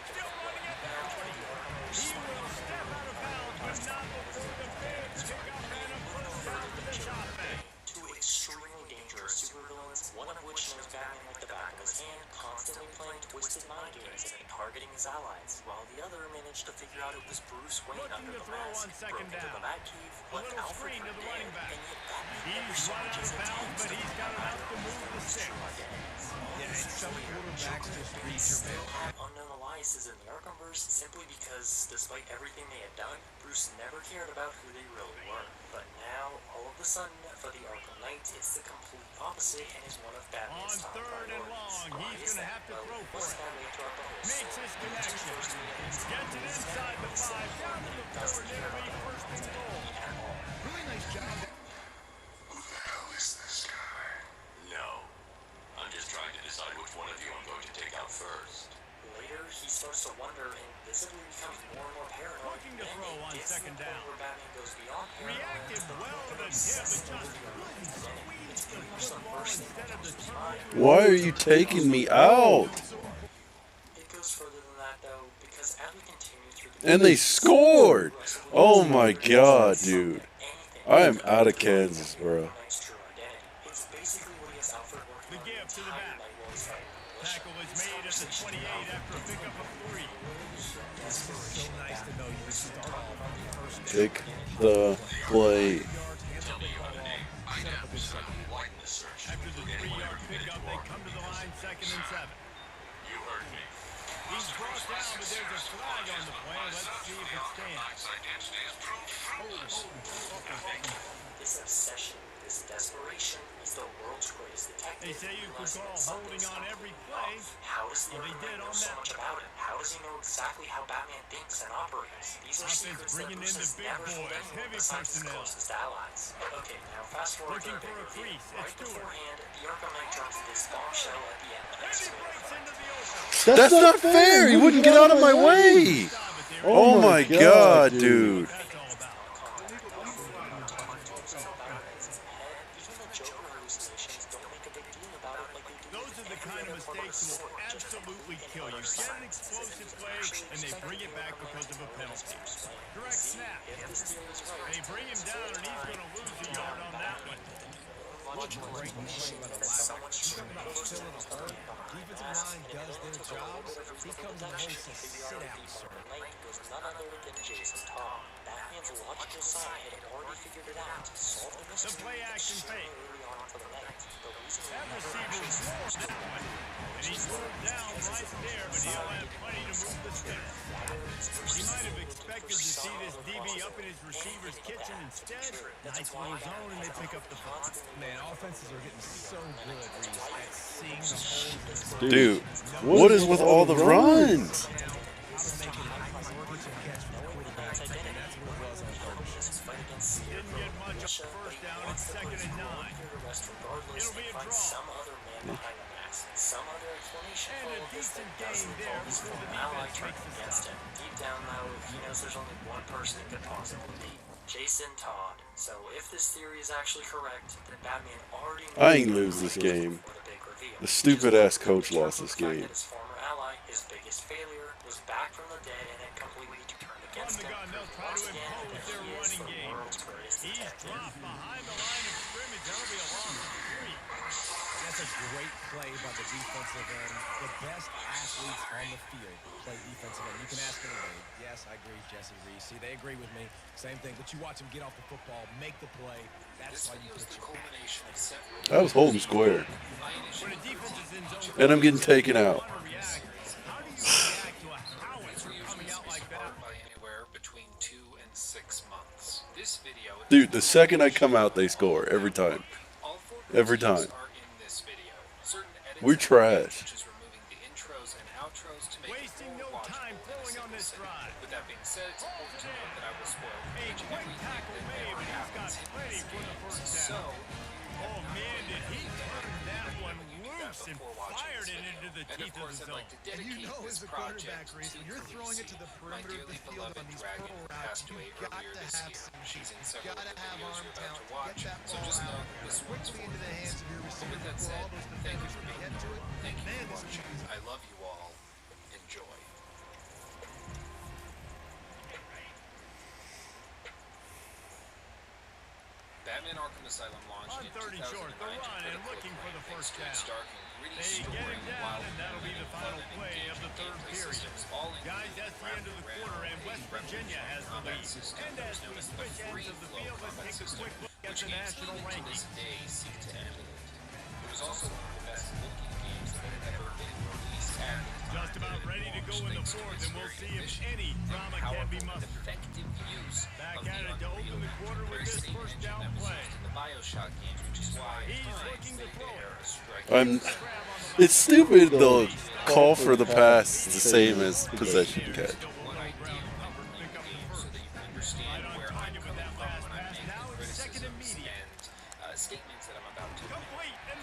Still running at that 20. He will step out of bounds, but not before the big pickup and a first down to the chop back. Two extremely dangerous supervillains, one of which knows Batman like the back of his hand, constantly playing twisted mind games and targeting his allies, while the other managed to figure out it was Bruce Wayne under the mask, broke into the Batcave, left Alfred for dead, and yet Batman never saw Jason Todd but he's got enough to move the six. Yeah, and some quarterbacks just read your still mail. have unknown alliances in the Arkhamverse simply because, despite everything they had done, Bruce never cared about who they really were. But now, all of a sudden, for the Arkham Knight, it's the complete opposite and is one of Batman's top third and long, he's going to have to throw for it. Makes his connection. Gets it inside the 5, down to the 4, near be first and goal. Really nice job. Who the hell is this guy? No. I'm just trying to decide which one of you I'm going to take out first. Later, he starts to wonder and visibly becomes more and more paranoid. Looking to throw on second down. Where Batman goes beyond Reacted well to the tip, but just couldn't squeeze the football instead of the turnover. Why are you taking me out? It goes further than that, though, because as we continue through the And they scored! Oh my god, dude. I am out of Kansas, bro. it's basically what he has Alfred working The give to the back. Tackle is made at the 28 after a pickup of 3. It's so nice to know you can start off on the first down. Pick the play. After the 3-yard pickup, they come to the line, 2nd and 7. You heard me. He's brought down, but there's a flag on the play. Let's see if it stands. This obsession, this desperation, is the world's greatest detective. They say you could call holding on every play. How does the Well, they Arkham did know on so that much about it? How does he know exactly how Batman thinks and operates? These are Offense secrets that bringing Bruce in the has big never told boys, anyone heavy besides his personnel. closest allies. Okay, now fast forward Looking to the for a big crease. reveal. Right It's Stewart. beforehand, the Arkham Knight drops this bombshell at the end. And he breaks into the open. That's not fair! He wouldn't get out of my way! Oh my god, dude. Those are the kind of mistakes that will absolutely kill you. Get an explosive play, and they bring it back because of a penalty. Direct snap. They bring him down, and he's going to lose a yard on that one. Great play by the linebacker. Talking about filling a hole. Defensive line does their jobs. He comes in and says, sit out, sir. None other than Jason Todd. Batman's logical side had already figured it out. Solved the mystery. The play action fake. Early on for the night. The reason That receiver rolled that one, and he's pulled down right there, but he'll have plenty to move the sticks. He might have expected to see this DB up in his receiver's kitchen instead. Nice little zone, and they pick up the punt. Man, offenses are getting so good at seeing the holes. Dude, what is with all the runs? Didn't get much on first down, it's 2nd and 9. It'll be a draw. Some other man behind the mask. Some other explanation And for a all this decent that doesn't gain there involve his before the former ally defense turning makes the against stop. him. Deep down, though, he knows there's only one person it could possibly be. Jason Todd. So if this theory is actually correct, then Batman already knew I ain't lose this game. before the big reveal. The stupid ass coach lost this game. His former ally, his biggest failure, was back from the dead and had completely turned against him. They'll try to impose their running game. He's dropped behind the line of scrimmage. That'll be a loss of 3. That's a great play by the defensive end. The best athletes on the field play defensive end. You can ask anybody. Yes, I agree, Jesse Reese. See, they agree with me. Same thing. But you watch them get off the football, make the play. That's why you pitch it. I was holding square. And I'm getting taken out. Dude, the second I come out, they score. Every time. Every time. We're trash. Wasting no time throwing on this drive. With that being said, it's important to note that I will spoil each and every tackle made, but he's got plenty for the first down. Oh man, did he turn that one loose? before watching this video. And of course, I'd like to dedicate this project to Khaleesi, my dearly beloved dragon who passed away earlier this year. She's in several of the videos you're about to watch, so just know that this one's for Khaleesi. But with that said, thank you for being here. Thank you for watching. I love you all. Enjoy. Batman Arkham Asylum launched in 2009 short, the run and looking for the first down. Stark and gritty They story get him down, while and that'll be the final play of the third period. Guys, that's the end of the quarter, and West Virginia has the lead. And as we switch ends of the field, let's take a quick look at the national rankings. It was also one of the best looking games that had ever been released. Just about ready to go in the fourth, and we'll see if any drama can be mustered. Back at it to open the quarter with this first down play. He's looking to throw it. It's stupid. The call for the pass is the same as possession catch. Statements that I'm about to make.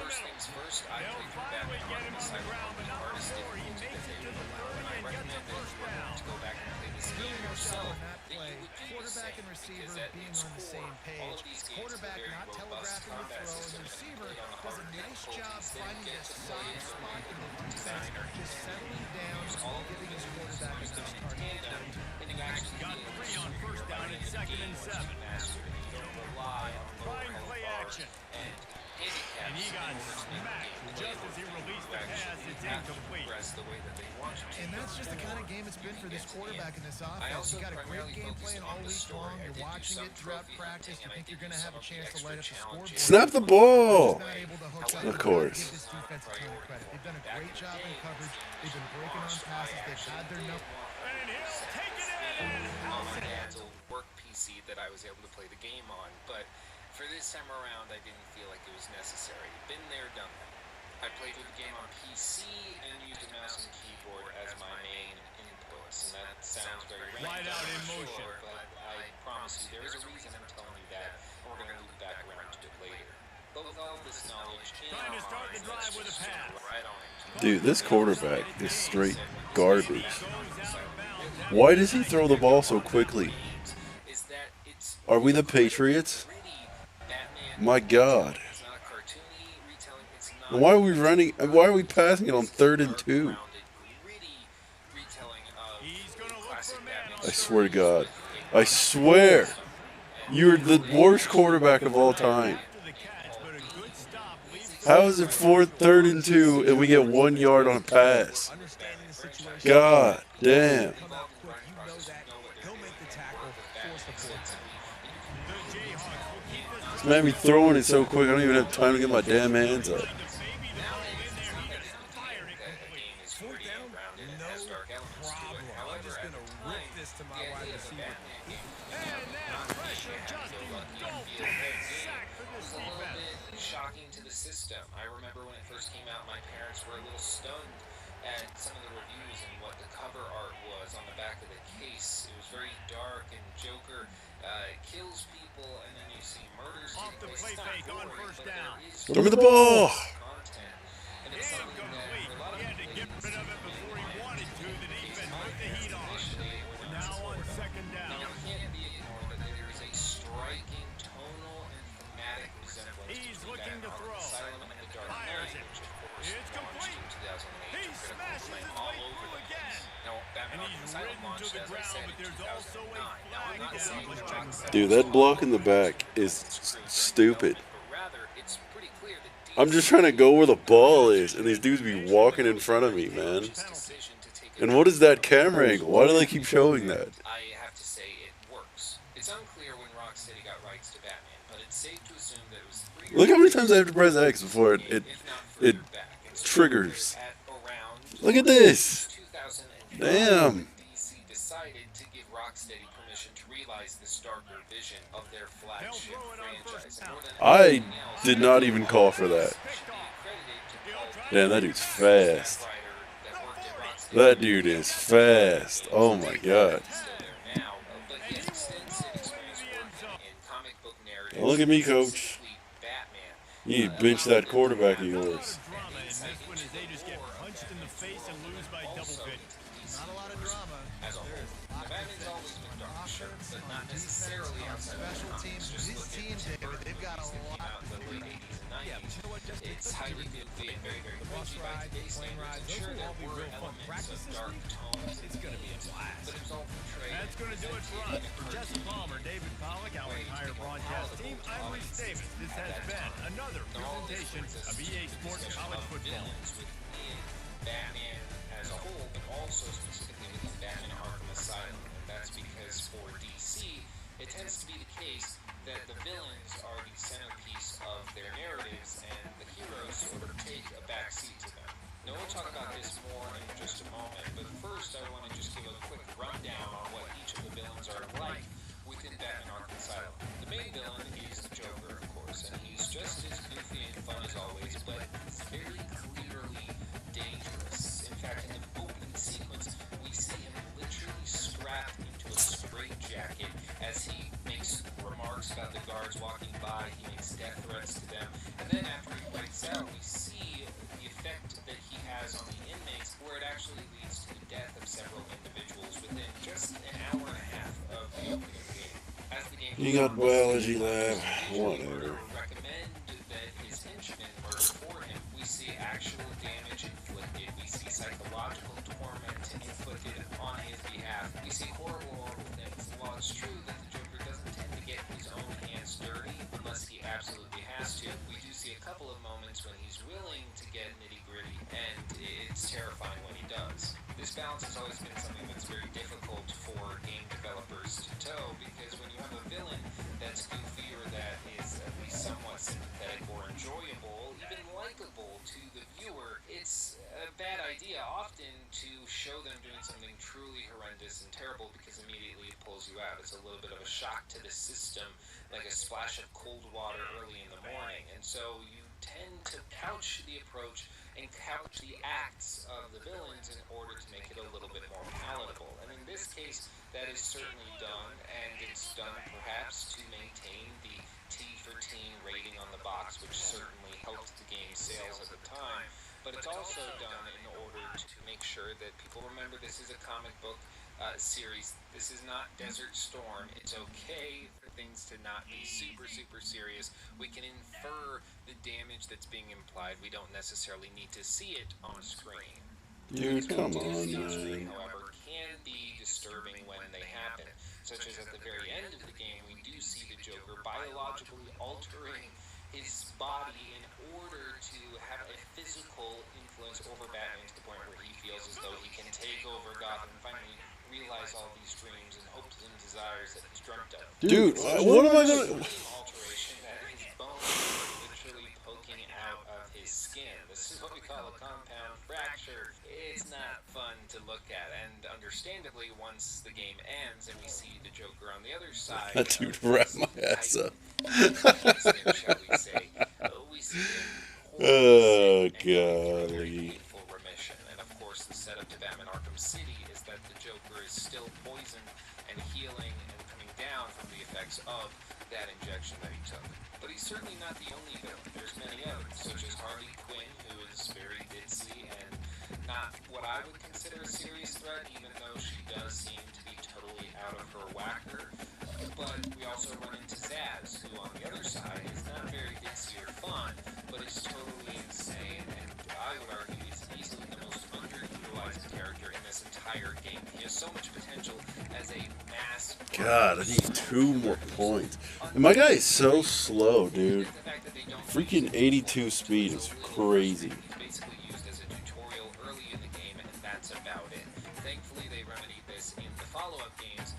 First things first, I played for Batman Arkham Asylum on the hardest difficulty that they would allow, and I recommend that if you were going to go back and play this game yourself, that you would do the same, because at its core, all of these games are very robust combat systems, and if you play on the harder difficulties, then you get to play it from a designer. Use all of the visuals, use them in tandem, and you actually got 3 on first down and second and 7. You don't rely on lower play action. And he got smacked just as he released the pass. It's incomplete. And that's just the kind of game it's been for this quarterback in this offense. You got a great game plan all week long. You're watching it throughout practice. You think you're going to have a chance to light up the scoreboard. Snap the ball. Of course. Give this defense a ton of credit. They've done a great job in coverage. They've been breaking on passes. They've had their number. And he'll take it in. On my dad's old work PC that I was able to play the game on, but for this time around, I didn't feel like it was necessary. Been there, done that. I played the game on PC and used a mouse and keyboard as my main inputs, and that sounds very random, sure, but I promise you, there is a reason I'm telling you that, and we're going to loop back around to it later. But with all this knowledge in our minds, let's just jump right on it. Dude, this quarterback is straight garbage. Why does he throw the ball so quickly? Are we the Patriots? My God. Why are we running? Why are we passing it on 3rd and 2? I swear to God. I swear. You're the worst quarterback of all time. How is it 3rd and 2 and we get 1 yard on a pass? God damn. This man be throwing it so quick I don't even have time to get my damn hands up. Shocking to the system. I remember when it first came out, my parents were a little stunned at some of the reviews and what the cover art was on the back of the case. It was very dark, and Joker kills people, and then you see murders take place. It's not gory, but there is Throw me the ball. content. And it's something that for a lot of people, get rid of it before he wanted to. The defense put the heat on. Now on second down. Now, it can't be ignored that there is a striking tonal and thematic resemblance between Batman Arkham Asylum and The Dark Knight, which of course launched in 2008 to critical acclaim all over the place. Now, Batman Arkham Asylum launched, as I said, in 2009. Now, I'm not saying that Rocksteady... Dude, that block in the back is stupid. I'm just trying to go where the ball is, and these dudes be walking in front of me, man. And what is that camera angle? Why do they keep showing that? I have to say it works. It's unclear when Rocksteady got rights to Batman, but it's safe to assume that it was 3 years. Look how many times I have to press X before it triggers. Look at this. Damn. DC decided to give Rocksteady permission to realize this darker vision of their flagship franchise. I did not even call for that. Damn, that dude's fast. That dude is fast. Oh my God. Look at me, coach. You need to bench that quarterback of yours. offense, but on not defense, necessarily on outside special of the teams. Just This look team, at Tim David, Burton they've got a movies that came lot. out in the late 80s and 90s. Yeah, but you know what? Just It's highly goofy and very, very cringy by today's standards. And sure, there were elements of dark tones. It's going to be a blast. But it was all portrayed. That's going to do it for us. For Jesse Palmer, David Pollock, our entire broadcast team, I'm Reese Davis. This has been another presentation of EA Sports College Football. Within Batman as a whole, but also specifically within Batman Arkham Asylum. And that's because for DC, it tends to be the case that the villains are the centerpiece of their narratives and the heroes sort of take a backseat to them. Now we'll talk about this more in just a moment, but first I want to just give a quick rundown on what each of the villains are like within Batman Arkham Asylum. The main villain is the Joker, of course, and he's just as goofy and fun as always, but he's very clearly dangerous. In fact, in the opening sequence, we see him literally strapped into a straitjacket as he makes remarks about the guards walking by. He makes death threats to them, and then after he breaks out, we see the effect that he has on the inmates, where it actually leads to the death of several individuals within just an hour and a half of the opening game. As the game You got biology lab, whatever. recommend that his henchmen murder for him. We see actual damage inflicted. We see psychological torment inflicted on his behalf. We see horrible things. While it's true that the Joker doesn't tend to get his own hands dirty unless he absolutely has to, we do see a couple of moments when he's willing to get nitty-gritty, and it's terrifying when he does. This balance has always been something that's very difficult for game developers to toe, because when you have a villain that's goofy or that is at least somewhat sympathetic or enjoyable, even likable to the viewer, it's a bad idea often to show them doing something truly horrendous and terrible, because immediately it pulls you out. It's a little bit of a shock to the system, like a splash of cold water early in the morning. And so you tend to couch the approach and couch the acts of the villains in order to make it a little bit more palatable. And in this case, that is certainly done, and it's done perhaps to maintain the T for teen rating on the box, which certainly helped the game's sales at the time. But it's also done in order to make sure that people remember this is a comic book series. This is not Desert Storm. It's okay for things to not be super, super serious. We can infer the damage that's being implied. We don't necessarily need to see it on screen. Dude, come on, man. However, can be disturbing when they happen, such as at the very end of the game, we do see the Joker biologically altering his body in order to have a physical influence over Batman to the point where he feels as though he can take over Gotham and finally realize all these dreams and hopes and desires that he's dreamt of. Dude, what am I gonna... Alteration that his bones are literally poking out of his skin. This is what we call a compound fracture. It's not fun to look at, and understandably, once the game ends and we see the Joker on the other side, That dude wrapped my ass up. shall we say, we see him Oh, golly. full remission. And of course, the setup to Batman Arkham City is that the Joker is still poisoned and healing and coming down from the effects of that injection that he took. But he's certainly not the only villain. There's many others, such as Harley Quinn, who is very ditzy and not what I would consider a serious threat, even though she does seem to be totally out of her whacker. But we also run into Zaz, who on the other side is not very ditzy or fun, but is totally insane, and I would argue is easily the most underutilized character in this entire game. He has so much potential as a mass... God, I need 2 more points. And my guy is so slow, dude. Freaking 82 speed is crazy. Basically used as a tutorial early in the game, and that's about it. Thankfully, they remedied this in the follow-up games,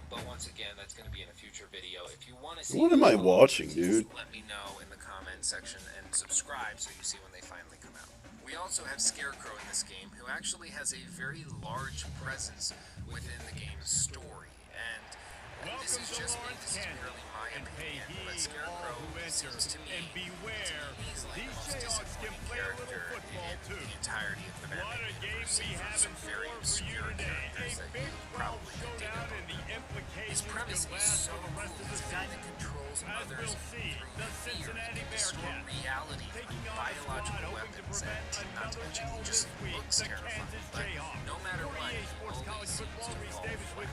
but once again, that's going to be in a future video. If you want to see... What am I watching, dude? Let me know in the comment section and subscribe so you see when they finally come out. We also have Scarecrow in this game, who actually has a very large presence within the game's story, and this is just me, this is merely my opinion, but Scarecrow seems to me to be easily the most disappointing character in the entirety of the Batman universe, for some very obscure characters that you probably could dig up. His premise is so cool. He's a guy that controls others through fear. He can distort reality through biological weapons, and not to mention he just looks terrifying. But no matter what, he always seems to fall flat.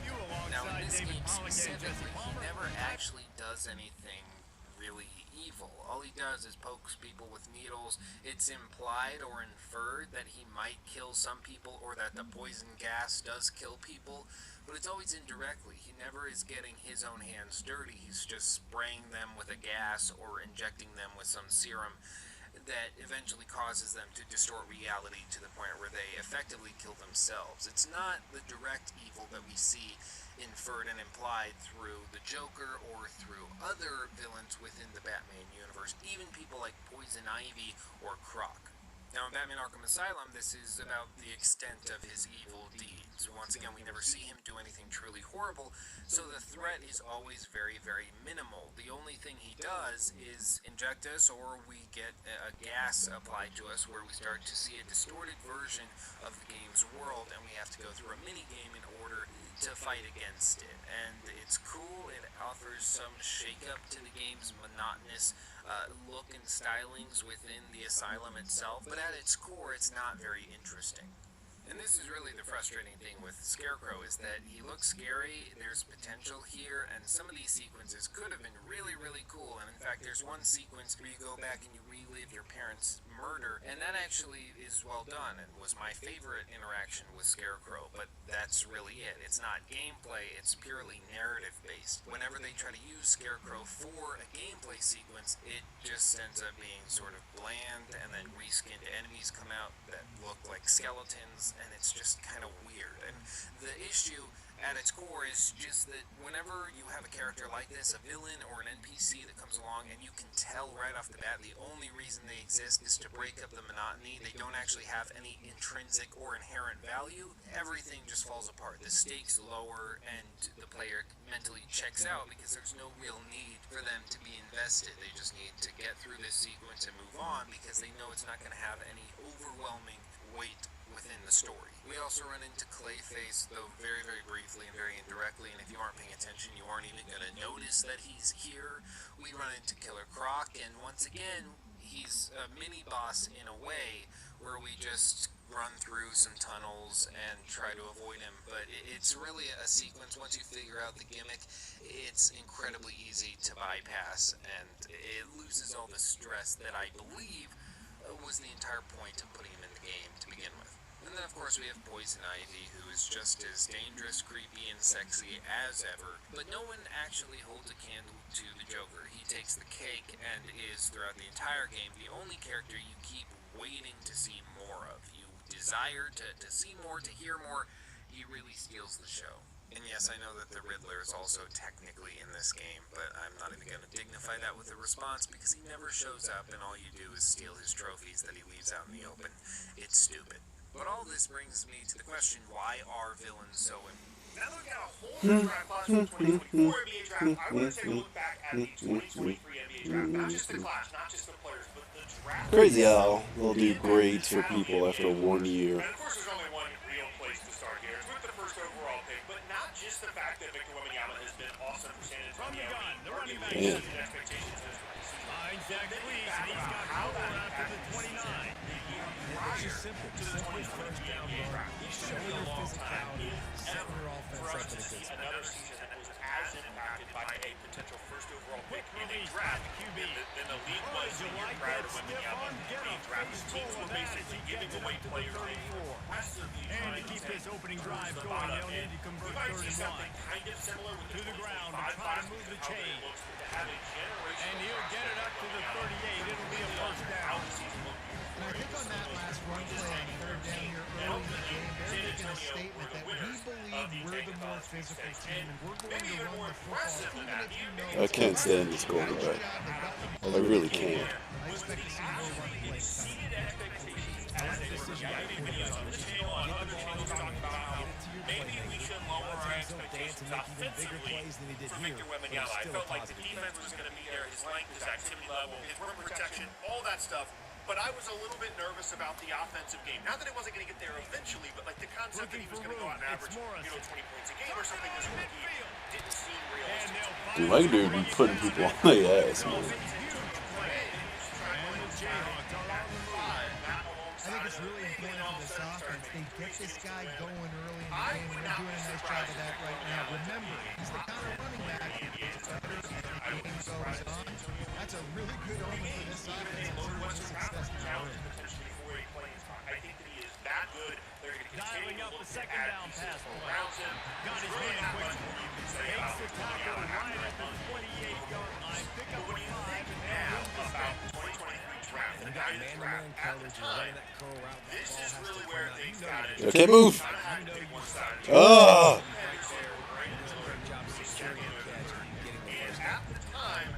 Now in this game specifically, he never actually does anything really evil. All he does is pokes people with needles. It's implied or inferred that he might kill some people or that the poison gas does kill people, but it's always indirectly. He never is getting his own hands dirty. He's just spraying them with a gas or injecting them with some serum that eventually causes them to distort reality to the point where they effectively kill themselves. It's not the direct evil that we see inferred and implied through the Joker or through other villains within the Batman universe, even people like Poison Ivy or Croc. Now, in Batman Arkham Asylum, this is about the extent of his evil deeds. Once again, we never see him do anything truly horrible, so the threat is always very, very minimal. The only thing he does is inject us, or we get a gas applied to us where we start to see a distorted version of the game's world, and we have to go through a mini-game in order to fight against it. And it's cool, it offers some shake-up to the game's monotonous look and stylings within the asylum itself, but at its core, it's not very interesting. And this is really the frustrating thing with Scarecrow, is that he looks scary, there's potential here, and some of these sequences could have been really, really cool. And in fact, there's one sequence where you go back and you relive your parents' murder, and that actually is well done and was my favorite interaction with Scarecrow, but that's really it. It's not gameplay, it's purely narrative-based. Whenever they try to use Scarecrow for a gameplay sequence, it just ends up being sort of bland, and then reskinned enemies come out that look like skeletons, and it's just kind of weird. And the issue at its core is just that whenever you have a character like this, a villain or an NPC that comes along, and you can tell right off the bat the only reason they exist is to break up the monotony, they don't actually have any intrinsic or inherent value, everything just falls apart. The stakes lower, and the player mentally checks out because there's no real need for them to be invested. They just need to get through this sequence and move on because they know it's not going to have any overwhelming weight within the story. We also run into Clayface, though very, very briefly and very indirectly, and if you aren't paying attention, you aren't even going to notice that he's here. We run into Killer Croc, and once again, he's a mini-boss in a way, where we just run through some tunnels and try to avoid him, but it's really a sequence. Once you figure out the gimmick, it's incredibly easy to bypass, and it loses all the stress that I believe was the entire point of putting him in the game to begin with. And then, of course, we have Poison Ivy, who is just as dangerous, creepy, and sexy as ever, but no one actually holds a candle to the Joker. He takes the cake and is, throughout the entire game, the only character you keep waiting to see more of. You desire to see more, to hear more. He really steals the show. And yes, I know that the Riddler is also technically in this game, but I'm not even going to dignify that with a response because he never shows up and all you do is steal his trophies that he leaves out in the open. It's stupid. But all this brings me to the question, why are villains so important? Now look at a whole new draft class from 2024 NBA draft. I want to take a look back at the 2023 NBA draft. Not just the class, not just the players, but the draft. Crazy how they'll do grades for people after 1 year. And of course, there's only one real place to start here. It's with the first overall pick, but not just the fact that Victor Wembanyama has been awesome for San Antonio. Yeah. Expectations has Finds that cleat, and he's got power after the 29. Prior to the 2023 NBA draft. He's shown a long time ever for us to see another season that was as impacted by a potential first overall pick in a draft than the league was the year prior to Wembanyama being drafted. Teams were basically giving away players aggressively And to keep his opening drive going, they'll need to convert third and 1. something kind of similar with To the ground to try to move the chain. And he'll get it up to the 38. It'll be a first down. And I think on that last run play on third down here early in the game, they're making a statement that we believe we're the more physical team and we're going to run the football even if you know. I can't stand this quarterback. I really can't. I expect to see more run plays maybe we should lower our expectations offensively for Victor Wembanyama. I felt like the defense was going to be there, his length, his activity level, his rim protection, all that stuff. But I was a little bit nervous about the offensive game. Not that it wasn't going to get there eventually, but like the concept that he was going to go out and average, 20 points a game or something this rookie didn't seem realistic. Dude, my dude be putting people on their ass, man. I think it's really important for this offense. They get this guy going early in the game, and they're doing a nice job of that right now. Remember, he's good omen for this offense and some of the success now. I think that he is that good. They're going to continue to look the second at down pass play. around him. Got his Really man not quick. much more you can say Takes about the tackle right at the 28-yard line. Pick up when a you 5 think and now win this about thing. 2023 draft, the guy in the draft at the time, this is really where things got it. I can't move. Oh! Ah! And at the time,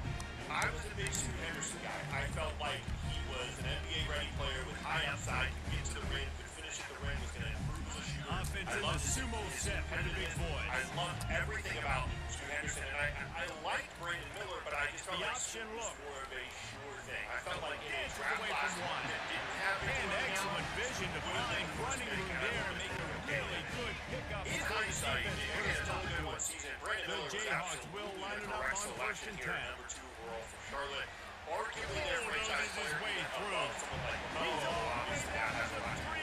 I was a big Stu Henderson guy. I felt like he was an NBA-ready player with high upside, could get to the rim, could finish at the rim, was going to improve as a shooter. Offense in the sumo set for the big boys. I loved everything about Stu Henderson, and I liked Brandon Miller, but I just felt like Stu was more of a sure thing. I felt like in a draft class that didn't have And excellent vision to find running room there and make a really good pickup. In hindsight, it was only been one season. Brandon Miller was absolutely the correct selection here at number 2 overall for Charlotte. Arguably their franchise player above someone like Lamelo. Obviously, that has a lot to do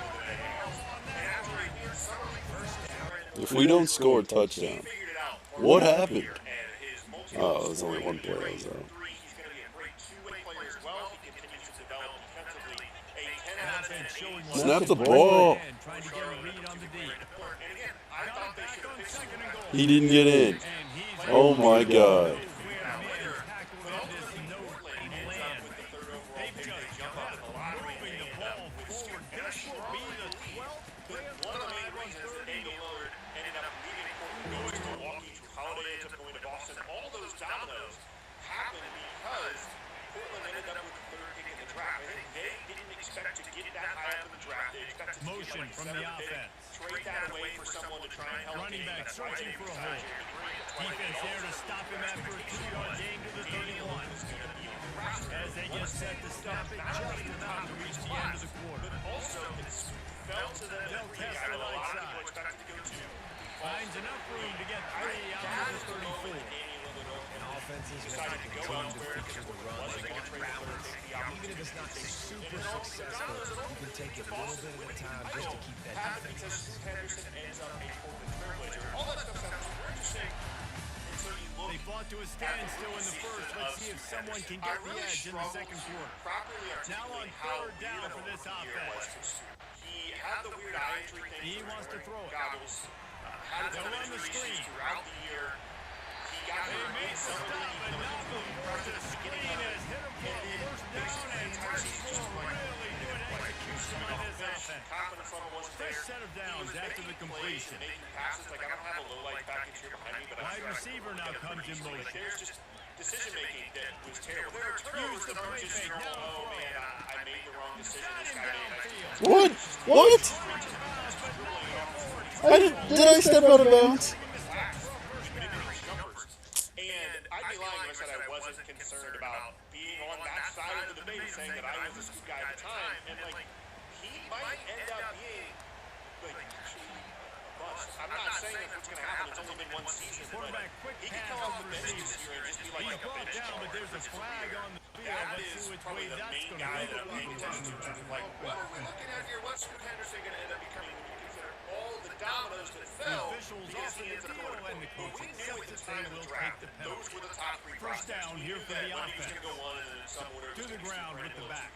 with anything else. And after a year, summer league first down. If we don't score a touchdown, what happened? Oh, it was only one play. He's going to be a great two-way player as well. He continues to develop defensively. A 10 out of 10. Snap the ball. Trying to get a read on the D. And again, I thought they should have picked second and goal. He didn't get in. Oh my God. Motion from the offense. Trade that away for someone to try and help. Running back searching for a hole. Defense there to stop him after a 2-yard gain to the 31. As they get set to stop it just in time to reach the end of the quarter. But also, it's fell to them. They'll test the right side. Finds enough room to get 3 out of the 34. And offenses will have to continue to feature the run. They want balance. Even if it's not super successful, you can take it a little bit at a time just to keep that defense. They fought to a standstill in the first. Let's see if someone can get the edge in the second quarter. Now on 3rd down for this offense. He had the weird eye injury thing. He wants to throw it. Goggles. Had They'll run the screen. Throughout the year. He got They made the stop, and now before the screen has hit him for a first down, and Rushmore really good execution by this offense. Fresh set of downs after the completion. Wide receiver now comes in motion. There's just decision making that was terrible. There are turnovers that aren't just normal. Oh man, I made the wrong decision. This guy made. What? What? Did I step out of bounds? And I'd be lying if I said I wasn't concerned about being on that side of the debate, saying that I was the scoop guy at the time, and like he might end up being like a bust. I'm not saying that's what's going to happen. It's only been one season. Quarterback quick He can pass come to off the the bench this receiver. year and just be like He's a brought bench down, but there's a flag on the field. That Let's is see which probably way the that's main going to guy go. that I'm paying attention to. Like, what are we looking at here? What's Scoot Henderson going to end up becoming when you consider all the dominoes that fell? Officials Because offer he the ends up deal, going and the But we coach knew at the accepts time it. of the Will draft, take the those were the top 3 First prospects. down We here knew for that the one he was offense. going to go one, and then in some order To the ground with the back.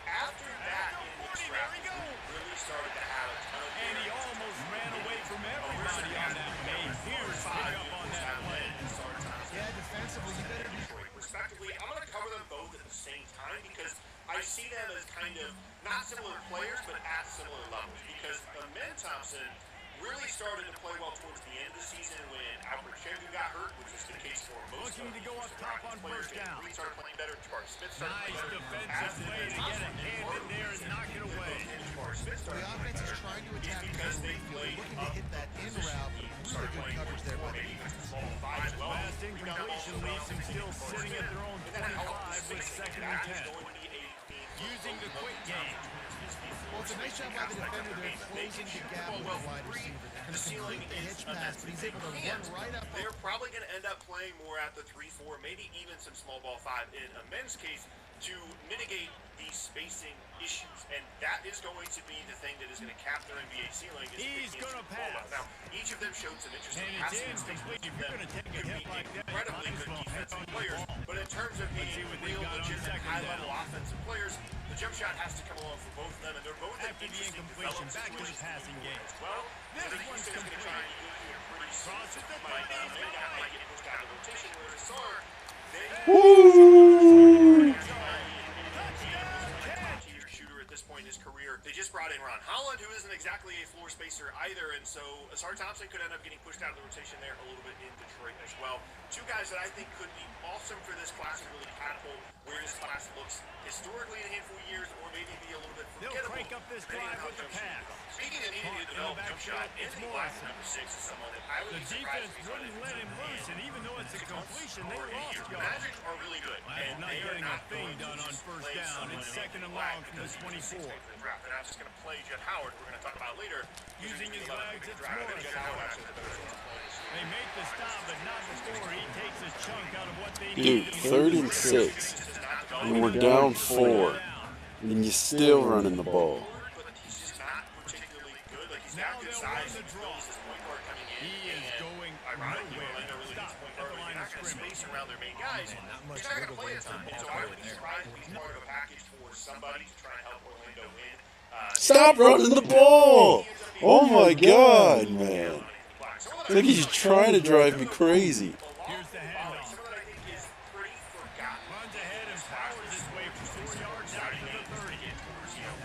After that, in the draft, he really started to have a ton of. And he almost ran away from everybody on that play. Here's pick up on that play. Yeah, defensively, you better be. Respectively, I'm going to cover them both at the same time because I see them as kind of not similar players, but at similar levels. Because Amen Thompson really started to play well towards the end of the season when Albert Chengu got hurt, which was the case for most Looking of to go up top on first down. He started playing better. Jabari Smith started Nice playing better. defensive play to get a hand in there and knock it away. The offense is trying to attack because they looking to hit that in route, but really good coverage there by the defense. Last incompletion leaves them still sitting at their own 25 with 2nd and 10. Using the quick game. Well, it's a nice job by the defender there, closing the gap with the wide receiver. They're going to complete the hitch pass, but he's able to run right up. They're probably going to end up playing more at the 3-4, maybe even some small ball 5 in a men's case to mitigate these spacing issues, and that is going to be the thing that is going to cap their NBA ceiling. He's going to pass. Now, each of them showed some interesting passing instincts. Each of them could be incredibly good defensive players, but in terms of being real, legitimate, high-level offensive players, the jump shot has to come along for both of them, and they're both in interesting development situations. Passing game. Well, this one's going to try and do here pretty soon. Might get pushed out of rotation, whereas Sark, shooter at this point in his career. They just brought in Ron Holland, who isn't exactly a floor spacer either, and so Asar Thompson could end up getting pushed out of the rotation there a little bit in Detroit as well. Two guys that I think could be awesome for this class and really catapult where this class looks historically in a handful of years, or maybe be a little bit forgettable. They'll crank up this drive with the pass. Speaking of needing to develop jump shot, Anthony Black, number 6, is someone that I would be surprised if he's wouldn't let him loose, and even though it's a completion, they lost yards. Magic are really good, and not getting a thing done on first down. It's second and long from the 24. They're not just going to play Jet Howard, we're going to talk about later. Using his legs, it's Morris. They make the stop, but not before he takes a chunk out of what they need. Dude, 3rd and 6. And we're down 4. And you're still running the ball. Now they'll run the draw. He is going nowhere. Stop at the line of scrimmage. Around their main guys. You're not going to play a ton. So I would be surprised if he's part of a package for somebody to try and help Orlando win. Stop running the ball! Oh my God, man. It's like he's trying to drive me crazy. Here's the handoff. Someone that I think is pretty forgotten. Runs ahead and powers his way for 4 yards out to the 30.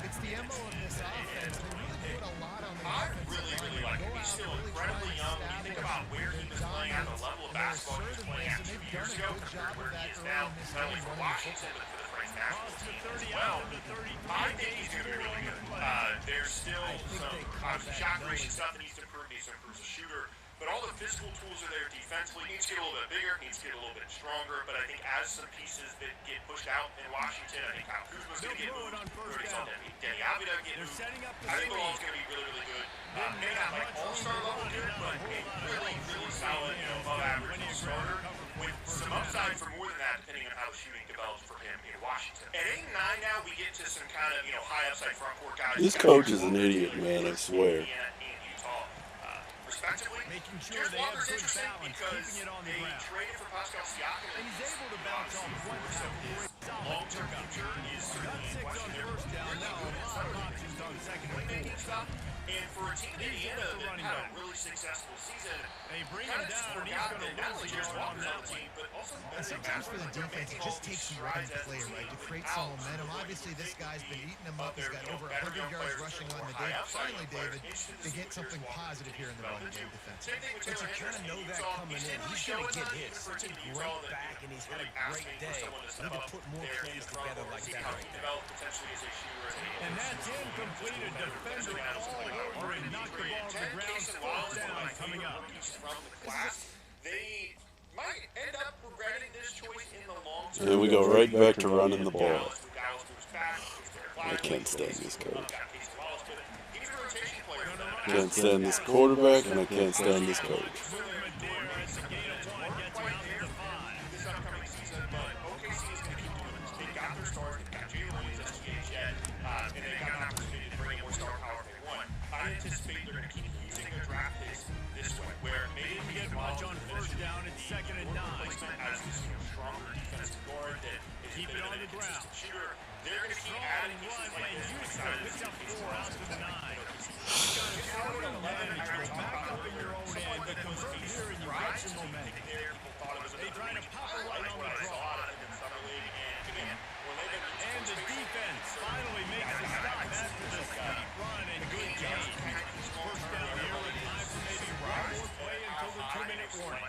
It's the MO of this offense. They really put a lot on the I really like him. He's still incredibly young. When you think about where he was playing at the level of basketball he was playing at 2 years ago compared to where he is now, not only for Washington, but for the Frank national team as well. I think he's going to be really good. There's still some shot creation stuff that needs to improve. Needs to improve as a shooter. But all the physical tools are there defensively. Needs to get a little bit bigger. Needs to get a little bit stronger. But I think as some pieces that get pushed out in Washington, I think Kyle Kuzma's going to get moved. We already saw Denny Avila get moved. I think Bilal's going to be really good. Maybe not like all-star level good, but a really solid, above average starter with some upside for more than that, depending on how the shooting develops for him in Washington. At 8 and 9 now, we get to some kind of high upside front court guys. This coach is an idiot, man, I swear. Respectively, making sure they have good balance, keeping it on the ground. Traded for Pascal Siakam, and he's able to bounce off one long-term future is certainly in question. They're first down now, a lot of options on second and fourth. And for a team in Indiana that had a really successful season, they bring him down, and he's going to not only just Walker's on the team, but also sometimes for the defense, it just takes one play, right, to create some momentum. Obviously, this guy's been eating them up. He's got over 100 yards rushing on the day. Finally, David, to get something positive here in the running game defense. But you kind of know that coming in. He's going to get hit. Such a great back, and he's had a great day. Need to put more plays together like that right now. And that's incomplete. A defender or he knocked the ball to the ground. Fourth down coming up. From the class, they might end up regretting this choice in the long term. And we go right back to running the ball. I can't stand this coach. I can't stand this quarterback, and I can't stand this coach. I anticipate they're going to keep using their draft picks this way, where maybe we get much on first down, it's second and 9. As this stronger defensive guard that is keep it on the ground. Shooter, they're going to keep adding pieces like this. Picks up 4 out to the 9. Back up in your own end, but convert here and you got some momentum. They try to pop it right on the draw. And the defense finally makes a stop after the steep run and good game. First down here with time for maybe one more play until the 2-minute warning.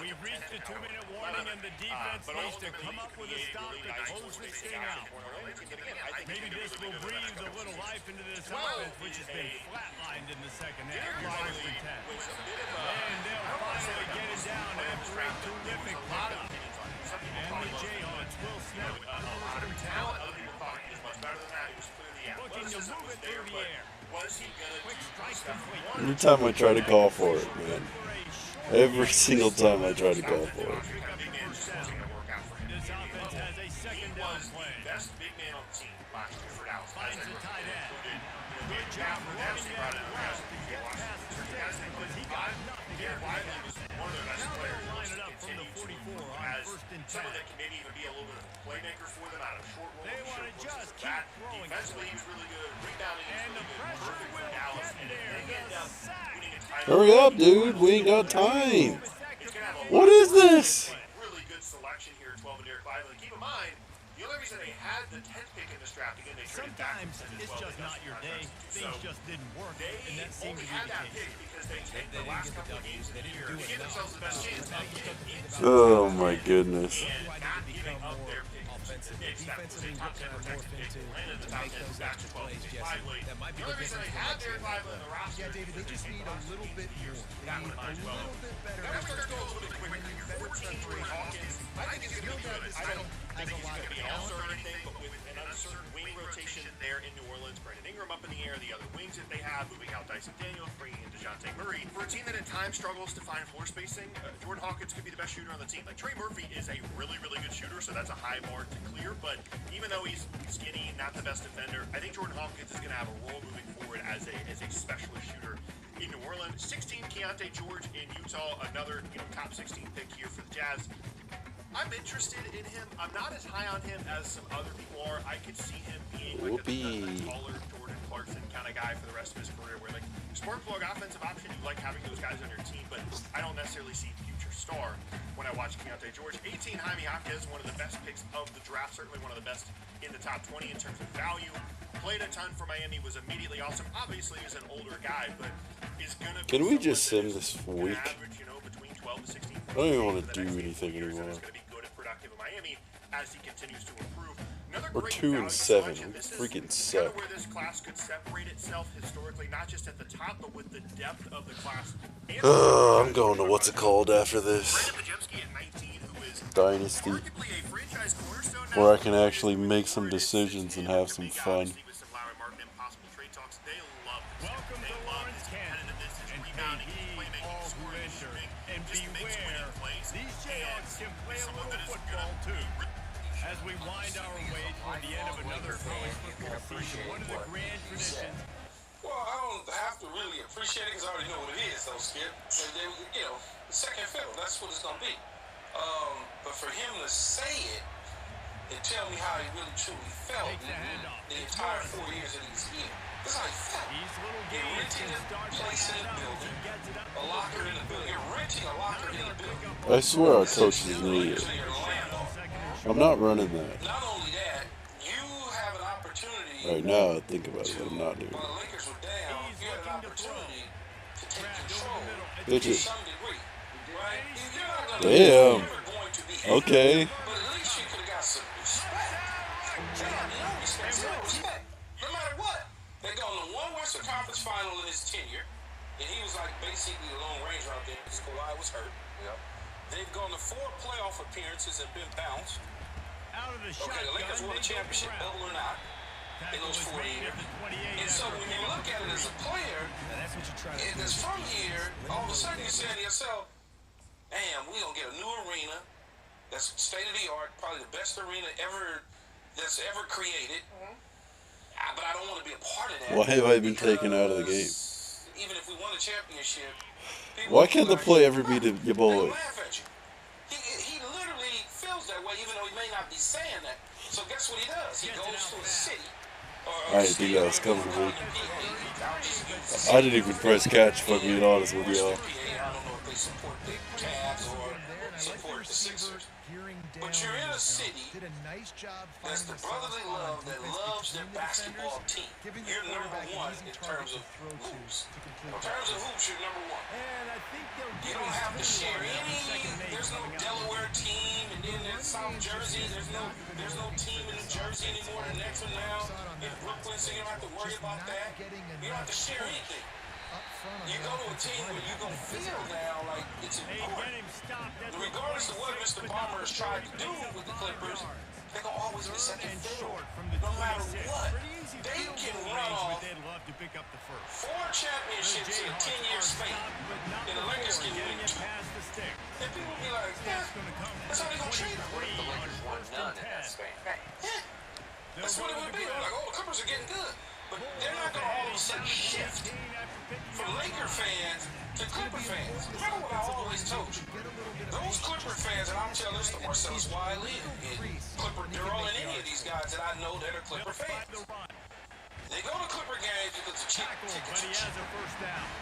We've reached the 2-minute warning and the defense needs to come up with a stop to close this thing out. Maybe this will breathe a little life into this offense, which has been flatlined in the second half. Riders for 10. And they'll finally get it down after a terrific pickup. And the Jayhawks will snap it up from talent. Other people thought he was much better than that. He was clearly looking to move it through the air. Was he going to strike complete? Every time I try to call for it, man. Every single time I try to call for it. This offense has a second down play. Best big man on the team. Pat Riley was one of their best players. He looks to continue to improve as someone that can maybe even be a little bit of a playmaker for them out of short roll. They want to just keep throwing. Defensively, he's really good. Rebounding, he's really good. Perfect for Dallas. And if they end up winning a title, Hurry up, dude. We ain't got time. What is this? Really good selection here at 12 and Derek Lively. Keep in mind, the only reason they had the 10th pick in this draft, again, they traded back. Sometimes it's just not your day. Things just didn't work, and that seemed to be the case. Because they take the last couple of games of the year to give themselves the best chance of getting into Oh my goodness. and not giving up their picks. Defensively, top 10 protected pick. Landed the top 10 back to 12 and Derek Lively. The only reason they had Derek Lively in the roster. Yeah, David, they just need a little bit more. That one might as well. Now we're going to go a little bit quicker. 14, Jordan Hawkins. I think he's going to be good. I don't think he's going to be an all-star or anything, but with an uncertain wing rotation there in New Orleans, Brandon Ingram up in the air, the other wings that they have, moving out Dyson Daniels, bringing in DeJounte Murray. For a team that at times struggles to find floor spacing, Jordan Hawkins could be the best shooter on the team. Like, Trey Murphy is a really, really good shooter, so that's a high bar to clear, but even though he's skinny, not the best defender, I think Jordan Hawkins is going to have a role moving forward as a specialist shooter in New Orleans. 16, Keontae George in Utah, another top 16 pick here for the Jazz. I'm interested in him. I'm not as high on him as some other people are. I could see him being like a taller Jordan Clarkson kind of guy for the rest of his career, where like spark plug offensive option, you like having those guys on your team, but I don't necessarily see future star when I watch Keontae George. 18, Jaime Jaquez, one of the best picks of the draft, certainly one of the best in the top 20 in terms of value. Played a ton for Miami, was immediately awesome. Obviously, is an older guy, but is gonna. Can we just send this week? Average, between 12 to 16. I don't even want to do anything anymore. Productive in Miami as he continues to improve. Another We're 2 and 7. We freaking suck. Where this class could separate itself historically, not just at the top, but with the depth of the class. I'm going to what's it called after this? Dynasty. Where I can actually make some decisions and have some fun. As we wind our way toward the end of another college football season, one of the grand traditions. Well, I don't have to really appreciate it because I already know what it is, though, Skip. And then, second fiddle, that's what it's going to be. But for him to say it and tell me how he really truly felt the entire 4 years that he was here. This is how he felt. You're renting a place in the building, a locker in the building. You're renting a locker in the building. I swear our coach is an idiot. I'm not running that. Not only that, you have an opportunity. Right now, I think about it, I'm not doing While it. the Lakers were down, you had an opportunity to take control Did you? to some degree. Right? You're not gonna Damn. never going to be Okay. But at least you could have got some respect. No respect, zero respect. No matter what. They gone to one Western Conference final in his tenure, and he was like basically the Lone Ranger out there because Kawhi was hurt. Yep. They've gone to 4 playoff appearances and been bounced. Okay, the Lakers won a championship, double or not, in those 4 years. And so when you look at it as a player, and it's from here, all of a sudden you're saying to yourself, damn, we're going to get a new arena that's state-of-the-art, probably the best arena that's ever created. But I don't want to be a part of that. Why have I been taken out of the game? Even if we won a championship, Why can't the play ever be your boy? he literally feels that way, even though he may not be saying that. So guess what he does? He goes to a city. I didn't think that was coming to me. I didn't even press catch, if I'm being honest with y'all. I don't know if they support the Cavs or support the Sixers. But you're in a city that's the brotherly love that loves their basketball team. You're number one in terms of hoops. In terms of hoops, you're number one. You don't have to share any. There's no Delaware team, and then there's South Jersey. There's no team in New Jersey anymore. The next one now in Brooklyn, so you don't have to worry about that. You don't have to share anything. You go to a team where you're going to feel now like it's important. Regardless of what Mr. Palmer has tried to do with the Clippers, they're going to always be second fiddle. No matter what, they can run off 4 championships in a 10-year span, and the Lakers can win 2. And people will be like, yeah, that's how they're going to treat them. The Lakers won none in that span. Yeah. That's what it would be. They're like, oh, the Clippers are getting good. But they're not going to all of a sudden shift from Laker fans The Clipper fans. Remember what I always told you. Those Clipper fans, and I'm telling this to Marcellus Wiley and Clipper Durrell and any of these guys that I know that are Clipper fans. They go to Clipper games because the tickets are cheap.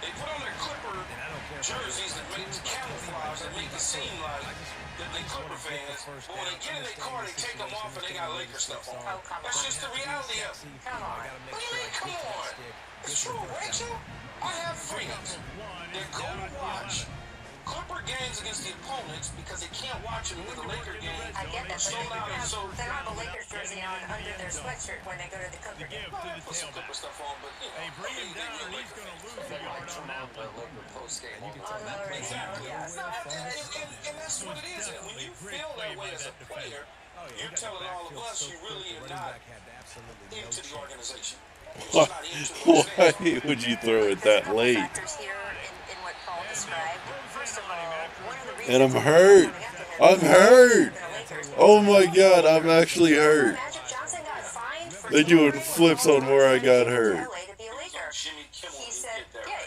They put on their Clipper jerseys that make the camouflage that make it seem like that they Clipper fans. But when they get in their car, they take them off and they got Laker stuff on. That's just the reality of it. Come on. What do you mean, come on? It's true, Rachel. I have friends that go to watch Clipper games against the opponents because they can't watch them with the Laker game. I get that, So but loud and so. they don't have a Lakers jersey on under their sweatshirt when they go to the Clipper game. Put some Clipper stuff on, but you know, bring him down, he's going to lose the yard on that one. Exactly. And that's what it is. And when you feel that way as a player, you're telling all of us you really are not into the organization. Why would you throw it that late? And I'm hurt. I'm hurt. Oh my God, I'm actually hurt. They're doing flips on where I got hurt. He said, yeah,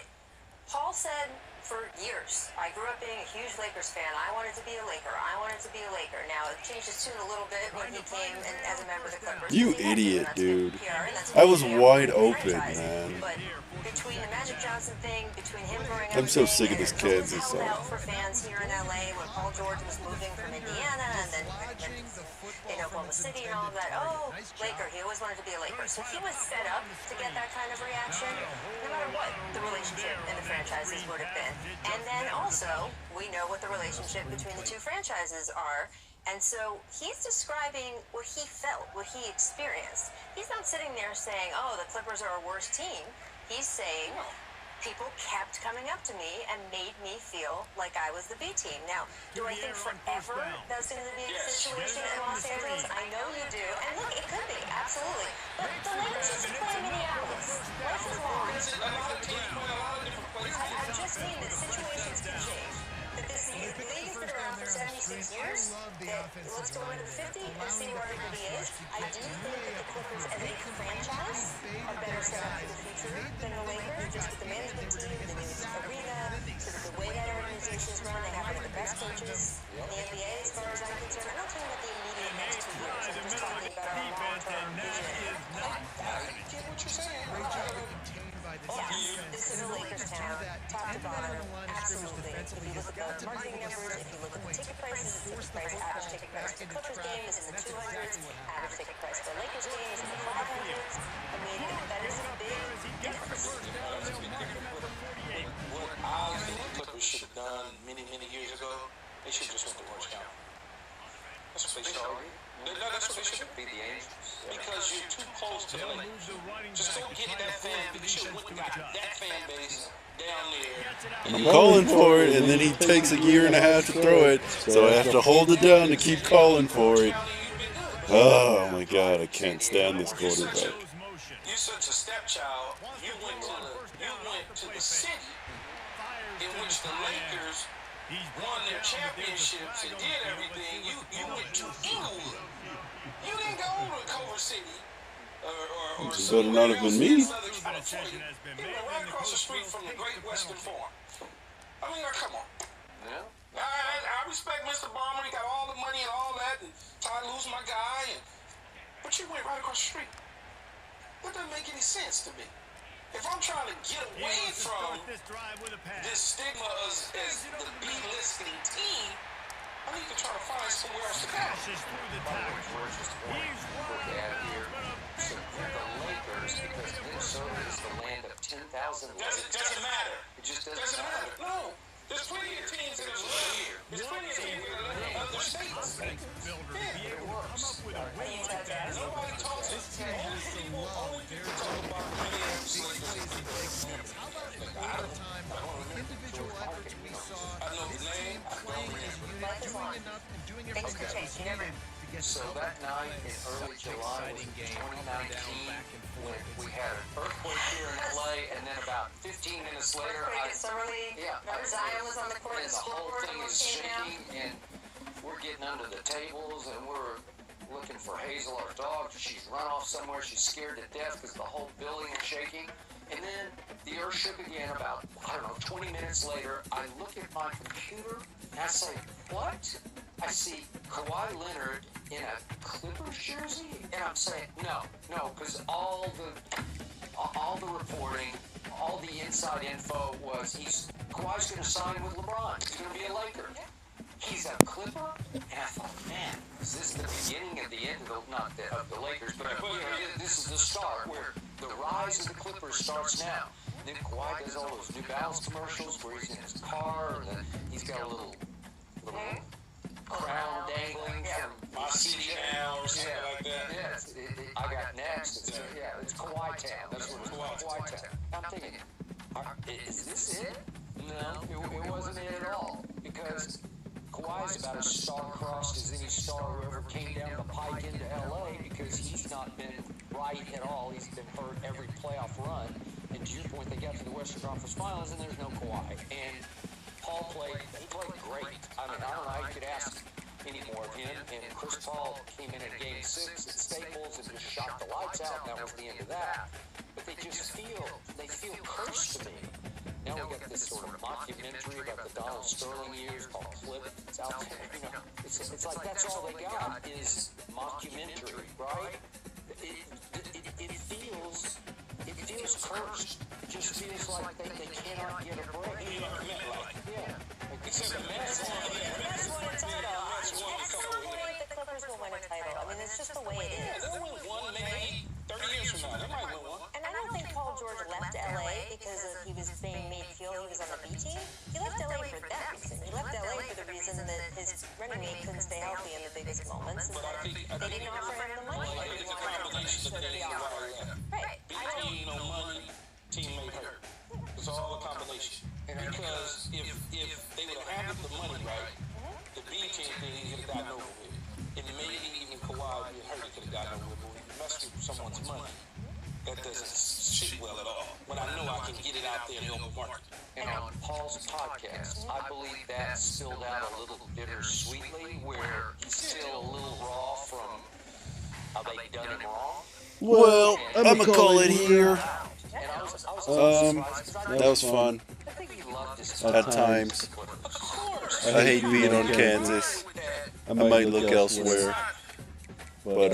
Paul said for years, I grew up being a huge Lakers fan. I wanted to be a Laker. I wanted to be a Laker. Now, it changed his tune a little bit when he came in as a member of the Clippers. You idiot, dude. I was wide open, man. But between the Magic Johnson thing, between him growing up, I'm so sick of this Kansas song. song. For fans here in LA when Paul George was moving from Indiana and then in Oklahoma City and all of that. Oh, Laker. He always wanted to be a Laker. So he was set up to get that kind of reaction, no matter what the relationship in the franchises would have been. And then also, we know what the relationship between the two franchises are. And so he's describing what he felt, what he experienced. He's not sitting there saying, oh, the Clippers are a worse team. He's saying people kept coming up to me and made me feel like I was the B team. Now, do I think forever that's going to be the situation in Los Angeles? I know you do. And look, it could be, absolutely. But the Lakers used to play in Minneapolis. Life is long. I just mean that situations can change. That this league has been around for 76 years. That let's go into the 50 and see where everybody is. I do think that the Clippers as a franchise are better set up for the future than the Lakers, just with the management team, the new arena, sort of the way that organization is run. They have one of the best coaches in the NBA as far as I'm concerned. I'm not talking about the immediate next 2 years. I'm just talking about our long-term vision. I get what you're saying. Yes, this is a Lakers town, top to bottom, absolutely. If you look at the marketing numbers, if you look at the ticket prices, average ticket price. The Clippers game is in the 200s, average ticket price. The Lakers game is in the 500s. I mean, that is a big difference. What I think the Clippers should have done many years ago, they should have just went to Orange County. That's what they should have. That's what they should be, the Angels. Because you're too close to the Lakers. Just don't get that fan base. You should have got that fan base down there. I'm calling for it, and then he takes a year and a half to throw it, so I have to hold it down to keep calling for it. Oh my God, I can't stand this quarterback. You're such a stepchild. You went to the city in which the Lakers won their championships and did everything. You went to Inglewood. You didn't go to Culver City or This better not have been me. you went right across the street from the Great Western Farm. I mean, come on. Yeah. I respect Mr. Ballmer. He got all the money and all that, and Ty Lue's my guy. But you went right across the street. That doesn't make any sense to me. If I'm trying to get away from this stigma as the B-listing team, I need to try to find somewhere else to go. The Lakers, because Minnesota is the land of 10,000 lakes. Doesn't matter. It just doesn't matter. No. There's plenty of teams that are here. There's plenty of teams that are in other states. Yeah, it works. nobody talks. Only people talk about Individual efforts we saw. I know the name. I don't remember. Things can change. You never. So that night in early July was 2019 when we had an earthquake here in LA, and then about 15 minutes later, Zion was on the court, and the whole thing is shaking, and we're getting under the tables, and we're looking for Hazel, our dog. She's run off somewhere. She's scared to death because the whole building is shaking. And then the earth shook again about, 20 minutes later. I look at my computer and I say, what? I see Kawhi Leonard in a Clippers jersey? And I'm saying, no, because all the reporting, all the inside info was Kawhi's going to sign with LeBron. He's going to be a Laker. He's a Clipper? And I thought, man, is this the beginning of the end of the Lakers? But this is the start where the rise of the Clippers starts now. Then Kawhi does all those New Balance commercials where he's in his car and then he's got a little crown dangling from Mossy Town or something like that. Yeah, I got next. It's Kawhi Town. That's what it's Kawhi Town. I'm thinking, is this it? No, it wasn't it at all. Because Kawhi's about as star-crossed as any star who ever came down the pike into L.A. because he's not been right at all. He's been hurt every playoff run. And to your point, they got to the Western Conference Finals and there's no Kawhi. And Paul played great. I mean, I don't know how you could ask any more of him. And Chris Paul came in Game 6 at Staples and just shot the lights out, and that was the end of that. But they feel cursed to me. Now we got this sort of mockumentary about the Donald Sterling years called Clip. It's out there, It's like that's all they got is mockumentary, right? It feels cursed. It just feels like they cannot get a break. Yeah. Except the Mets won a title. At some point, the Clippers will win a title. I mean, it's just the way it is. They'll win one, maybe 30 years from now. They might win one. And I don't think Paul George left LA because he was being made feel he was on the B team. He left LA for that reason. He left LA for the reason that his running mate couldn't stay healthy in the biggest moments. And they didn't offer him the money. It's a combination of things. Right. B team, no money, teammate hurt. It's all a combination. Because if they would have handled the money right, the B team thing could have gotten over with. And maybe even Kawhi being hurt could have gotten over with. But when you mess with someone's money, that doesn't sit well at all. When I know I can get it out there in the open market. And on Paul's podcast, I believe that spilled out a little bittersweetly, where he's still a little raw from how they done him wrong. Well, I'm gonna call it here. That was fun. At times. I hate being on Kansas. I might look elsewhere. But,